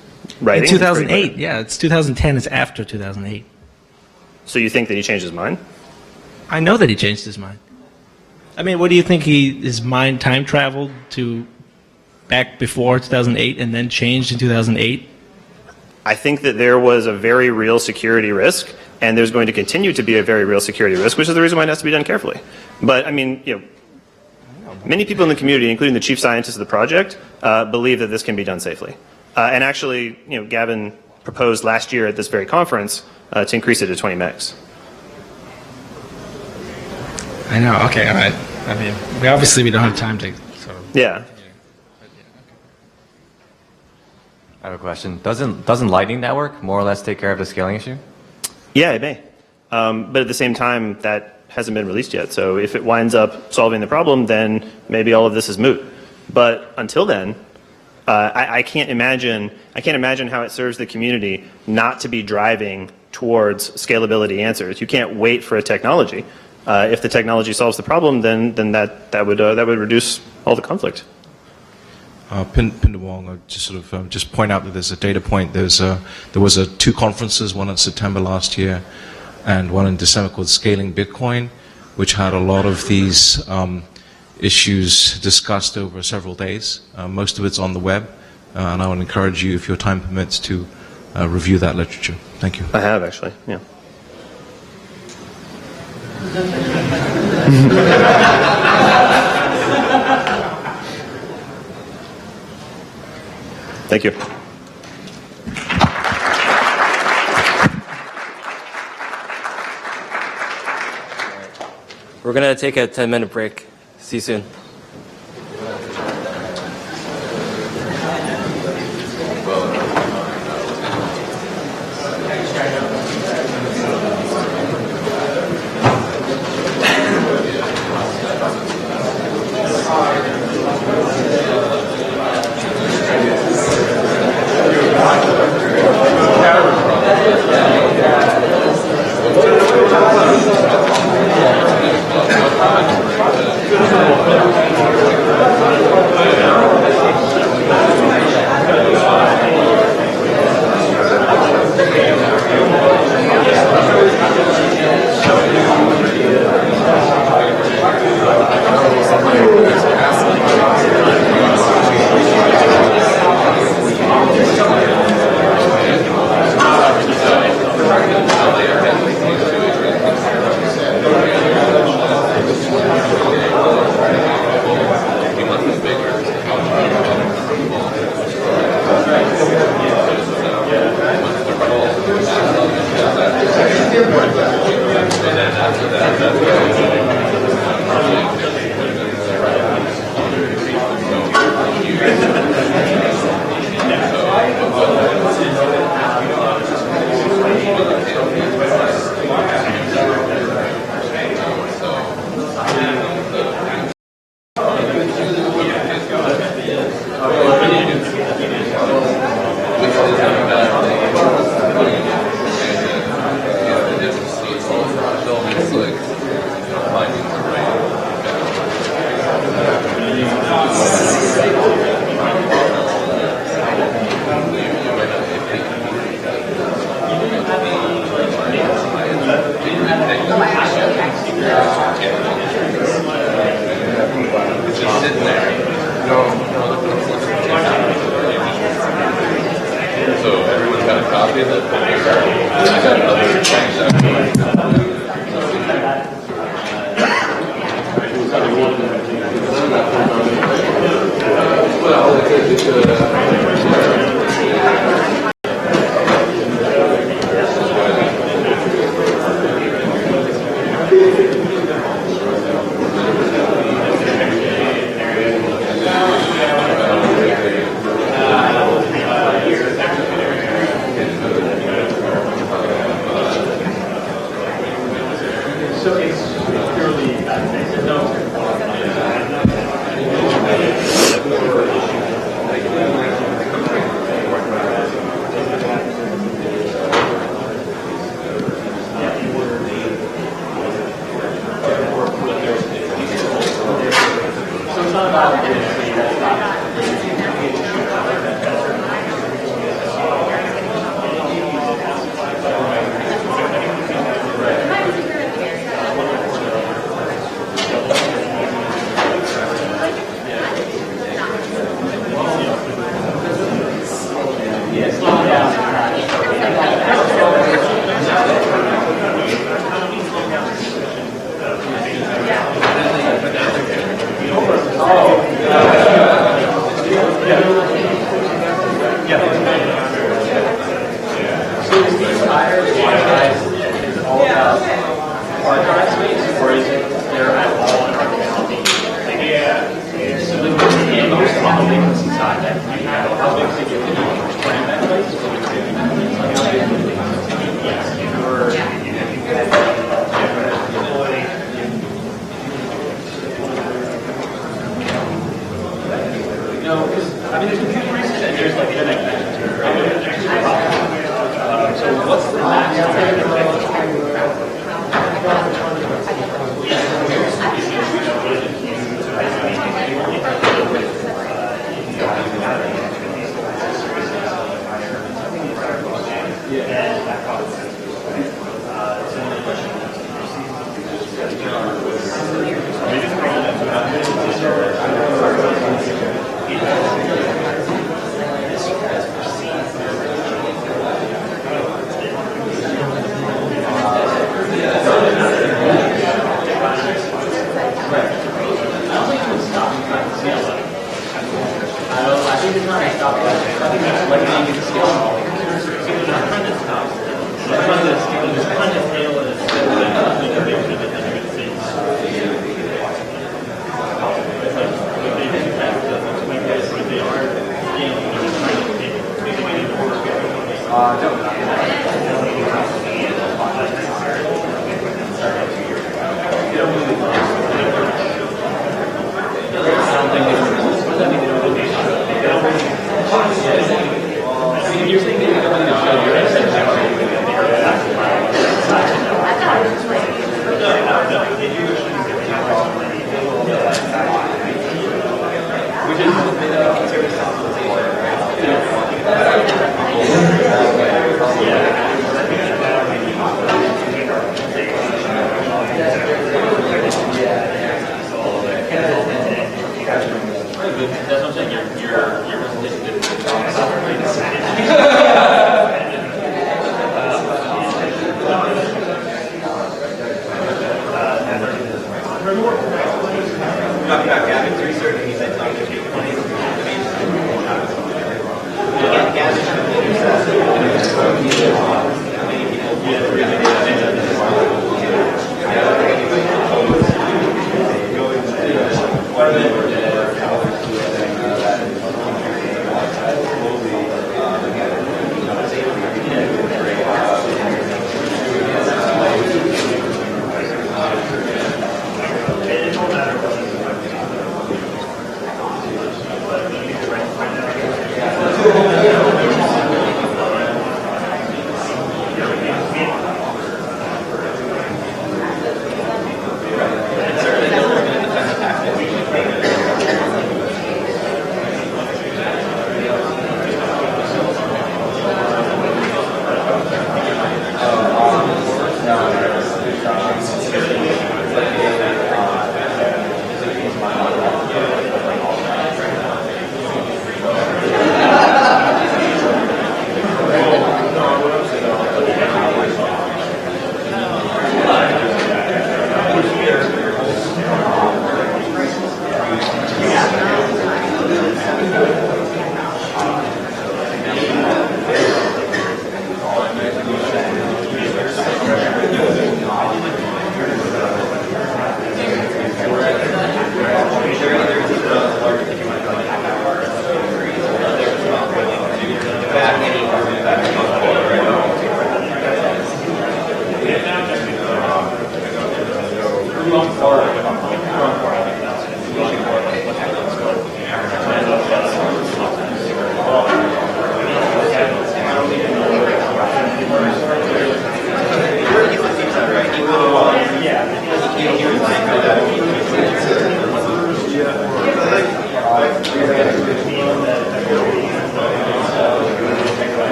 writing. In 2008, yeah, it's 2010 is after 2008. So you think that he changed his mind? I know that he changed his mind. I mean, what do you think his mind time traveled to back before 2008 and then changed in 2008? I think that there was a very real security risk, and there's going to continue to be a very real security risk, which is the reason why it has to be done carefully. But I mean, many people in the community, including the chief scientist of the project, believe that this can be done safely. And actually, Gavin proposed last year at this very conference to increase it to 20 megs. I know. Okay. All right. I mean, we don't have time to sort of. Yeah. I have a question. Doesn't Lightning Network more or less take care of the scaling issue? Yeah, it may. But at the same time, that hasn't been released yet. So if it winds up solving the problem, then maybe all of this is moot. But until then, I can't imagine how it serves the community not to be driving towards scalability answers. You can't wait for a technology. If the technology solves the problem, then that would reduce all the conflict. Pinder Wong, I'll just sort of just point out that there's a data point. There was two conferences, one in September last year and one in December called Scaling Bitcoin, which had a lot of these issues discussed over several days. Most of it's on the web, and I would encourage you, if your time permits, to review that literature. Thank you. I have, actually, yeah. Thank you. We're going to take a 10-minute break. See you soon.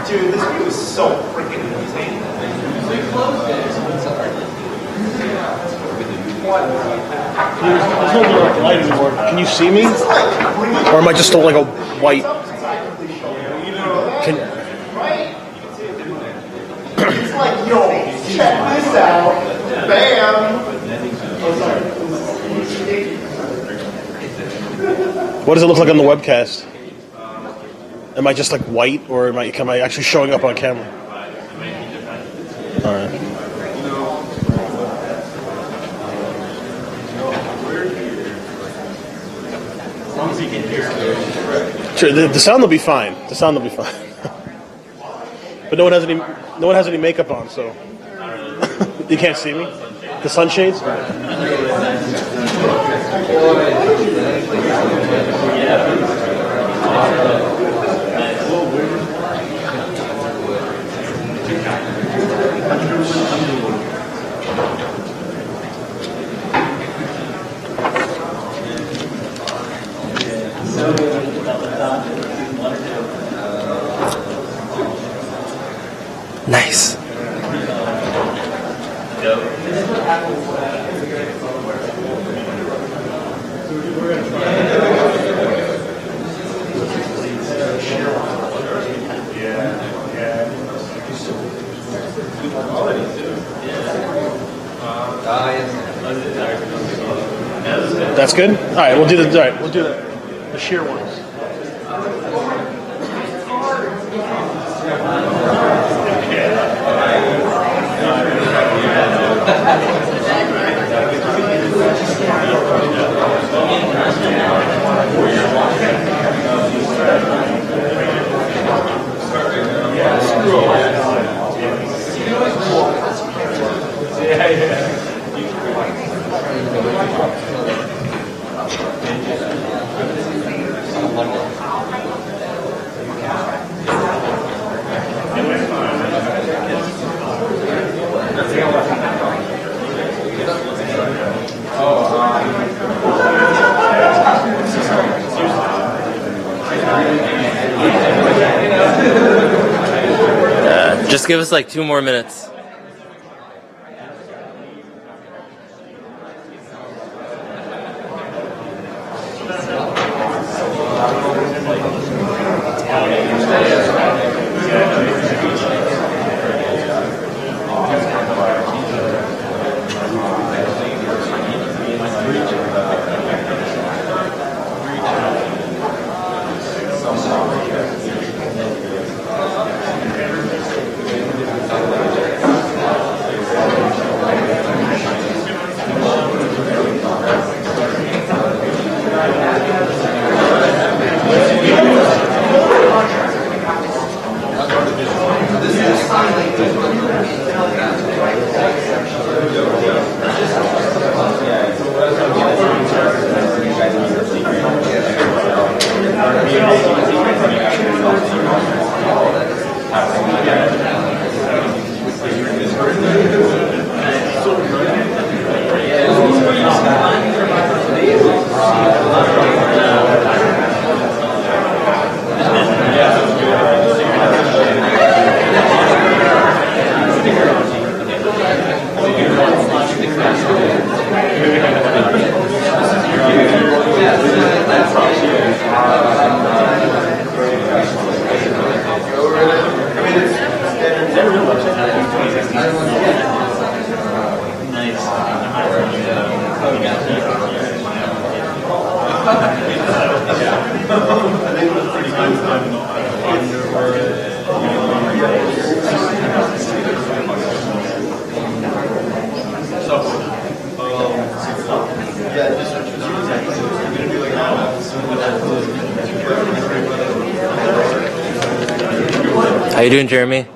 Dude, this view is so freaking amazing. There's no direct light anymore. Can you see me? Or am I just like a white? Can, It's like, yo, check this out. Bam. what does it look like on the webcast? Am I just like white, or am I actually showing up on camera? All right. As long as you can hear. Sure, the sound will be fine. The sound will be fine. But no one has any makeup on, so you can't see me. The sunshades. Nice. That's good. All right, we'll do the sheer ones. Just give us like 2 more minutes. How you doing, Jeremy?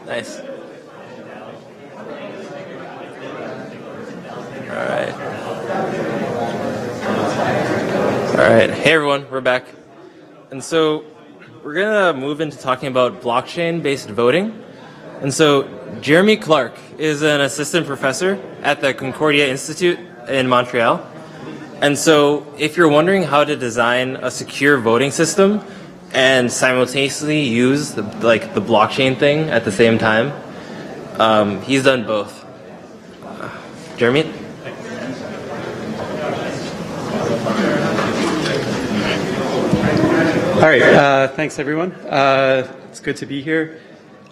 Nice. All right. Hey, everyone. We're back. And so we're going to move into talking about blockchain-based voting. And so Jeremy Clark is an assistant professor at the Concordia Institute in Montreal. And so if you're wondering how to design a secure voting system and simultaneously use the blockchain thing at the same time, he's done both. Jeremy? All right, thanks everyone. It's good to be here.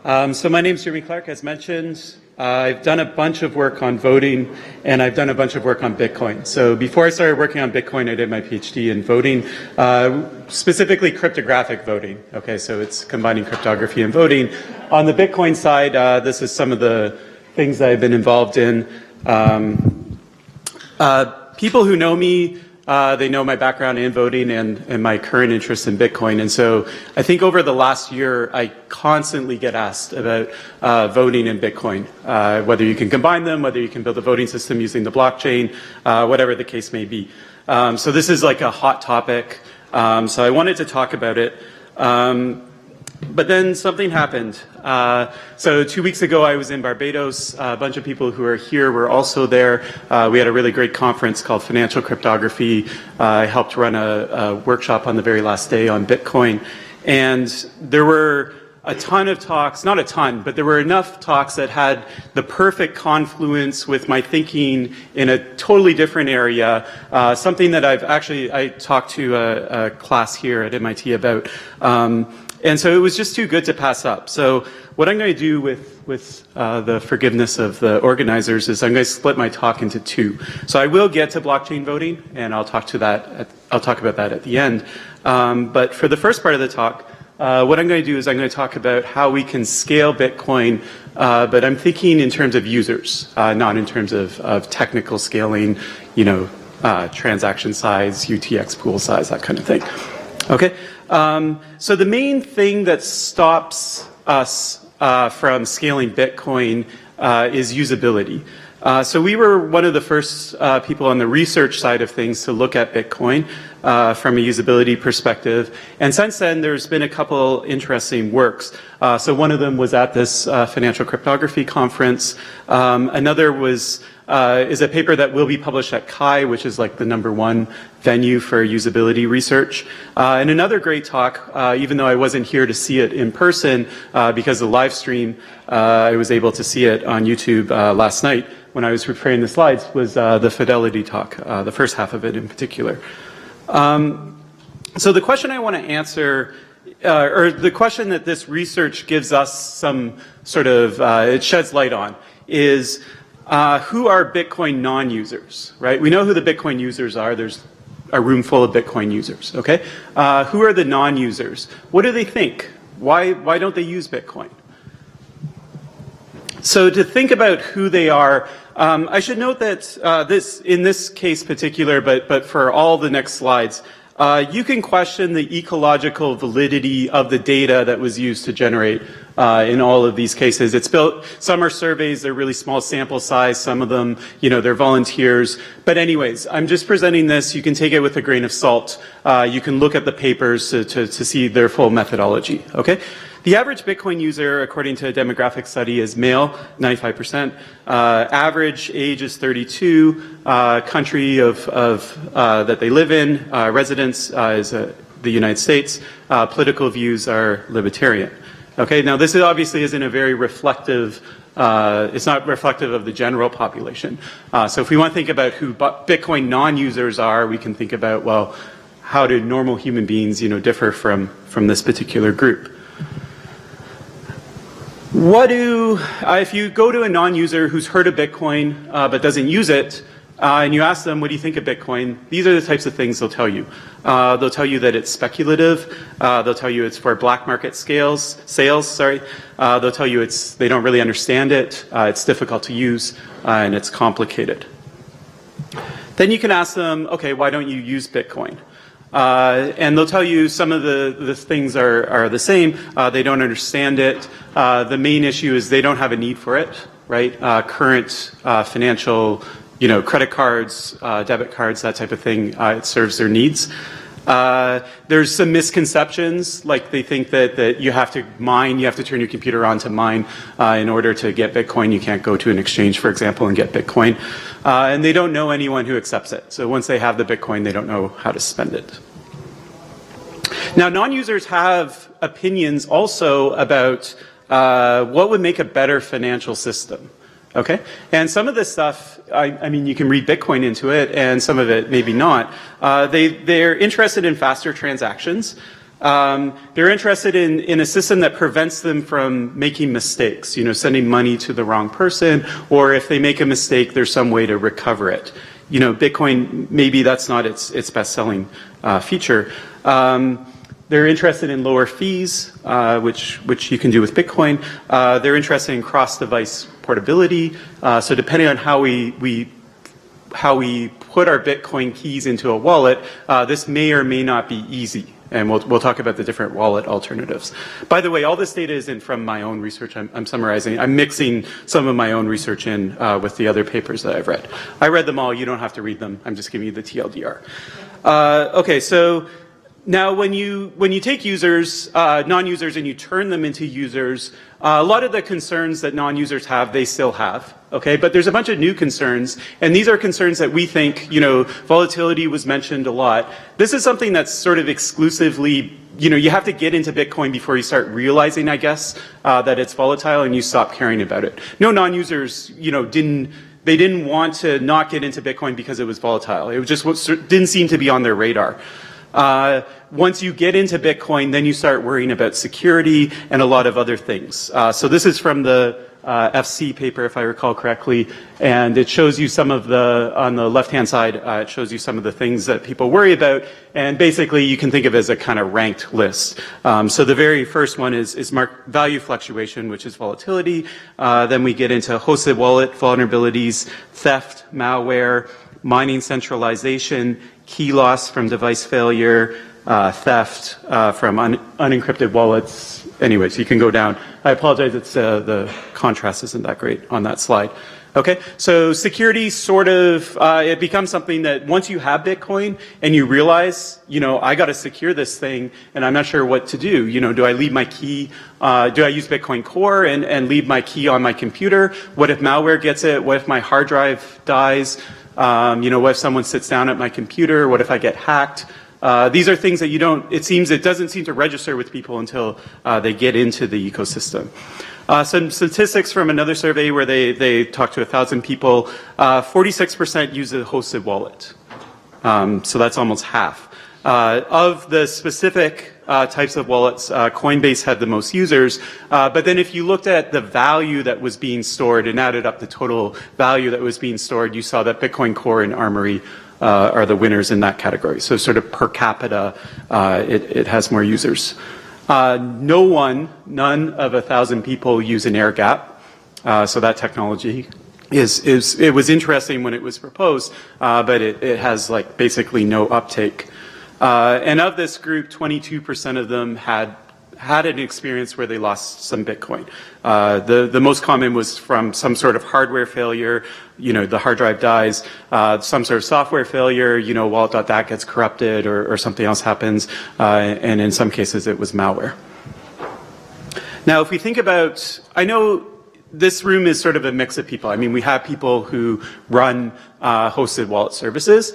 So my name's Jeremy Clark, as mentioned. I've done a bunch of work on voting, and I've done a bunch of work on Bitcoin. So before I started working on Bitcoin, I did my PhD in voting, specifically cryptographic voting. Okay, so it's combining cryptography and voting. On the Bitcoin side, this is some of the things that I've been involved in. People who know me, they know my background in voting and my current interest in Bitcoin. And so I think over the last year, I constantly get asked about voting in Bitcoin, whether you can combine them, whether you can build a voting system using the blockchain, whatever the case may be. So this is like a hot topic. So I wanted to talk about it. But then something happened. So 2 weeks ago, I was in Barbados. A bunch of people who are here were also there. We had a really great conference called Financial Cryptography. I helped run a workshop on the very last day on Bitcoin. And there were a ton of talks, not a ton, but there were enough talks that had the perfect confluence with my thinking in a totally different area, something that I talked to a class here at MIT about. And so it was just too good to pass up. So what I'm going to do with the forgiveness of the organizers is I'm going to split my talk into two. So I will get to blockchain voting, and I'll talk about that at the end. But for the first part of the talk, what I'm going to do is I'm going to talk about how we can scale Bitcoin, but I'm thinking in terms of users, not in terms of technical scaling, transaction size, UTX pool size, that kind of thing. Okay. So the main thing that stops us from scaling Bitcoin is usability. So we were one of the first people on the research side of things to look at Bitcoin from a usability perspective. And since then, there's been a couple interesting works. So one of them was at this financial cryptography conference. Another is a paper that will be published at CHI, which is like the #1 venue for usability research. And another great talk, even though I wasn't here to see it in person because of the live stream, I was able to see it on YouTube last night when I was preparing the slides, was the Fidelity talk, the first half of it in particular. So the question I want to answer, or the question that this research gives us some sort of, it sheds light on, is who are Bitcoin non-users, right? We know who the Bitcoin users are. There's a room full of Bitcoin users, okay? Who are the non-users? What do they think? Why don't they use Bitcoin? So to think about who they are, I should note that in this case particular, but for all the next slides, you can question the ecological validity of the data that was used to generate in all of these cases. It's built, some are surveys, they're really small sample size, some of them, they're volunteers. But anyways, I'm just presenting this, you can take it with a grain of salt. You can look at the papers to see their full methodology, okay? The average Bitcoin user, according to a demographic study, is male, 95%. Average age is 32. Country that they live in, residence is the United States. Political views are libertarian. Okay, now this obviously isn't a very reflective, it's not reflective of the general population. So if we want to think about who Bitcoin non-users are, we can think about, well, how do normal human beings, differ from this particular group? If you go to a non-user who's heard of Bitcoin but doesn't use it, and you ask them, what do you think of Bitcoin? These are the types of things they'll tell you. They'll tell you that it's speculative. They'll tell you it's for black market sales. They'll tell you they don't really understand it. It's difficult to use, and it's complicated. Then you can ask them, okay, why don't you use Bitcoin? And they'll tell you some of the things are the same. They don't understand it. The main issue is they don't have a need for it, right? Current financial, credit cards, debit cards, that type of thing, it serves their needs. There's some misconceptions, like they think that you have to mine, you have to turn your computer on to mine in order to get Bitcoin. You can't go to an exchange, for example, and get Bitcoin. And they don't know anyone who accepts it. So once they have the Bitcoin, they don't know how to spend it. Now, non-users have opinions also about what would make a better financial system. Okay, and some of this stuff, I mean, you can read Bitcoin into it, and some of it maybe not. They're interested in faster transactions. They're interested in a system that prevents them from making mistakes, sending money to the wrong person, or if they make a mistake, there's some way to recover it. Bitcoin, maybe that's not its best-selling feature. They're interested in lower fees, which you can do with Bitcoin. They're interested in cross-device portability. So depending on how we put our Bitcoin keys into a wallet, this may or may not be easy. And we'll talk about the different wallet alternatives. By the way, all this data isn't from my own research. I'm summarizing. I'm mixing some of my own research in with the other papers that I've read. I read them all. You don't have to read them. I'm just giving you the TLDR. Okay, so Now, when you take users, non-users, and you turn them into users, a lot of the concerns that non-users have, they still have. Okay, but there's a bunch of new concerns, and these are concerns that we think, volatility was mentioned a lot. This is something that's sort of exclusively, you have to get into Bitcoin before you start realizing, I guess, that it's volatile, and you stop caring about it. No non-users, they didn't want to not get into Bitcoin because it was volatile. It just didn't seem to be on their radar. Once you get into Bitcoin, then you start worrying about security and a lot of other things. So this is from the FC paper, if I recall correctly, and it shows you some of on the left-hand side, it shows you some of the things that people worry about, and basically you can think of it as a kind of ranked list. So the very first one is market value fluctuation, which is volatility. Then we get into hosted wallet vulnerabilities, theft, malware, mining centralization, key loss from device failure, theft from unencrypted wallets. Anyways, you can go down. I apologize, the contrast isn't that great on that slide. Okay, so security sort of, it becomes something that once you have Bitcoin and you realize, I got to secure this thing and I'm not sure what to do. Do I leave my key, do I use Bitcoin Core and leave my key on my computer? What if malware gets it? What if my hard drive dies? What if someone sits down at my computer? What if I get hacked? These are things that it doesn't seem to register with people until they get into the ecosystem. Some statistics from another survey where they talked to 1,000 people, 46% use a hosted wallet. So that's almost half. Of the specific types of wallets, Coinbase had the most users, but then if you looked at the value that was being stored and added up the total value that was being stored, you saw that Bitcoin Core and Armory are the winners in that category. So sort of per capita, it has more users. None of 1,000 people use an air gap. So that technology it was interesting when it was proposed, but it has like basically no uptake. And of this group, 22% of them had an experience where they lost some Bitcoin. The most common was from some sort of hardware failure, the hard drive dies, some sort of software failure, wallet.dat gets corrupted or something else happens, and in some cases it was malware. Now, if we think about, I know this room is sort of a mix of people. I mean, we have people who run hosted wallet services.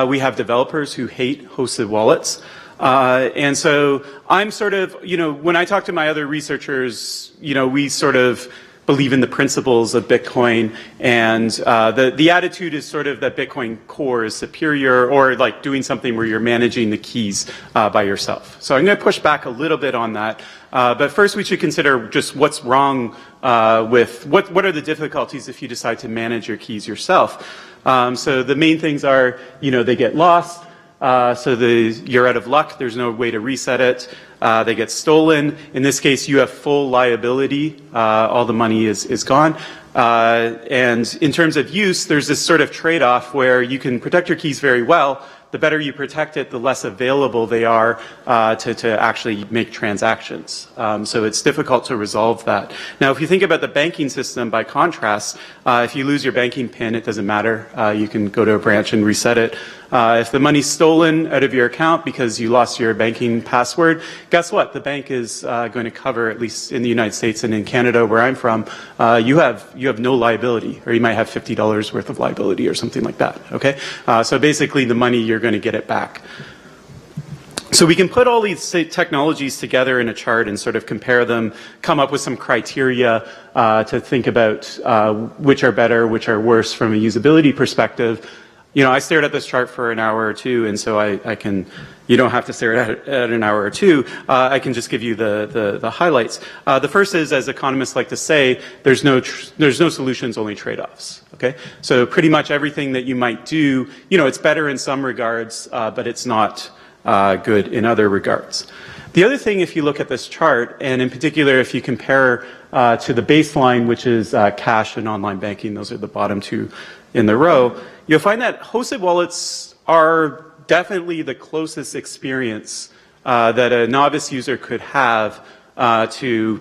We have developers who hate hosted wallets. And so I'm sort of, when I talk to my other researchers, we sort of believe in the principles of Bitcoin, and the attitude is sort of that Bitcoin Core is superior, or like doing something where you're managing the keys by yourself. So I'm going to push back a little bit on that. But first we should consider just what's wrong with, what are the difficulties if you decide to manage your keys yourself. So the main things are, they get lost. You're out of luck. There's no way to reset it. They get stolen. In this case, you have full liability. All the money is gone. And in terms of use, there's this sort of trade-off where you can protect your keys very well. The better you protect it, the less available they are to actually make transactions. So it's difficult to resolve that. Now, if you think about the banking system, by contrast, if you lose your banking PIN, it doesn't matter. You can go to a branch and reset it. If the money's stolen out of your account because you lost your banking password, guess what? The bank is going to cover, at least in the United States and in Canada, where I'm from, you have no liability, or you might have $50 worth of liability or something like that. Okay, so basically, the money you're going to get it back. So we can put all these technologies together in a chart and sort of compare them, come up with some criteria to think about which are better, which are worse from a usability perspective. I stared at this chart for an hour or two, and so you don't have to stare at an hour or two. I can just give you the highlights. The first is, as economists like to say, there's no solutions, only trade-offs. Okay, so pretty much everything that you might do, it's better in some regards, but it's not good in other regards. The other thing, if you look at this chart, and in particular if you compare to the baseline, which is cash and online banking, those are the bottom two in the row, you'll find that hosted wallets are definitely the closest experience that a novice user could have to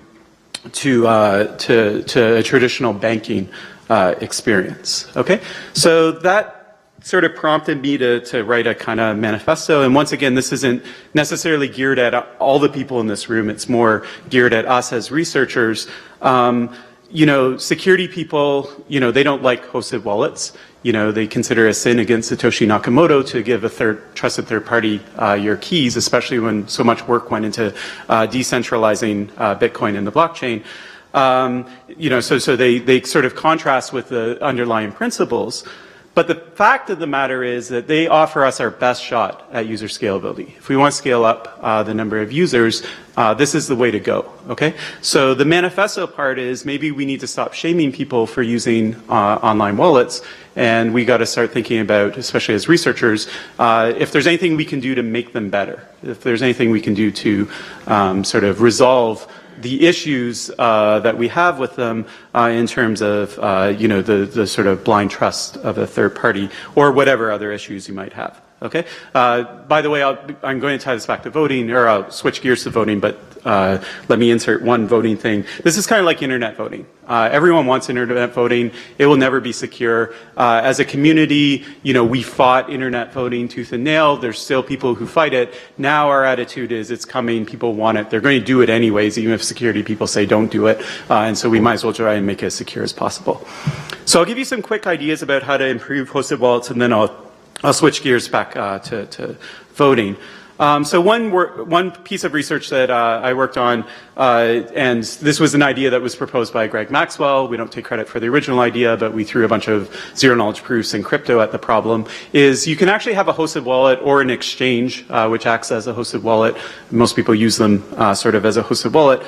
a traditional banking experience. Okay, so that sort of prompted me to write a kind of manifesto. And once again, this isn't necessarily geared at all the people in this room. It's more geared at us as researchers. You know, security people, you know, they don't like hosted wallets. You know, they consider a sin against Satoshi Nakamoto to give a trusted third party your keys, especially when so much work went into decentralizing Bitcoin and the blockchain. You know, so they sort of contrast with the underlying principles. But the fact of the matter is that they offer us our best shot at user scalability. If we want to scale up the number of users, this is the way to go, okay? So the manifesto part is maybe we need to stop shaming people for using online wallets, and we got to start thinking about, especially as researchers, if there's anything we can do to make them better, if there's anything we can do to sort of resolve the issues that we have with them in terms of, you know, the sort of blind trust of a third party or whatever other issues you might have. Okay. By the way, I'm going to tie this back to voting, or I'll switch gears to voting, but let me insert one voting thing. This is kind of like internet voting. Everyone wants internet voting. It will never be secure. As a community, you know, we fought internet voting tooth and nail. There's still people who fight it. Now our attitude is it's coming. People want it. They're going to do it anyways, even if security people say don't do it. And so we might as well try and make it as secure as possible. So I'll give you some quick ideas about how to improve hosted wallets, and then I'll switch gears back to voting. So one piece of research that I worked on, and this was an idea that was proposed by Greg Maxwell. We don't take credit for the original idea, but we threw a bunch of zero-knowledge proofs in crypto at the problem, is you can actually have a hosted wallet or an exchange, which acts as a hosted wallet. Most people use them sort of as a hosted wallet.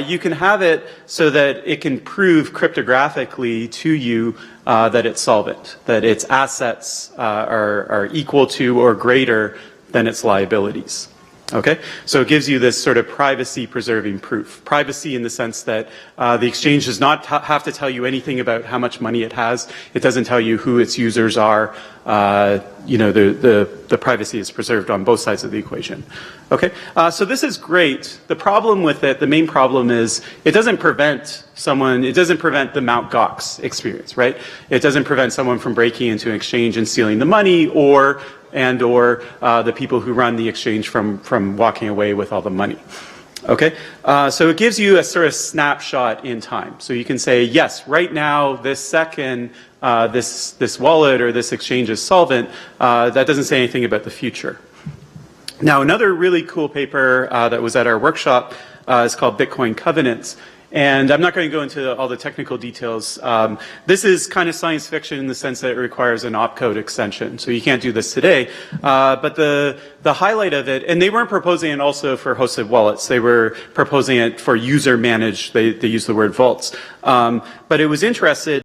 You can have it so that it can prove cryptographically to you that it's solvent, that its assets are equal to or greater than its liabilities. Okay? So it gives you this sort of privacy-preserving proof. Privacy in the sense that the exchange does not have to tell you anything about how much money it has. It doesn't tell you who its users are. You know, the privacy is preserved on both sides of the equation. Okay? So this is great. The problem with it, the main problem is it doesn't prevent the Mt. Gox experience, right? It doesn't prevent someone from breaking into an exchange and stealing the money, or the people who run the exchange from walking away with all the money. Okay, so it gives you a sort of snapshot in time. So you can say, yes, right now, this second, this wallet or this exchange is solvent. That doesn't say anything about the future. Now, another really cool paper that was at our workshop is called Bitcoin Covenants. And I'm not going to go into all the technical details. This is kind of science fiction in the sense that it requires an opcode extension. So you can't do this today. But the highlight of it, and they weren't proposing it also for hosted wallets. They were proposing it for user managed. They use the word vaults. But it was interested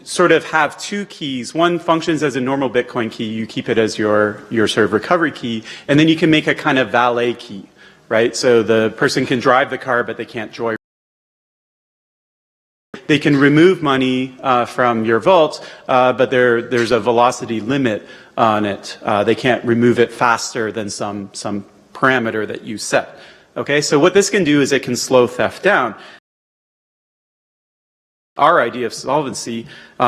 sort of have two keys. One functions as a normal Bitcoin key. You keep it as your sort of recovery key. And then you can make a kind of valet key, right? So the person can drive the car, but they can't joyride. They can remove money from your vault, but there's a velocity limit on it. They can't remove it faster than some parameter that you set. Okay, so what this can do is it can slow theft down. Our idea of solvency,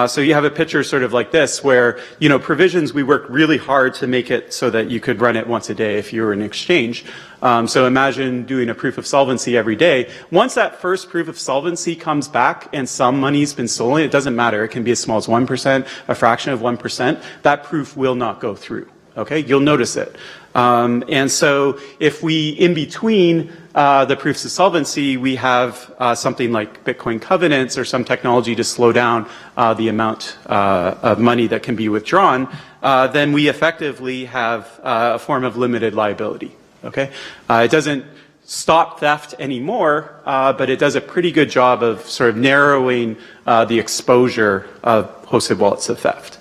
so you have a picture sort of like this where, you know, provisions, we worked really hard to make it so that you could run it once a day if you were in exchange. So imagine doing a proof of solvency every day. Once that first proof of solvency comes back and some money's been stolen, it doesn't matter. It can be as small as 1%, a fraction of 1%. That proof will not go through. Okay, you'll notice it. And so if we, in between the proofs of solvency, we have something like Bitcoin covenants or some technology to slow down the amount of money that can be withdrawn, then we effectively have a form of limited liability. Okay, it doesn't stop theft anymore, but it does a pretty good job of sort of narrowing the exposure of hosted wallets to theft.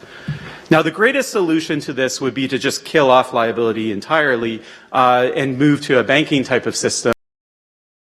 Now, the greatest solution to this would be to just kill off liability entirely and move to a banking type of system.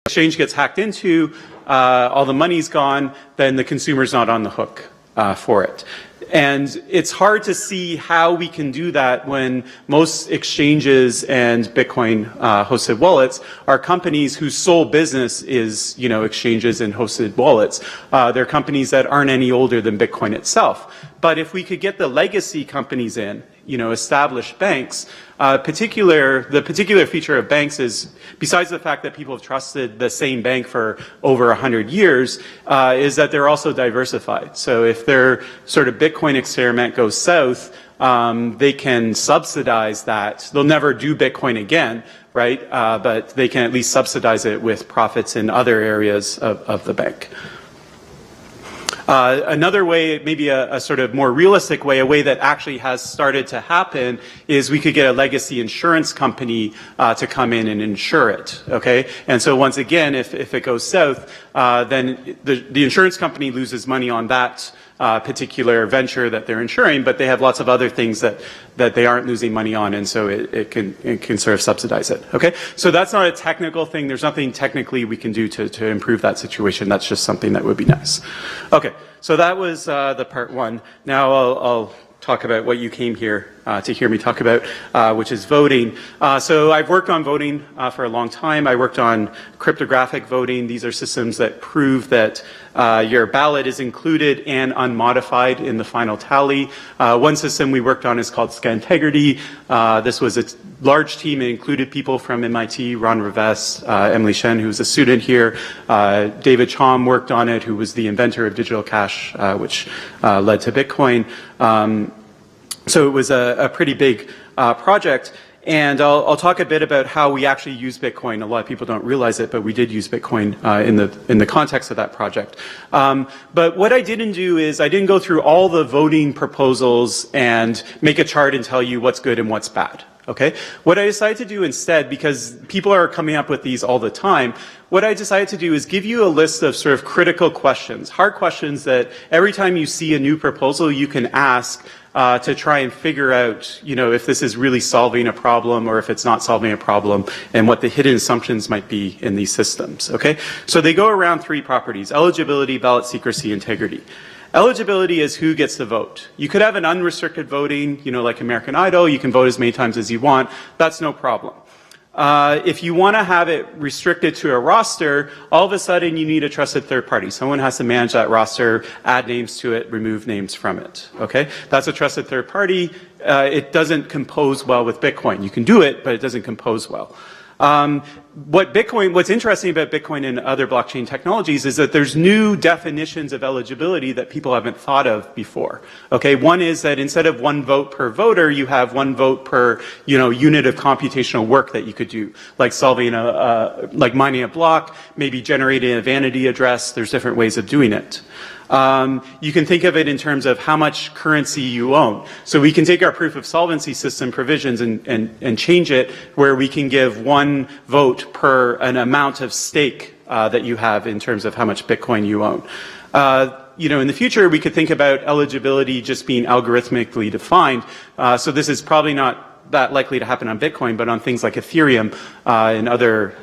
Exchange gets hacked into, all the money's gone, then the consumer's not on the hook. for it. And it's hard to see how we can do that when most exchanges and Bitcoin hosted wallets are companies whose sole business is, exchanges and hosted wallets. They're companies that aren't any older than Bitcoin itself. But if we could get the legacy companies in, established banks, the particular feature of banks is, besides the fact that people have trusted the same bank for over 100 years, is that they're also diversified. So if their sort of Bitcoin experiment goes south, they can subsidize that. They'll never do Bitcoin again, right? But they can at least subsidize it with profits in other areas of the bank. Another way, maybe a sort of more realistic way, a way that actually has started to happen, is we could get a legacy insurance company to come in and insure it, okay? And so once again, if it goes south, then the insurance company loses money on that particular venture that they're insuring, but they have lots of other things that they aren't losing money on, and so it can sort of subsidize it, okay? So that's not a technical thing. There's nothing technically we can do to improve that situation. That's just something that would be nice. Okay, so that was the part one. Now I'll talk about what you came here to hear me talk about, which is voting. So I've worked on voting for a long time. I worked on cryptographic voting. These are systems that prove that your ballot is included and unmodified in the final tally. One system we worked on is called Scantegrity. This was a large team. It included people from MIT, Ron Rivest, Emily Shen, who's a student here. David Chom worked on it, who was the inventor of digital cash, which led to Bitcoin. So it was a pretty big project. And I'll talk a bit about how we actually use Bitcoin. A lot of people don't realize it, but we did use Bitcoin in the context of that project. But what I didn't do is I didn't go through all the voting proposals and make a chart and tell you what's good and what's bad. Okay? What I decided to do instead, because people are coming up with these all the time, what I decided to do is give you a list of sort of critical questions, hard questions that every time you see a new proposal you can ask to try and figure out, if this is really solving a problem or if it's not solving a problem, and what the hidden assumptions might be in these systems, okay? So they go around three properties: eligibility, ballot secrecy, integrity. Eligibility is who gets the vote. You could have an unrestricted voting, like American Idol. You can vote as many times as you want. That's no problem. If you want to have it restricted to a roster, all of a sudden you need a trusted third party. Someone has to manage that roster, add names to it, remove names from it. Okay? That's a trusted third party. It doesn't compose well with Bitcoin. You can do it, but it doesn't compose well. What's interesting about Bitcoin and other blockchain technologies is that there's new definitions of eligibility that people haven't thought of before. Okay, one is that instead of one vote per voter, you have one vote per, unit of computational work that you could do, like solving like mining a block, maybe generating a vanity address. There's different ways of doing it. You can think of it in terms of how much currency you own. So we can take our proof of solvency system provisions and change it where we can give one vote per an amount of stake that you have in terms of how much Bitcoin you own. In the future, we could think about eligibility just being algorithmically defined. So this is probably not that likely to happen on Bitcoin, but on things like Ethereum and other,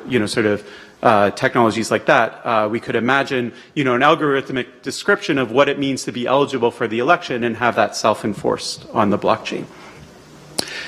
technologies like that, we could imagine, an algorithmic description of what it means to be eligible for the election and have that self-enforced on the blockchain.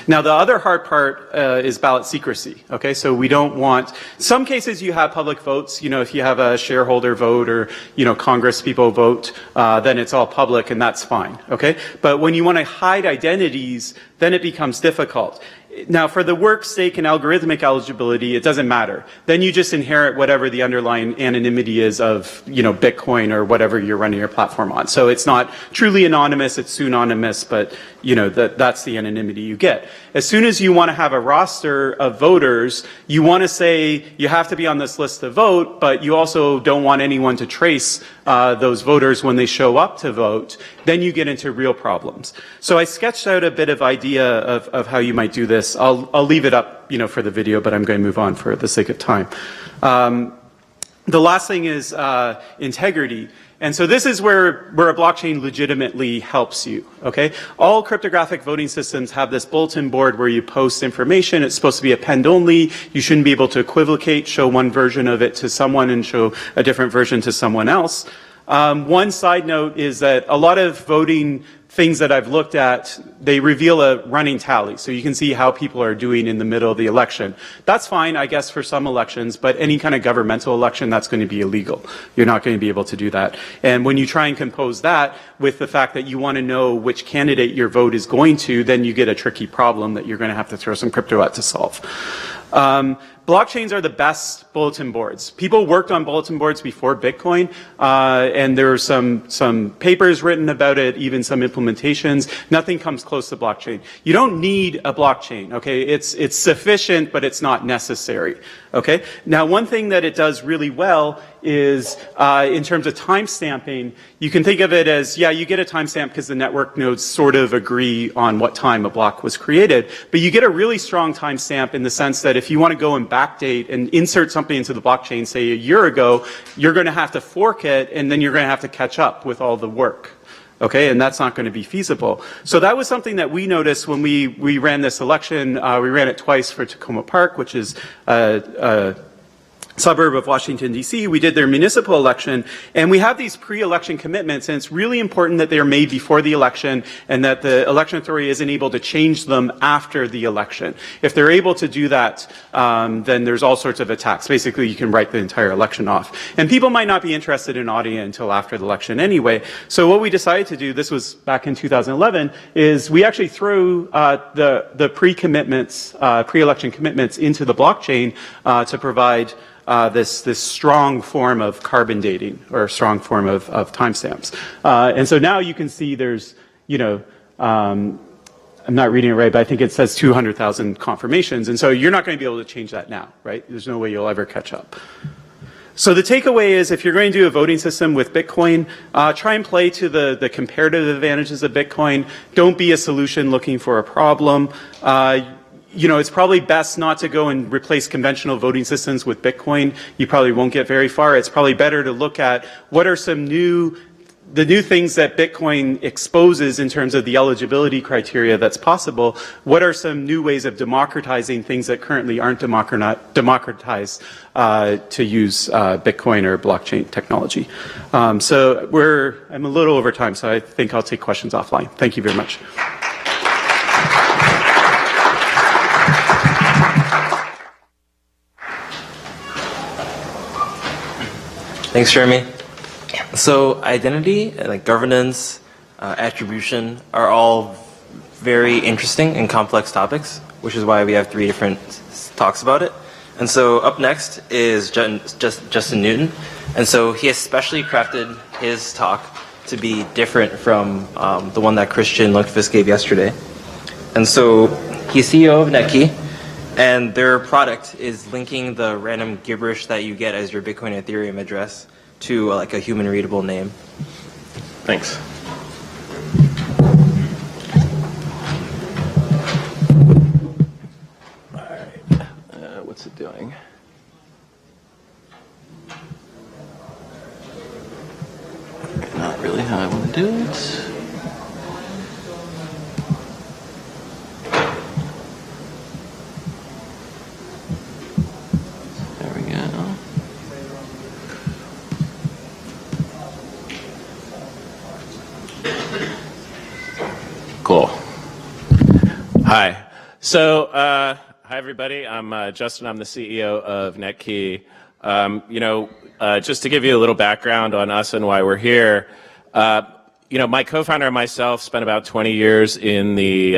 Now, the other hard part is ballot secrecy. Okay, so we don't want. Some cases you have public votes. If you have a shareholder vote or Congress people vote, then it's all public and that's fine. Okay, but when you want to hide identities, then it becomes difficult. Now, for the work, stake, and algorithmic eligibility, it doesn't matter. Then you just inherit whatever the underlying anonymity is of, Bitcoin or whatever you're running your platform on. So it's not truly anonymous, it's pseudonymous, but, that's the anonymity you get. As soon as you want to have a roster of voters, you want to say you have to be on this list to vote, but you also don't want anyone to trace those voters when they show up to vote. Then you get into real problems. So I sketched out a bit of idea of how you might do this. I'll leave it up, for the video, but I'm going to move on for the sake of time. The last thing is integrity. And so this is where a blockchain legitimately helps you, okay? All cryptographic voting systems have this bulletin board where you post information. It's supposed to be append only. You shouldn't be able to equivocate, show one version of it to someone and show a different version to someone else. One side note is that a lot of voting things that I've looked at, they reveal a running tally. So you can see how people are doing in the middle of the election. That's fine, I guess, for some elections, but any kind of governmental election, that's going to be illegal. You're not going to be able to do that. And when you try and compose that with the fact that you want to know which candidate your vote is going to, then you get a tricky problem that you're going to have to throw some crypto at to solve. Blockchains are the best bulletin boards. People worked on bulletin boards before Bitcoin, and there are some papers written about it, even some implementations. Nothing comes close to blockchain. You don't need a blockchain, okay? It's sufficient, but it's not necessary, okay? Now, one thing that it does really well is in terms of timestamping, you can think of it as, yeah, you get a timestamp because the network nodes sort of agree on what time a block was created, but you get a really strong timestamp in the sense that if you want to go and backdate and insert something into the blockchain, say a year ago, you're going to have to fork it, and then you're going to have to catch up with all the work. Okay, and that's not going to be feasible. So that was something that we noticed when we ran this election. We ran it twice for Tacoma Park, which is suburb of Washington, D.C. We did their municipal election, and we have these pre-election commitments, and it's really important that they are made before the election and that the election authority isn't able to change them after the election. If they're able to do that, then there's all sorts of attacks. Basically, you can write the entire election off. And people might not be interested in auditing until after the election anyway. So what we decided to do, this was back in 2011, is we actually threw the pre-commitments, pre-election commitments into the blockchain to provide this strong form of carbon dating or a strong form of timestamps. And so now you can see there's, I'm not reading it right, but I think it says 200,000 confirmations. And so you're not going to be able to change that now, right? There's no way you'll ever catch up. So the takeaway is if you're going to do a voting system with Bitcoin, try and play to the comparative advantages of Bitcoin. Don't be a solution looking for a problem. It's probably best not to go and replace conventional voting systems with Bitcoin. You probably won't get very far. It's probably better to look at what are the new things that Bitcoin exposes in terms of the eligibility criteria that's possible. What are some new ways of democratizing things that currently aren't democratized to use Bitcoin or blockchain technology? So I'm a little over time, so I think I'll take questions offline. Thank you very much. Thanks, Jeremy. So identity, like governance, attribution are all very interesting and complex topics, which is why we have 3 different talks about it. And so up next is Justin Newton. And so he has specially crafted his talk to be different from the one that Christian Lundqvist gave yesterday. And so he's CEO of Netkey. And their product is linking the random gibberish that you get as your Bitcoin Ethereum address to like a human readable name. Thanks. All right. What's it doing? Not really how I want to do it. Cool. Hi. So, hi everybody. I'm Justin. I'm the CEO of Netkey. Just to give you a little background on us and why we're here. My co-founder and myself spent about 20 years in the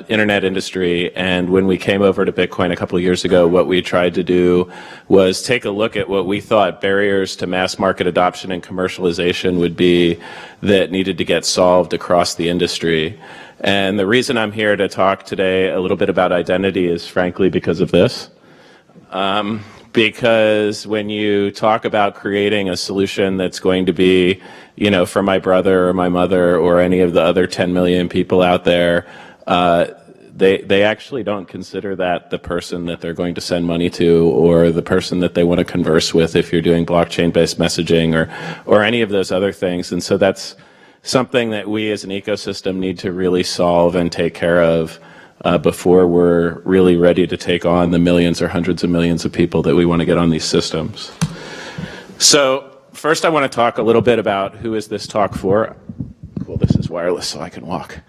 internet industry, and when we came over to Bitcoin a couple of years ago, what we tried to do was take a look at what we thought barriers to mass market adoption and commercialization would be that needed to get solved across the industry. And the reason I'm here to talk today a little bit about identity is frankly because of this. Because when you talk about creating a solution that's going to be, for my brother or my mother or any of the other 10 million people out there, they actually don't consider that the person that they're going to send money to or the person that they want to converse with if you're doing blockchain-based messaging or any of those other things. And so that's something that we as an ecosystem need to really solve and take care of before we're really ready to take on the millions or hundreds of millions of people that we want to get on these systems. So first I want to talk a little bit about who is this talk for. Cool, this is wireless so I can walk.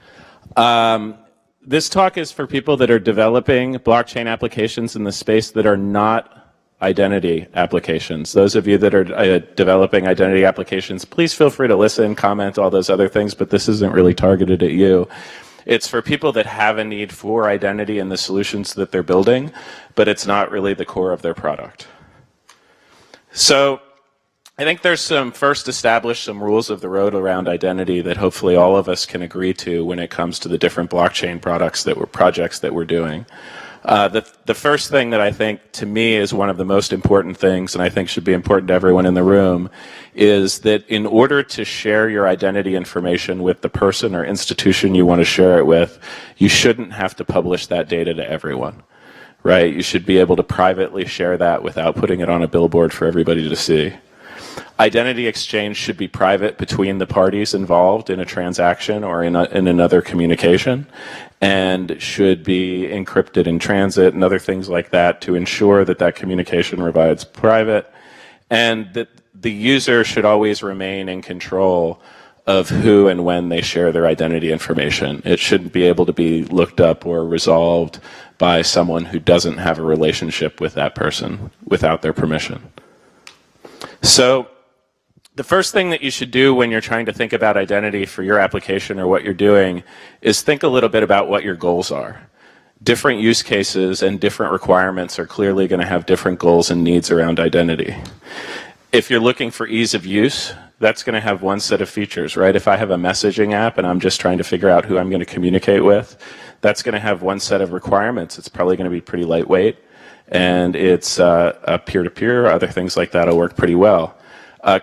This talk is for people that are developing blockchain applications in the space that are not identity applications. Those of you that are developing identity applications, please feel free to listen, comment, all those other things, but this isn't really targeted at you. It's for people that have a need for identity in the solutions that they're building, but it's not really the core of their product. So I think there's some rules of the road around identity that hopefully all of us can agree to when it comes to the different blockchain projects that we're doing. The first thing that I think to me is one of the most important things, and I think should be important to everyone in the room, is that in order to share your identity information with the person or institution you want to share it with, you shouldn't have to publish that data to everyone, right? You should be able to privately share that without putting it on a billboard for everybody to see. Identity exchange should be private between the parties involved in a transaction or in another communication, and should be encrypted in transit and other things like that to ensure that that communication remains private, and that the user should always remain in control of who and when they share their identity information. It shouldn't be able to be looked up or resolved by someone who doesn't have a relationship with that person without their permission. So the first thing that you should do when you're trying to think about identity for your application or what you're doing is think a little bit about what your goals are. Different use cases and different requirements are clearly going to have different goals and needs around identity. If you're looking for ease of use, that's going to have one set of features, right? If I have a messaging app and I'm just trying to figure out who I'm going to communicate with, that's going to have one set of requirements. It's probably going to be pretty lightweight, and it's a peer-to-peer, other things like that will work pretty well.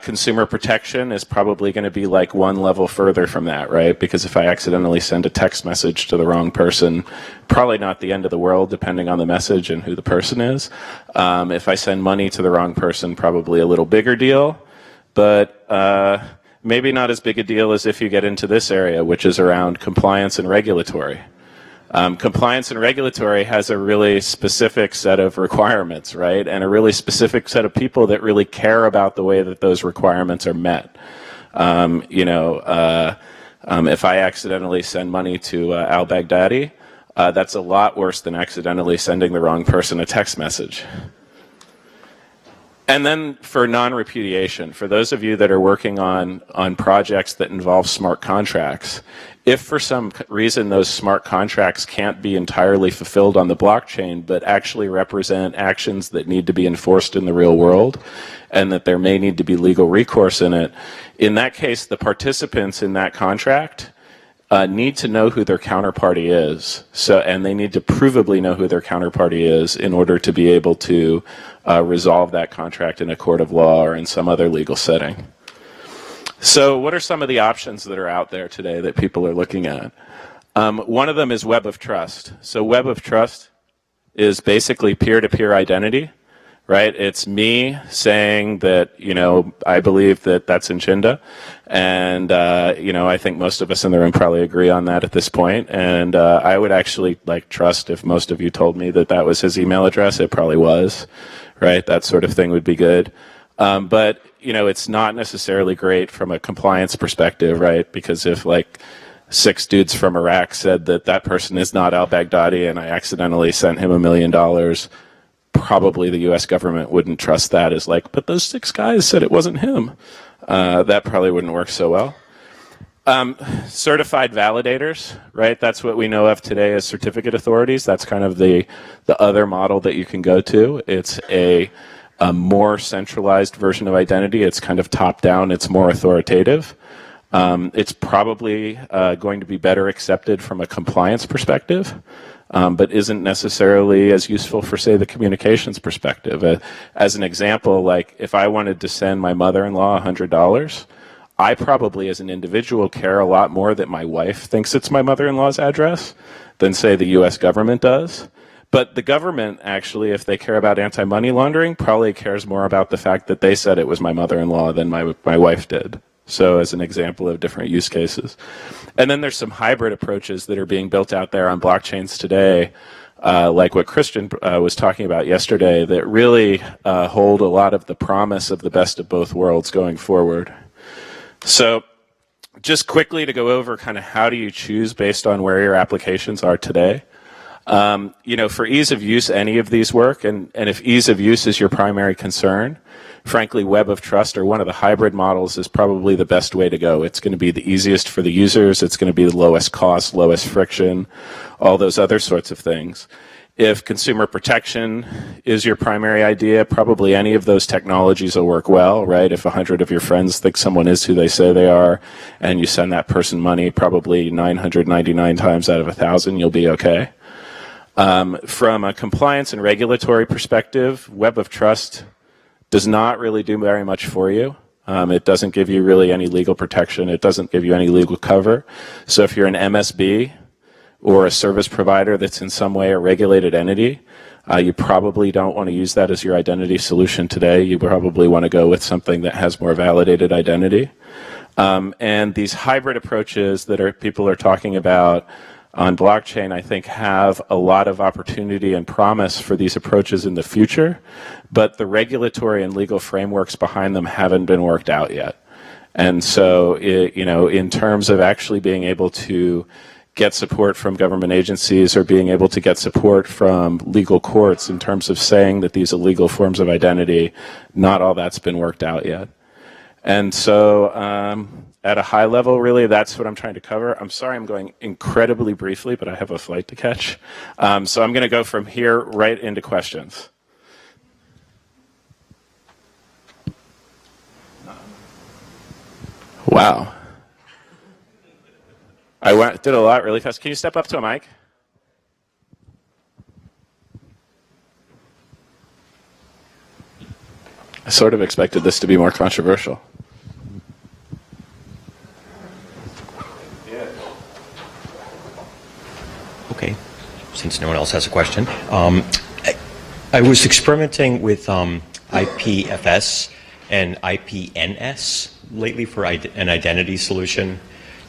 Consumer protection is probably going to be like one level further from that, right? Because if I accidentally send a text message to the wrong person, probably not the end of the world depending on the message and who the person is. If I send money to the wrong person, probably a little bigger deal, but maybe not as big a deal as if you get into this area, which is around compliance and regulatory. Compliance and regulatory has a really specific set of requirements, right? And a really specific set of people that really care about the way that those requirements are met. If I accidentally send money to al-Baghdadi, that's a lot worse than accidentally sending the wrong person a text message. And then for non-repudiation, for those of you that are working on projects that involve smart contracts, if for some reason those smart contracts can't be entirely fulfilled on the blockchain, but actually represent actions that need to be enforced in the real world, and that there may need to be legal recourse in that case, the participants in that contract need to know who their counterparty is. And they need to provably know who their counterparty is in order to be able to resolve that contract in a court of law or in some other legal setting. So what are some of the options that are out there today that people are looking at? One of them is Web of Trust. So Web of Trust is basically peer-to-peer identity, right? It's me saying that, I believe that that's Nchinda. And, I think most of us in the room probably agree on that at this point. And I would actually trust if most of you told me that that was his email address. It probably was, right? That sort of thing would be good. But it's not necessarily great from a compliance perspective, right? Because if 6 dudes from Iraq said that that person is not al-Baghdadi and I accidentally sent him $1 million, probably the U.S. government wouldn't trust that as but those 6 guys said it wasn't him. That probably wouldn't work so well. Certified validators, right? That's what we know of today as certificate authorities. That's kind of the other model that you can go to. It's a more centralized version of identity. It's kind of top-down. It's more authoritative. It's probably going to be better accepted from a compliance perspective, but isn't necessarily as useful for, say, the communications perspective. As an example, if I wanted to send my mother-in-law $100, I probably, as an individual, care a lot more that my wife thinks it's my mother-in-law's address than, say, the U.S. government does. But the government, actually, if they care about anti-money laundering, probably cares more about the fact that they said it was my mother-in-law than my wife did. So as an example of different use cases. And then there's some hybrid approaches that are being built out there on blockchains today like what Christian was talking about yesterday, that really hold a lot of the promise of the best of both worlds going forward. So just quickly to go over kind of how do you choose based on where your applications are today. For ease of use, any of these work, and if ease of use is your primary concern, frankly, Web of Trust or one of the hybrid models is probably the best way to go. It's going to be the easiest for the users. It's going to be the lowest cost, lowest friction, all those other sorts of things. If consumer protection is your primary idea, probably any of those technologies will work well, right? If 100 of your friends think someone is who they say they are, and you send that person money, probably 999 times out of 1,000, you'll be okay. From a compliance and regulatory perspective, Web of Trust does not really do very much for you. It doesn't give you really any legal protection. It doesn't give you any legal cover. So if you're an MSB or a service provider that's in some way a regulated entity, you probably don't want to use that as your identity solution today. You probably want to go with something that has more validated identity. And these hybrid approaches that people are talking about on blockchain, I think, have a lot of opportunity and promise for these approaches in the future, but the regulatory and legal frameworks behind them haven't been worked out yet. And so, in terms of actually being able to get support from government agencies or being able to get support from legal courts in terms of saying that these are legal forms of identity, not all that's been worked out yet. And so, at a high level, really, that's what I'm trying to cover. I'm sorry I'm going incredibly briefly, but I have a flight to catch. So I'm going to go from here right into questions. Wow. I did a lot really fast. Can you step up to a mic? I sort of expected this to be more controversial. Okay, since no one else has a question. I was experimenting with IPFS and IPNS lately for an identity solution.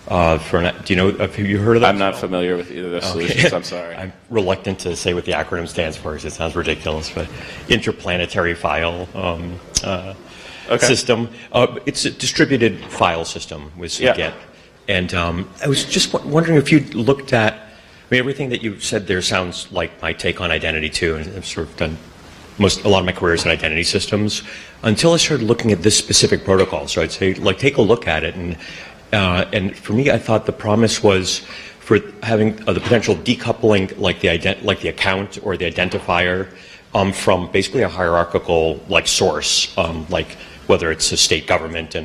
Do you know, have you heard of that? I'm not familiar with either of those solutions, I'm sorry. I'm reluctant to say what the acronym stands for because it sounds ridiculous, but interplanetary file system. It's a distributed file system with SIGET. And I was just wondering if you'd looked at, everything that you said there sounds like my take on identity too, and I've sort of done a lot of my careers in identity systems until I started looking at this specific protocol. So I'd say, take a look at it, and for me, I thought the promise was for having the potential decoupling, like the account or the identifier, from basically a hierarchical source, like whether it's a state government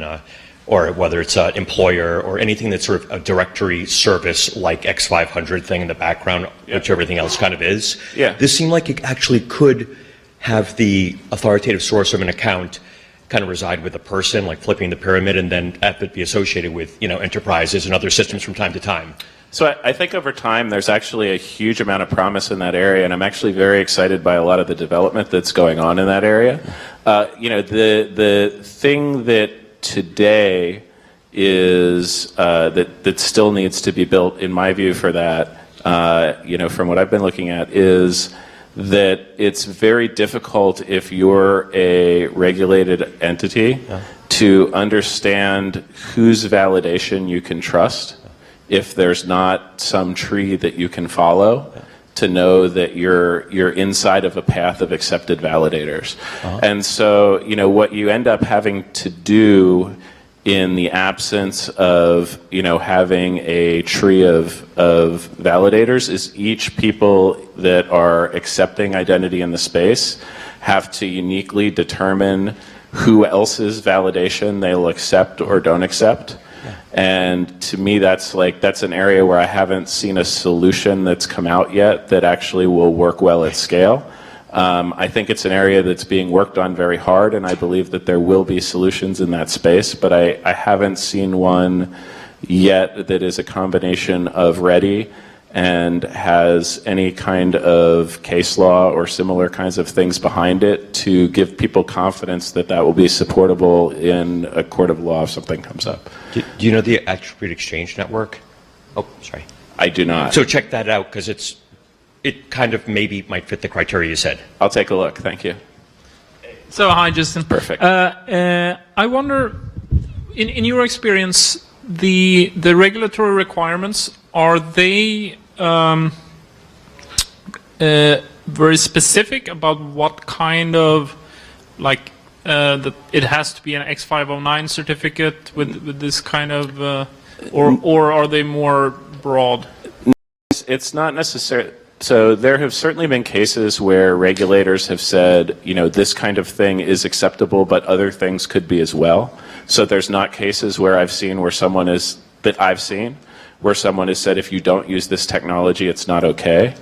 or whether it's an employer or anything that's sort of a directory service like X500 thing in the background, which everything else kind of is. This seemed like it actually could have the authoritative source of an account kind of reside with a person, like flipping the pyramid, and then have it be associated with enterprises and other systems from time to time. So I think over time there's actually a huge amount of promise in that area, and I'm actually very excited by a lot of the development that's going on in that area. The thing that today is that still needs to be built, in my view, for that, from what I've been looking at, is that it's very difficult if you're a regulated entity to understand whose validation you can trust if there's not some tree that you can follow to know that you're inside of a path of accepted validators. And so, what you end up having to do in the absence of, having a tree of validators is each people that are accepting identity in the space have to uniquely determine who else's validation they'll accept or don't accept. And to me, that's an area where I haven't seen a solution that's come out yet that actually will work well at scale. I think it's an area that's being worked on very hard, and I believe that there will be solutions in that space, but I haven't seen one yet that is a combination of ready and has any kind of case law or similar kinds of things behind it to give people confidence that that will be supportable in a court of law if something comes up. Do you know the Attribute Exchange Network? Oh, sorry. I do not. So check that out, because it kind of maybe might fit the criteria you said. I'll take a look. Thank you. So hi, Justin. Perfect. I wonder, in your experience, the regulatory requirements, are they very specific about what kind of, like, that it has to be an X509 certificate with this kind of, or are they more broad? It's not necessary. So there have certainly been cases where regulators have said, you know, this kind of thing is acceptable, but other things could be as well. So there's not cases where I've seen where someone is, that I've seen, where someone has said, if you don't use this technology, it's not okay.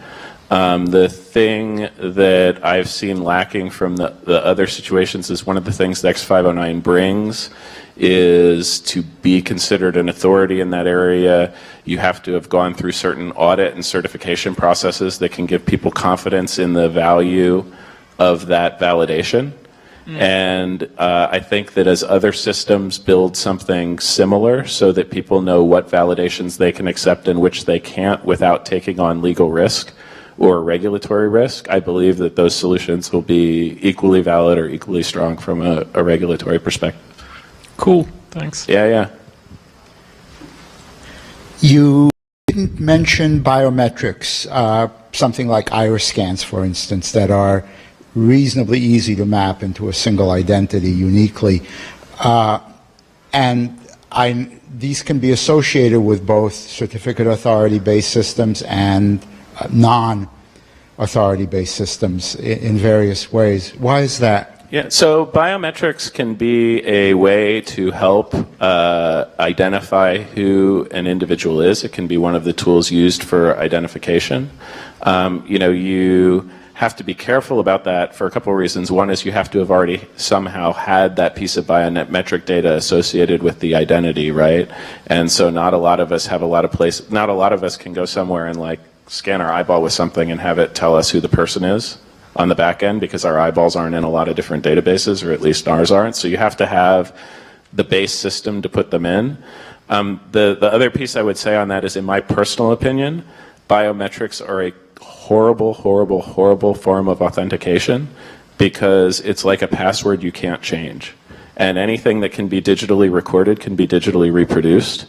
The thing that I've seen lacking from the other situations is one of the things the X509 brings is to be considered an authority in that area. You have to have gone through certain audit and certification processes that can give people confidence in the value of that validation. And I think that as other systems build something similar so that people know what validations they can accept and which they can't without taking on legal risk or regulatory risk, I believe that those solutions will be equally valid or equally strong from a regulatory perspective. Cool, thanks. Yeah. You didn't mention biometrics, something like iris scans, for instance, that are reasonably easy to map into a single identity uniquely. These can be associated with both certificate authority-based systems and non-authority-based systems in various ways. Why is that? Yeah, so biometrics can be a way to help identify who an individual is. It can be one of the tools used for identification. You have to be careful about that for a couple of reasons. One is you have to have already somehow had that piece of biometric data associated with the identity, right? And so not a lot of us can go somewhere and like scan our eyeball with something and have it tell us who the person is on the back end, because our eyeballs aren't in a lot of different databases, or at least ours aren't. So you have to have the base system to put them in. The other piece I would say on that is, in my personal opinion, biometrics are a horrible form of authentication, because it's like a password you can't change. And anything that can be digitally recorded can be digitally reproduced.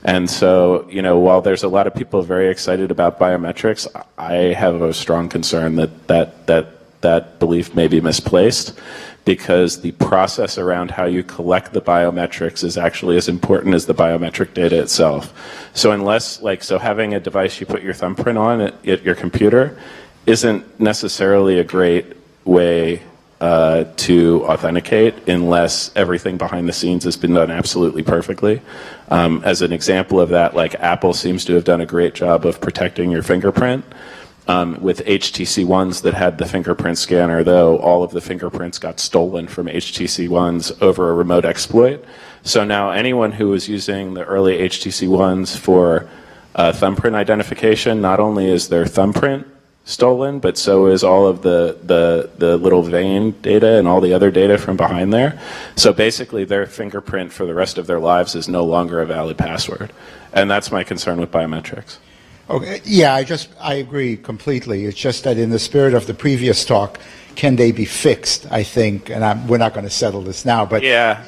And so, while there's a lot of people very excited about biometrics, I have a strong concern that belief may be misplaced, because the process around how you collect the biometrics is actually as important as the biometric data itself. So having a device you put your thumbprint on at your computer isn't necessarily a great way to authenticate unless everything behind the scenes has been done absolutely perfectly. As an example of that, like Apple seems to have done a great job of protecting your fingerprint. With HTC Ones that had the fingerprint scanner, though, all of the fingerprints got stolen from HTC Ones over a remote exploit. So now anyone who was using the early HTC Ones for thumbprint identification, not only is their thumbprint stolen, but so is all of the little vein data and all the other data from behind there. So basically their fingerprint for the rest of their lives is no longer a valid password. And that's my concern with biometrics. Okay. Yeah, I agree completely. It's just that in the spirit of the previous talk, can they be fixed, I think, and we're not going to settle this now, but... Yeah,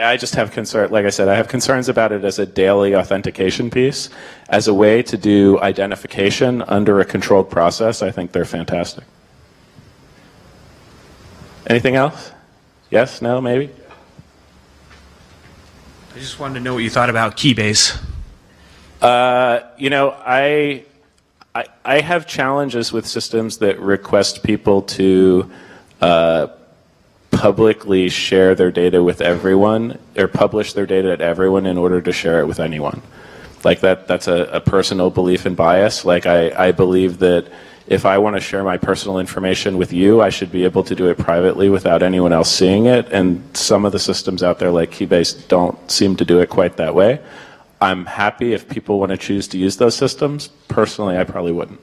I just have concern. Like I said, I have concerns about it as a daily authentication piece. As a way to do identification under a controlled process, I think they're fantastic. Anything else? Yes? No? Maybe? I just wanted to know what you thought about Keybase. I have challenges with systems that request people to publicly share their data with everyone, or publish their data at everyone in order to share it with anyone. Like that's a personal belief and bias. Like I believe that if I want to share my personal information with you, I should be able to do it privately without anyone else seeing it. And some of the systems out there like Keybase don't seem to do it quite that way. I'm happy if people want to choose to use those systems. Personally, I probably wouldn't.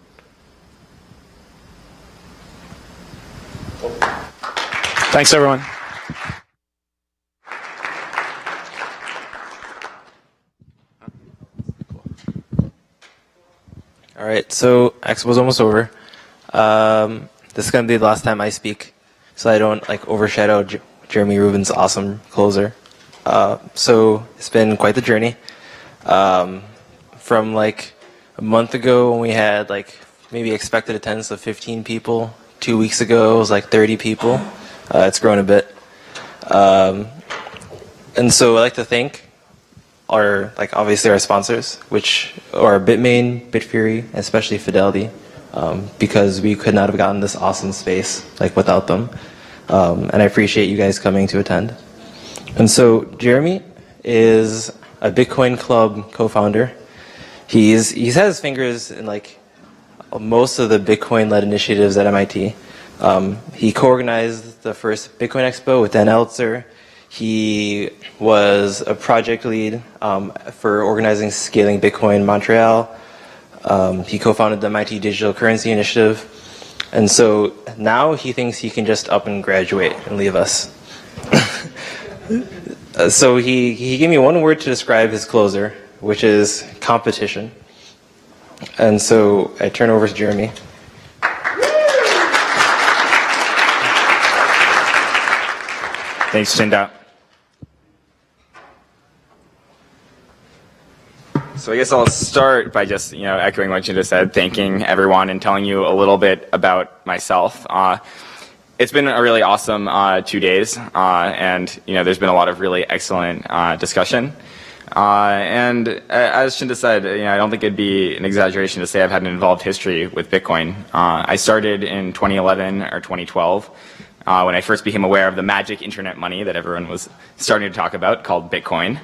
Thanks, everyone. All right, so Expo's almost over. This is going to be the last time I speak, so I don't like overshadow Jeremy Rubin's awesome closer. So it's been quite the journey. From like a month ago when we had like maybe expected attendance of 15 people, 2 weeks ago it was like 30 people. It's grown a bit. And so I'd like to thank obviously our sponsors, which are Bitmain, Bitfury, and especially Fidelity, because we could not have gotten this awesome space without them. And I appreciate you guys coming to attend. And so Jeremy is a Bitcoin Club co-founder. He's had his fingers in most of the Bitcoin-led initiatives at MIT. He co-organized the first Bitcoin Expo with Dan Elitzer. He was a project lead for organizing Scaling Bitcoin Montreal. He co-founded the MIT Digital Currency Initiative. And so now he thinks he can just up and graduate and leave us. So he gave me one word to describe his closer, which is competition. And so I turn over to Jeremy. Thanks, Chinda. So I guess I'll start by just echoing what Chinda said, thanking everyone and telling you a little bit about myself. It's been a really awesome 2 days, and there's been a lot of really excellent discussion. And as Chinda said, I don't think it'd be an exaggeration to say I've had an involved history with Bitcoin. I started in 2011 or 2012 when I first became aware of the magic internet money that everyone was starting to talk about called Bitcoin.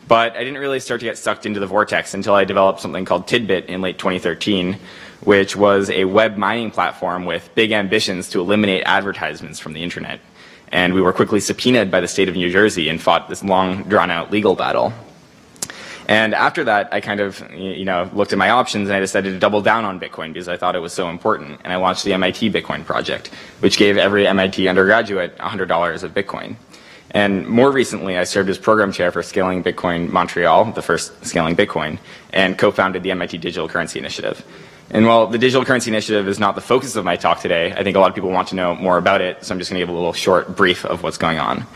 But I didn't really start to get sucked into the vortex until I developed something called Tidbit in late 2013, which was a web mining platform with big ambitions to eliminate advertisements from the internet. And we were quickly subpoenaed by the state of New Jersey and fought this long, drawn-out legal battle. And after that, I kind of looked at my options and I decided to double down on Bitcoin because I thought it was so important. And I launched the MIT Bitcoin project, which gave every MIT undergraduate $100 of Bitcoin. And more recently, I served as program chair for Scaling Bitcoin Montreal, the first Scaling Bitcoin, and co-founded the MIT Digital Currency Initiative. And while the Digital Currency Initiative is not the focus of my talk today, I think a lot of people want to know more about it, so I'm just going to give a little short brief of what's going on.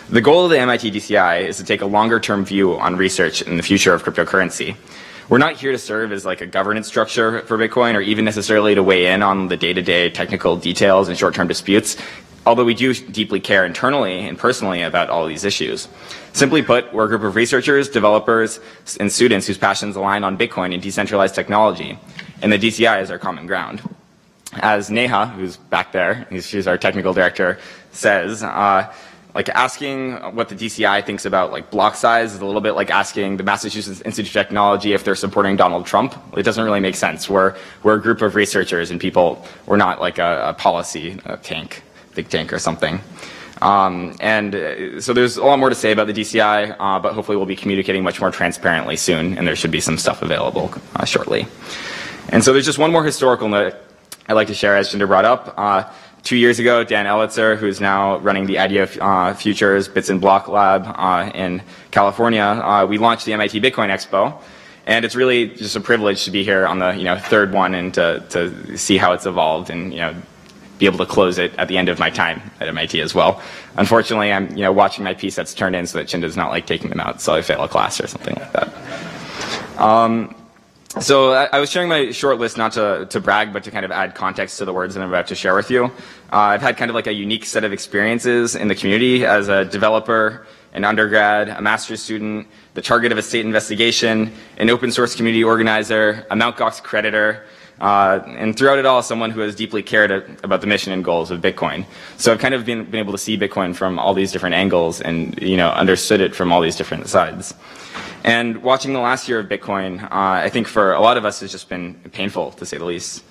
The goal of the MIT DCI is to take a longer-term view on research in the future of cryptocurrency. We're not here to serve as a governance structure for Bitcoin or even necessarily to weigh in on the day-to-day technical details and short-term disputes, although we do deeply care internally and personally about all these issues. Simply put, we're a group of researchers, developers, and students whose passions align on Bitcoin and decentralized technology, and the DCI is our common ground. As Neha, who's back there, she's our technical director, says, asking what the DCI thinks about block size is a little bit like asking the Massachusetts Institute of Technology if they're supporting Donald Trump. It doesn't really make sense. We're a group of researchers and people. We're not a policy think tank or something. So there's a lot more to say about the DCI, but hopefully we'll be communicating much more transparently soon, and there should be some stuff available shortly. And so there's just one more historical note I'd like to share, as Jinder brought up. 2 years ago, Dan Elitzer, who's now running the IDEO Futures Bits and Block Lab in California, we launched the MIT Bitcoin Expo. And it's really just a privilege to be here on the third one and to see how it's evolved and be able to close it at the end of my time at MIT as well. Unfortunately, I'm watching my P-sets turned in so that Chinda's not taking them out, so I fail a class or something like that. So I was sharing my short list not to brag, but to kind of add context to the words that I'm about to share with you. I've had kind of a unique set of experiences in the community as a developer, an undergrad, a master's student, the target of a state investigation, an open source community organizer, a Mt. Gox creditor, and throughout it all, someone who has deeply cared about the mission and goals of Bitcoin. So I've kind of been able to see Bitcoin from all these different angles and understood it from all these different sides. And watching the last year of Bitcoin, I think for a lot of us has just been painful, to say the least.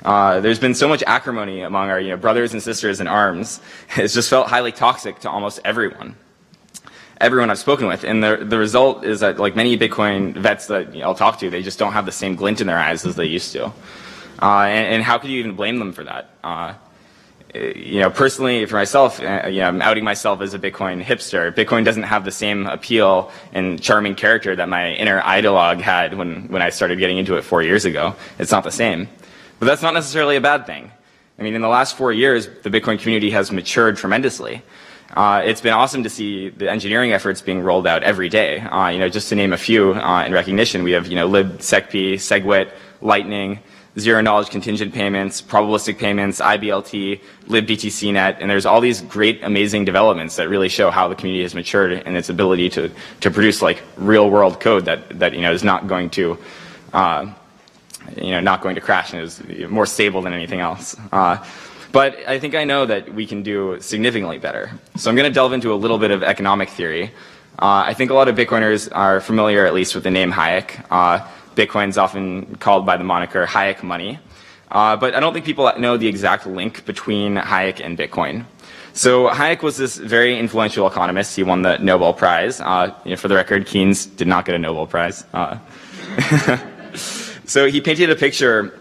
There's been so much acrimony among our brothers and sisters in arms. It's just felt highly toxic to almost everyone I've spoken with. And the result is that many Bitcoin vets that I'll talk to, they just don't have the same glint in their eyes as they used to. And how could you even blame them for that? Personally, for myself, I'm outing myself as a Bitcoin hipster. Bitcoin doesn't have the same appeal and charming character that my inner ideologue had when I started getting into it 4 years ago. It's not the same. But that's not necessarily a bad thing. I mean, in the last 4 years, the Bitcoin community has matured tremendously. It's been awesome to see the engineering efforts being rolled out every day. Just to name a few in recognition, we have, libsecp, SegWit, Lightning, zero-knowledge contingent payments, probabilistic payments, IBLT, libdtcnet, and there's all these great, amazing developments that really show how the community has matured in its ability to produce like real-world code that is not going to not going to crash and is more stable than anything else. But I think I know that we can do significantly better. So I'm going to delve into a little bit of economic theory. I think a lot of Bitcoiners are familiar, at least, with the name Hayek. Bitcoin's often called by the moniker Hayek money. But I don't think people know the exact link between Hayek and Bitcoin. So Hayek was this very influential economist. He won the Nobel Prize. For the record, Keynes did not get a Nobel Prize. So he painted a picture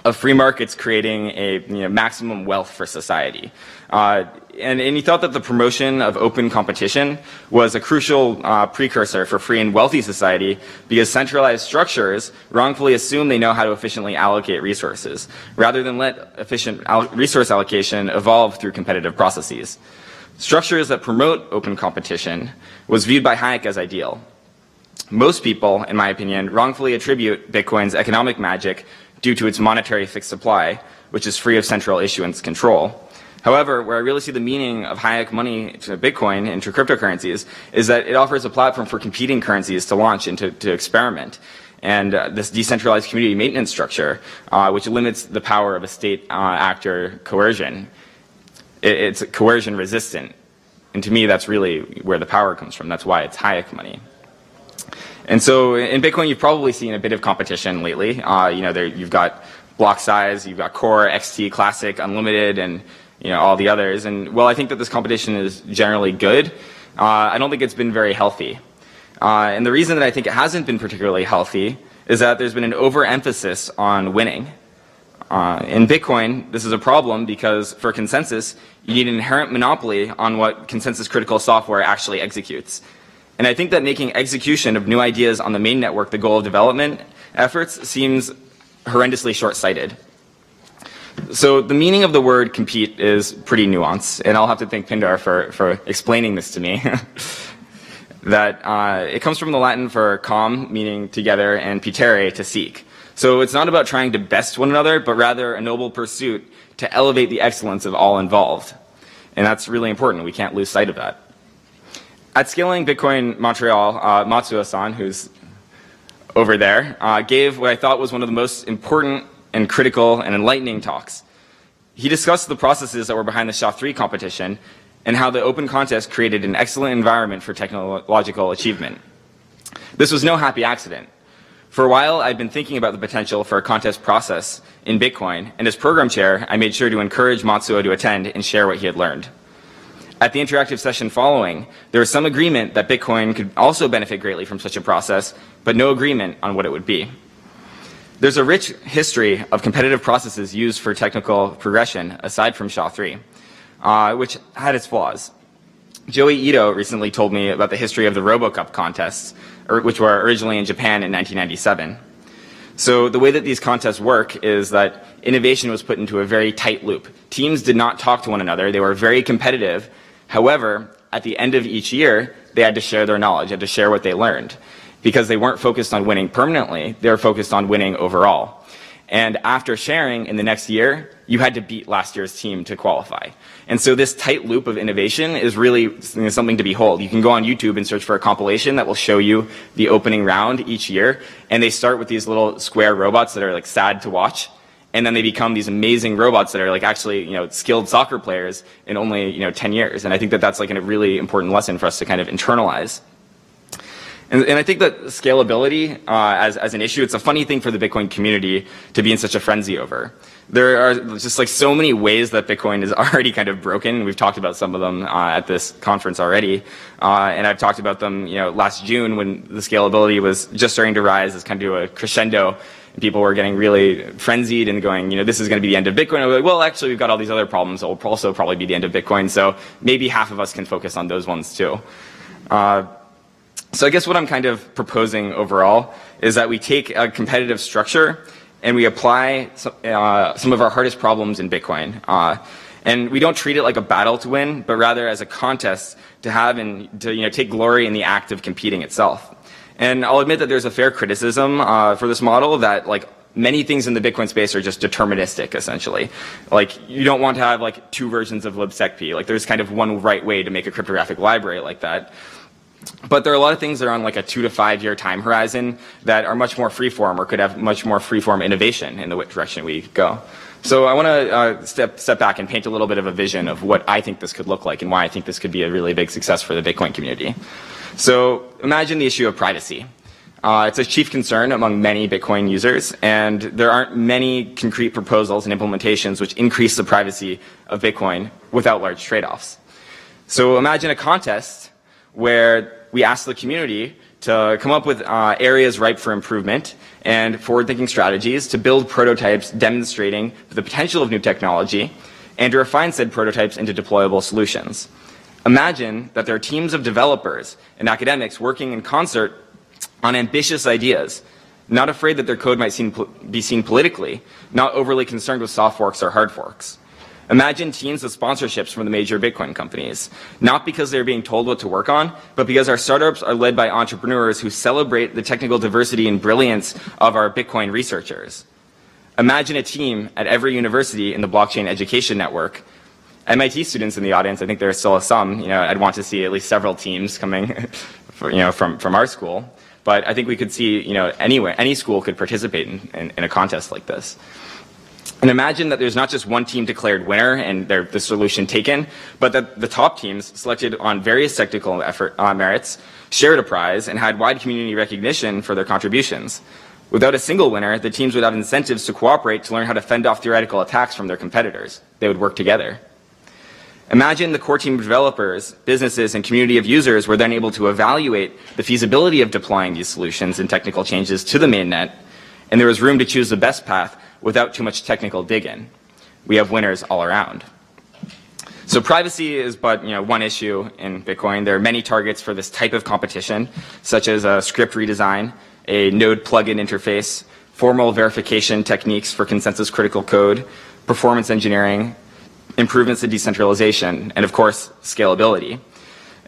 of free markets creating a maximum wealth for society. And he thought that the promotion of open competition was a crucial precursor for free and wealthy society because centralized structures wrongfully assume they know how to efficiently allocate resources, rather than let efficient resource allocation evolve through competitive processes. Structures that promote open competition was viewed by Hayek as ideal. Most people, in my opinion, wrongfully attribute Bitcoin's economic magic due to its monetary fixed supply, which is free of central issuance control. However, where I really see the meaning of Hayek money to Bitcoin and to cryptocurrencies is that it offers a platform for competing currencies to launch and to experiment. And this decentralized community maintenance structure, which limits the power of a state actor coercion, it's coercion resistant. And to me, that's really where the power comes from. That's why it's Hayek money. And so in Bitcoin, you've probably seen a bit of competition lately. You've got block size, you've got core, XT, classic, unlimited, and all the others. And while I think that this competition is generally good, I don't think it's been very healthy. And the reason that I think it hasn't been particularly healthy is that there's been an overemphasis on winning. In Bitcoin, this is a problem because for consensus, you need an inherent monopoly on what consensus critical software actually executes. And I think that making execution of new ideas on the main network the goal of development efforts seems horrendously short-sighted. So the meaning of the word compete is pretty nuanced, and I'll have to thank Pindar for explaining this to me. That it comes from the Latin for com, meaning together, and pitere, to seek. So it's not about trying to best one another, but rather a noble pursuit to elevate the excellence of all involved. And that's really important. We can't lose sight of that. At Scaling Bitcoin Montreal, Matsuo-san, who's over there, gave what I thought was one of the most important and critical and enlightening talks. He discussed the processes that were behind the SHA-3 competition and how the open contest created an excellent environment for technological achievement. This was no happy accident. For a while, I'd been thinking about the potential for a contest process in Bitcoin, and as program chair, I made sure to encourage Matsuo to attend and share what he had learned. At the interactive session following, there was some agreement that Bitcoin could also benefit greatly from such a process, but no agreement on what it would be. There's a rich history of competitive processes used for technical progression, aside from SHA-3, which had its flaws. Joey Ito recently told me about the history of the RoboCup contests, which were originally in Japan in 1997. So the way that these contests work is that innovation was put into a very tight loop. Teams did not talk to one another. They were very competitive. However, at the end of each year, they had to share their knowledge, had to share what they learned. Because they weren't focused on winning permanently, they were focused on winning overall. And after sharing in the next year, you had to beat last year's team to qualify. And so this tight loop of innovation is really something to behold. You can go on YouTube and search for a compilation that will show you the opening round each year. And they start with these little square robots that are like sad to watch. And then they become these amazing robots that are like actually, skilled soccer players in only, 10 years. And I think that that's like a really important lesson for us to kind of internalize. And I think that scalability as an issue, it's a funny thing for the Bitcoin community to be in such a frenzy over. There are just like so many ways that Bitcoin is already kind of broken. We've talked about some of them at this conference already. And I've talked about them, last June when the scalability was just starting to rise as kind of a crescendo. And people were getting really frenzied and going, this is going to be the end of Bitcoin. I was like, well, actually, we've got all these other problems that will also probably be the end of Bitcoin. So maybe half of us can focus on those ones too. So I guess what I'm kind of proposing overall is that we take a competitive structure and we apply some of our hardest problems in Bitcoin. And we don't treat it like a battle to win, but rather as a contest to have and to take glory in the act of competing itself. And I'll admit that there's a fair criticism for this model that many things in the Bitcoin space are just deterministic, essentially. You don't want to have two versions of libsecp. There's kind of one right way to make a cryptographic library like that. But there are a lot of things that are on a 2 to 5 year time horizon that are much more freeform or could have much more freeform innovation in the direction we go. So I want to step back and paint a little bit of a vision of what I think this could look like and why I think this could be a really big success for the Bitcoin community. So imagine the issue of privacy. It's a chief concern among many Bitcoin users, and there aren't many concrete proposals and implementations which increase the privacy of Bitcoin without large trade-offs. So imagine a contest where we ask the community to come up with areas ripe for improvement and forward-thinking strategies to build prototypes demonstrating the potential of new technology and to refine said prototypes into deployable solutions. Imagine that there are teams of developers and academics working in concert on ambitious ideas, not afraid that their code might be seen politically, not overly concerned with soft forks or hard forks. Imagine teams with sponsorships from the major Bitcoin companies, not because they're being told what to work on, but because our startups are led by entrepreneurs who celebrate the technical diversity and brilliance of our Bitcoin researchers. Imagine a team at every university in the blockchain education network. MIT students in the audience, I think there are still some, I'd want to see at least several teams coming from our school. But I think we could see, anywhere, any school could participate in a contest like this. And imagine that there's not just one team declared winner and the solution taken, but that the top teams selected on various technical merits shared a prize and had wide community recognition for their contributions. Without a single winner, the teams would have incentives to cooperate to learn how to fend off theoretical attacks from their competitors. They would work together. Imagine the core team of developers, businesses, and community of users were then able to evaluate the feasibility of deploying these solutions and technical changes to the mainnet, and there was room to choose the best path without too much technical dig-in. We have winners all around. So privacy is but one issue in Bitcoin. There are many targets for this type of competition, such as a script redesign, a node plugin interface, formal verification techniques for consensus critical code, performance engineering, improvements to decentralization, and of course, scalability.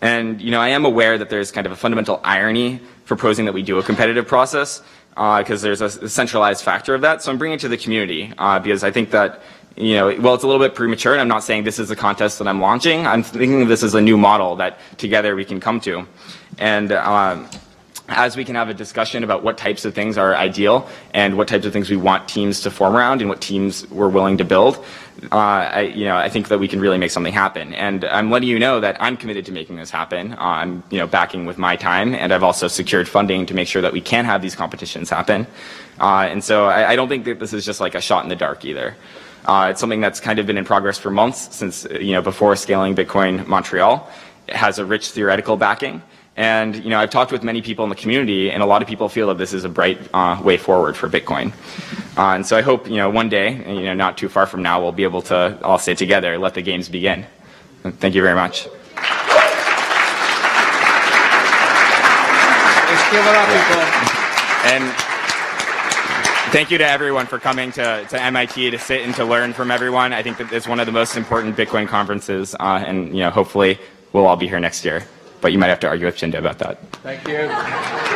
And I am aware that there's kind of a fundamental irony proposing that we do a competitive process, because there's a centralized factor of that. So I'm bringing it to the community because I think that, well, it's a little bit premature, and I'm not saying this is a contest that I'm launching. I'm thinking of this as a new model that together we can come to. And as we can have a discussion about what types of things are ideal and what types of things we want teams to form around and what teams we're willing to build, I think that we can really make something happen. And I'm letting you know that I'm committed to making this happen. I'm backing with my time, and I've also secured funding to make sure that we can have these competitions happen. And so I don't think that this is just like a shot in the dark either. It's something that's kind of been in progress for months since before scaling Bitcoin Montreal. It has a rich theoretical backing. And I've talked with many people in the community, and a lot of people feel that this is a bright way forward for Bitcoin. And so I hope one day, not too far from now, we'll be able to all stay together, let the games begin. Thank you very much. Let's give it up, people. And thank you to everyone for coming to MIT to sit and to learn from everyone. I think that it's one of the most important Bitcoin conferences, and hopefully we'll all be here next year. But you might have to argue with Chinda about that. Thank you.